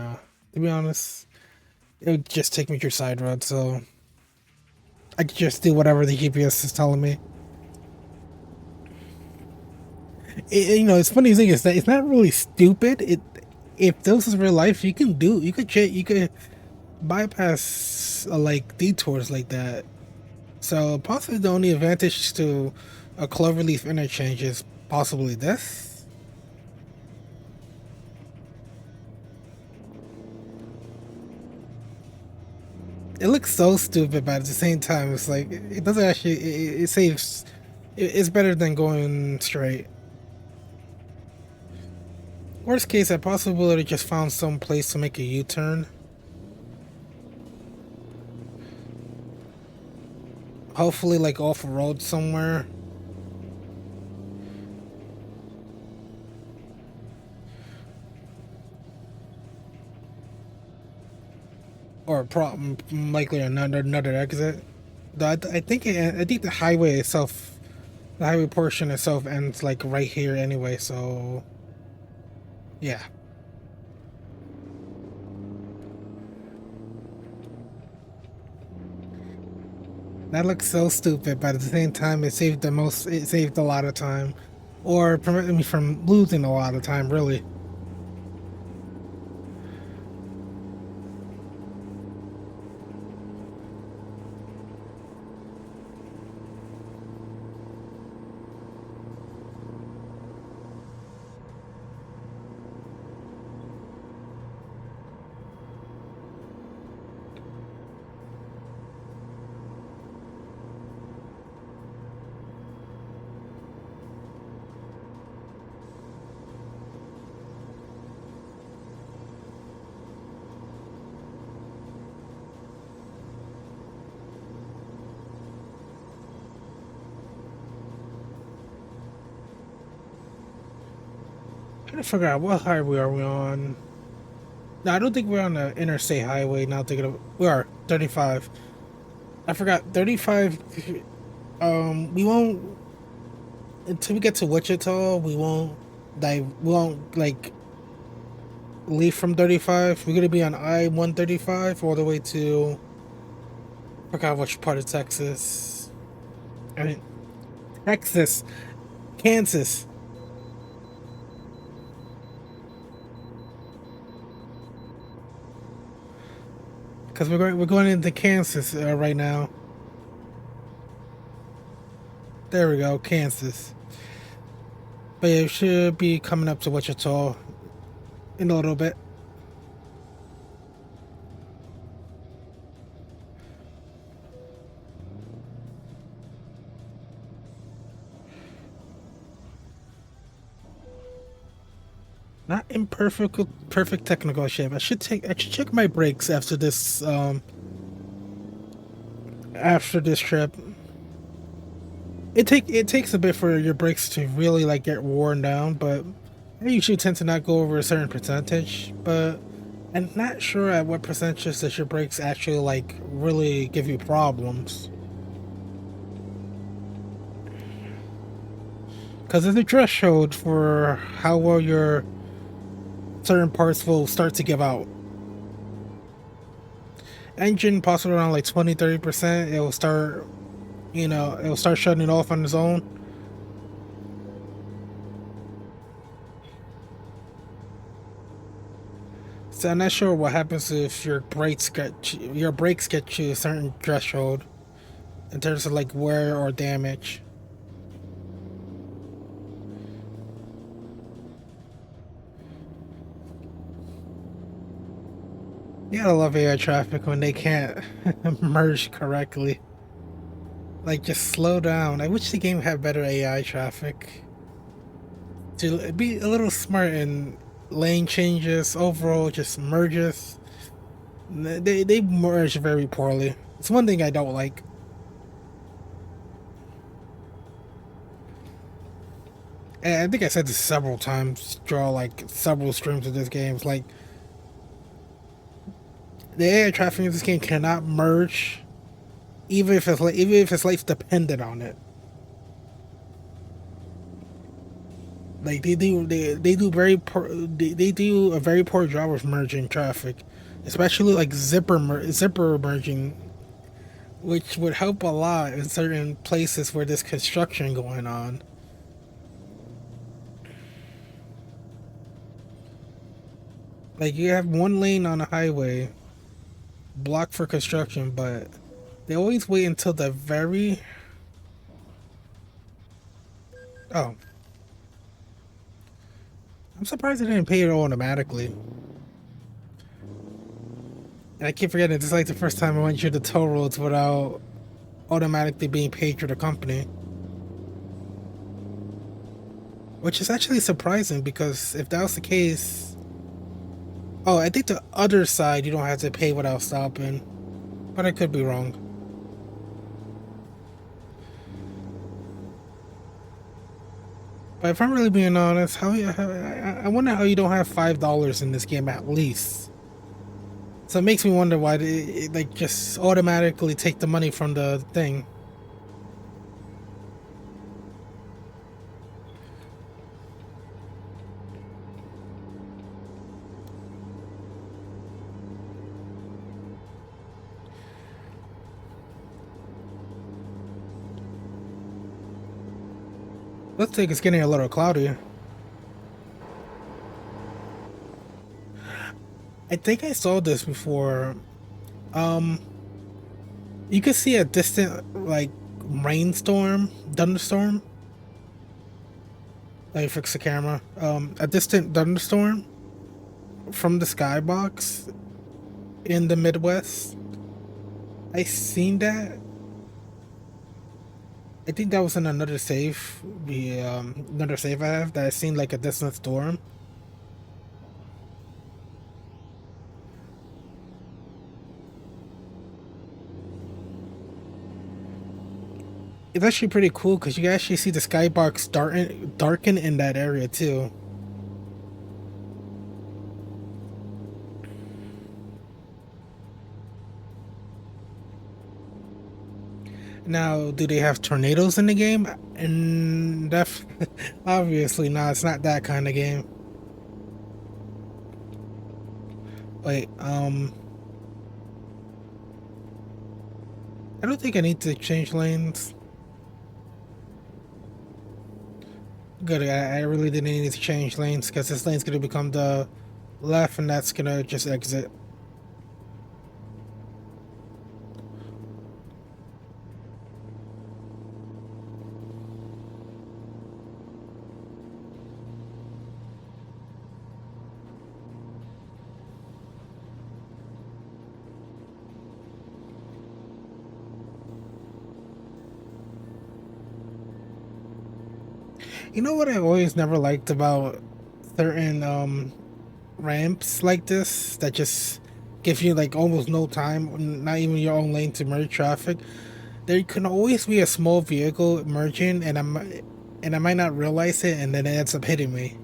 to be honest, it would just take me through side roads, so I could just do whatever the GPS is telling me. You know, it's funny thing is that it's not really stupid. If this is real life, you could bypass like detours like that. So possibly the only advantage to a cloverleaf interchange is possibly this. It looks so stupid, but at the same time, it's like it doesn't actually. It saves. It's better than going straight. Worst case, I possibly just found some place to make a U-turn. Hopefully, like off road somewhere. Or likely another exit. I think I think the highway itself, the highway portion itself ends like right here anyway. So yeah, that looks so stupid, but at the same time, it saved the most. It saved a lot of time, or prevented me from losing a lot of time. Really. Trying to figure out what highway are we on. No, I don't think we're on the interstate highway. Now thinking of we are 35. I forgot 35. We won't until we get to Wichita. We won't like leave from 35. We're gonna be on I-135 all the way to I forgot which part of Texas. I mean Texas, Kansas. Because we're going into Kansas right now. There we go, Kansas. But yeah, it should be coming up to Wichita in a little bit. Not in perfect technical shape. I should check my brakes after this trip. It takes a bit for your brakes to really like get worn down, but I usually tend to not go over a certain percentage. But I'm not sure at what percentage does your brakes actually like really give you problems. Because there's a threshold for how well your certain parts will start to give out. Engine possibly around like 20-30%, it will start, it will start shutting off on its own. So I'm not sure what happens if your brakes get to a certain threshold in terms of like wear or damage. You gotta love AI traffic when they can't merge correctly. Like just slow down. I wish the game had better AI traffic to be a little smart in lane changes, overall just merges. They merge very poorly. It's one thing I don't like. And I think I said this several times. Draw like several streams of this game. It's like the AI traffic in this game cannot merge, even if its life depended on it. Like they do very poor, they do a very poor job of merging traffic, especially like zipper merging, which would help a lot in certain places where there's construction going on. Like you have one lane on a highway blocked for construction, but They always wait until the very... Oh. I'm surprised they didn't pay it automatically. And I keep forgetting, this is like the first time I went through the toll roads without automatically being paid through the company. Which is actually surprising, because if that was the case... Oh, I think the other side you don't have to pay without stopping. But I could be wrong. But if I'm really being honest, I wonder how you don't have $5 in this game at least. So it makes me wonder why they like just automatically take the money from the thing. Looks like it's getting a little cloudy. I think I saw this before. You can see a distant, like, rainstorm, thunderstorm. Let me fix the camera. A distant thunderstorm from the skybox in the Midwest. I seen that. I think that was in another save. Another save I have that I seen like a distant storm. It's actually pretty cool because you can actually see the skybox darken in that area too. Now, do they have tornadoes in the game? And obviously not. It's not that kind of game. Wait, I don't think I need to change lanes. Good, I really didn't need to change lanes because this lane's gonna become the left and that's gonna just exit. You know what I always never liked about certain ramps like this that just give you like almost no time, not even your own lane to merge traffic. There can always be a small vehicle merging, and I might not realize it, and then it ends up hitting me.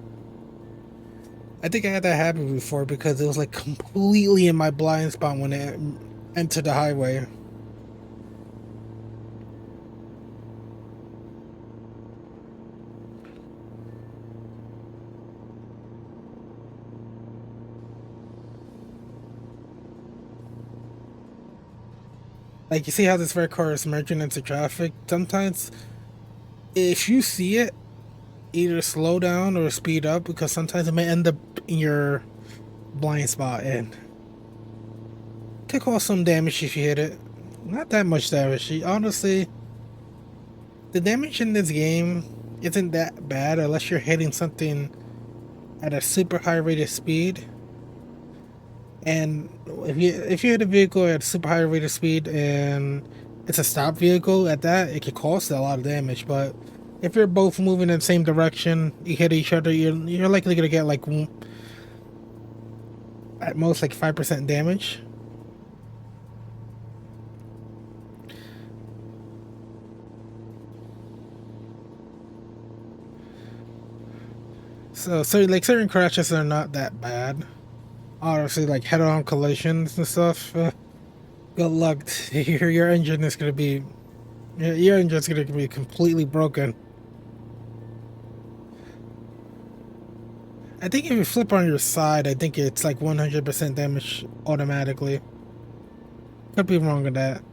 I think I had that happen before because it was like completely in my blind spot when it entered the highway. Like, you see how this red car is merging into traffic? Sometimes, if you see it, either slow down or speed up because sometimes it may end up in your blind spot and could cause some damage if you hit it. Not that much damage. Honestly, the damage in this game isn't that bad unless you're hitting something at a super high rate of speed. And if you hit a vehicle at a super high rate of speed and it's a stop vehicle at that, it could cause a lot of damage. But if you're both moving in the same direction, you hit each other, you're likely gonna get like at most like 5% damage. So like certain crashes are not that bad. Honestly, like head-on collisions and stuff. Good luck. Your engine is gonna be your engine's gonna be completely broken. I think if you flip on your side, I think it's like 100% damage automatically. Could be wrong with that.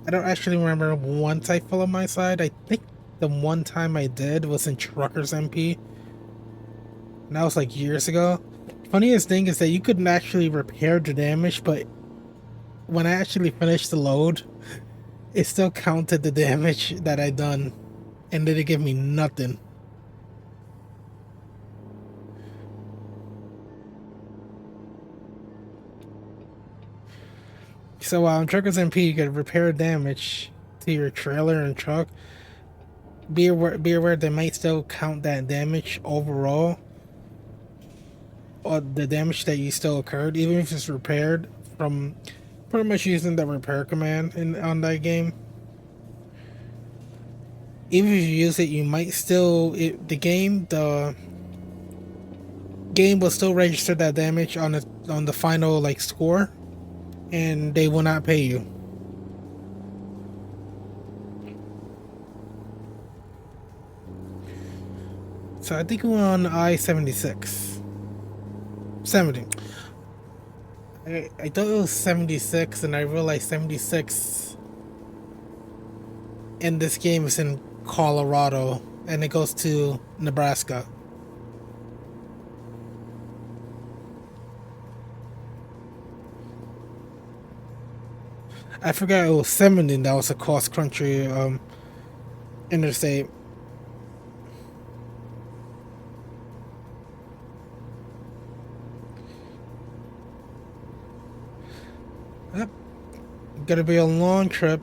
I don't actually remember once I fell on my side. I think the one time I did was in Truckers MP. And that was like years ago. Funniest thing is that you couldn't actually repair the damage, but when I actually finished the load, it still counted the damage that I done, and didn't give me nothing. So while on Truckers MP, you can repair damage to your trailer and truck. Be aware they might still count that damage overall, or the damage that you still occurred, even if it's repaired from pretty much using the repair command on that game. Even if you use it, you might still the game will still register that damage on the final like score, and they will not pay you. So I think we're on I-76. 70. I thought it was 76, and I realized 76 in this game is in Colorado, and it goes to Nebraska. I forgot it was 70 that was a cross country interstate. Yep. Gonna be a long trip.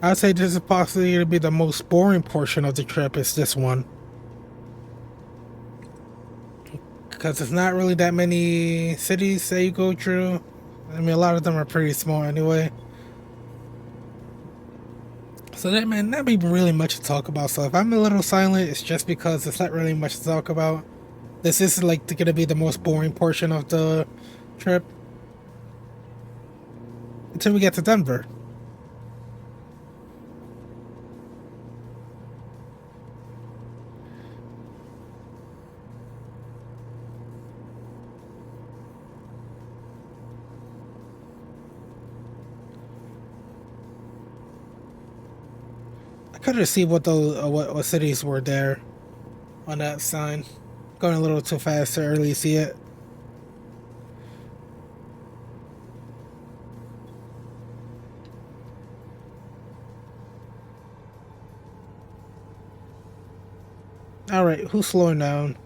I'd say this is possibly gonna be the most boring portion of the trip. Is this one, because it's not really that many cities that you go through. I mean, a lot of them are pretty small anyway. So that man, not be really much to talk about. So if I'm a little silent, it's just because it's not really much to talk about. This is like gonna be the most boring portion of the trip until we get to Denver. I couldn't see what those what cities were there on that sign. Going a little too fast to early see it. All right, who's slowing down?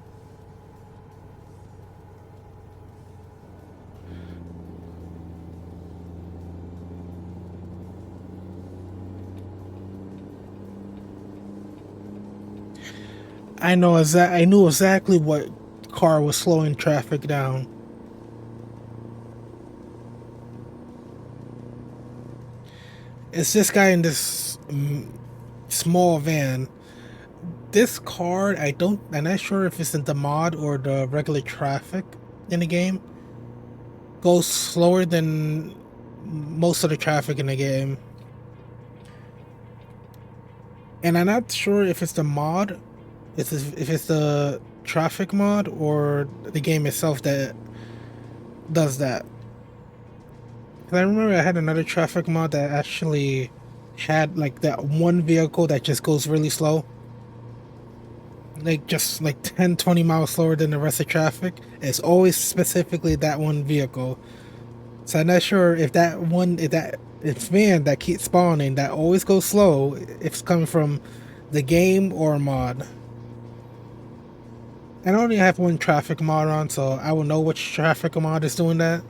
I knew exactly what car was slowing traffic down. It's this guy in this small van. This car, I'm not sure if it's in the mod or the regular traffic in the game. Goes slower than most of the traffic in the game. And I'm not sure if it's the mod, if it's the traffic mod or the game itself that does that. 'Cause I remember I had another traffic mod that actually had like that one vehicle that just goes really slow. Like just like 10, 20 miles slower than the rest of traffic. It's always specifically that one vehicle. So I'm not sure if that it's van that keeps spawning that always goes slow, if it's coming from the game or a mod. I only have one traffic mod on, so I will know which traffic mod is doing that.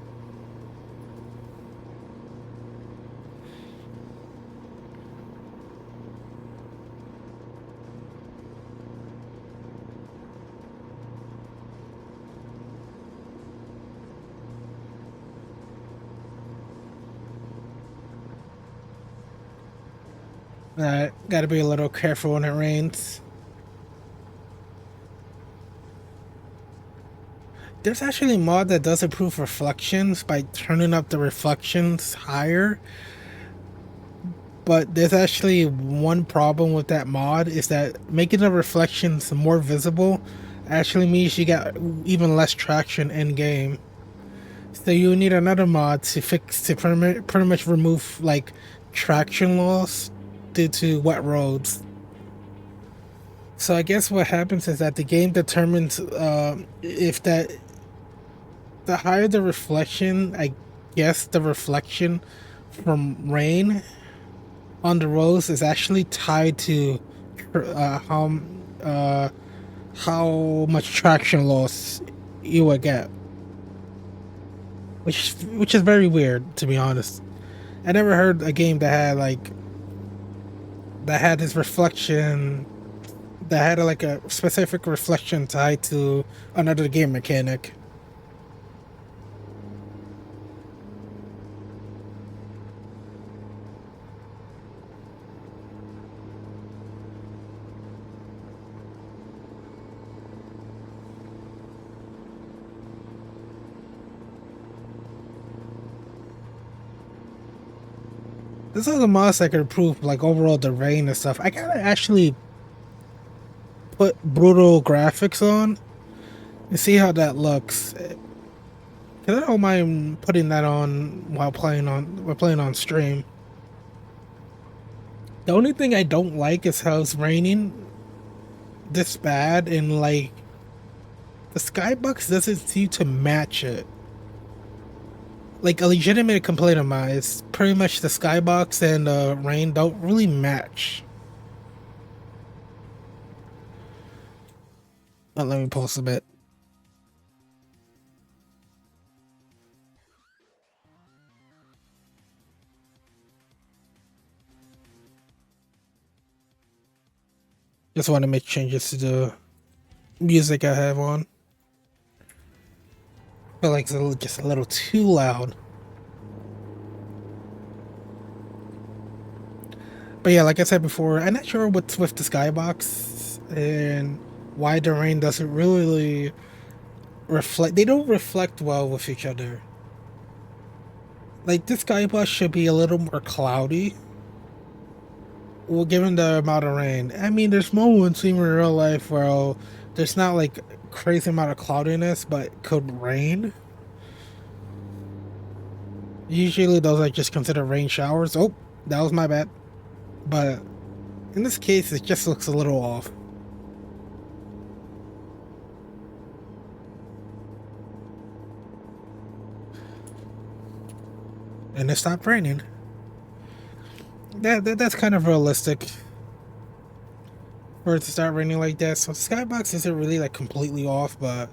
Gotta be a little careful when it rains. There's actually a mod that does improve reflections by turning up the reflections higher. But there's actually one problem with that mod is that making the reflections more visible actually means you get even less traction in game. So you need another mod to pretty much remove like traction loss due to wet roads. So I guess what happens is that the game determines if that the higher the reflection, guess the reflection from rain on the roads is actually tied to uh, how uh, how much traction loss you would get, which is very weird, to be honest. I never heard a game that had this reflection, that had like a specific reflection tied to another game mechanic. This is a mod that could improve like overall the rain and stuff. I gotta actually put brutal graphics on and see how that looks. Cause I don't mind putting that on while playing on stream. The only thing I don't like is how it's raining this bad, and like the skybox doesn't seem to match it. Like a legitimate complaint of mine is pretty much the skybox and rain don't really match. Let me pause a bit. Just want to make changes to the music I have on. I feel like it's just a little too loud. But yeah, like I said before, I'm not sure what's with the skybox and why the rain doesn't really reflect. They don't reflect well with each other. Like this skybox should be a little more cloudy. Well, given the amount of rain, I mean, there's moments even in real life where there's not like crazy amount of cloudiness, but it could rain. Usually, those are just considered rain showers. Oh, that was my bad. But in this case, it just looks a little off. And it stopped raining. That's kind of realistic for it to start raining like that. So the skybox isn't really like completely off, but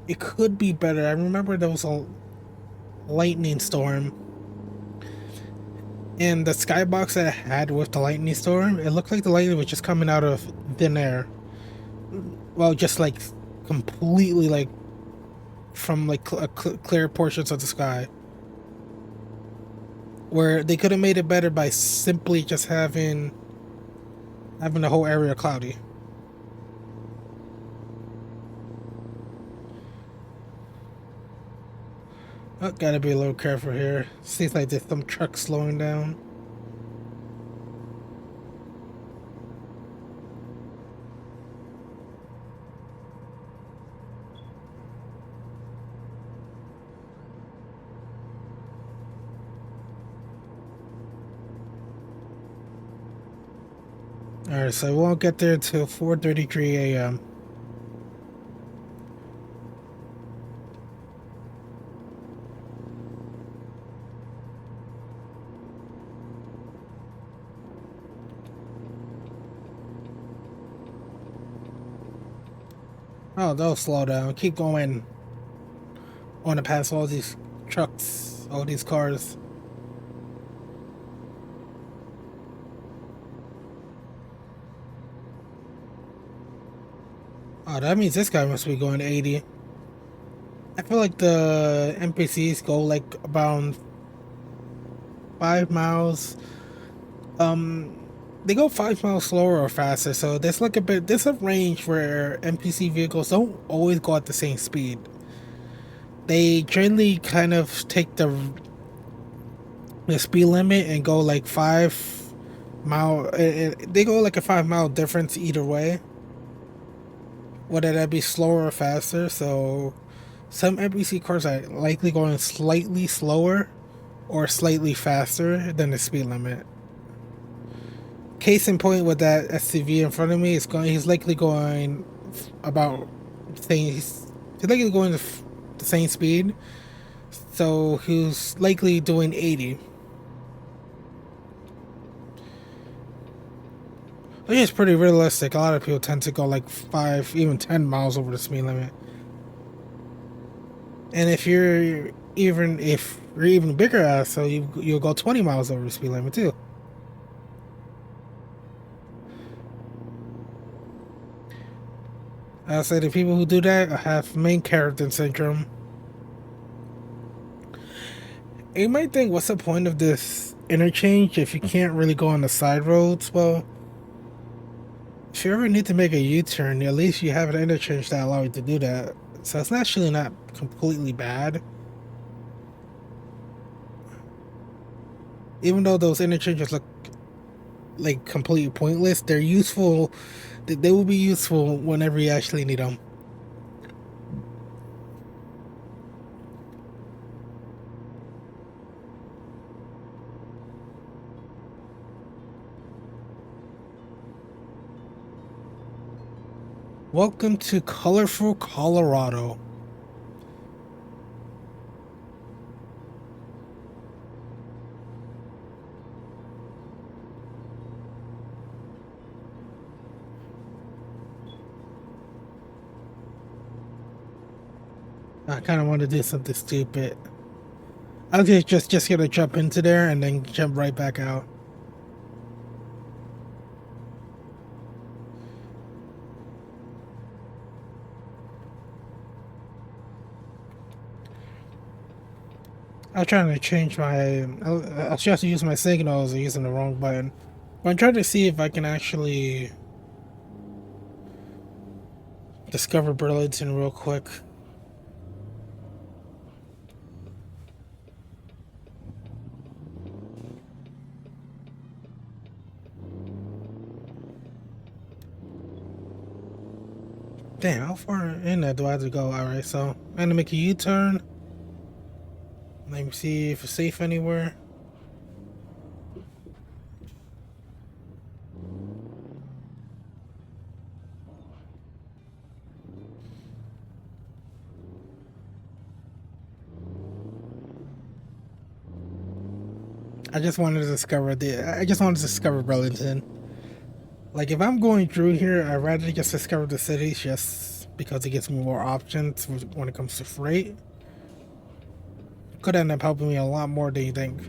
it could be better. I remember there was a lightning storm, and the skybox that I had with the lightning storm, it looked like the lightning was just coming out of thin air. Well, just like completely like from like clear portions of the sky. Where they could have made it better by simply just having the whole area cloudy. Oh, gotta be a little careful here. Seems like there's some trucks slowing down. Alright, so we won't get there till 4:33 a.m. Oh, they'll slow down. Keep going. I want to pass all these trucks, all these cars. Oh, that means this guy must be going 80. I feel like the NPCs go like around 5 miles. They go 5 miles slower or faster, so there's a range where NPC vehicles don't always go at the same speed. They generally kind of take the speed limit and go like 5 mile. They go like a 5 mile difference either way, whether that be slower or faster. So some NPC cars are likely going slightly slower or slightly faster than the speed limit. Case in point with that SUV in front of me, he's likely going about saying he's likely going the same speed. So he was likely doing 80. Which is pretty realistic. A lot of people tend to go like 5, even 10 miles over the speed limit. And if you're even bigger ass, so you'll go 20 miles over the speed limit too. I say the people who do that have main character syndrome. You might think, what's the point of this interchange if you can't really go on the side roads? Well, if you ever need to make a U-turn, at least you have an interchange that allows you to do that. So it's actually not completely bad. Even though those interchanges look like completely pointless, they're useful. They will be useful whenever you actually need them. Welcome to colorful Colorado. I kind of want to do something stupid. I'm just gonna jump into there and then jump right back out. I was trying to change my. I was trying to use my signals and using the wrong button. But I'm trying to see if I can actually discover Burlington real quick. Damn, how far in there do I have to go? Alright, so I'm gonna make a U-turn. Let me see if it's safe anywhere. I just wanted to discover Burlington. Like, if I'm going through here, I'd rather just discover the cities just because it gives me more options when it comes to freight. Could end up helping me a lot more than you think.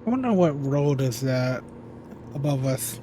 I wonder what road is that above us.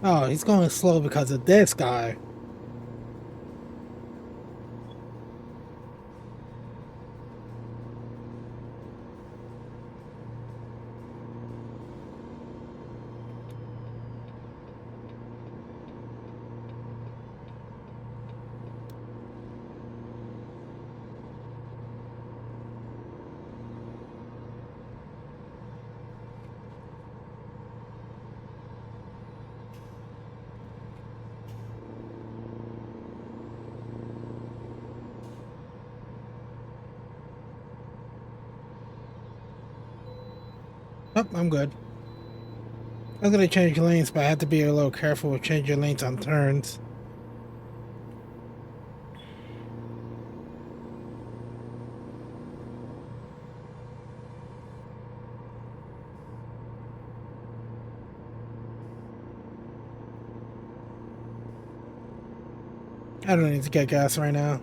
Oh, he's going slow because of this guy. Oh, I'm good. I was gonna change lanes, but I had to be a little careful with changing lanes on turns. I don't need to get gas right now.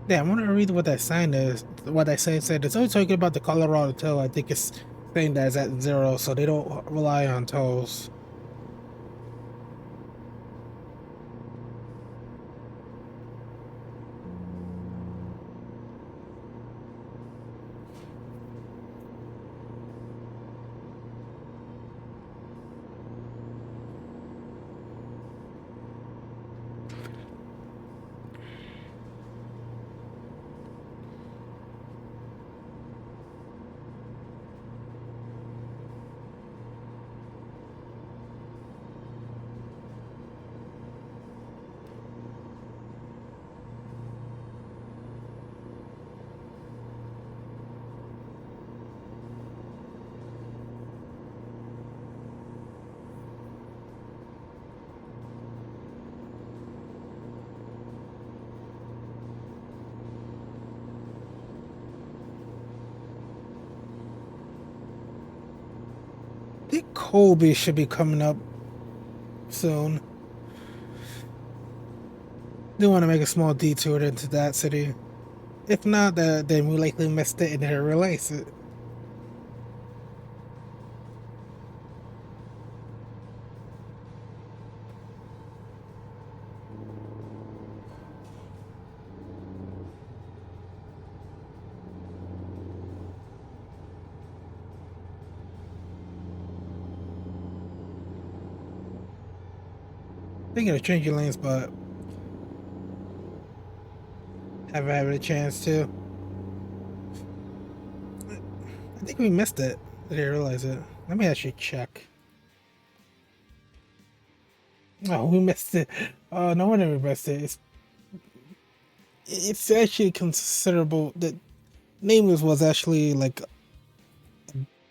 Yeah, I want to read what that sign is. What that sign said. It's always talking about the Colorado toll. I think it's saying that it's at 0, so they don't rely on tolls. I think Colby should be coming up soon. They want to make a small detour into that city. If not, then we likely missed it and didn't realize it. Thinking of changing lanes, but haven't had a chance to. I think we missed it. I didn't realize it. Let me actually check. Oh, we missed it. Oh, no wonder we missed it. It's actually considerable. The name was actually like a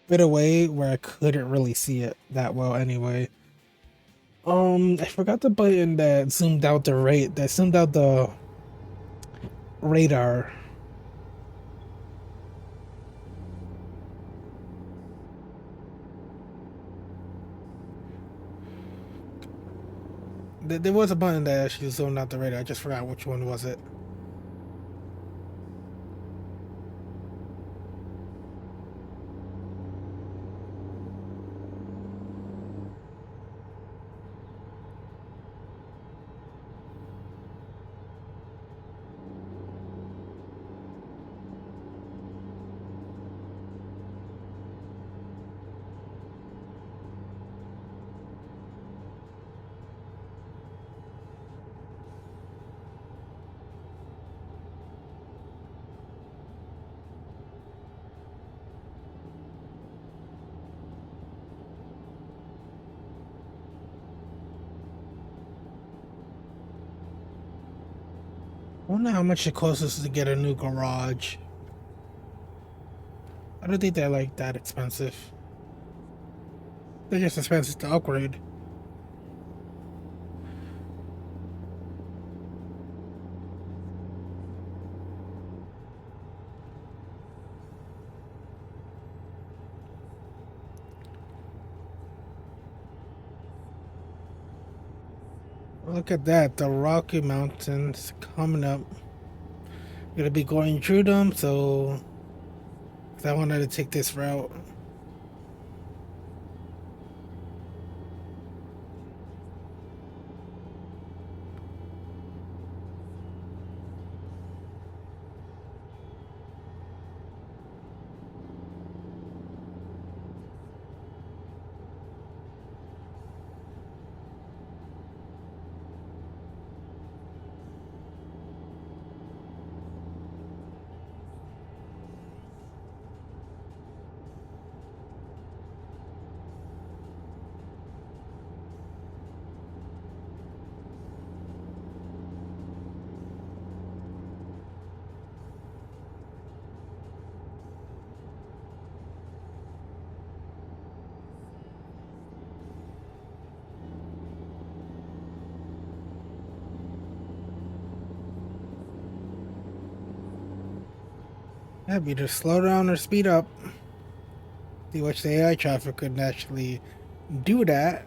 bit away where I couldn't really see it that well anyway. I forgot the button that zoomed out the radar. There was a button that actually zoomed out the radar. I just forgot which one was it. I wonder how much it costs us to get a new garage. I don't think they're like that expensive. They're just expensive to upgrade. Look at that, the Rocky Mountains coming up. Gonna be going through them, so I wanted to take this route. Yeah, either slow down or speed up. See which the AI traffic could actually do that.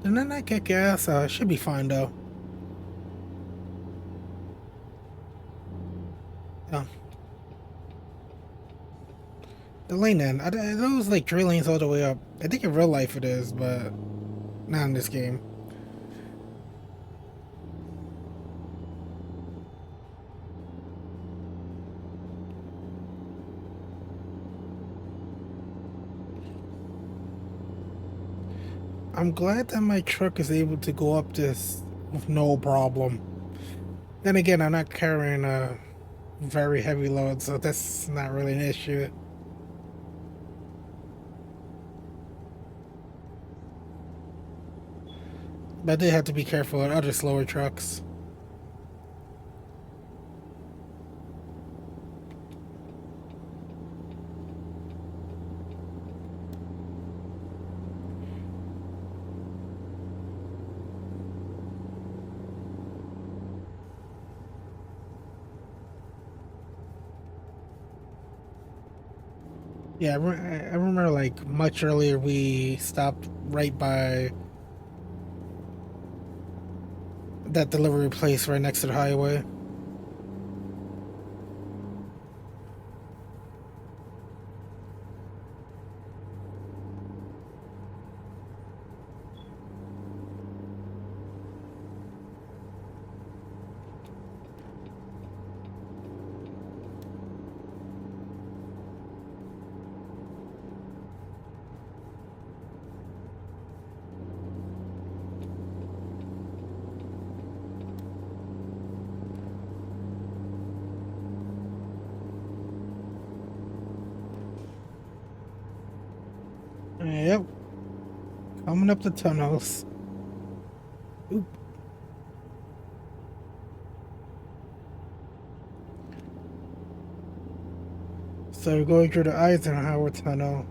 And then I kick gas, should be fine though. Yeah. The lane end, those like 3 lanes all the way up. I think in real life it is, but not in this game. I'm glad that my truck is able to go up this with no problem. Then again, I'm not carrying a very heavy load, so that's not really an issue. But I do have to be careful with other slower trucks. Yeah, I remember like much earlier we stopped right by that delivery place right next to the highway. Yep, coming up the tunnels. Oop. So we're going through the Eisenhower Tunnel.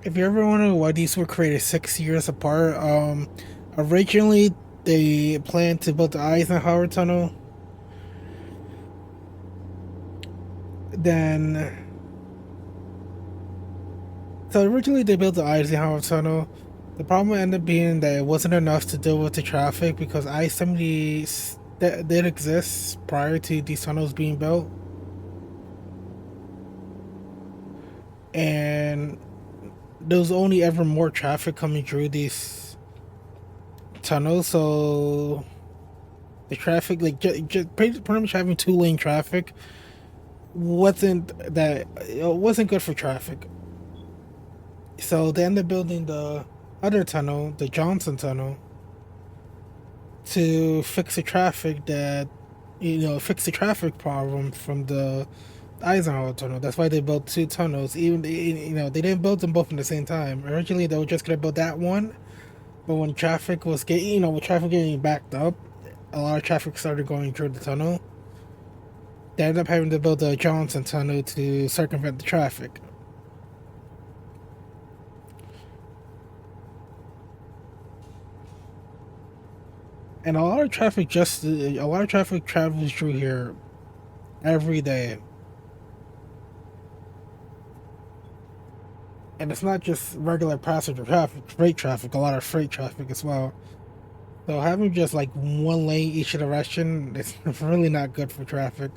If you ever wonder why these were created 6 years apart, originally they planned to build the Eisenhower Tunnel. Then, so originally they built the Eisenhower Tunnel. The problem ended up being that it wasn't enough to deal with the traffic because I-70 did exist prior to these tunnels being built. And there was only ever more traffic coming through these tunnels, so the traffic, like just pretty much having 2 lane traffic, it wasn't good for traffic. So they ended up building the other tunnel, the Johnson Tunnel, to fix the traffic fix the traffic problem from the Eisenhower Tunnel. That's why they built 2 tunnels. Even they didn't build them both at the same time. Originally, they were just gonna build that one, but when traffic was getting backed up, a lot of traffic started going through the tunnel. They ended up having to build the Johnson Tunnel to circumvent the traffic. And a lot of traffic travels through here every day. And it's not just regular passenger traffic, freight traffic, a lot of freight traffic as well. So having just like one lane each direction, it's really not good for traffic.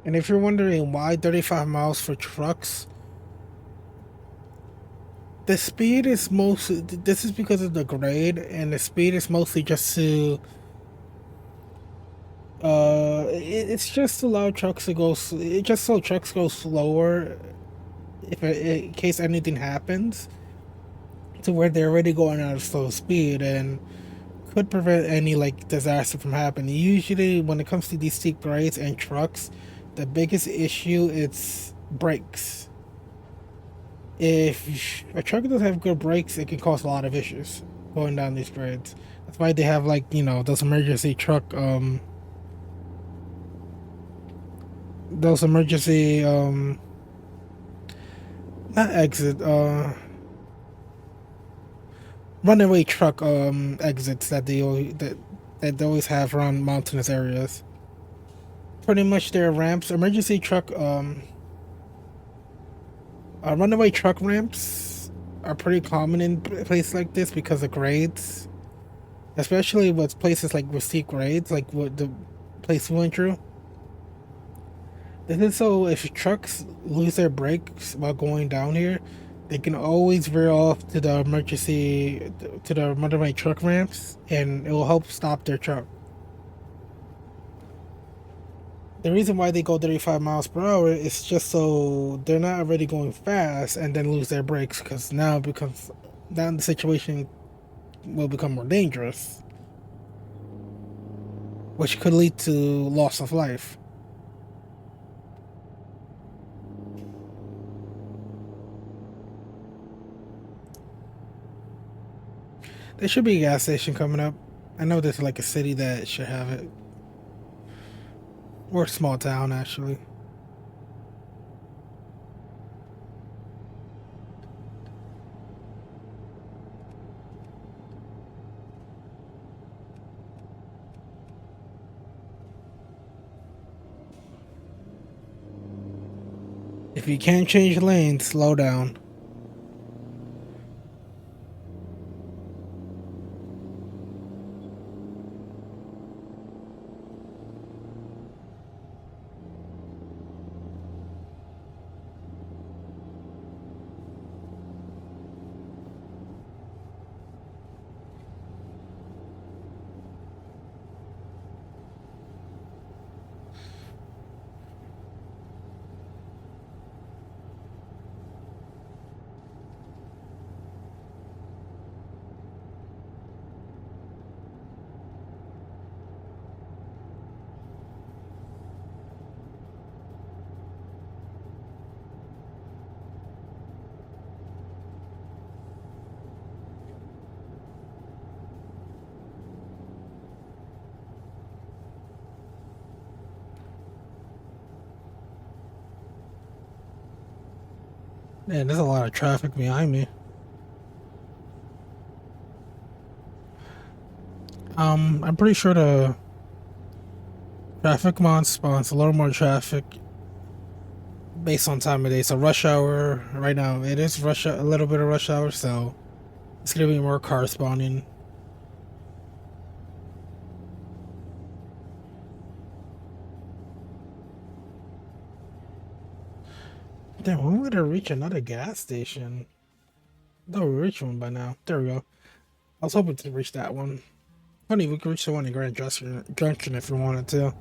And if you're wondering why 35 miles for trucks, the speed is mostly, this is because of the grade, and the speed is mostly just to, it's just to allow trucks to go, it just so trucks go slower if in case anything happens, to where they're already going at a slow speed and could prevent any like disaster from happening. Usually, when it comes to these steep grades and trucks, the biggest issue is brakes. If a truck doesn't have good brakes, it can cause a lot of issues going down these grades. That's why they have like those emergency truck those emergency not exit runaway truck exits that they always have around mountainous areas. Pretty much their ramps, emergency truck runaway truck ramps are pretty common in places like this because of grades, especially with places like with steep grades, like what the place we went through. This is so if trucks lose their brakes while going down here, they can always veer off to the runaway truck ramps, and it will help stop their truck. The reason why they go 35 miles per hour is just so they're not already going fast and then lose their brakes, because now the situation will become more dangerous, which could lead to loss of life. There should be a gas station coming up. I know there's like a city that should have it, or a small town actually. If you can't change lanes, slow down. Man, there's a lot of traffic behind me. I'm pretty sure the traffic mod spawns a little more traffic based on time of day. So rush hour right now, it is a little bit of rush hour, so it's gonna be more car spawning. Damn, when would I reach another gas station? Thought we reached one by now. There we go. I was hoping to reach that one. Funny, we could reach the one in Junction if we wanted to.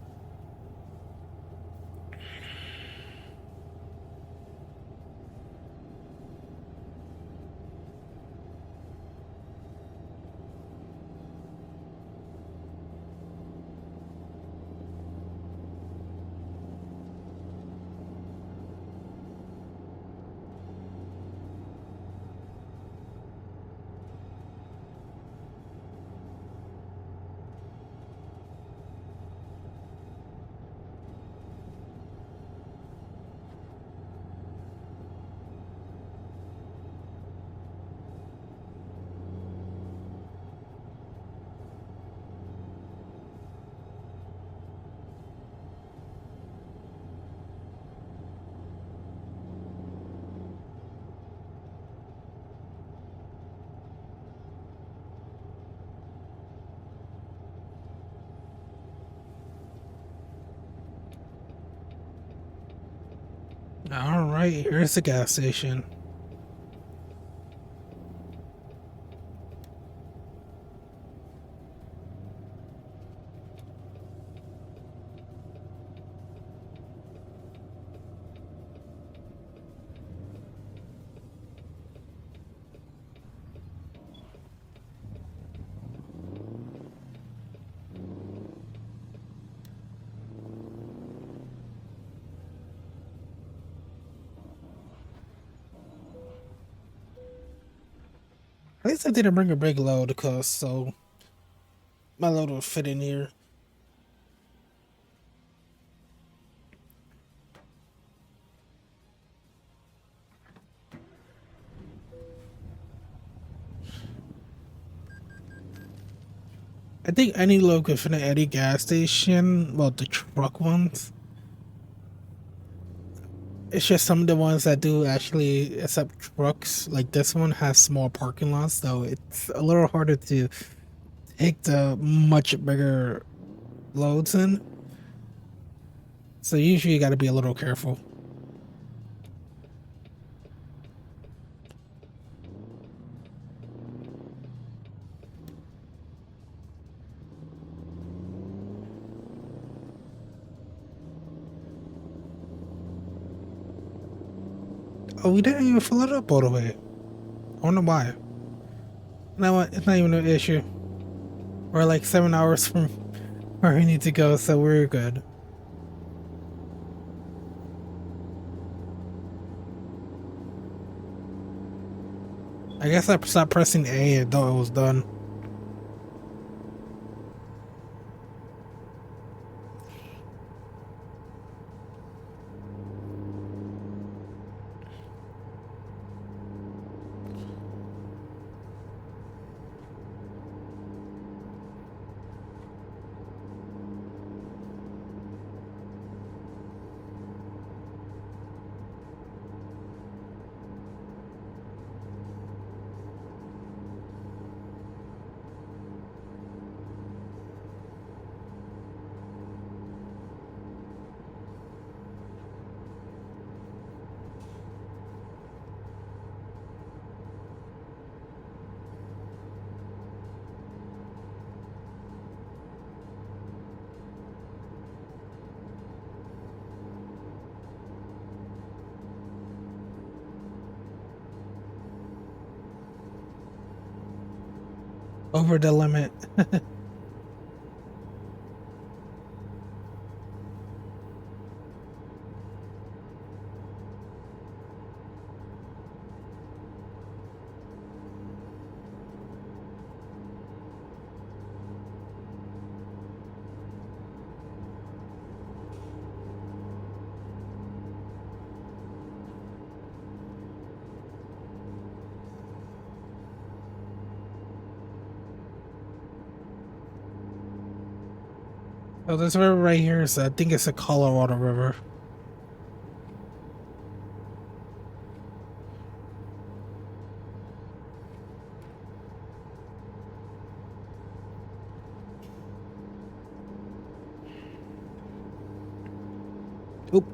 All right, here's the gas station. At least I didn't bring a big load, cause so my load will fit in here. I think any load could fit in any gas station. Well, the truck ones. It's just some of the ones that do actually accept trucks, like this one, has small parking lots, so it's a little harder to take the much bigger loads in. So usually you got to be a little careful. Oh, we didn't even fill it up all the way. I wonder why. You know what? It's not even an issue. We're like 7 hours from where we need to go, so we're good. I guess I stopped pressing A and thought it was done. Over the limit. Oh, this river right here is, I think it's a Colorado River. Oop.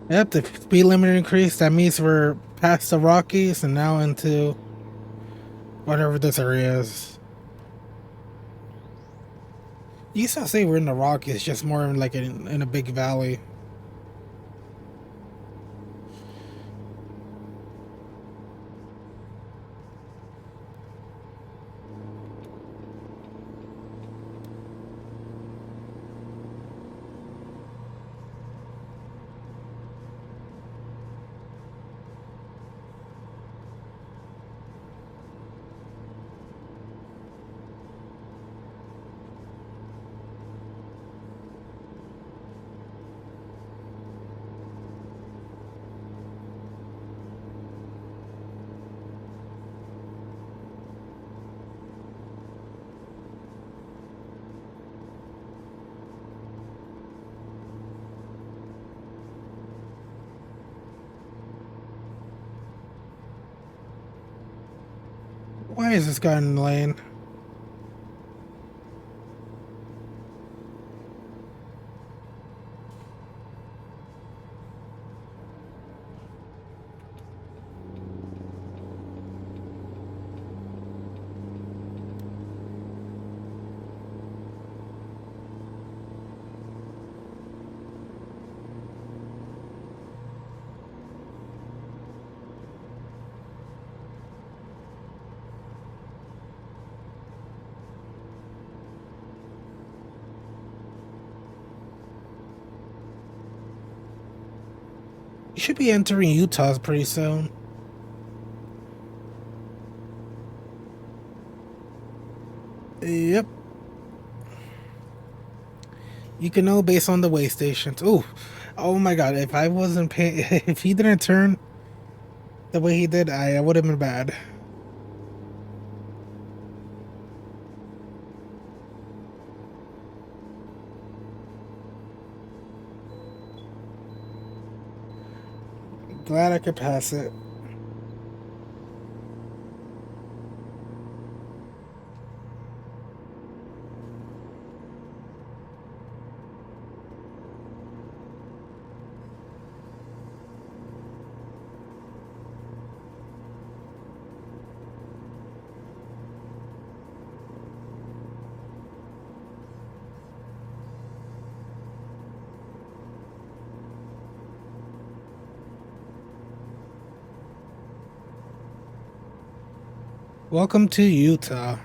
Yep, the speed limit increased. That means we're past the Rockies and now into whatever this area is. You used to say we're in the Rockies, just more like in a big valley. Why is this guy in the lane? You should be entering Utah's pretty soon. Yep. You can know based on the way stations. Ooh. Oh my god, if I wasn't paying, if he didn't turn the way he did, I would have been bad. Glad I could pass it. Welcome to Utah.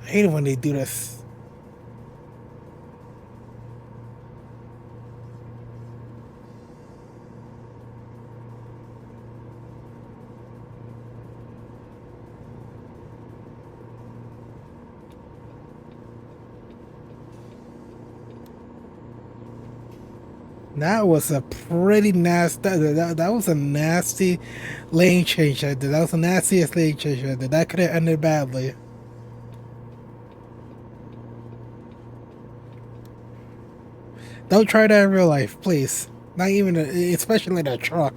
I hate it when they do this. That was a pretty nasty. That was a nasty lane change I did. That was the nastiest lane change I did. That could have ended badly. Don't try that in real life, please. Not even, especially in a truck.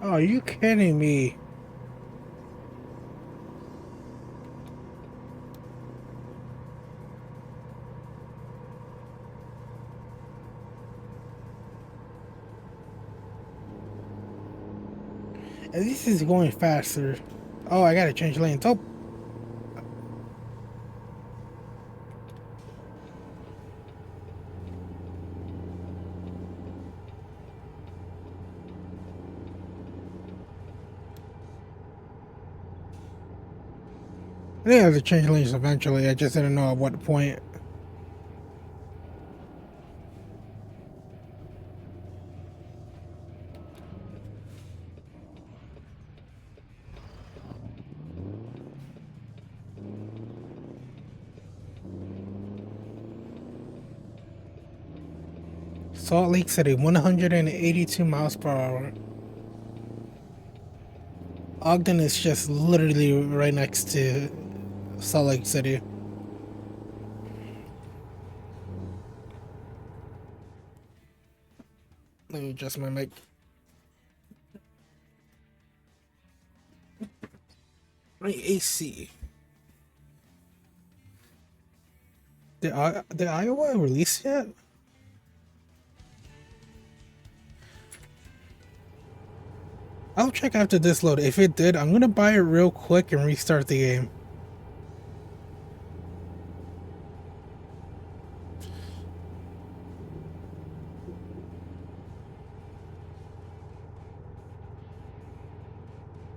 Oh, are you kidding me? At least he's going faster. Oh, I gotta change lanes. Oh, I think I have to change lanes eventually. I just didn't know at what point. Salt Lake City, 182 miles per hour. Ogden is just literally right next to Salt Lake City. Let me adjust my mic. My AC. Did Iowa release yet? I'll check after this load. If it did, I'm gonna buy it real quick and restart the game.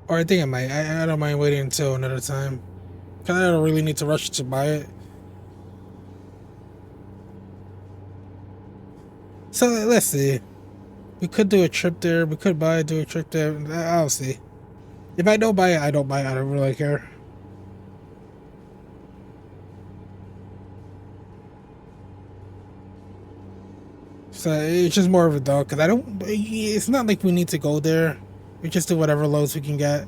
Or I think I might. I don't mind waiting until another time. Cause I don't really need to rush to buy it. So let's see. We could do a trip there. We could buy it, do a trip there. I'll see. If I don't buy it, I don't buy it. I don't really care. So it's just more of a dog. Cause I don't. It's not like we need to go there. We just do whatever loads we can get.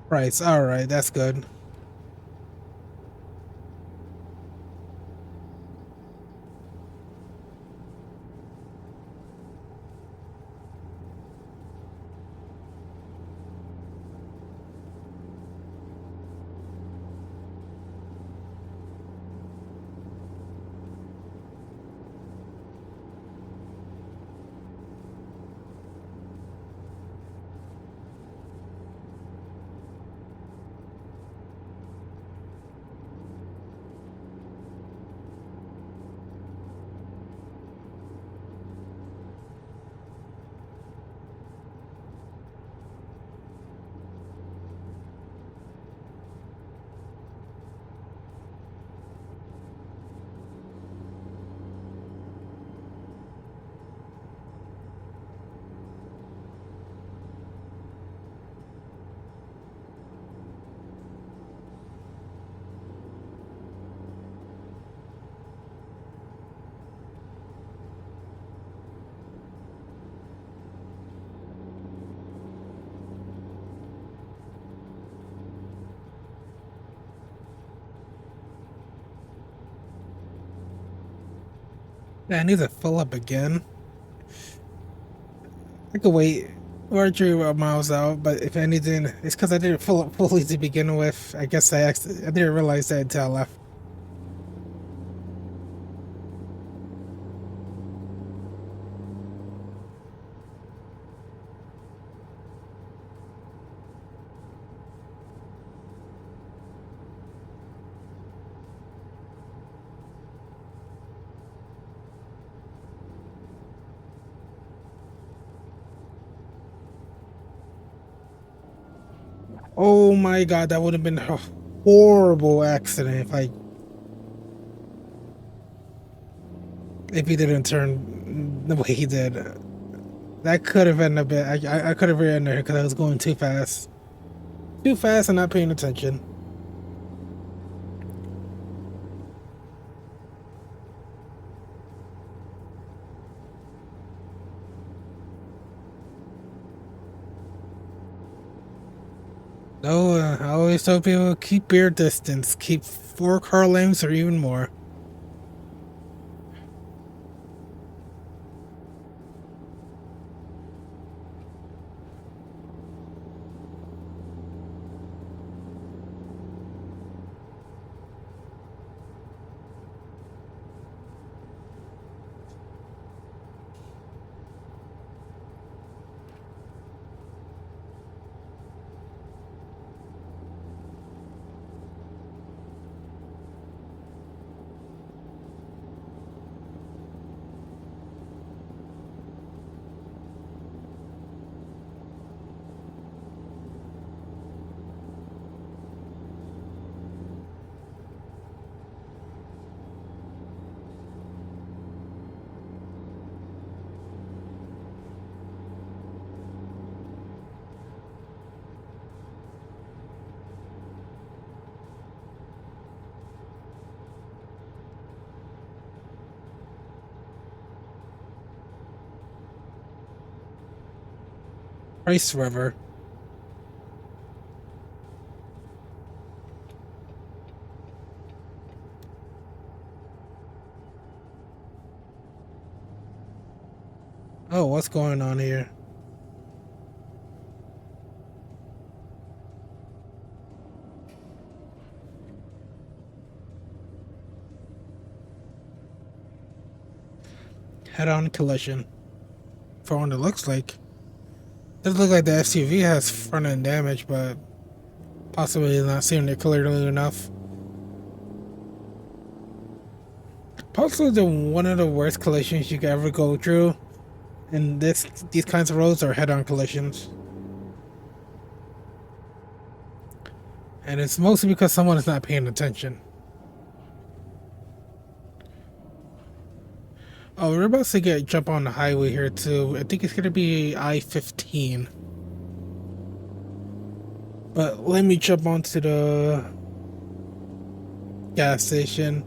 Right. All right. That's good. Yeah, I need to fill up again. I could wait. We're 3 miles out, but if anything, it's because I didn't fill up fully to begin with. I guess I didn't realize that until I left. Oh my god, that would have been a horrible accident if he didn't turn the way he did. That could have ended up. I could have ran there because I was going too fast and not paying attention. No, I always tell people keep your distance, keep 4 car lengths or even more. Ice River. Oh, what's going on here? Head-on collision. For what it looks like. Doesn't look like the SUV has front-end damage, but possibly not seeing it clearly enough. Possibly one of the worst collisions you could ever go through in these kinds of roads are head-on collisions. And it's mostly because someone is not paying attention. Oh, we're about to jump on the highway here too. I think it's gonna be I-15. But let me jump onto the gas station.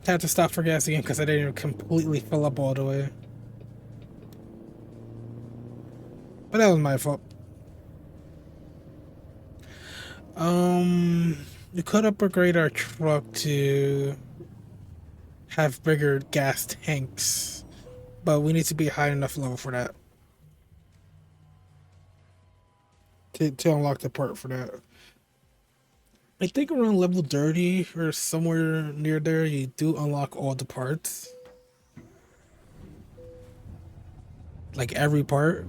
Had to stop for gas again because I didn't completely fill up all the way. But that was my fault. We could upgrade our truck to have bigger gas tanks, but we need to be high enough level for that. To unlock the part for that. I think around level 30 or somewhere near there, you do unlock all the parts. Like every part.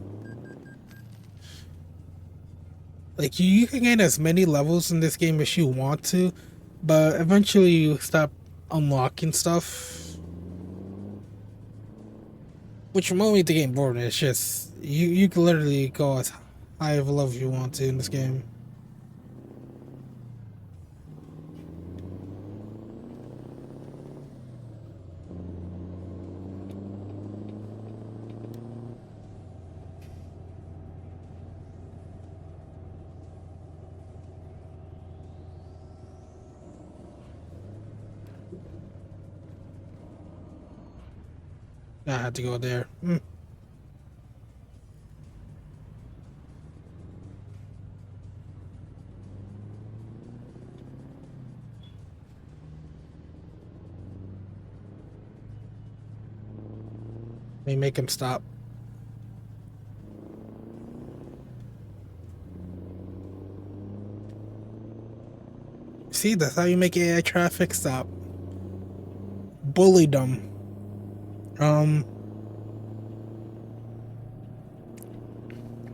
Like you can get as many levels in this game as you want to, but eventually you stop unlocking stuff. Which won't make the game boring. It's just you can literally go as high of a level you want to in this game. I had to go there. Let me make him stop. See, that's how you make AI traffic stop. Bully them.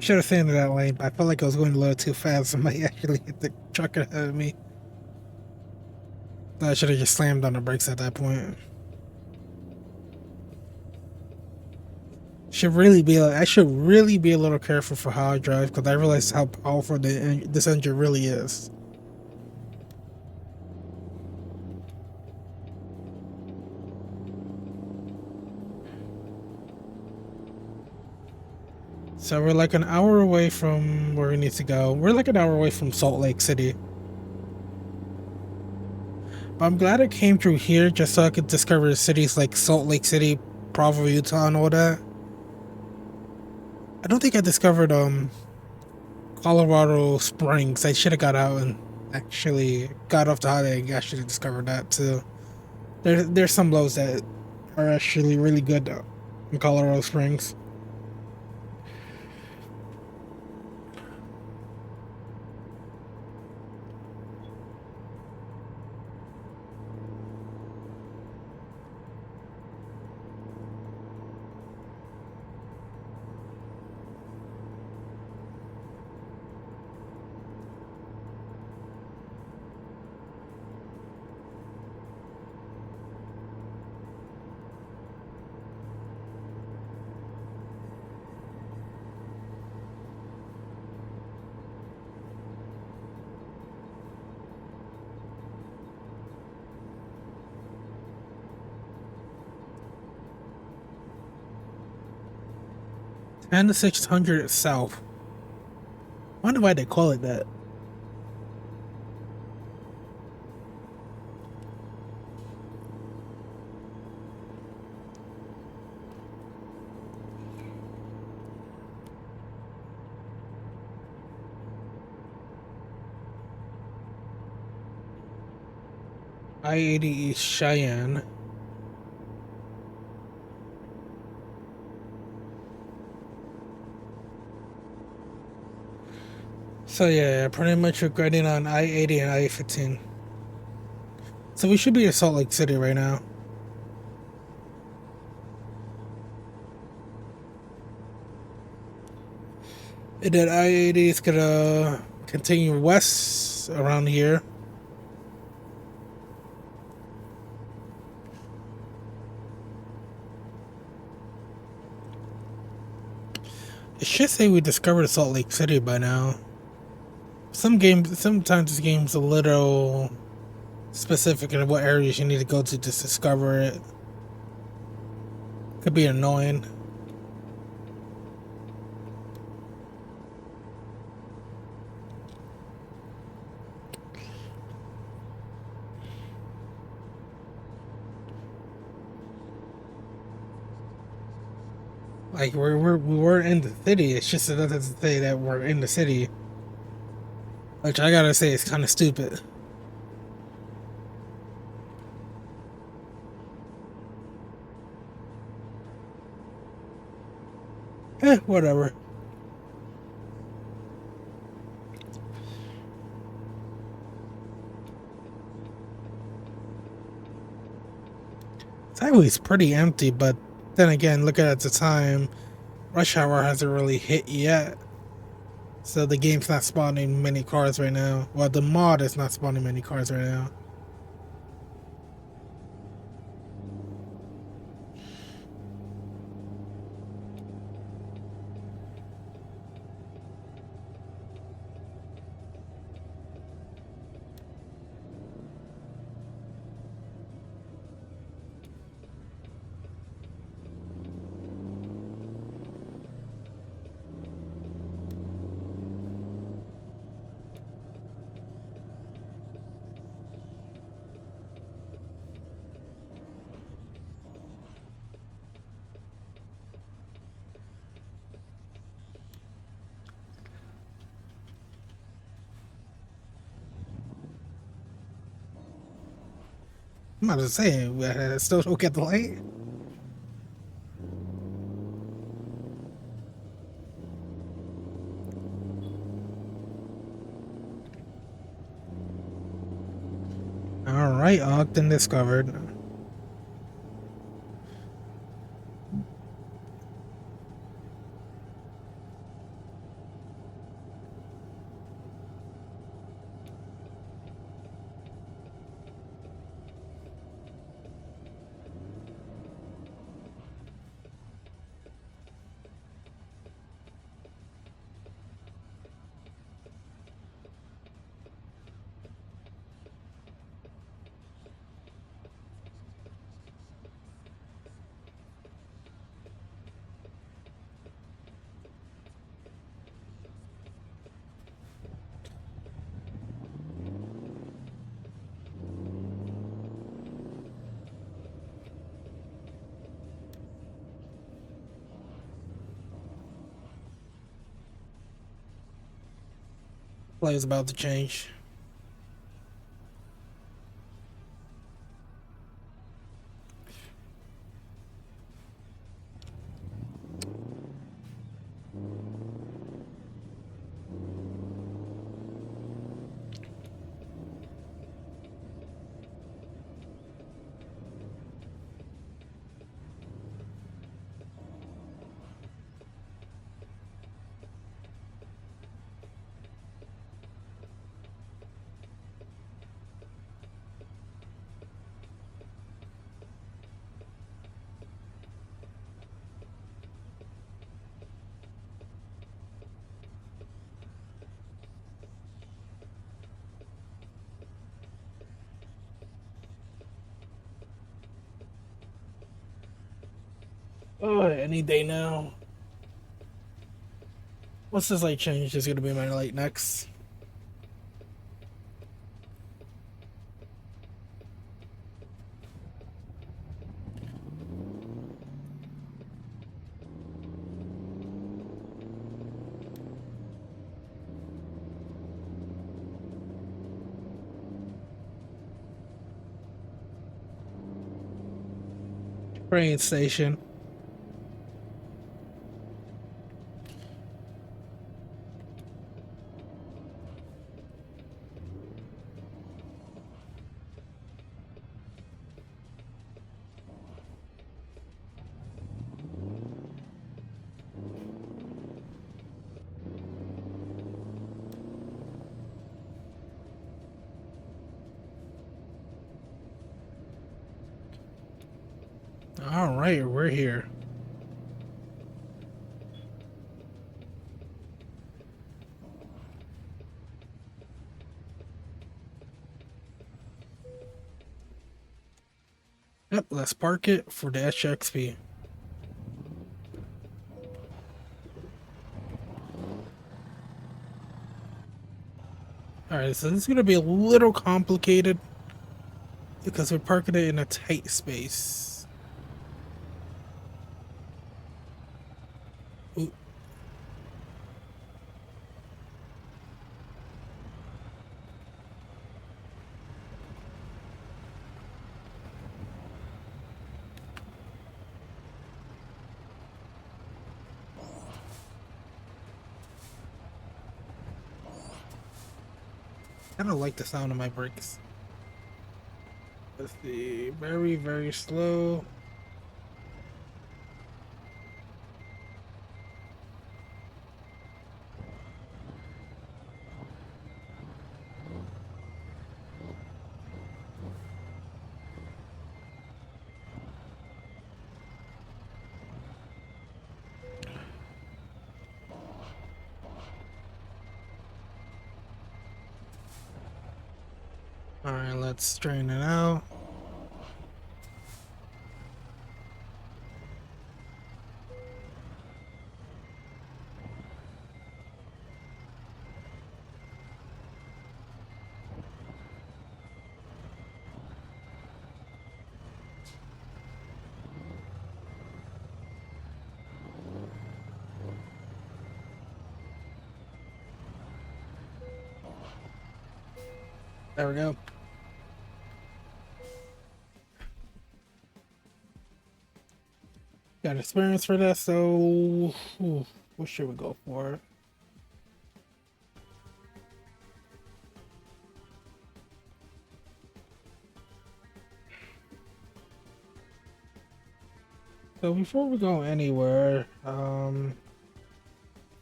Should have stayed in that lane, but I felt like I was going a little too fast. Somebody actually hit the truck ahead of me. I should have just slammed on the brakes at that point. I should really be a little careful for how I drive because I realize how powerful this engine really is. So we're like an hour away from where we need to go. We're like an hour away from Salt Lake City. But I'm glad I came through here just so I could discover cities like Salt Lake City, Provo, Utah, and all that. I don't think I discovered Colorado Springs. I should have got out and actually got off the highway and actually discovered that too. There's some lows that are actually really good in Colorado Springs. And the 600 South. I wonder why they call it that. I-80 East Cheyenne. So yeah, pretty much regretting on I-80 and I-15. So we should be in Salt Lake City right now. And then I-80 is gonna continue west around here. It should say we discovered Salt Lake City by now. Sometimes this game's a little specific in what areas you need to go to discover it. Could be annoying. Like we were in the city. It's just that doesn't say that we're in the city, which I gotta say is kind of stupid. Whatever. It's highway's pretty empty, but then again, look at the time. Rush hour hasn't really hit yet, so the game's not spawning many cars right now. Well, the mod is not spawning many cars right now. I'm about to say, we still don't get the light. All right, Ogden discovered. Play is about to change. Oh, any day now. What's this light change? Is gonna be my light next. Train station. All right, we're here. Yep, let's park it for the HXP. Alright, so this is gonna be a little complicated because we're parking it in a tight space. Ooh. I don't like the sound of my brakes. Let's see, very, very slow. Alright, let's straighten it out. There we go. Got experience for that, so what should we go for? So before we go anywhere,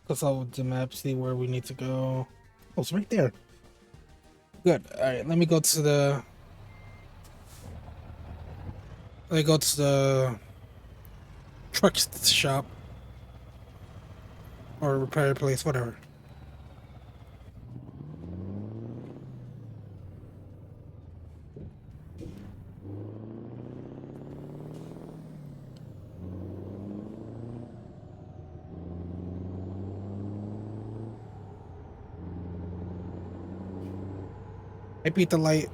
consult with the map, see where we need to go. Oh, it's right there. Good. Alright, let me go to the truck shop or repair place, whatever. I beat the light.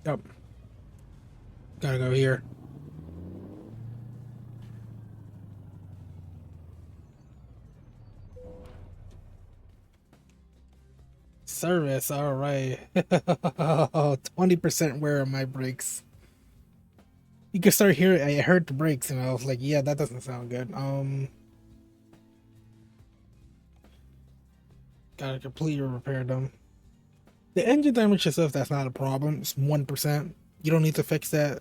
Yep. Gotta go here. Service, alright. 20% wear on my brakes. You can start hearing I heard the brakes and I was like, yeah, that doesn't sound good. Gotta completely repair them. The engine damage itself, that's not a problem. It's 1%. You don't need to fix that.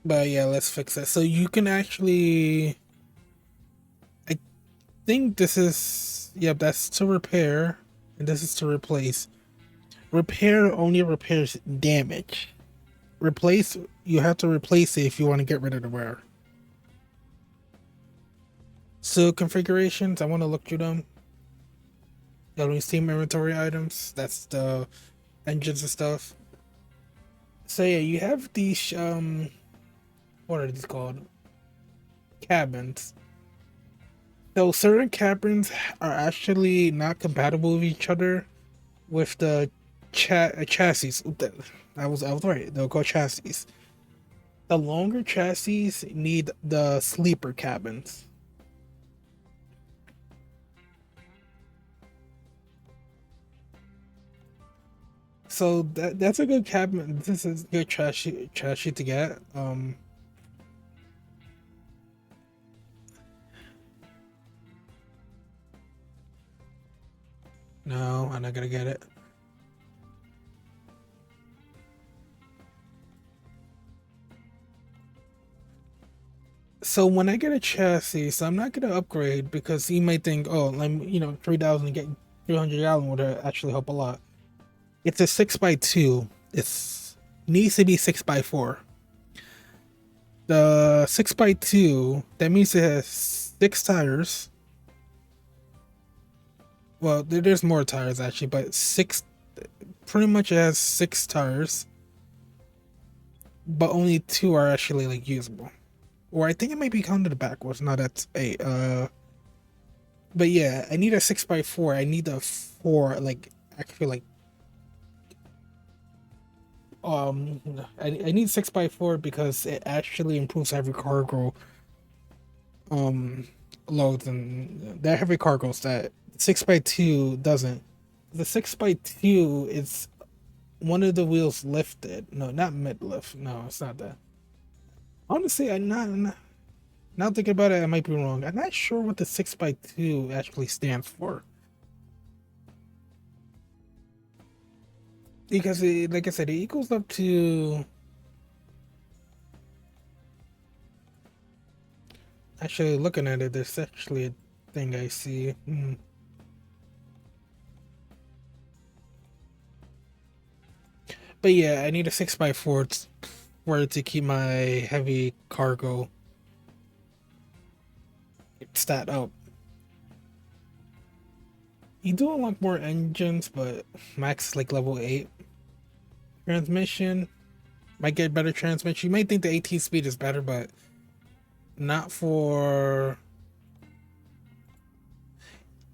But yeah, let's fix it. So you can actually, I think this is, yep, that's to repair, and this is to replace. Repair only repairs damage. replace. You have to replace it if you want to get rid of the wear. So configurations, I want to look through them. Only Steam inventory items. That's the engines and stuff. So yeah, you have these what are these called? Cabins. So certain cabins are actually not compatible with each other with the chassis. I was right. They'll call chassis. The longer chassis need the sleeper cabins. So that's a good cabin. This is good chassis to get. No, I'm not gonna get it. So when I get a chassis, so I'm not gonna upgrade because you might think, oh, like 3,000 get 300 gallon would actually help a lot. It's a 6x2. It's needs to be 6x4. The 6x2, that means it has 6 tires. Well, there's more tires actually, but six, pretty much it has 6 tires, but only 2 are actually like usable. Or I think it might be counted backwards. No, that's 8. But yeah, I need a 6x4. I need a 4, like actually like I need 6x4 because it actually improves heavy cargo um loads, and that heavy cargoes that 6x2 doesn't. The 6x2 is one of the wheels lifted. No, not mid lift. No, it's not that. Honestly, I'm not now thinking about it, I might be wrong. I'm not sure what the 6x2 actually stands for. Because like I said, it equals up to, actually looking at it, there's actually a thing I see. But yeah, I need a 6x4 for to keep my heavy cargo stat up. You do unlock more engines, but max is like level 8. Transmission, might get better transmission. You might think the 18 speed is better, but not for.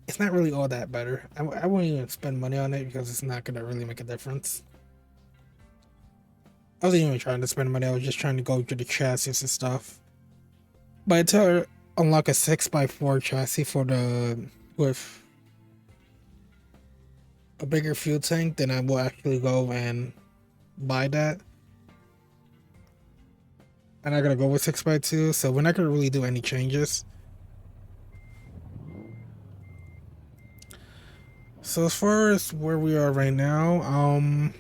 It's not really all that better. I won't even spend money on it because it's not gonna really make a difference. I wasn't even trying to spend money. I was just trying to go to the chassis and stuff. But to unlock a 6x4 chassis for the with a bigger fuel tank, then I will actually go and buy that. I'm not gonna go with 6x2, so we're not gonna really do any changes. So as far as where we are right now, I'm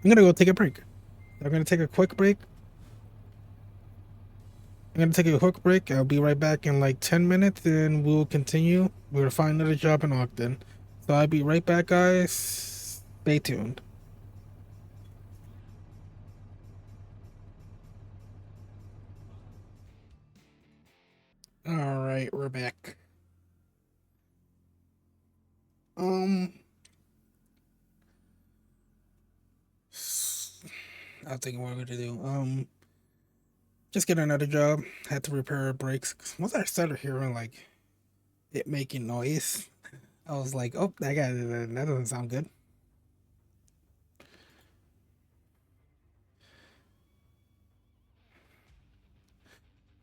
gonna go take a break. I'm gonna take a quick break. I'm gonna take a quick break. I'll be right back in like 10 minutes, and we'll continue. We'll find another job in Ogden. So I'll be right back, guys. Stay tuned. All right, we're back. Um, I think what we're gonna do. Just get another job. Had to repair brakes. Once I started hearing like it making noise, I was like, "Oh, that doesn't sound good."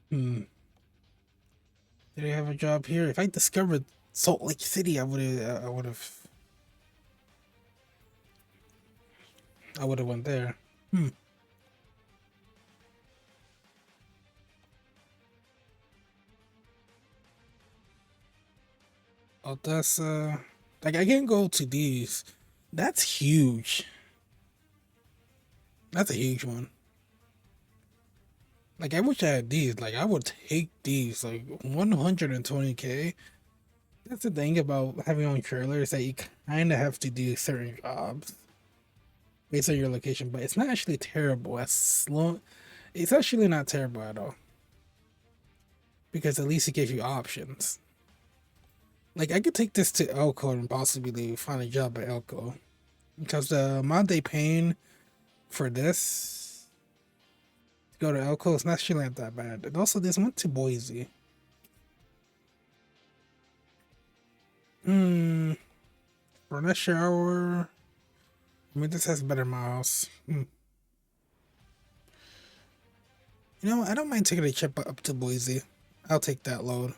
Hmm. Did I have a job here? If I discovered Salt Lake City, I would have went there. Hmm. Oh, that's like I can go to these. That's huge. That's a huge one. Like I wish I had these. Like I would take these. Like 120K. That's the thing about having on trailers that you kind of have to do certain jobs. based on your location, but it's not actually terrible. As slow, it's actually not terrible at all because at least it gives you options. Like I could take this to Elko and possibly find a job at Elko because the amount they paying for this to go to Elko is not actually not that bad. And also, this went to Boise. Hmm. For that shower, I mean, this has better miles. You know, I don't mind taking a trip up to Boise. I'll take that load.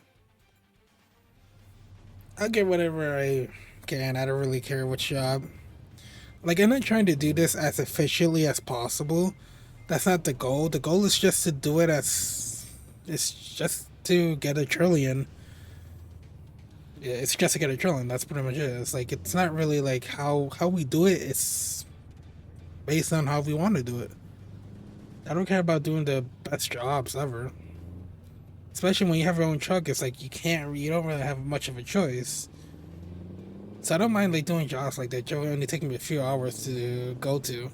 I'll get whatever I can. I don't really care which job. Like, I'm not trying to do this as efficiently as possible. That's not the goal. The goal is just to do it as. It's just to get a trillion. Yeah, it's just to get a trillion. That's pretty much it. It's like, it's not really like how we do it. It's based on how we want to do it. I don't care about doing the best jobs ever. Especially when you have your own truck, it's like you don't really have much of a choice. So I don't mind like doing jobs like that. Joe only taking me a few hours to go to.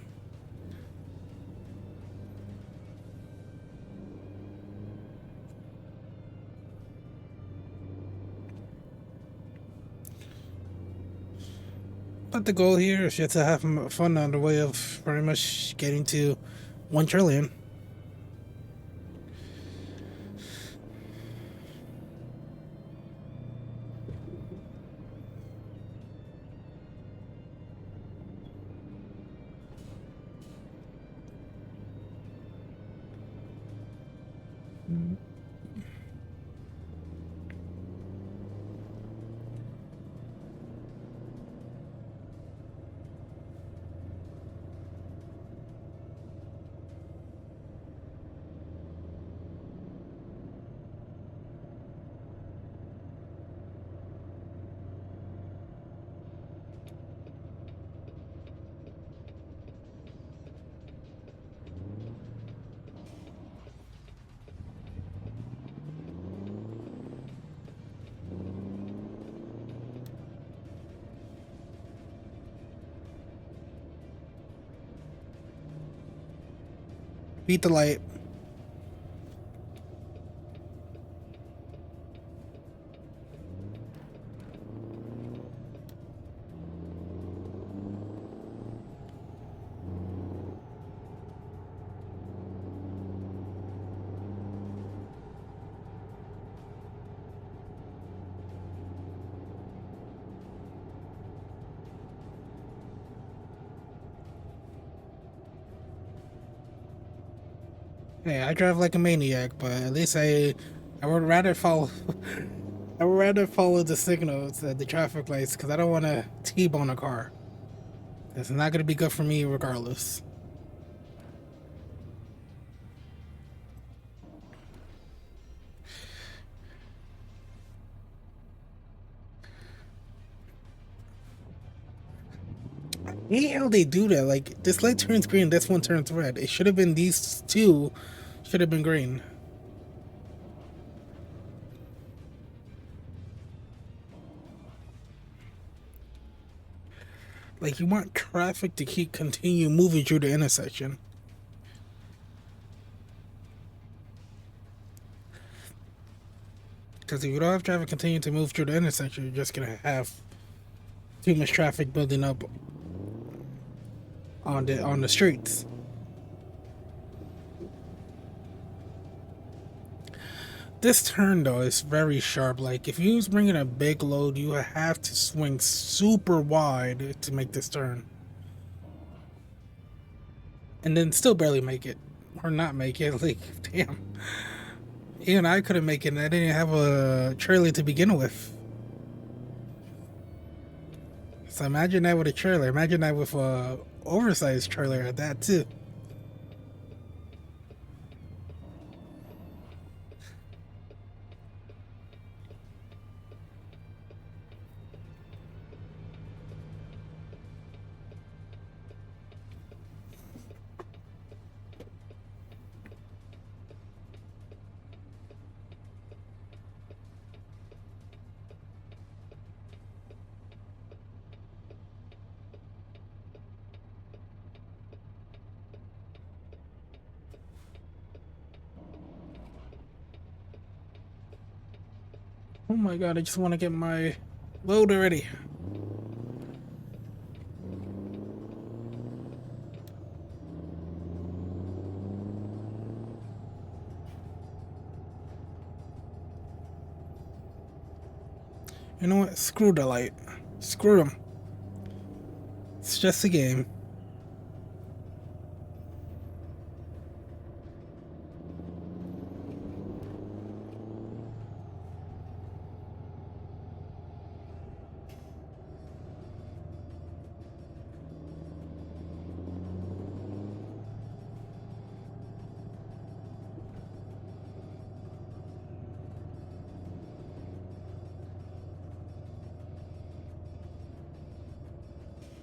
But the goal here is just to have fun on the way of pretty much getting to 1 trillion. Beat the light. Hey, I drive like a maniac, but at least I would rather follow. I would rather follow the signals, the traffic lights, because I don't want to T-bone a car. It's not going to be good for me regardless. I hate how they do that. Like, this light turns green, this one turns red. It should have been these two, should have been green. Like, you want traffic to keep continue moving through the intersection. Because if you don't have traffic continue to move through the intersection, you're just gonna have too much traffic building up on the streets. This turn though is very sharp. Like if you was bringing a big load, you have to swing super wide to make this turn, and then still barely make it or not make it. Like damn, even I couldn't make it. And I didn't have a trailer to begin with. So imagine that with a trailer. Imagine that with a oversized trailer at that too. Oh my god, I just want to get my load already. You know what? Screw the light. Screw them. It's just a game.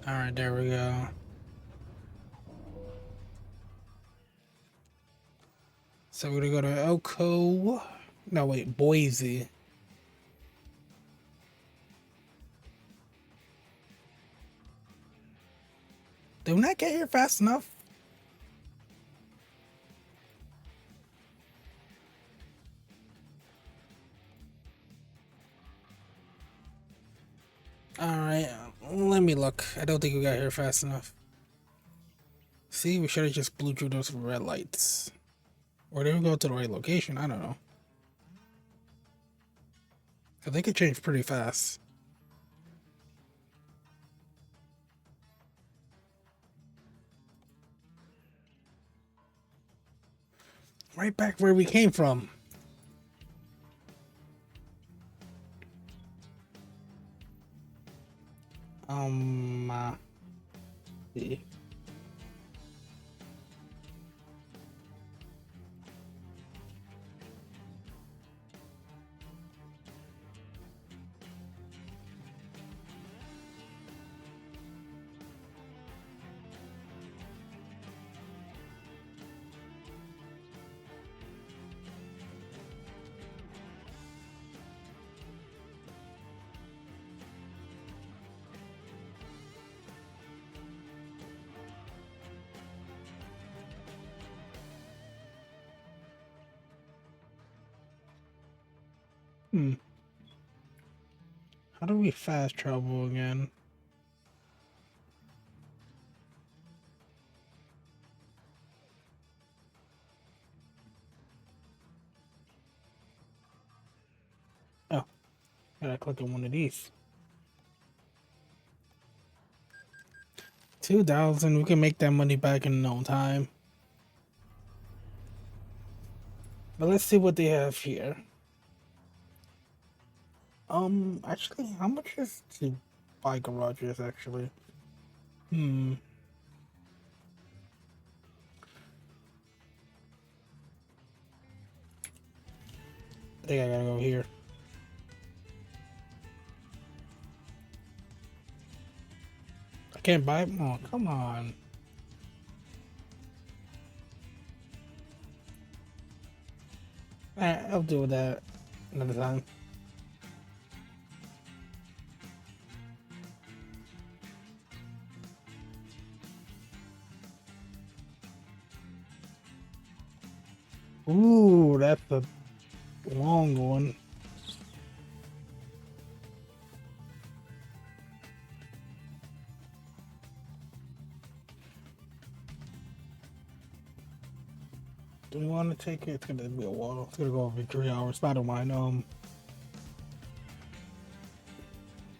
Alright, there we go. So we're gonna go to Elko. No, wait, Boise. Did we not get here fast enough? Alright, let me look. I don't think we got here fast enough. See, we should have just blew through those red lights. Or did we go to the right location? I don't know. I think it changed pretty fast. Right back where we came from. See. How do we fast travel again? Oh, gotta click on one of these. 2,000. We can make that money back in no time. But let's see what they have here. Actually, how much is to buy garages, actually? I think I gotta go here. I can't buy it? Oh, come on. I'll deal with that another time. Ooh, that's a long one. Do we want to take it? It's gonna be a while. It's gonna go over 3 hours. But I don't mind.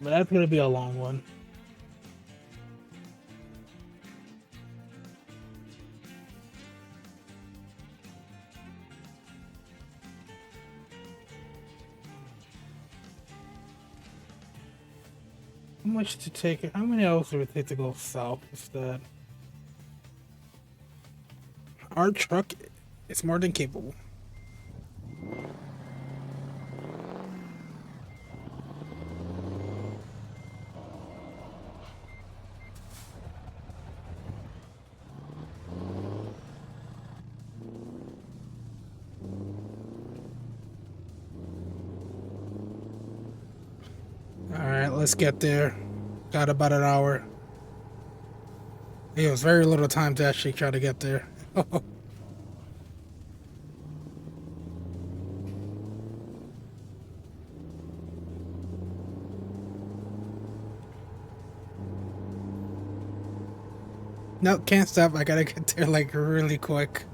But that's gonna be a long one. How much to take it? How many hours would it take to go south instead? Our truck is more than capable. Alright, let's get there. Got about an hour. It was very little time to actually try to get there. No, can't stop. I gotta get there like really quick.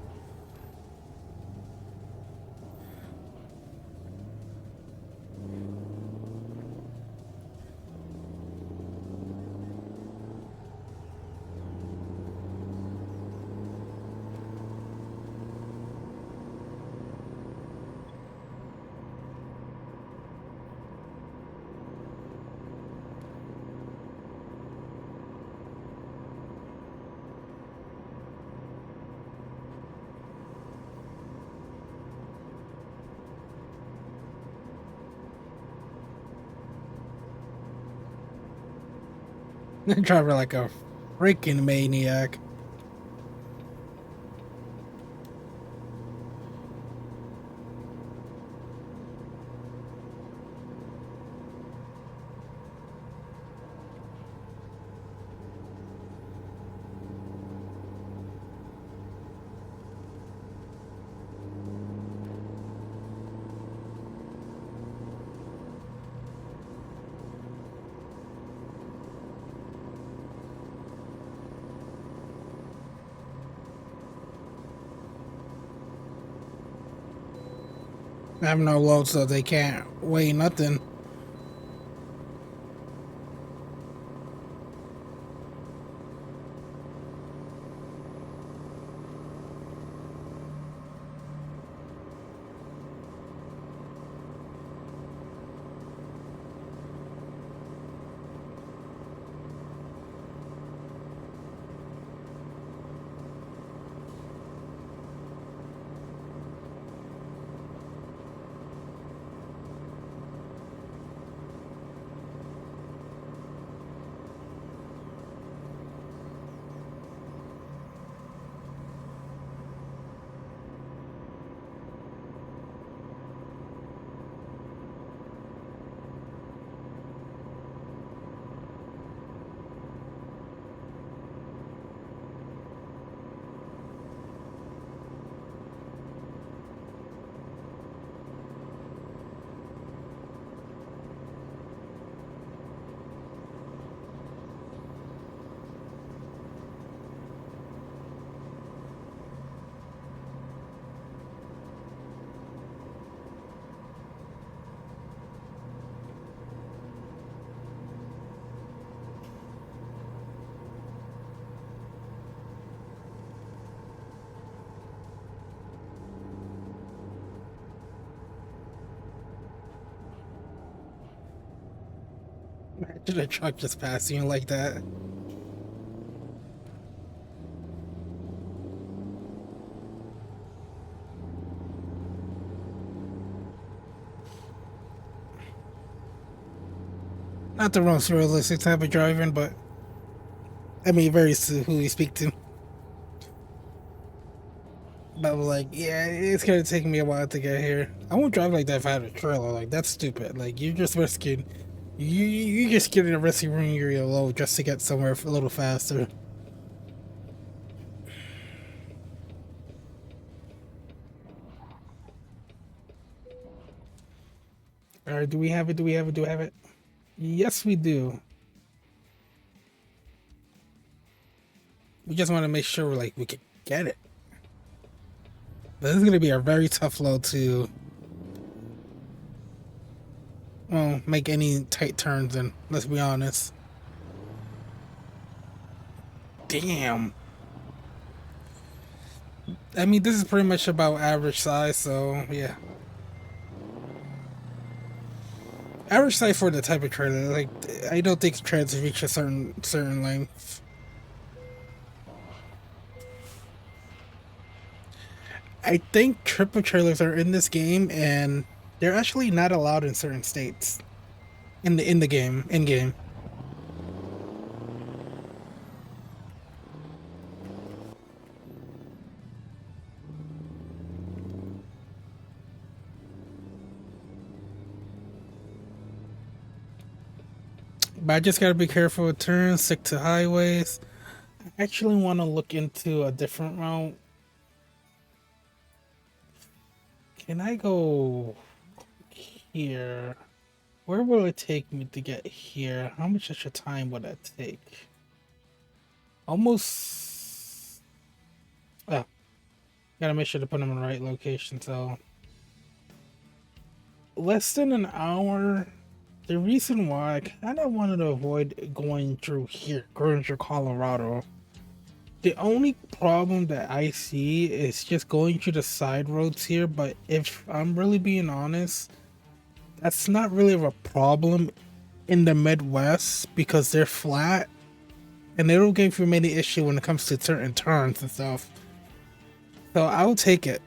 Driver like a freaking maniac. I have no load, so they can't weigh nothing. Imagine a truck just passing you like that. Not the most realistic type of driving, but I mean, very who we speak to. But like, yeah, it's gonna take me a while to get here. I won't drive like that if I had a trailer. Like that's stupid. Like you're just risking, you're just getting a risky room your low just to get somewhere a little faster. All right, do we have it? Do we have it? Do we have it? Yes, we do. We just want to make sure like we can get it. This is gonna be a very tough load to, well, make any tight turns in. Let's be honest. Damn. I mean, this is pretty much about average size, so yeah. Average size for the type of trailer. Like, I don't think trailers reach a certain length. I think triple trailers are in this game, and they're actually not allowed in certain states in the game in game. But I just gotta be careful with turns, stick to highways. I actually want to look into a different route. Can I go here? Where will it take me to get here? How much extra time would that take? Almost. Oh, gotta make sure to put them in the right location. So less than an hour. The reason why I kind of wanted to avoid going through Colorado. The only problem that I see is just going through the side roads here. But if I'm really being honest, that's not really a problem in the Midwest because they're flat and they don't give you many issue when it comes to certain turns and stuff. So I'll take it.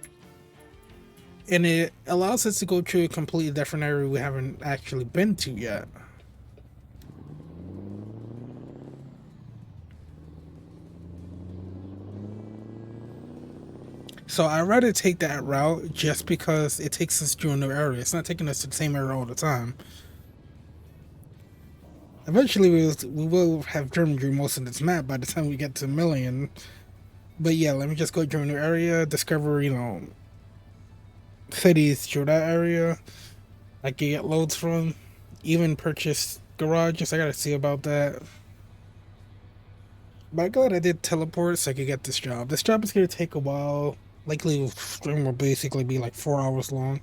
And it allows us to go to a completely different area we haven't actually been to yet. So I'd rather take that route just because it takes us to a new area. It's not taking us to the same area all the time. Eventually, we will have driven through most of this map by the time we get to Million. But yeah, let me just go to a new area, discover, cities through that area. I can get loads from, even purchase garages. I gotta see about that. But I'm glad I did teleport so I could get this job. This job is gonna take a while. Likely, the stream will basically be like 4 hours long.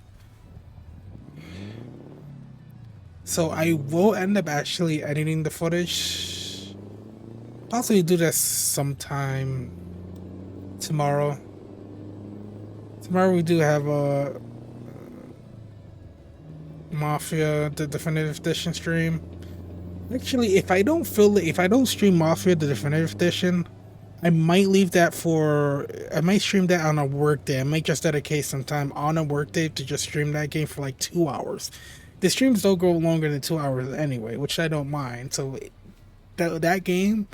So I will end up actually editing the footage. Possibly do this sometime tomorrow. Tomorrow we do have a Mafia the Definitive Edition stream. Actually, if I don't stream Mafia the Definitive Edition, I might leave that for. I might stream that on a work day. I might just dedicate some time on a work day to just stream that game for like 2 hours. The streams don't go longer than 2 hours anyway, which I don't mind. So that game,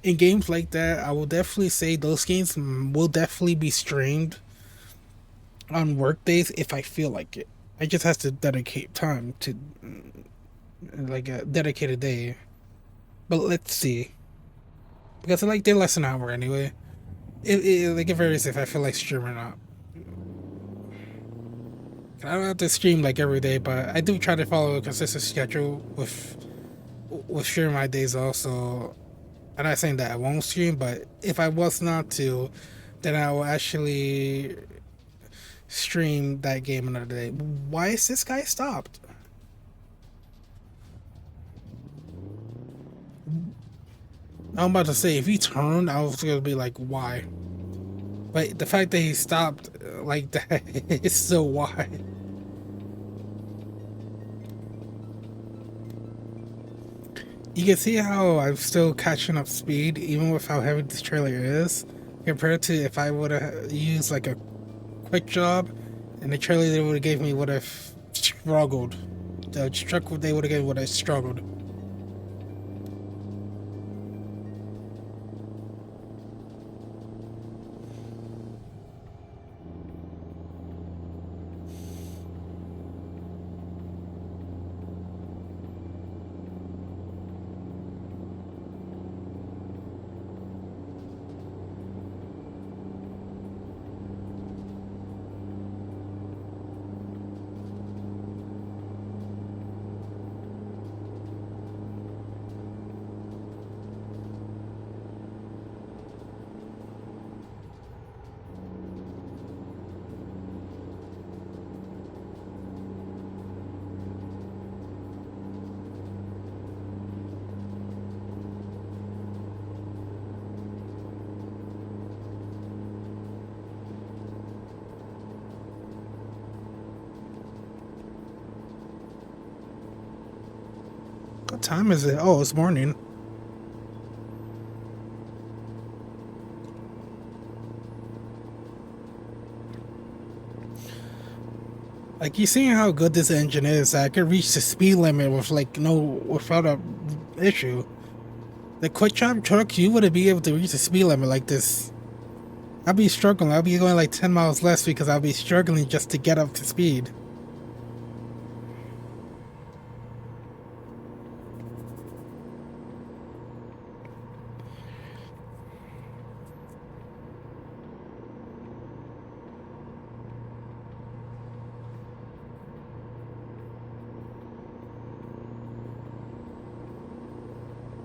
in games like that, I will definitely say those games will definitely be streamed on work days if I feel like it. I just have to dedicate time to like a dedicated day. But let's see, because like they're less than an hour anyway. It varies if I feel like streaming or not. I don't have to stream like every day, but I do try to follow a consistent schedule with streaming my days off. So I'm not saying that I won't stream, but if I was not to, then I will actually stream that game another day. Why is this guy stopped? I'm about to say if he turned, I was gonna be like, why? But the fact that he stopped like that is so why. You can see how I'm still catching up speed, even with how heavy this trailer is, compared to if I would have used like a quick job, and the trailer they would have gave me would have struggled. The truck they would have given would have struggled. What time is it? Oh, it's morning. Like, you seeing how good this engine is, I could reach the speed limit with without a issue. The quick drop truck, you wouldn't be able to reach the speed limit like this. I'll be struggling. I'll be going like 10 miles less because I'll be struggling just to get up to speed.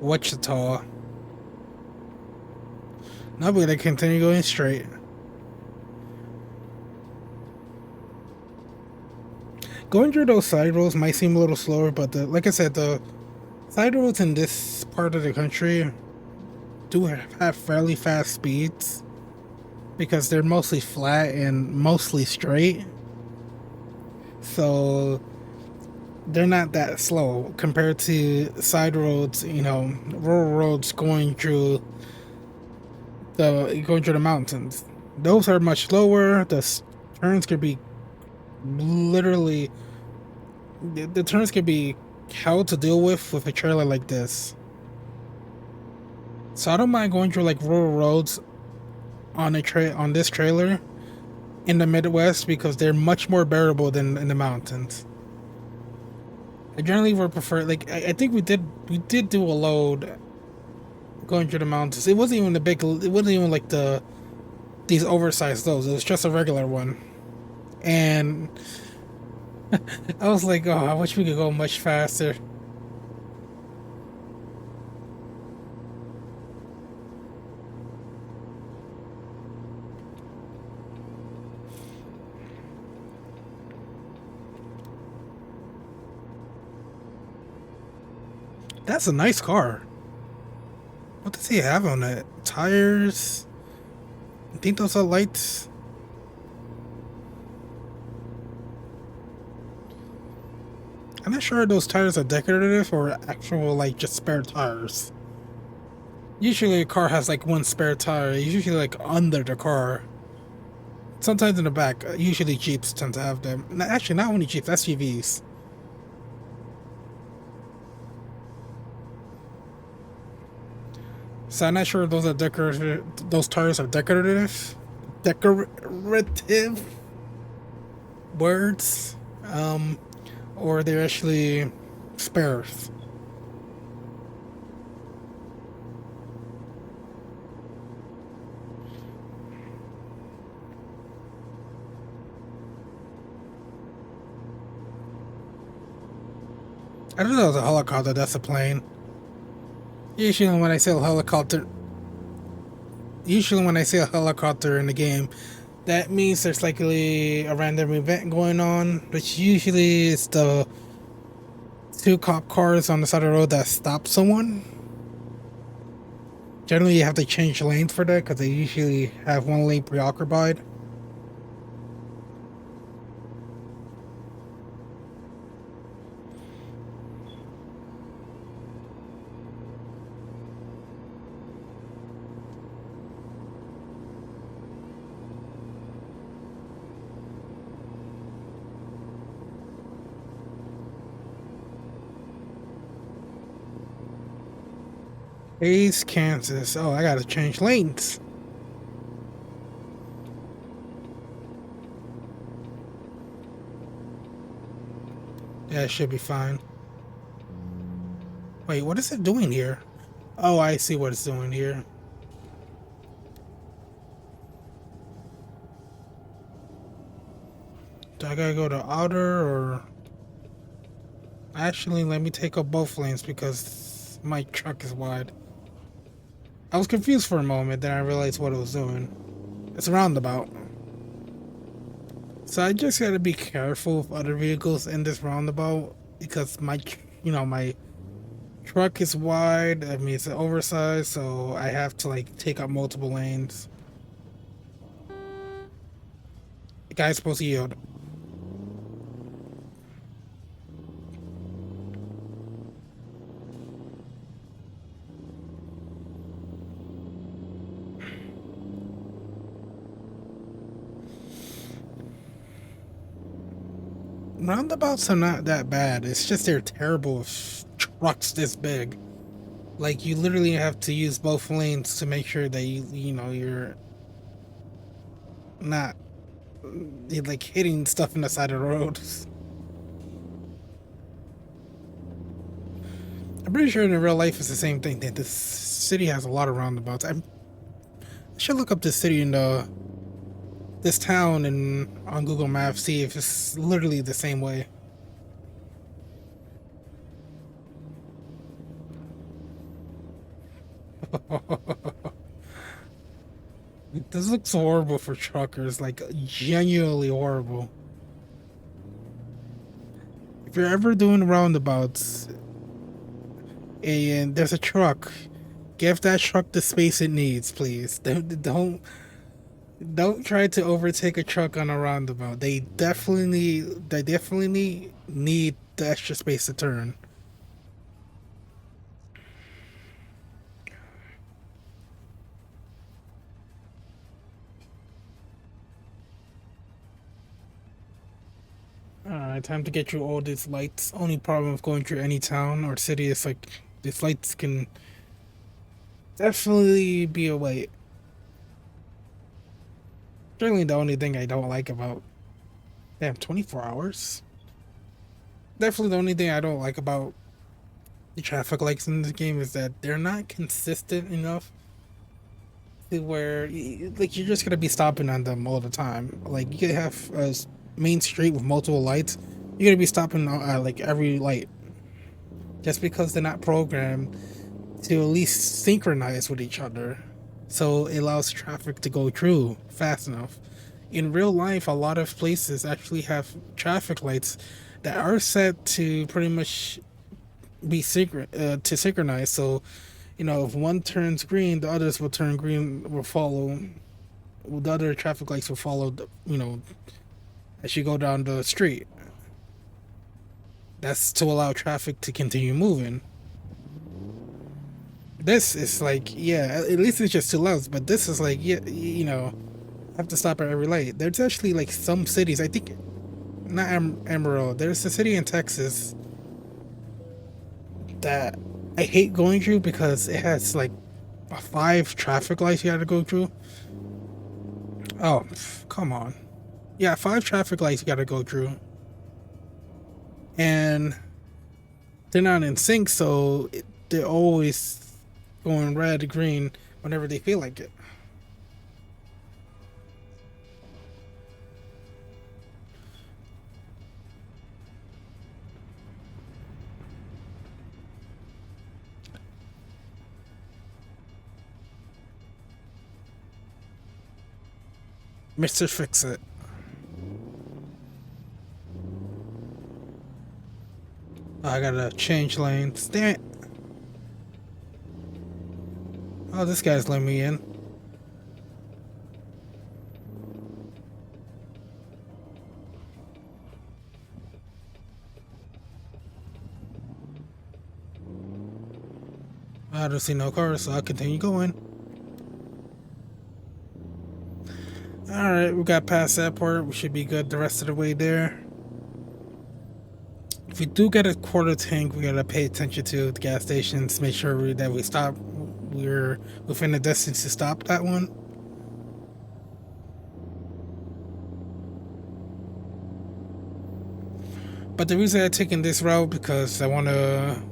Wichita. Now we're gonna continue going straight. Going through those side roads might seem a little slower, but like I said, the side roads in this part of the country do have fairly fast speeds because they're mostly flat and mostly straight. So they're not that slow compared to side roads, rural roads going through the mountains. Those are much slower. Turns could be literally the turns could be hell to deal with a trailer like this. So I don't mind going through like rural roads on on this trailer in the Midwest because they're much more bearable than in the mountains. I generally would prefer like I think we did do a load going through the mountains. It wasn't even it wasn't even like these oversized loads. It was just a regular one. And I was like, oh, I wish we could go much faster. That's a nice car. What does he have on it? Tires? I think those are lights. I'm not sure if those tires are decorative or actual, like, just spare tires. Usually a car has, like, one spare tire. It's usually, like, under the car. Sometimes in the back. Usually Jeeps tend to have them. Actually, not only Jeeps, SUVs. So I'm not sure if those are decorative. Those tires are decorative. Decorative words. Or they're actually spares. I don't know if it's a helicopter, that's a plane. Usually when I say a helicopter in the game, that means there's likely a random event going on, which usually is the two cop cars on the side of the road that stop someone. Generally, you have to change lanes for that because they usually have one lane preoccupied. Hayes, Kansas. Oh, I gotta change lanes. Yeah, it should be fine. Wait, what is it doing here? Oh, I see what it's doing here. Do I gotta go to outer or... Actually, let me take up both lanes because my truck is wide. I was confused for a moment, then I realized what it was doing. It's a roundabout. So I just gotta be careful with other vehicles in this roundabout because my truck is wide. I mean, it's oversized, so I have to like take up multiple lanes. The guy's supposed to yield. Roundabouts are not that bad. It's just they're terrible with trucks this big. Like you literally have to use both lanes to make sure that you're not like hitting stuff in the side of the road. I'm pretty sure in real life it's the same thing. That this city has a lot of roundabouts. I should look up this city in this town and on Google Maps, see if it's literally the same way. This looks horrible for truckers, like genuinely horrible. If you're ever doing roundabouts and there's a truck, give that truck the space it needs, please. Don't try to overtake a truck on a roundabout. They definitely need the extra space to turn. Alright, time to get through all these lights. Only problem with going through any town or city is like these lights can definitely be a wait. Certainly the only thing I don't like about, damn, 24 hours? Definitely the only thing I don't like about the traffic lights in this game is that they're not consistent enough to where like you're just gonna be stopping on them all the time. Like you could have a main street with multiple lights, you're gonna be stopping at like every light just because they're not programmed to at least synchronize with each other, so it allows traffic to go through fast enough. In real life, a lot of places actually have traffic lights that are set to pretty much be to synchronize. So, if one turns green, the others will turn green, will follow. The other traffic lights will follow. As you go down the street. That's to allow traffic to continue moving. This is like, yeah, at least it's just two lanes, but this is like, yeah, I have to stop at every light. There's actually like some cities, I think, not Emerald. There's a city in Texas that I hate going through because it has like five traffic lights you have to go through. Oh, come on. Yeah, five traffic lights you got to go through. And they're not in sync, so they're always going red, green whenever they feel like it. Mr. Fix It. Oh, I gotta change lanes. Damn it. Oh, this guy's letting me in. I don't see no cars, so I'll continue going. Alright, we got past that part. We should be good the rest of the way there. If we do get a quarter tank, we gotta pay attention to the gas stations, make sure that we stop. We're within the distance to stop that one. But the reason I'm taking this route because I want to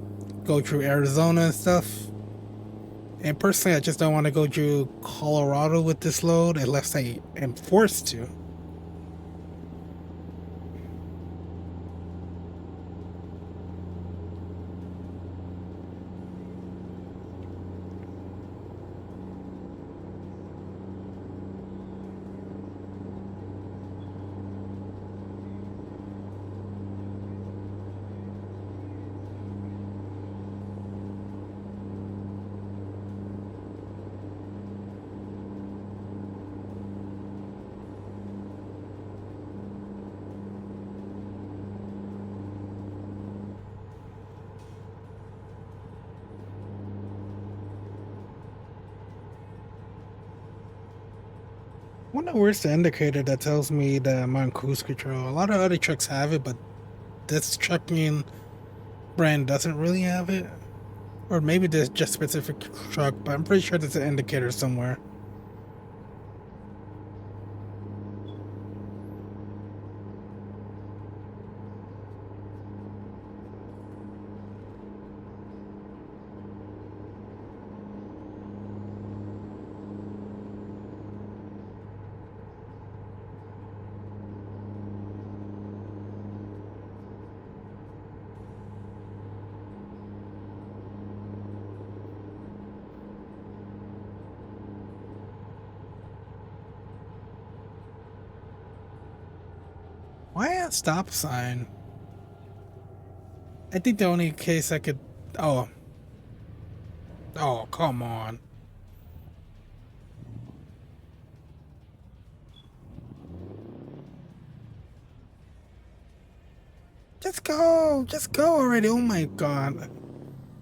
go through Arizona and stuff. And personally, I just don't want to go through Colorado with this load unless I am forced to. I wonder where's the indicator that tells me that I'm on cruise control. A lot of other trucks have it, but this trucking brand doesn't really have it. Or maybe there's just specific truck, but I'm pretty sure there's an indicator somewhere. Why a stop sign? I think the only case I could. Oh, oh, come on. Just go already. Oh my god. You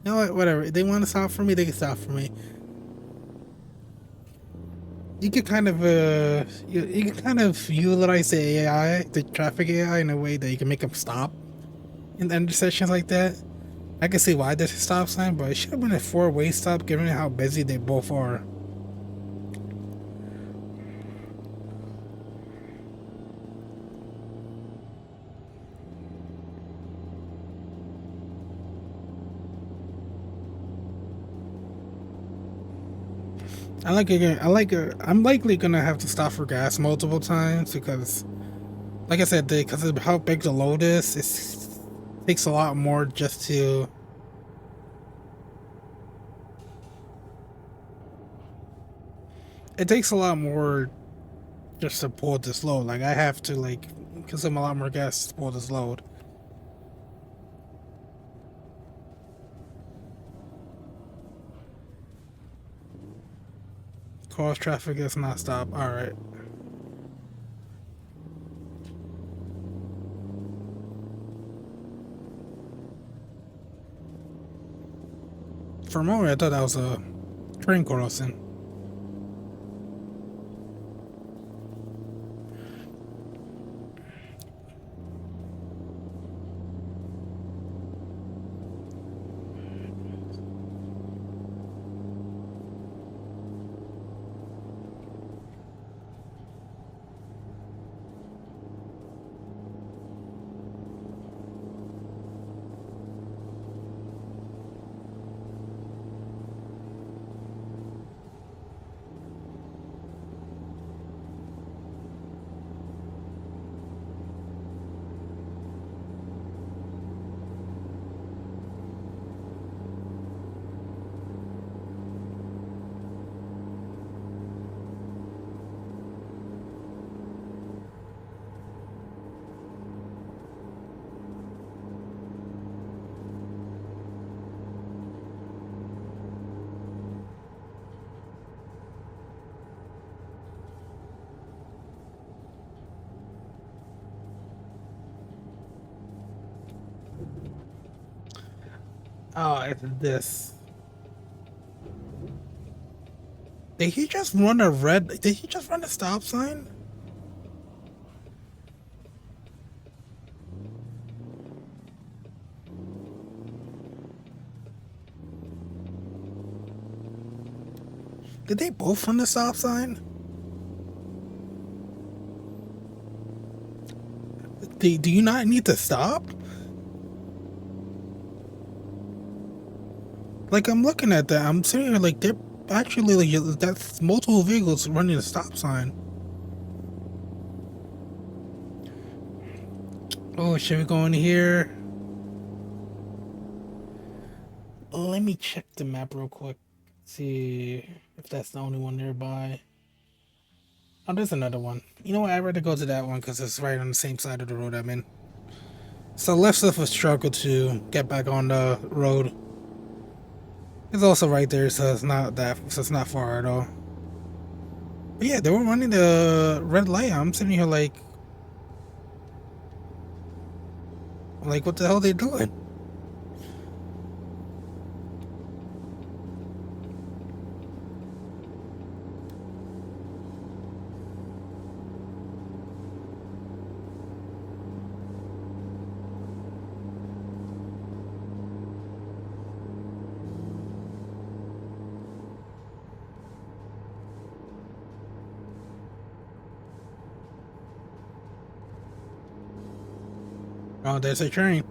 know what? Whatever. If they want to stop for me, they can stop for me. You can kind of you can kind of utilize the AI, the traffic AI, in a way that you can make them stop in intersections like that. I can see why there's a stop sign, but it should have been a four-way stop given how busy they both are. I like it. I'm likely gonna have to stop for gas multiple times because, like I said, because of how big the load is, it takes a lot more just to. It takes a lot more just to pull this load. Like I have to consume a lot more gas to pull this load. Cause traffic is not stop. All right. For a moment, I thought that was a train crossing. Oh, it's this. Did he just run a red? Did he just run a stop sign? Did they both run the stop sign? Do you not need to stop? Like I'm looking at that, I'm sitting here like they're actually like that's multiple vehicles running a stop sign. Oh, should we go in here? Let me check the map real quick. See if that's the only one nearby. Oh, there's another one. You know what? I'd rather go to that one because it's right on the same side of the road I'm in. So left of a struggle to get back on the road. It's also right there, so it's not far at all. But yeah, they were running the red light. I'm sitting here like what the hell are they doing? Oh, there's a train.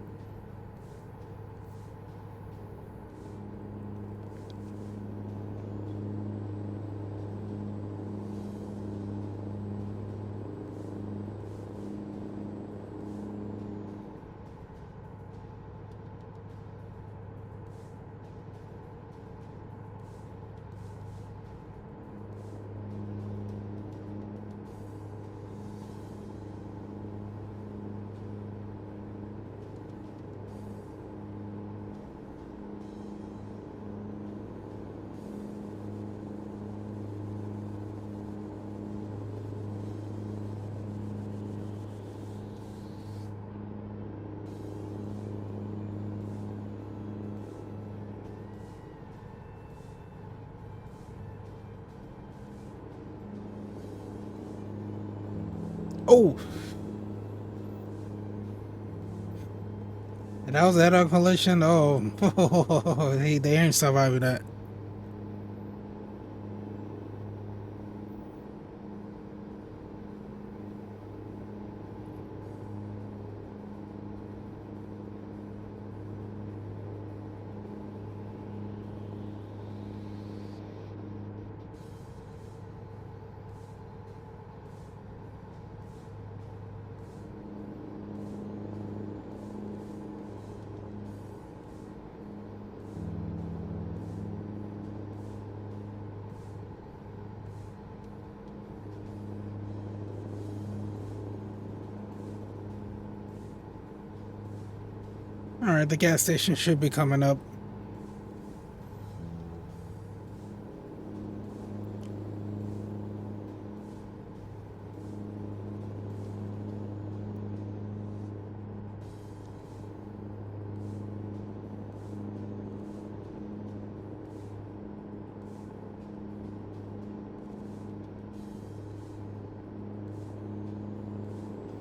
Oh, and that was that on collision. Oh, they ain't surviving that. All right, the gas station should be coming up.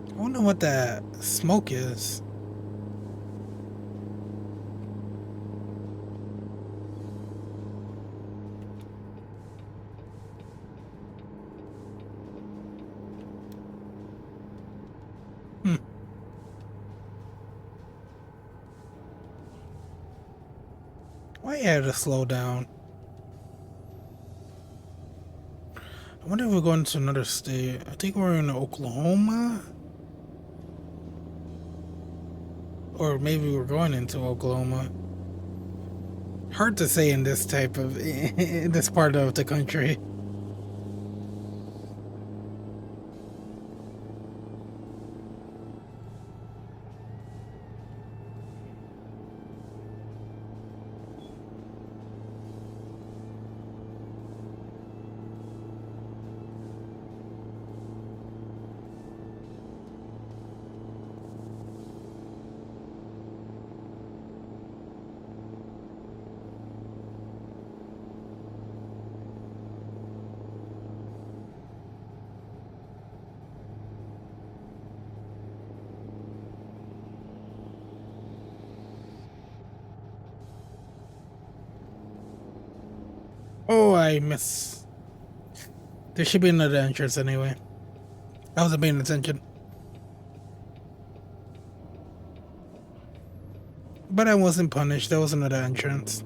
I wonder what that smoke is. Hmm. Why had to slow down? I wonder if we're going to another state. I think we're in Oklahoma. Or maybe we're going into Oklahoma. Hard to say in this type of in this part of the country. Oh, I miss. There should be another entrance anyway. I wasn't paying attention. But I wasn't punished. There was another entrance.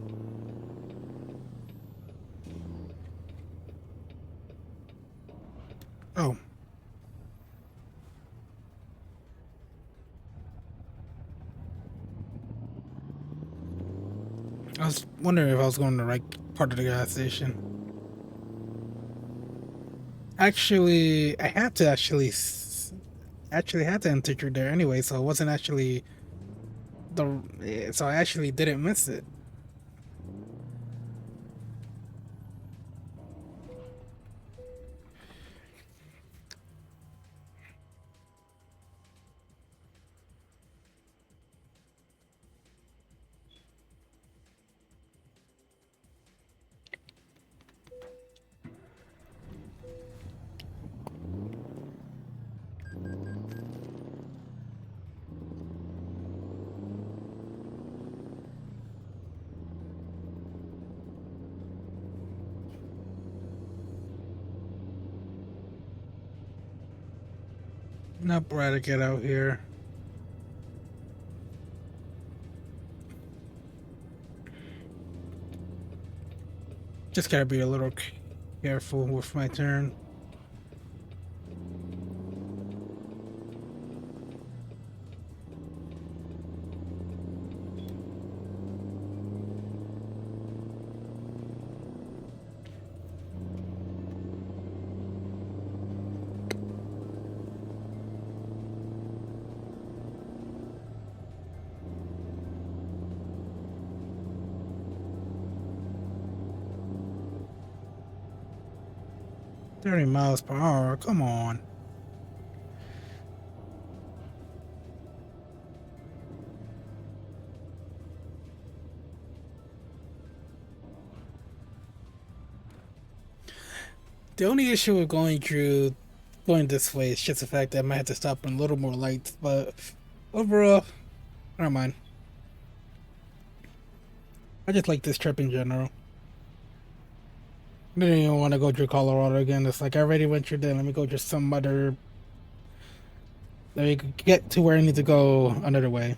Oh. I was wondering if I was going to the right part of the gas station. Actually, I had to actually had to enter through there anyway, so it wasn't actually so I actually didn't miss it. Not right to get out here. Just gotta be a little careful with my turn. $30 miles per hour, come on. The only issue with going through going this way. It's just the fact that I might have to stop in a little more lights, but overall, I don't mind. I just like this trip in general. I didn't even want to go through Colorado again. It's like I already went through there. Let me go just some other. Let me get to where I need to go another way.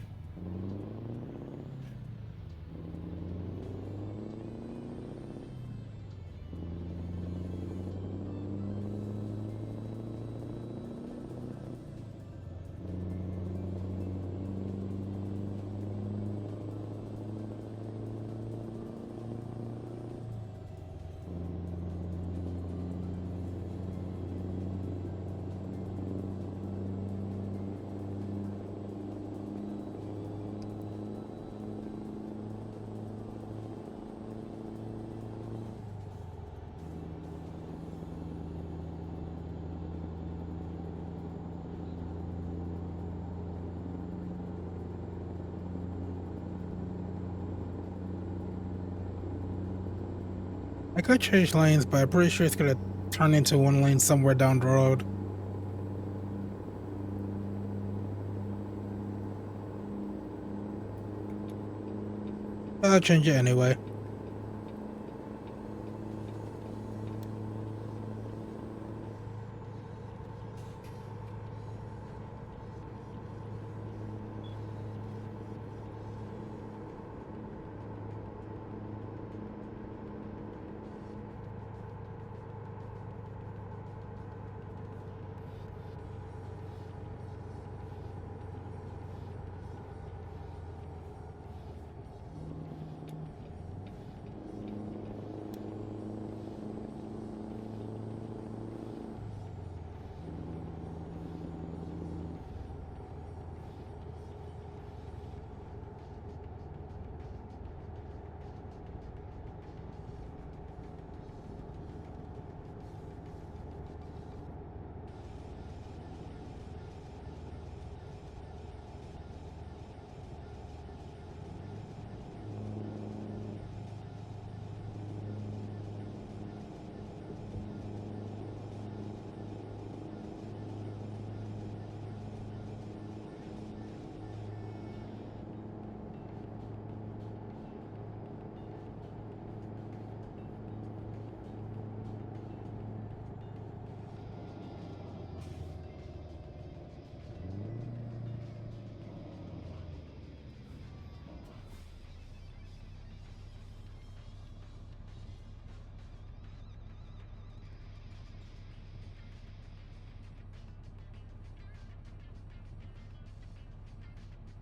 I could change lanes, but I'm pretty sure it's gonna turn into one lane somewhere down the road. I'll change it anyway.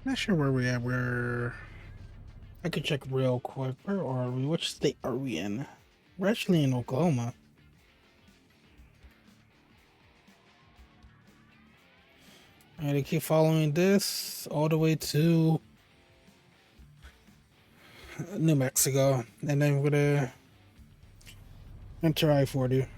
Not sure where we at. Where I could check real quick. Where are we? Which state are we in? We're actually in Oklahoma. I'm gonna keep following this all the way to New Mexico, and then we're gonna enter I-40.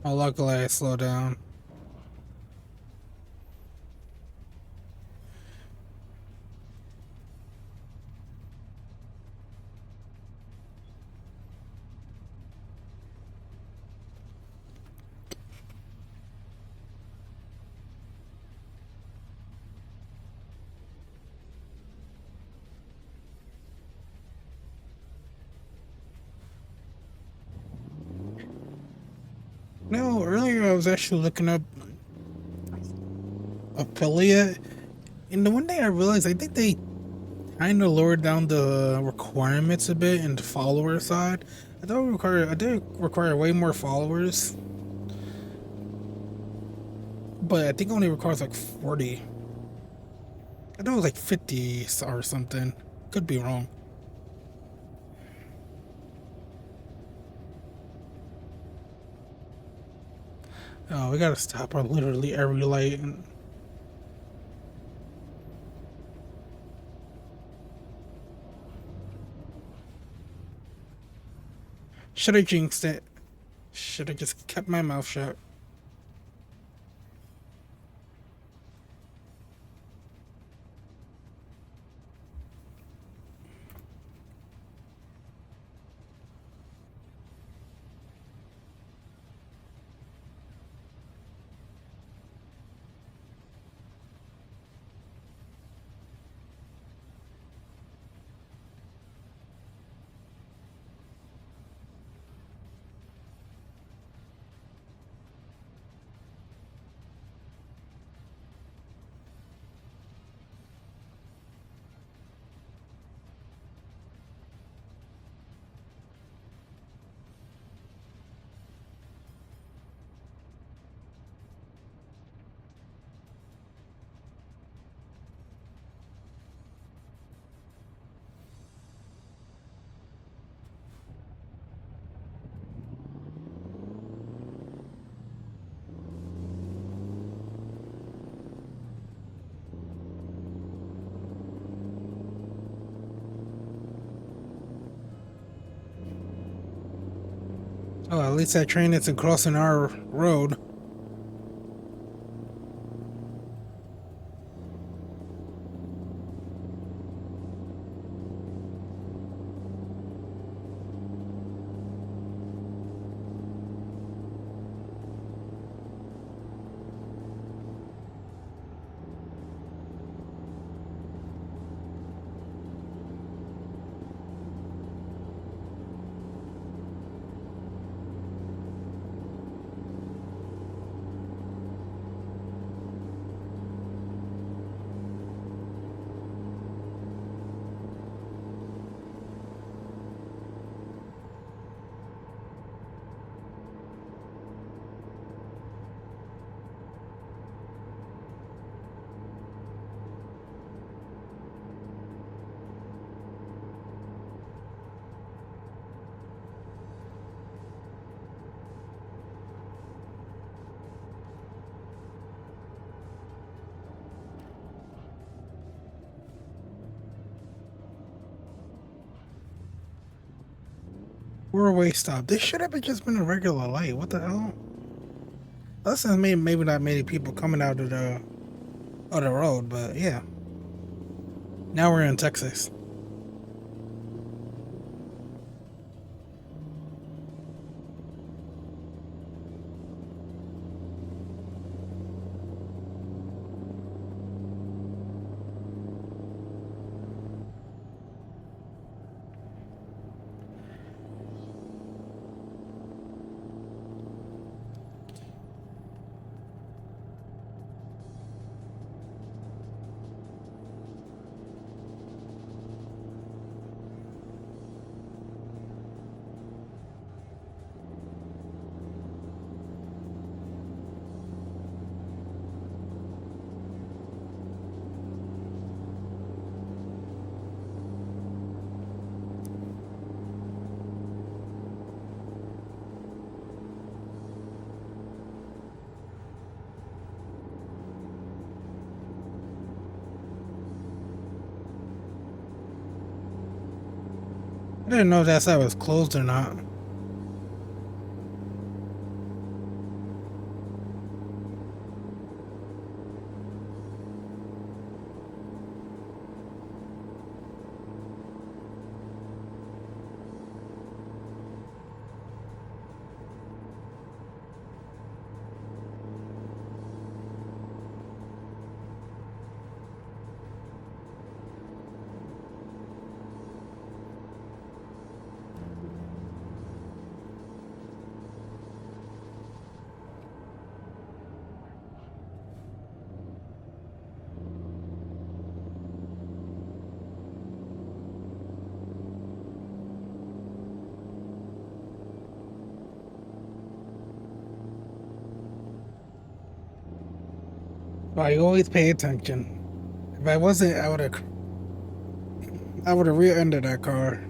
Oh, luckily I slowed down. No, earlier I was actually looking up affiliate, and the one day I realized I think they kind of lowered down the requirements a bit in the follower side. I did require way more followers, but I think it only requires like 40. I thought it was like 50 or something. Could be wrong. Oh, we gotta stop at literally every light. Should I jinxed it? Should have just kept my mouth shut. Oh, at least that train isn't crossing our road. We're a way stop. This should have just been a regular light. What the hell? That's maybe not many people coming out of the road, but yeah. Now we're in Texas. I didn't know if that side was closed or not. I always pay attention. If I wasn't, I would have rear-ended that car.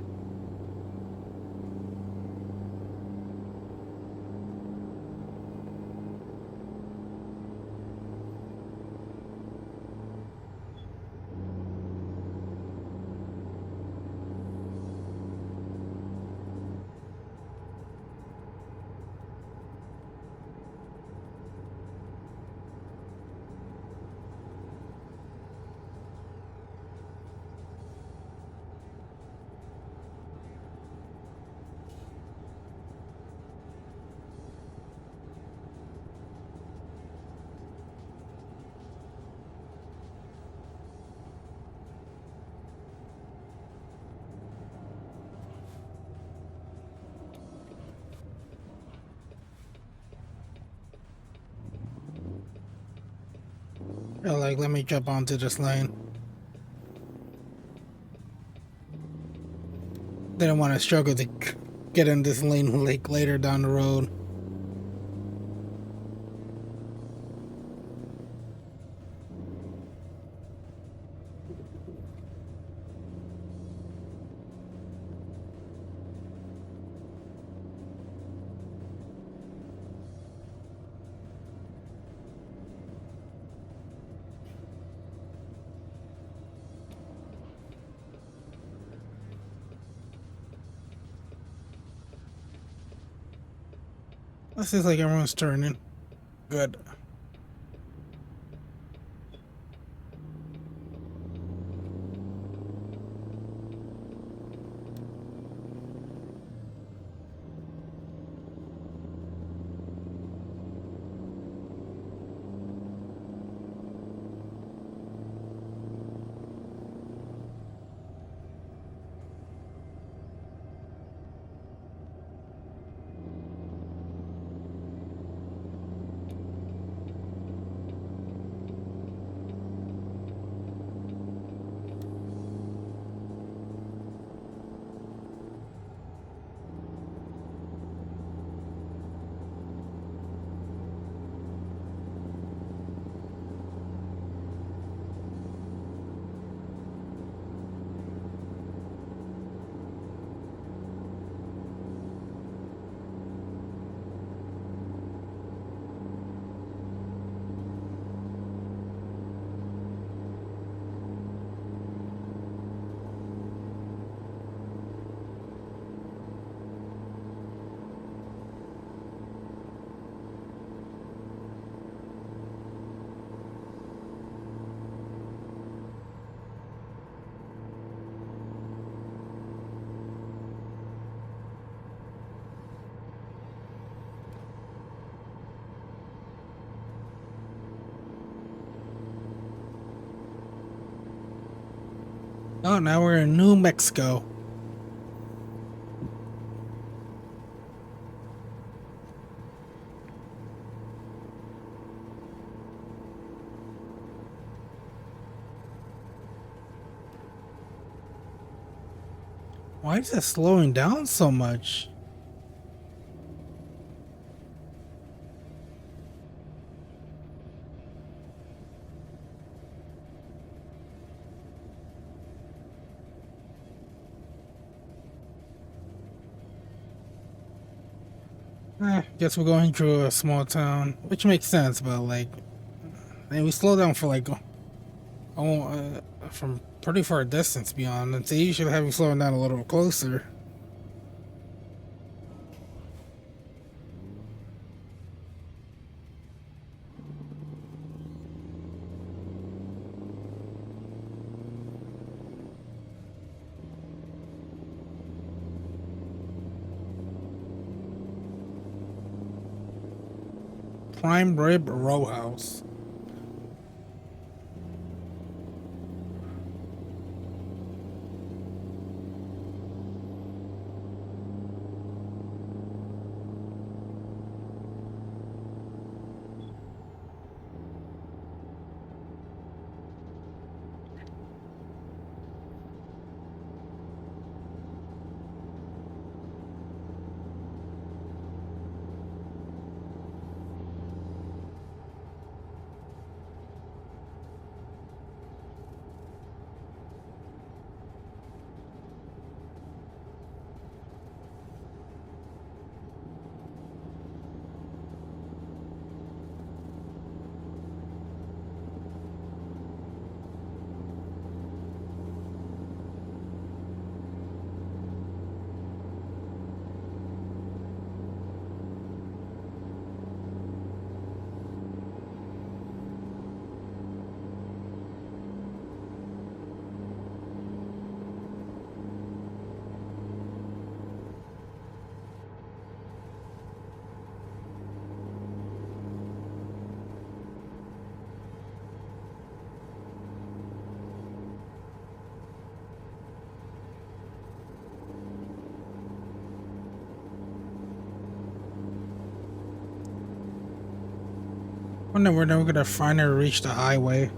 Like, let me jump onto this lane. Didn't want to struggle to get in this lane like later down the road. This is like everyone's turning. Good. Oh, now we're in New Mexico. Why is it slowing down so much? Guess we're going through a small town, which makes sense, but like, and we slow down for like, from pretty far distance beyond, and so you should have you slowing down a little closer. Prime Rib Row House. Wonder when we're gonna finally reach the highway.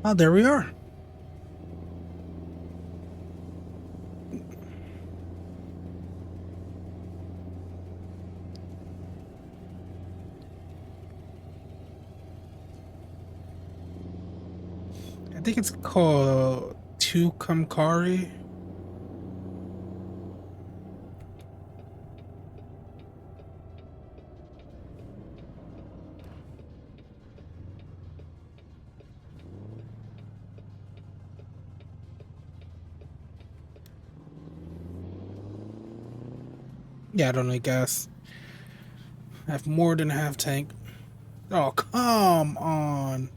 Oh, there we are. I think it's called Tucumcari. Yeah, I don't know, I guess. I have more than a half tank. Oh, come on.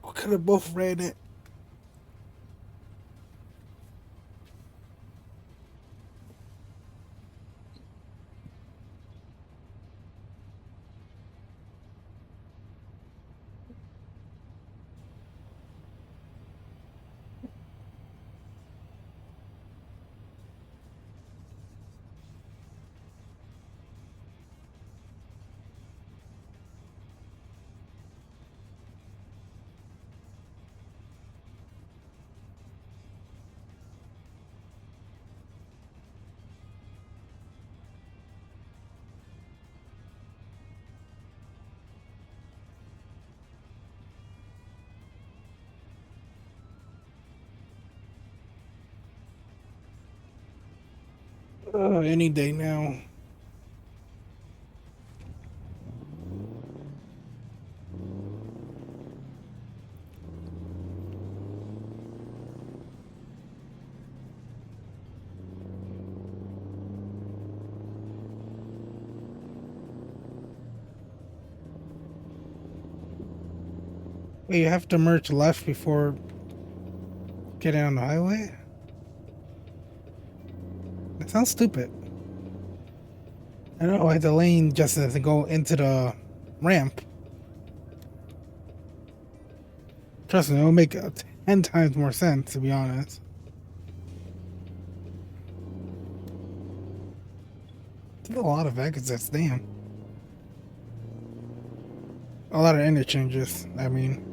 We could have both ran it. Any day now. Wait, you have to merge left before getting on the highway? That sounds stupid. I don't know why the lane just doesn't go into the ramp. Trust me, it'll make 10 times more sense, to be honest. There's a lot of exits, damn. A lot of interchanges, I mean.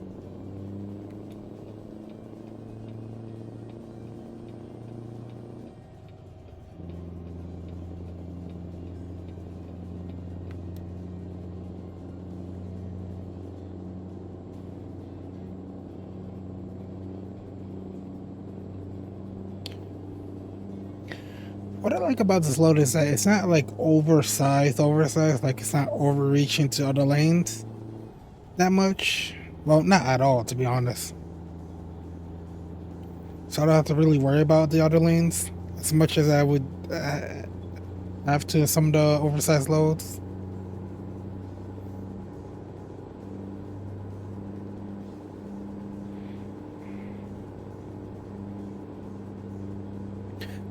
What I like about this load is that it's not like oversized, like it's not overreaching to other lanes that much. Well, not at all, to be honest. So I don't have to really worry about the other lanes as much as I would have to some of the oversized loads.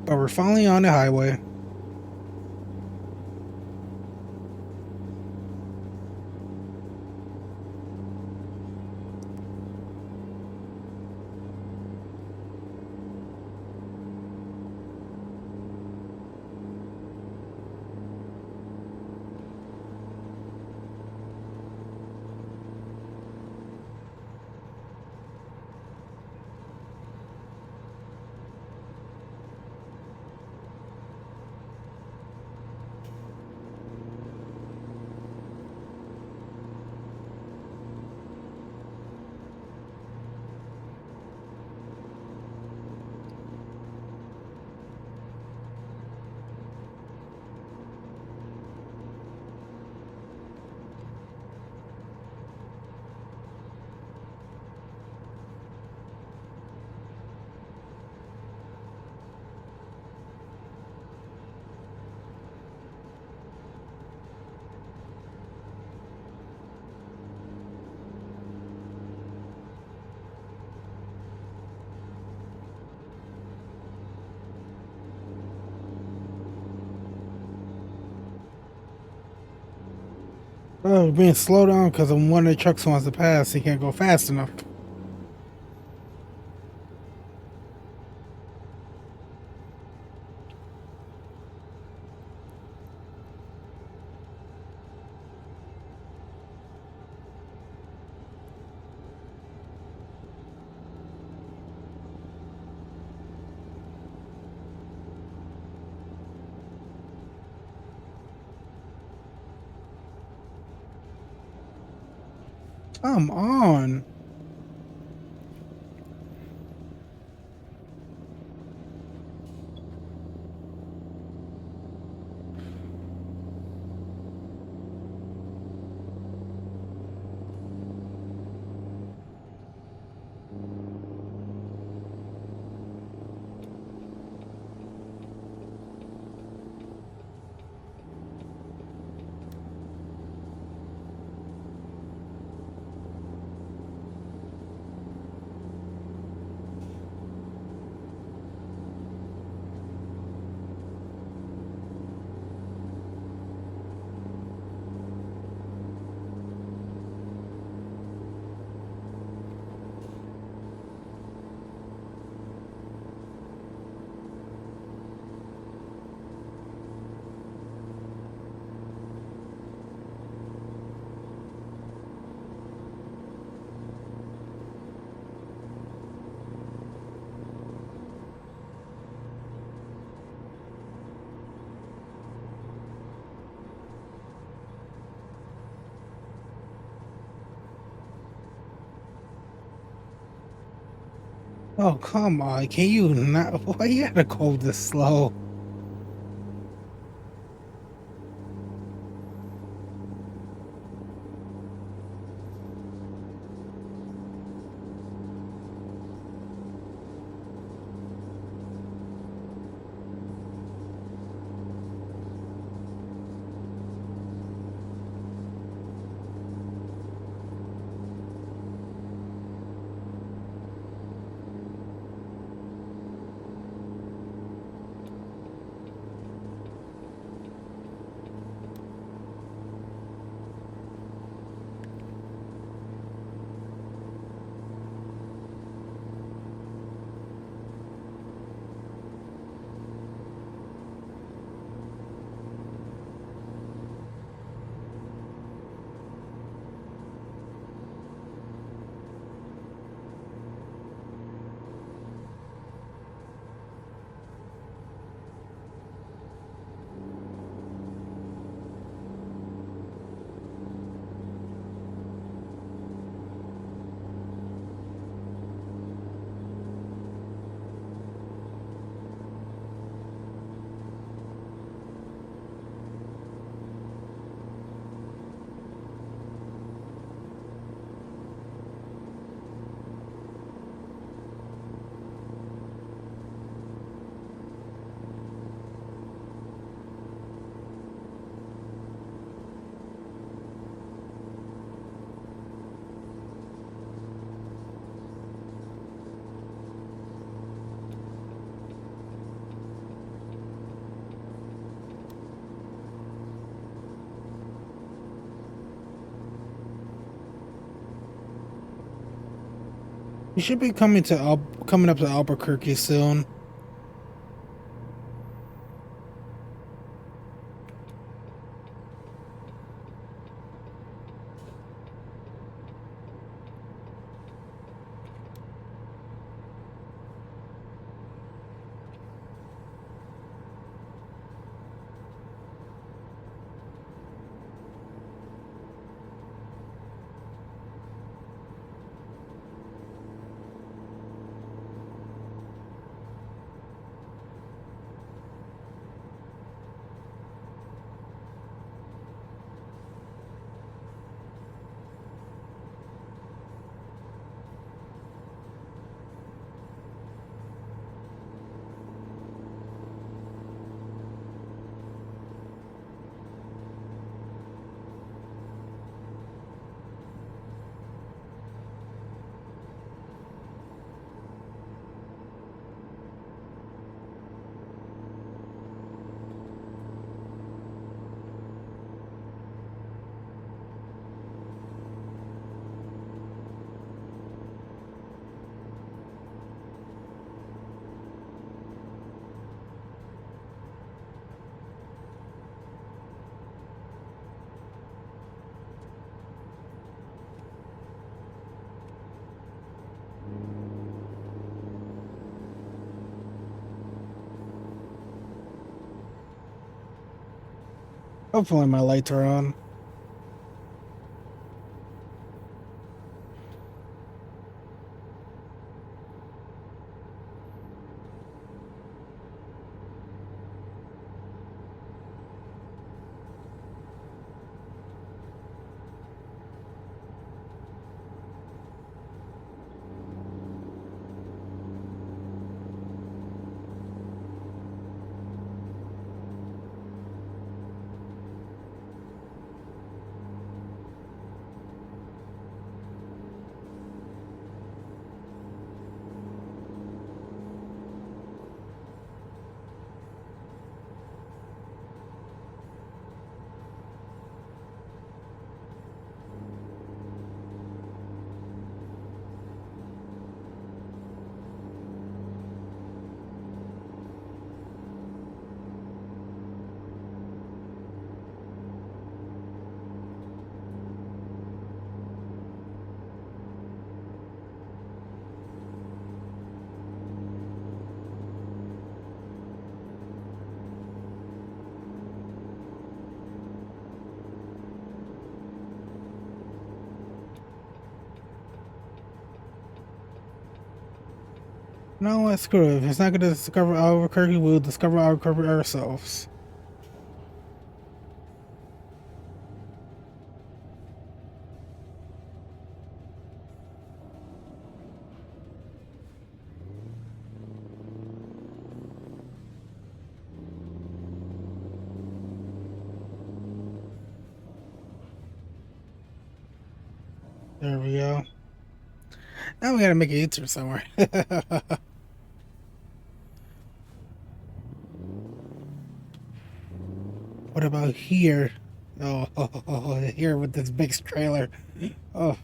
But we're finally on the highway. Oh, being slowed down because one of the trucks wants to pass. He can't go fast enough. Come on. Oh, come on. Can you not? Why you gotta go this slow? You should be coming up to Albuquerque soon. Hopefully my lights are on. No, what? Screw it. If it's not gonna discover Albuquerque, we'll discover Albuquerque ourselves. There we go. Now we gotta make an answer somewhere. What about here? Oh, here with this big trailer. Oh,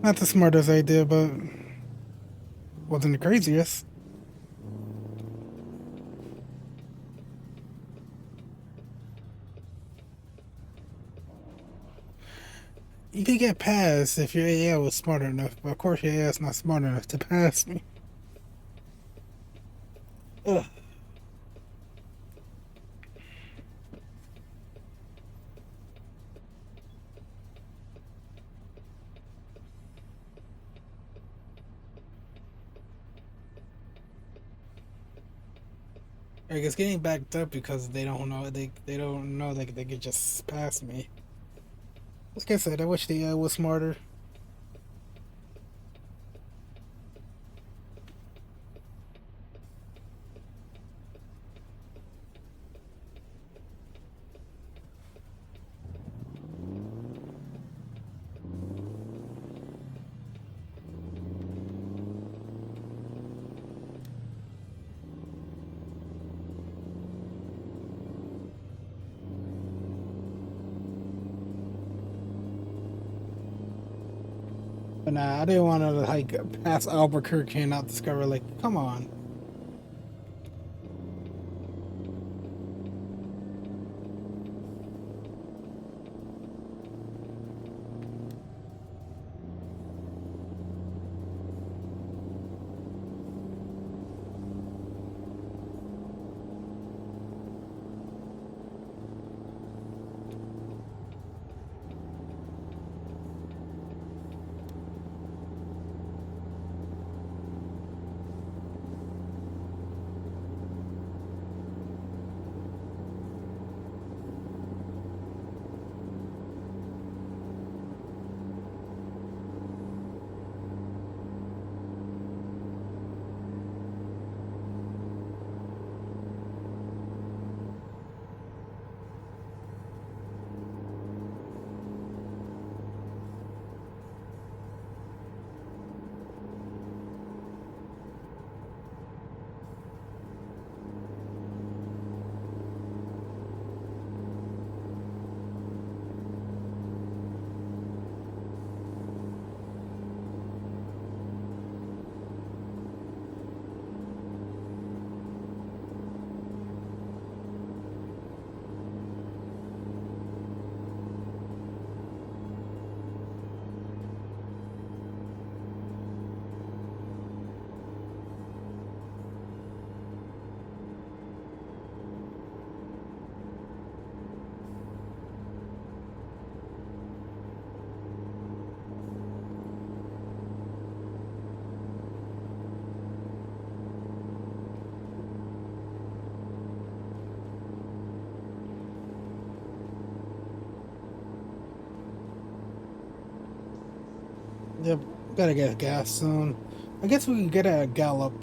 not the smartest idea, but wasn't the craziest. You could get past if your AI was smart enough, but of course your AI is not smart enough to pass me. Ugh. Like it's getting backed up because they don't know they could just pass me. Like I said, I wish the AI was smarter. But nah, I didn't want to like pass Albuquerque and not discover. Like, come on. Yep, gotta get gas soon. I guess we can get a Gallup.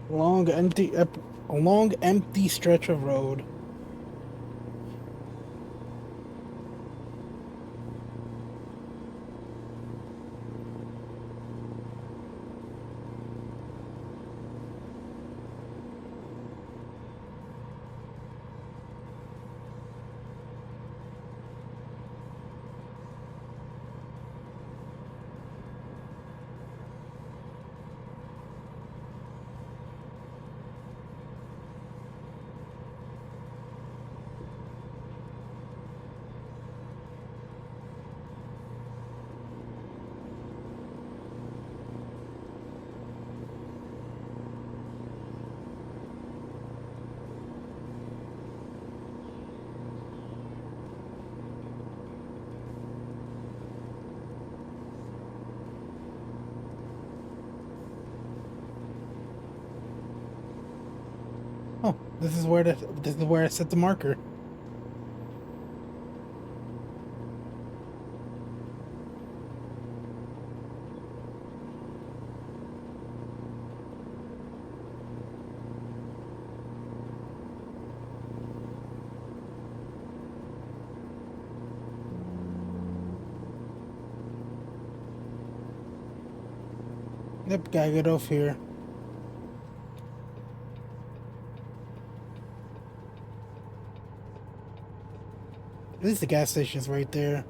Long empty, a long empty stretch of road. Oh, this is where I set the marker. Yep, gotta get off here. At least the gas station's right there.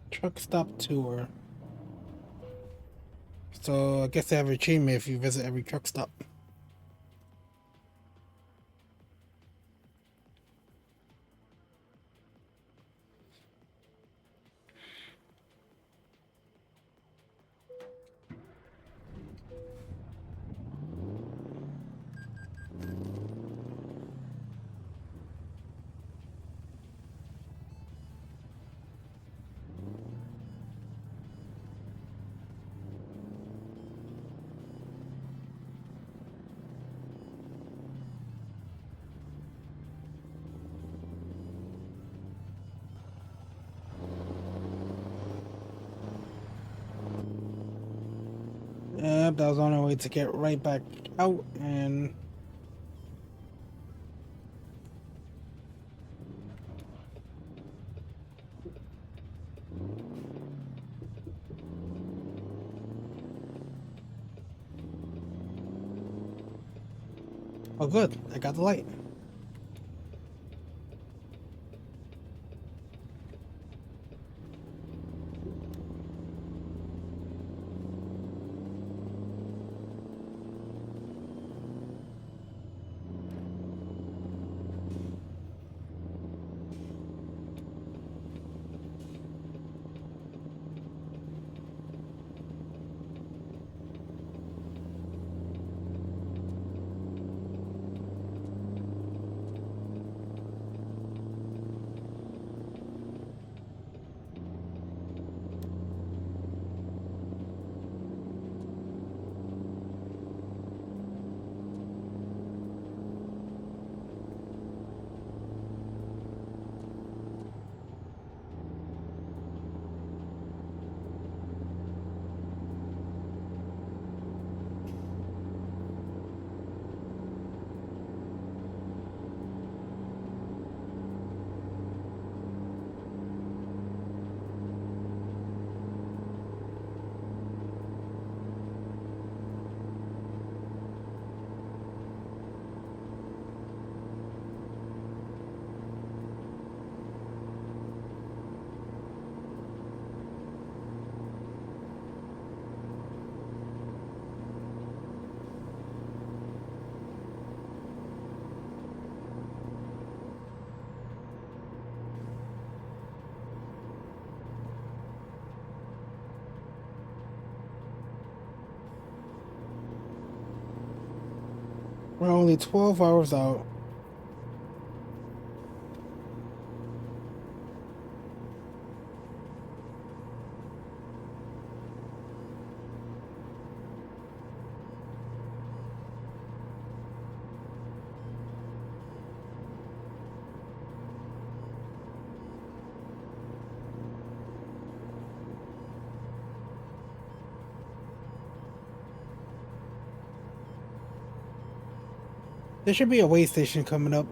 Truck stop tour. So I guess they have a achievement if you visit every truck stop. Yep, that was the only way to get right back out and oh good, I got the light. We're only 12 hours out. There should be a way station coming up.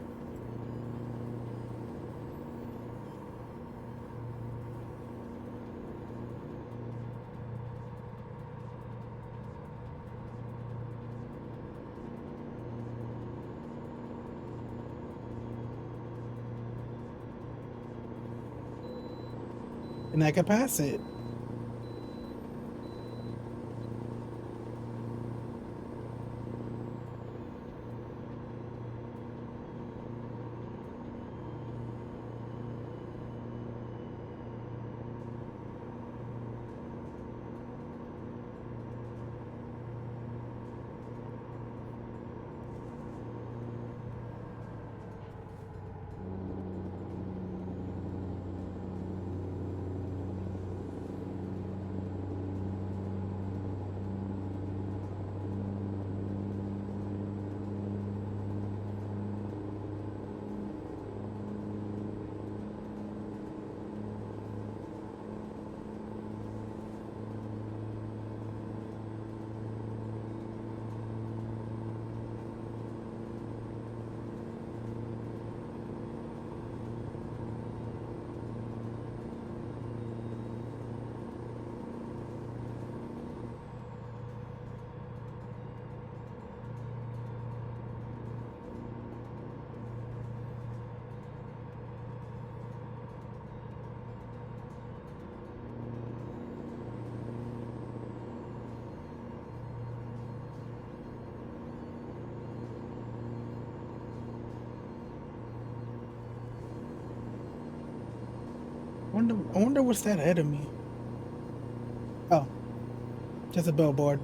And I can pass it. I wonder what's that ahead of me. Oh, just a billboard.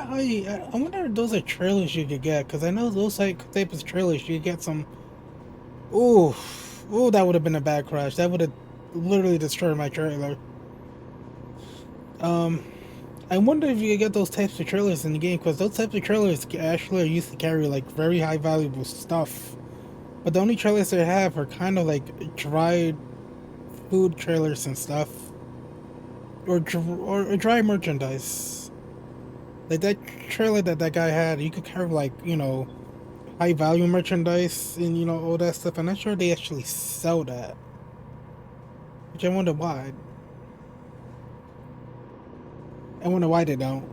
I wonder if those are trailers you could get, because I know those type of trailers you get some. Ooh, ooh, that would have been a bad crash. That would have literally destroyed my trailer. Um, I wonder if you could get those types of trailers in the game, because those types of trailers actually are used to carry like very high valuable stuff. But the only trailers they have are kind of like dry food trailers and stuff, or dry merchandise. Like that trailer that guy had, you could carry like high value merchandise and all that stuff. I'm not sure they actually sell that, which I wonder why. I wonder why they don't.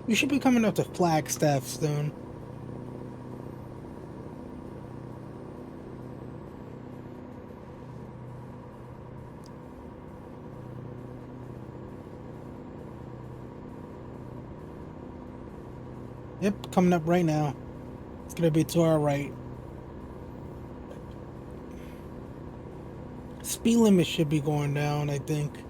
You should be coming up to Flagstaff soon. Yep, coming up right now. It's gonna be to our right. Speed limit should be going down, I think.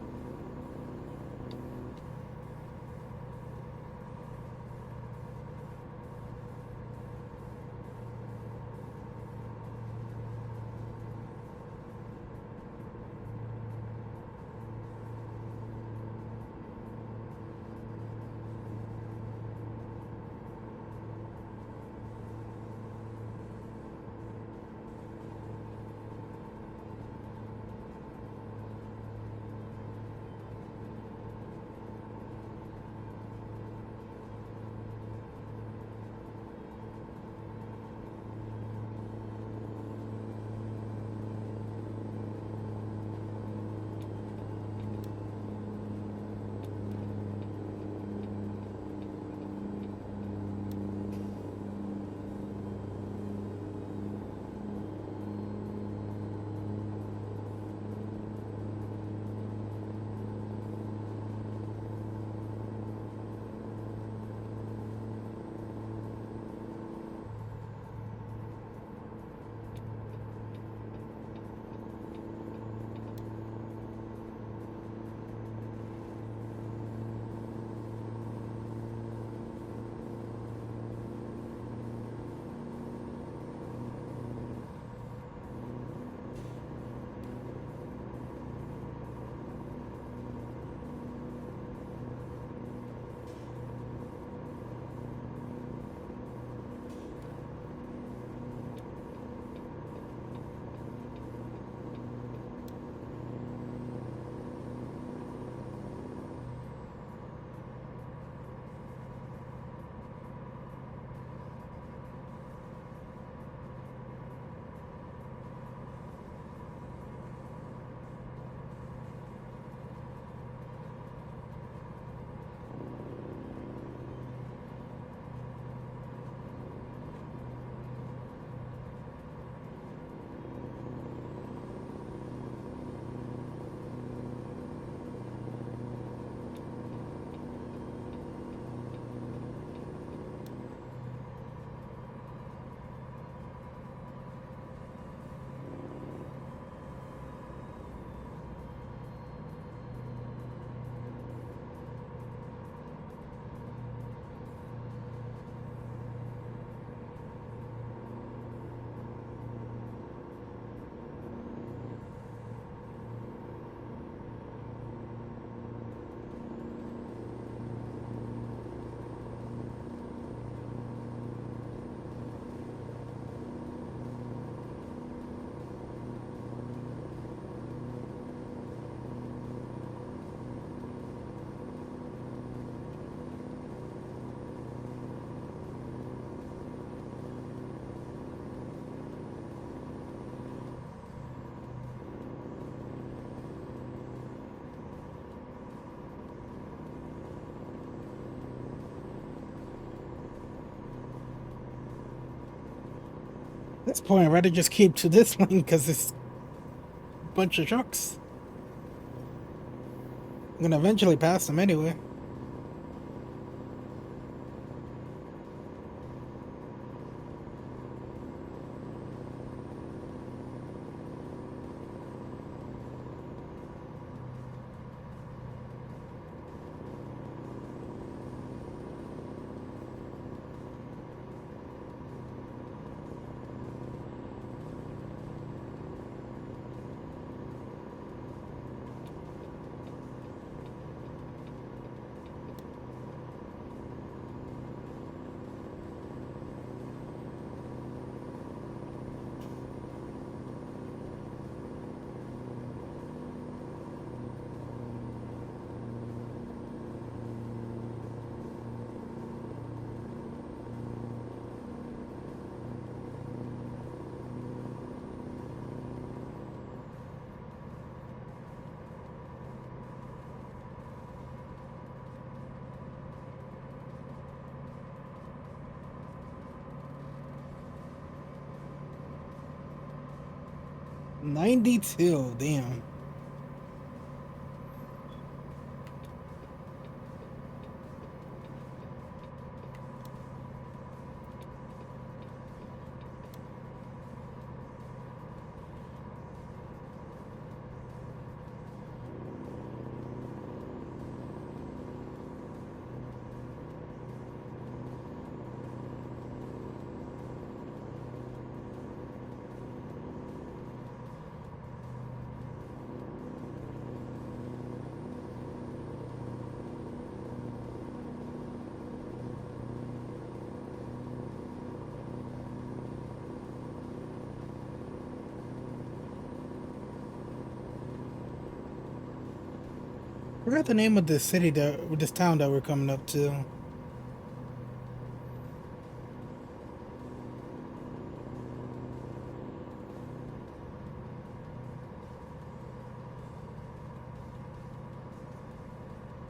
At this point, I'd rather just keep to this lane because it's a bunch of trucks. I'm gonna eventually pass them anyway. 92, damn. I forgot the name of the city this town that we're coming up to.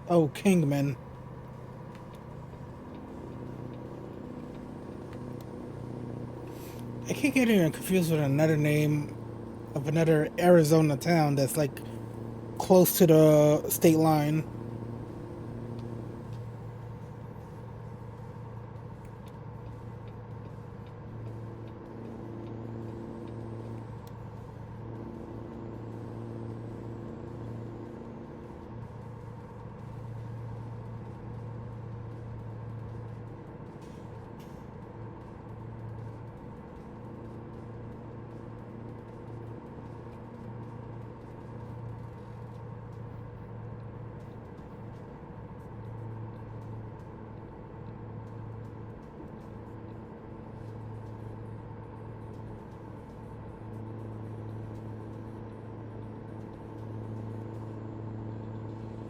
Oh, Kingman. I keep getting confused with another name of another Arizona town that's like close to the state line.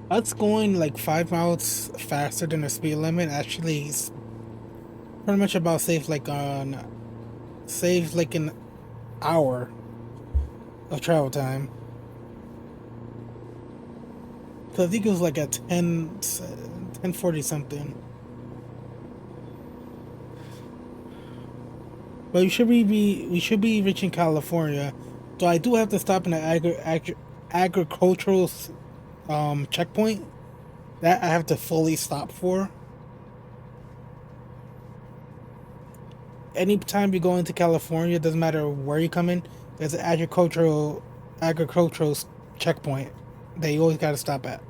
Us going like 5 miles faster than the speed limit actually is pretty much about save like an hour of travel time. So I think it was like at 10:40 something. But we should be reaching California. So I do have to stop in the agricultural checkpoint that I have to fully stop for. Anytime you go into California, doesn't matter where you come in, there's an agricultural checkpoint that you always got to stop at.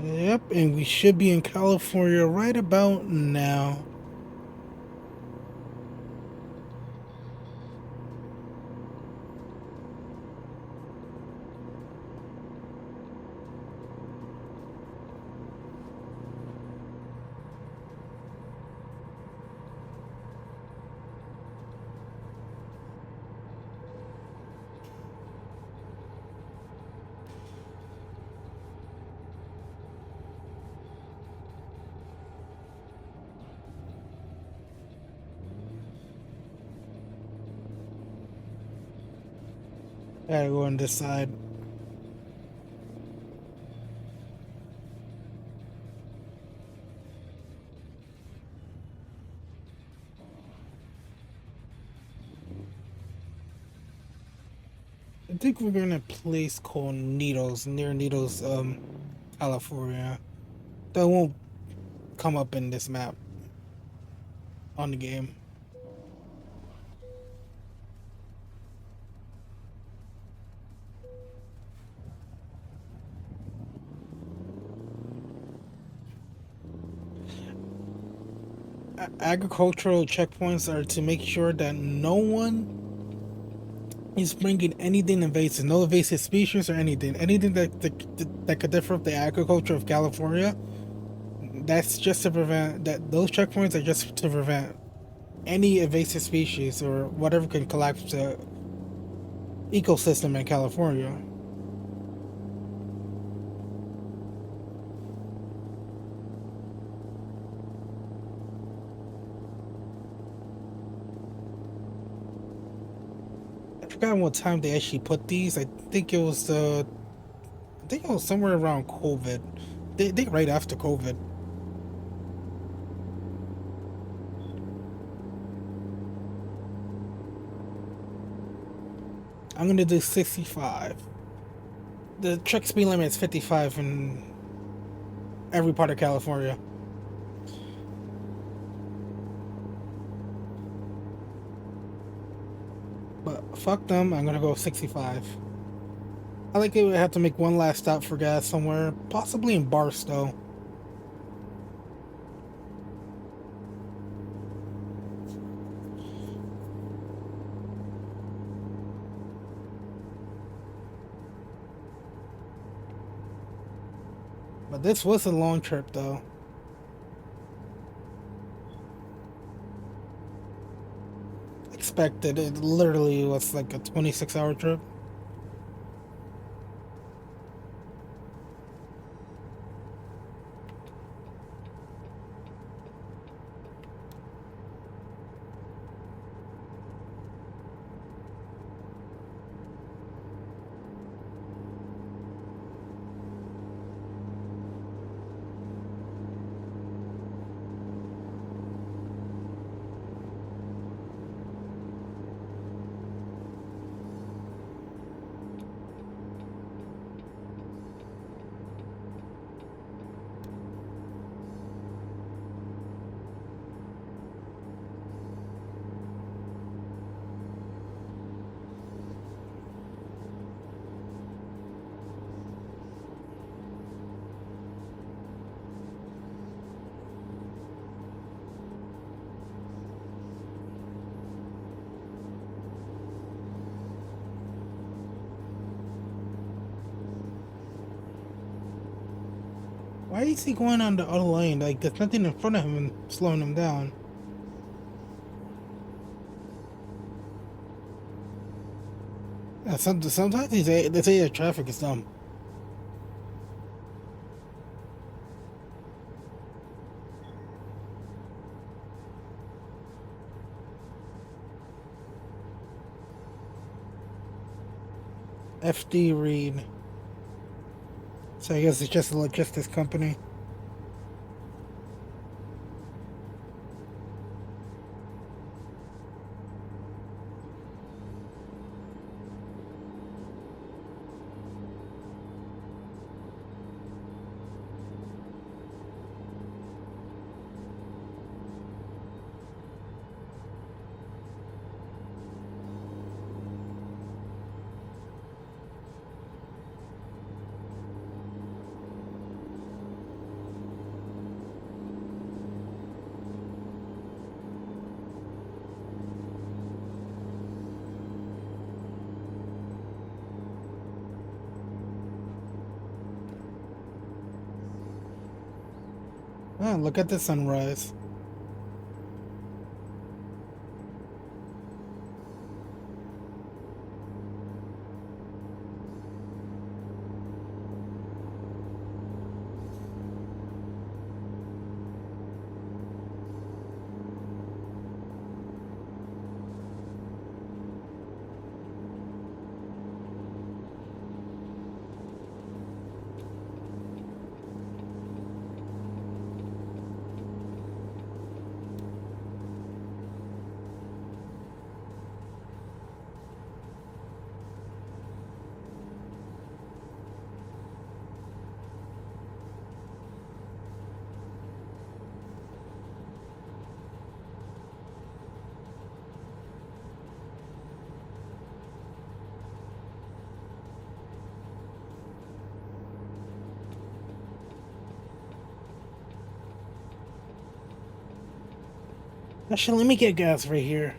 Yep, and we should be in California right about now. Gotta go on this side. I think we're in a place called Needles, near Needles, California. That won't come up in this map on the game. Agricultural checkpoints are to make sure that no one is bringing anything invasive, no invasive species or anything that could disrupt the agriculture of California. That's just to prevent that. Those checkpoints are just to prevent any invasive species or whatever can collapse the ecosystem in California. forgot what time they actually put these. I think it was somewhere around COVID. They right after COVID. I'm gonna do 65. The truck speed limit is 55 in every part of California. But fuck them, I'm gonna go 65. I like it would have to make one last stop for gas somewhere, possibly in Barstow. But this was a long trip though. Expected. It literally was like a 26-hour trip. Why is he going on the other lane? Like, there's nothing in front of him and slowing him down. Yeah, sometimes they say the traffic is dumb. FD Reed. So I guess it's just a logistics company. Oh, look at the sunrise. Actually, let me get gas right here.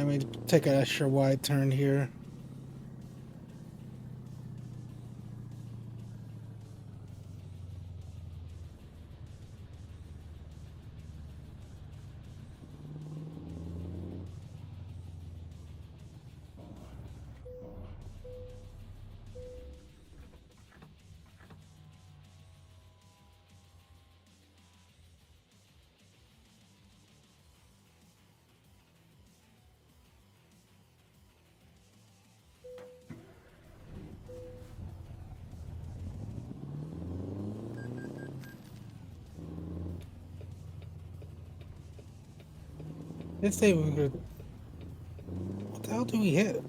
let me take an extra wide turn here. Let's say we could. What the hell do we hit?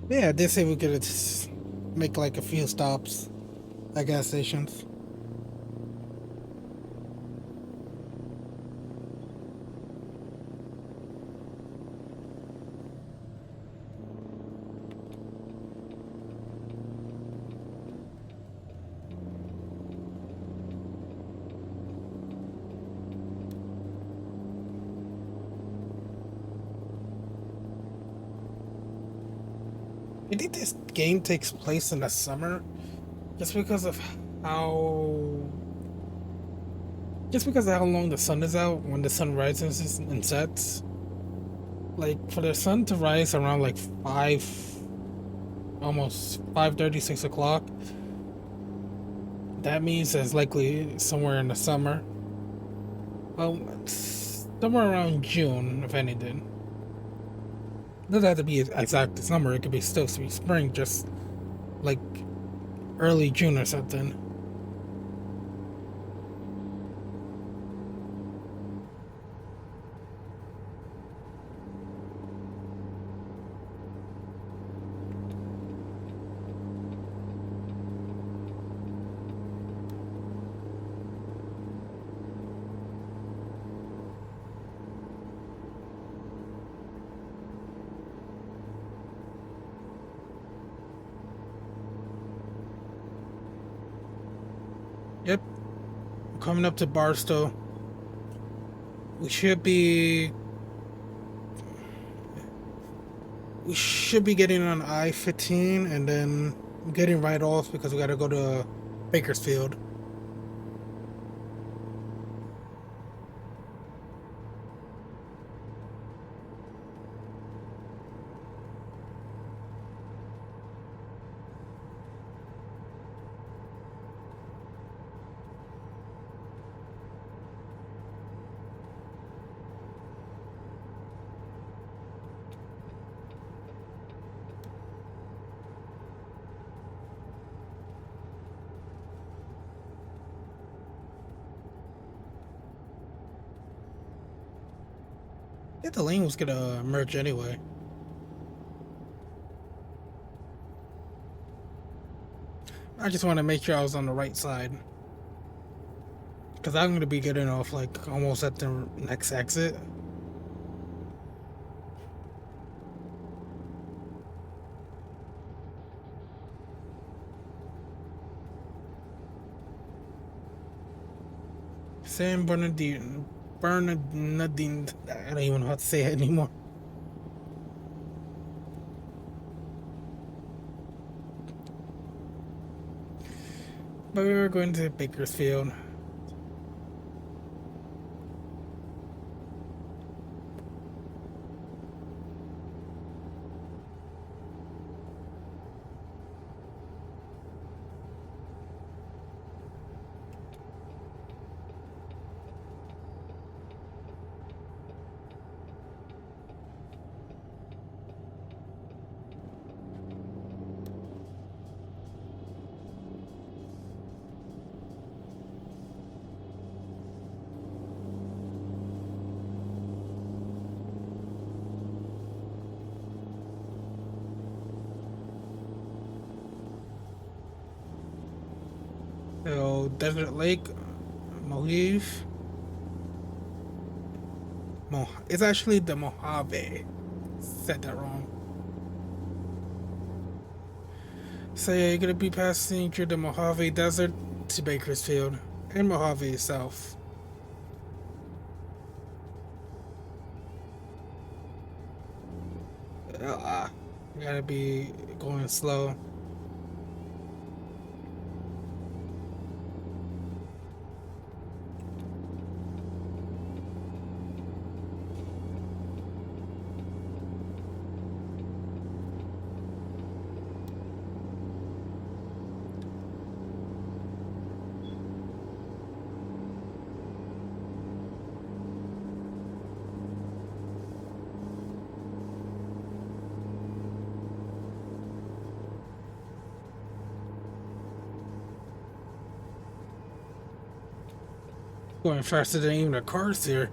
Yeah, they say we could just make like a few stops at gas stations. You think this game takes place in the summer? Just because of how just because of how long the sun is out when the sun rises and sets. Like for the sun to rise around like 5, almost 5:30, 6 o'clock, that means it's likely somewhere in the summer. Well, somewhere around June, if anything. It doesn't have to be exact summer. It could be still be spring, just like early June or something. Yep, coming up to Barstow. We should be we should be getting on I-15 and then getting right off because we got to go to Bakersfield. I think the lane was gonna merge anyway. I just want to make sure I was on the right side. Because I'm gonna be getting off like almost at the next exit. San Bernardine. Bernardine. I don't even know how to say it anymore. But we were going to Bakersfield. So Desert Lake, Mojave. It's actually the Mojave. Said that wrong. So yeah, you're gonna be passing through the Mojave Desert to Bakersfield and Mojave itself. Uh, you gotta be going slow. Going faster than even the cars here.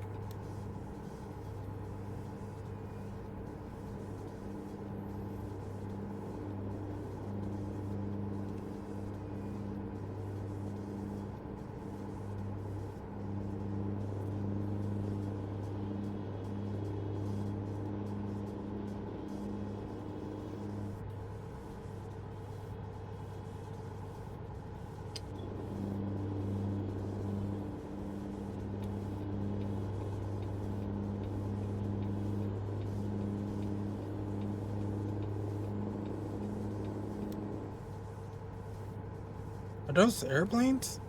Are those airplanes?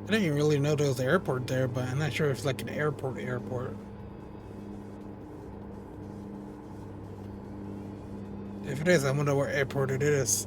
I didn't really know there was an airport there, but I'm not sure if it's like an airport. If it is, I wonder what airport it is.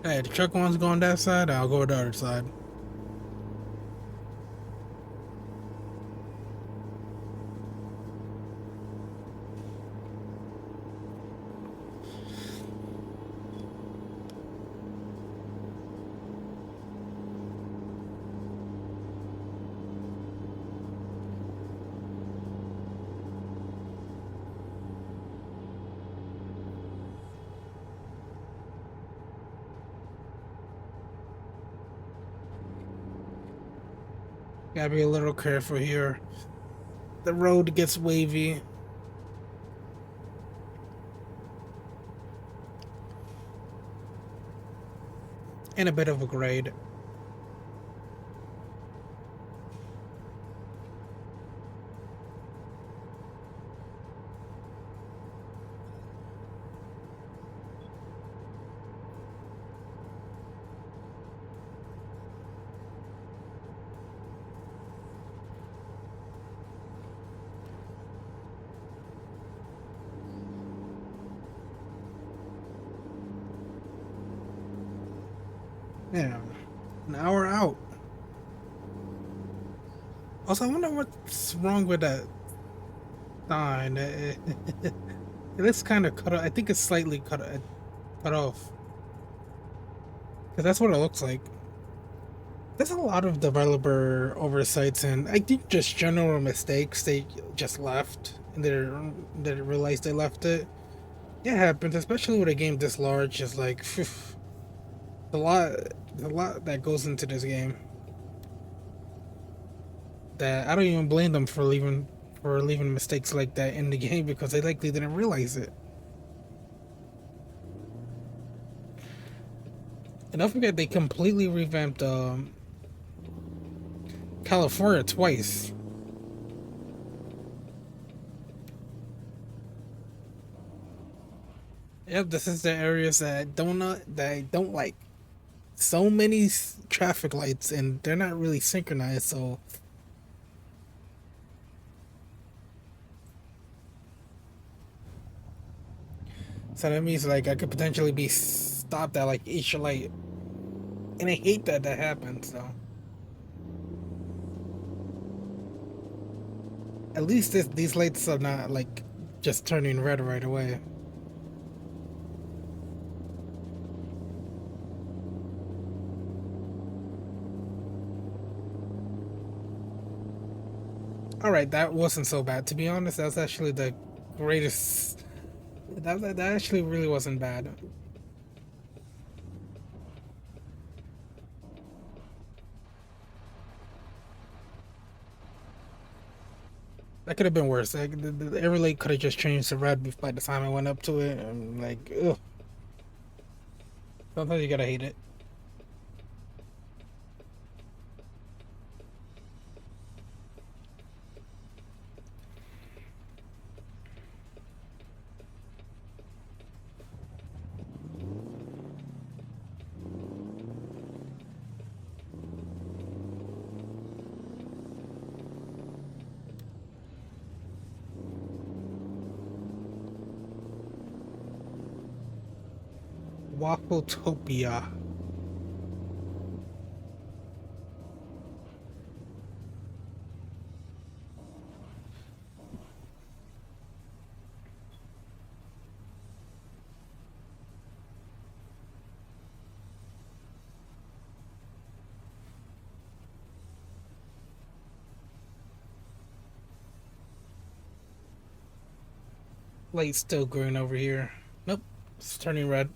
Hey, the truck one's going that side, I'll go the other side. Gotta be a little careful here. The road gets wavy. And a bit of a grade. Yeah, an hour out. Also, I wonder what's wrong with that sign. It looks kind of cut off. I think it's slightly cut off. Because that's what it looks like. There's a lot of developer oversights and I think just general mistakes. They just left and they didn't realize they left it. It happens, especially with a game this large. It's like phew, a lot that goes into this game. That I don't even blame them for leaving mistakes like that in the game because they likely didn't realize it. And don't forget they completely revamped California twice. Yep, this is the areas that I don't like. so many traffic lights and they're not really synchronized, so that means like I could potentially be stopped at like each light, and I hate that that happens. So at least these lights are not like just turning red right away. All right, that wasn't so bad. To be honest, that was actually the greatest. That actually really wasn't bad. That could have been worse. Like, every lake could have just changed to red by the time I went up to it. And like, ugh. Sometimes you gotta hate it. Waffletopia. Light's still green over here. Nope, it's turning red.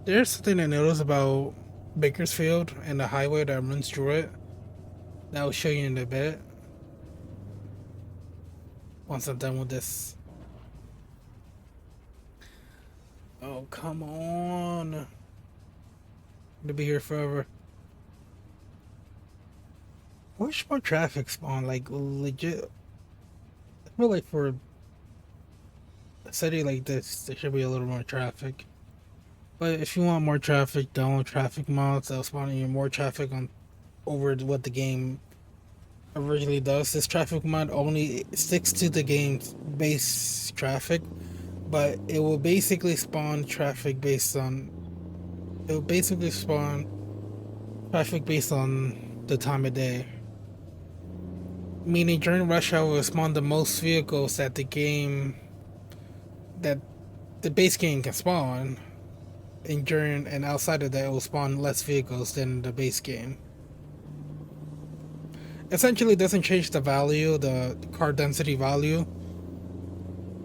There's something I noticed about Bakersfield and the highway that runs through it that I'll show you in a bit once I'm done with this. Oh, come on. To be here forever. I wish more traffic spawn, like legit. I feel like for a city like this, there should be a little more traffic. But if you want more traffic, download traffic mods that'll spawn you more traffic on over what the game originally does. This traffic mod only sticks to the game's base traffic, but it will basically spawn traffic based on. It will basically spawn traffic based on the time of day. Meaning during rush hour, it will spawn the most vehicles that that the base game can spawn, and during and outside of that, it will spawn less vehicles than the base game. Essentially, it doesn't change the value, the car density value.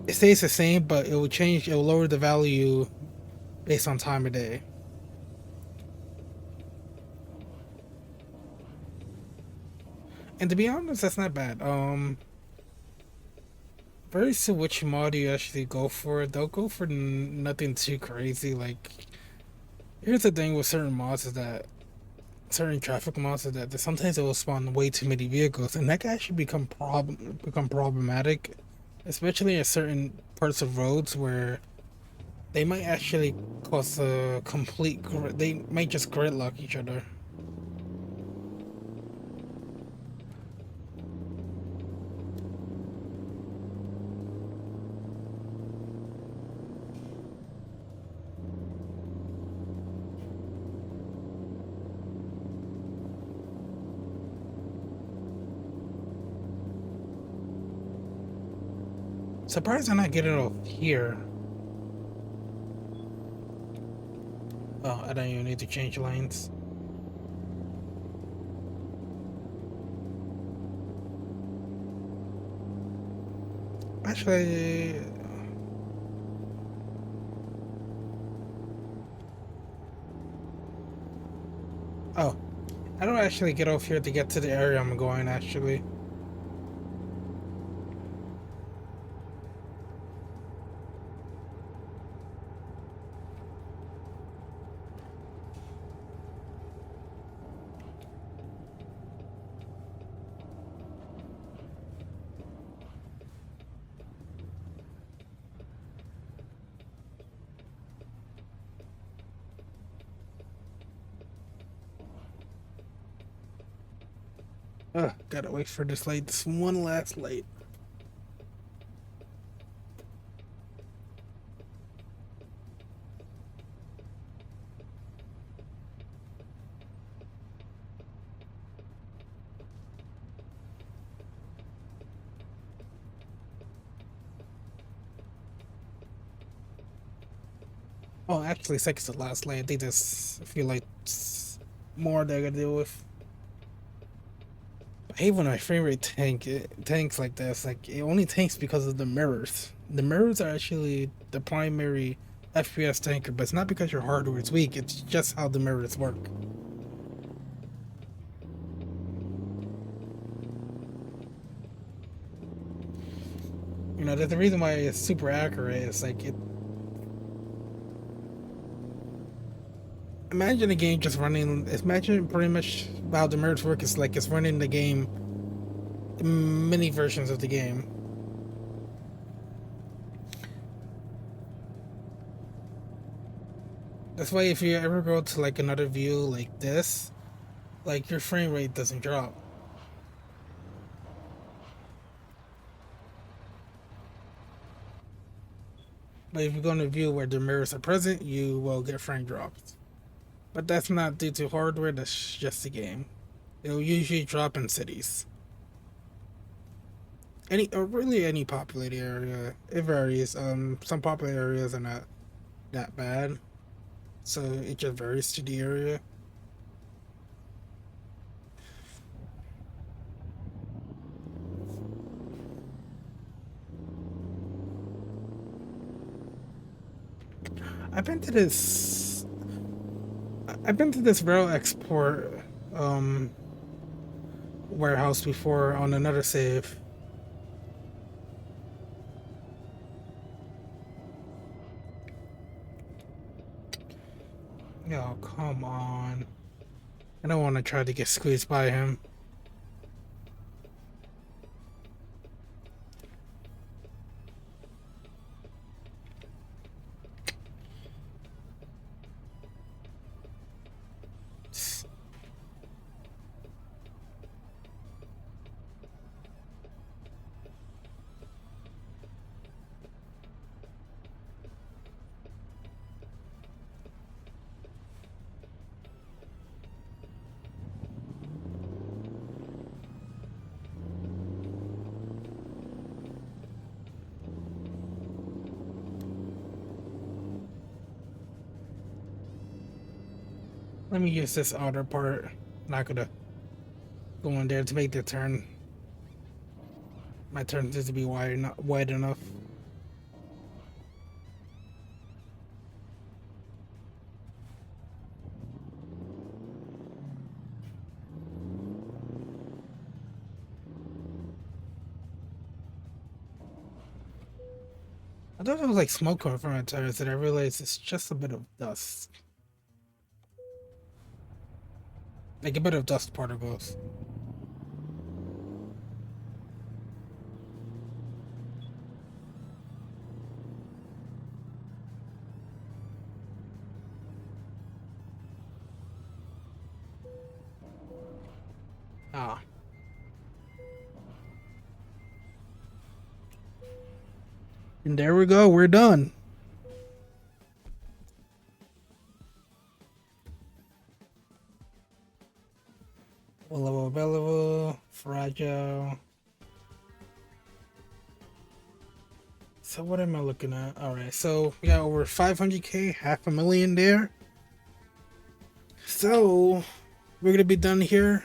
It stays the same, but it will change. It will lower the value based on time of day. And to be honest, that's not bad. Very soon, which mod you actually go for. Don't go for nothing too crazy. Like, here's the thing with certain mods is that certain traffic mods is that sometimes it will spawn way too many vehicles, and that can actually become problematic, especially in certain parts of roads where they might actually cause a complete. They might just gridlock each other. Surprised I'm not getting it off here. Oh, I don't even need to change lanes. Actually, oh, I don't actually get off here to get to the area I'm going, actually. Gotta wait for this light. This one last light. Oh, actually, second's the last light. I think there's a few lights more that I gotta deal with. I hate when my favorite tanks like this. Like it only tanks because of the mirrors. The mirrors are actually the primary FPS tanker, but it's not because your hardware is weak. It's just how the mirrors work. You know, there's a reason why it's super accurate. It's like it. Imagine a game just running. Imagine pretty much how the mirrors work. It's like it's running the game, many versions of the game. That's why if you ever go to like another view like this, like your frame rate doesn't drop. But if you go in a view where the mirrors are present, you will get frame drops. But that's not due to hardware, that's just the game. It'll usually drop in cities. Any or really any populated area. It varies. Some popular areas are not that bad. So it just varies to the area. I've been to this I've been to this rail export warehouse before on another save. Yo, come on. I don't want to try to get squeezed by him. Let me use this outer part. Not gonna go in there to make the turn. My turn needs to be wide enough. I thought it was like smoke coming from my tires, and I realized it's just a bit of dust. Like a bit of dust particles. Ah. And there we go, we're done. Available, fragile. So what am I looking at? Alright, so we got over 500k, half a million there. So we're gonna be done here.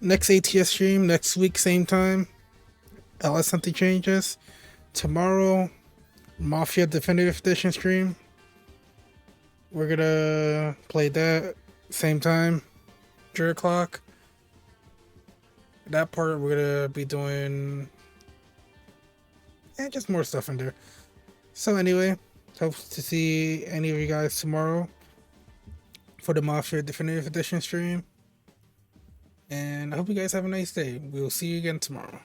Next ATS stream, next week, same time. Unless something changes. Tomorrow, Mafia Definitive Edition stream. We're gonna play that same time, 3 o'clock. That part we're gonna be doing just more stuff in there. So anyway, hope to see any of you guys tomorrow for the Mafia Definitive Edition stream. And I hope you guys have a nice day. We'll see you again tomorrow.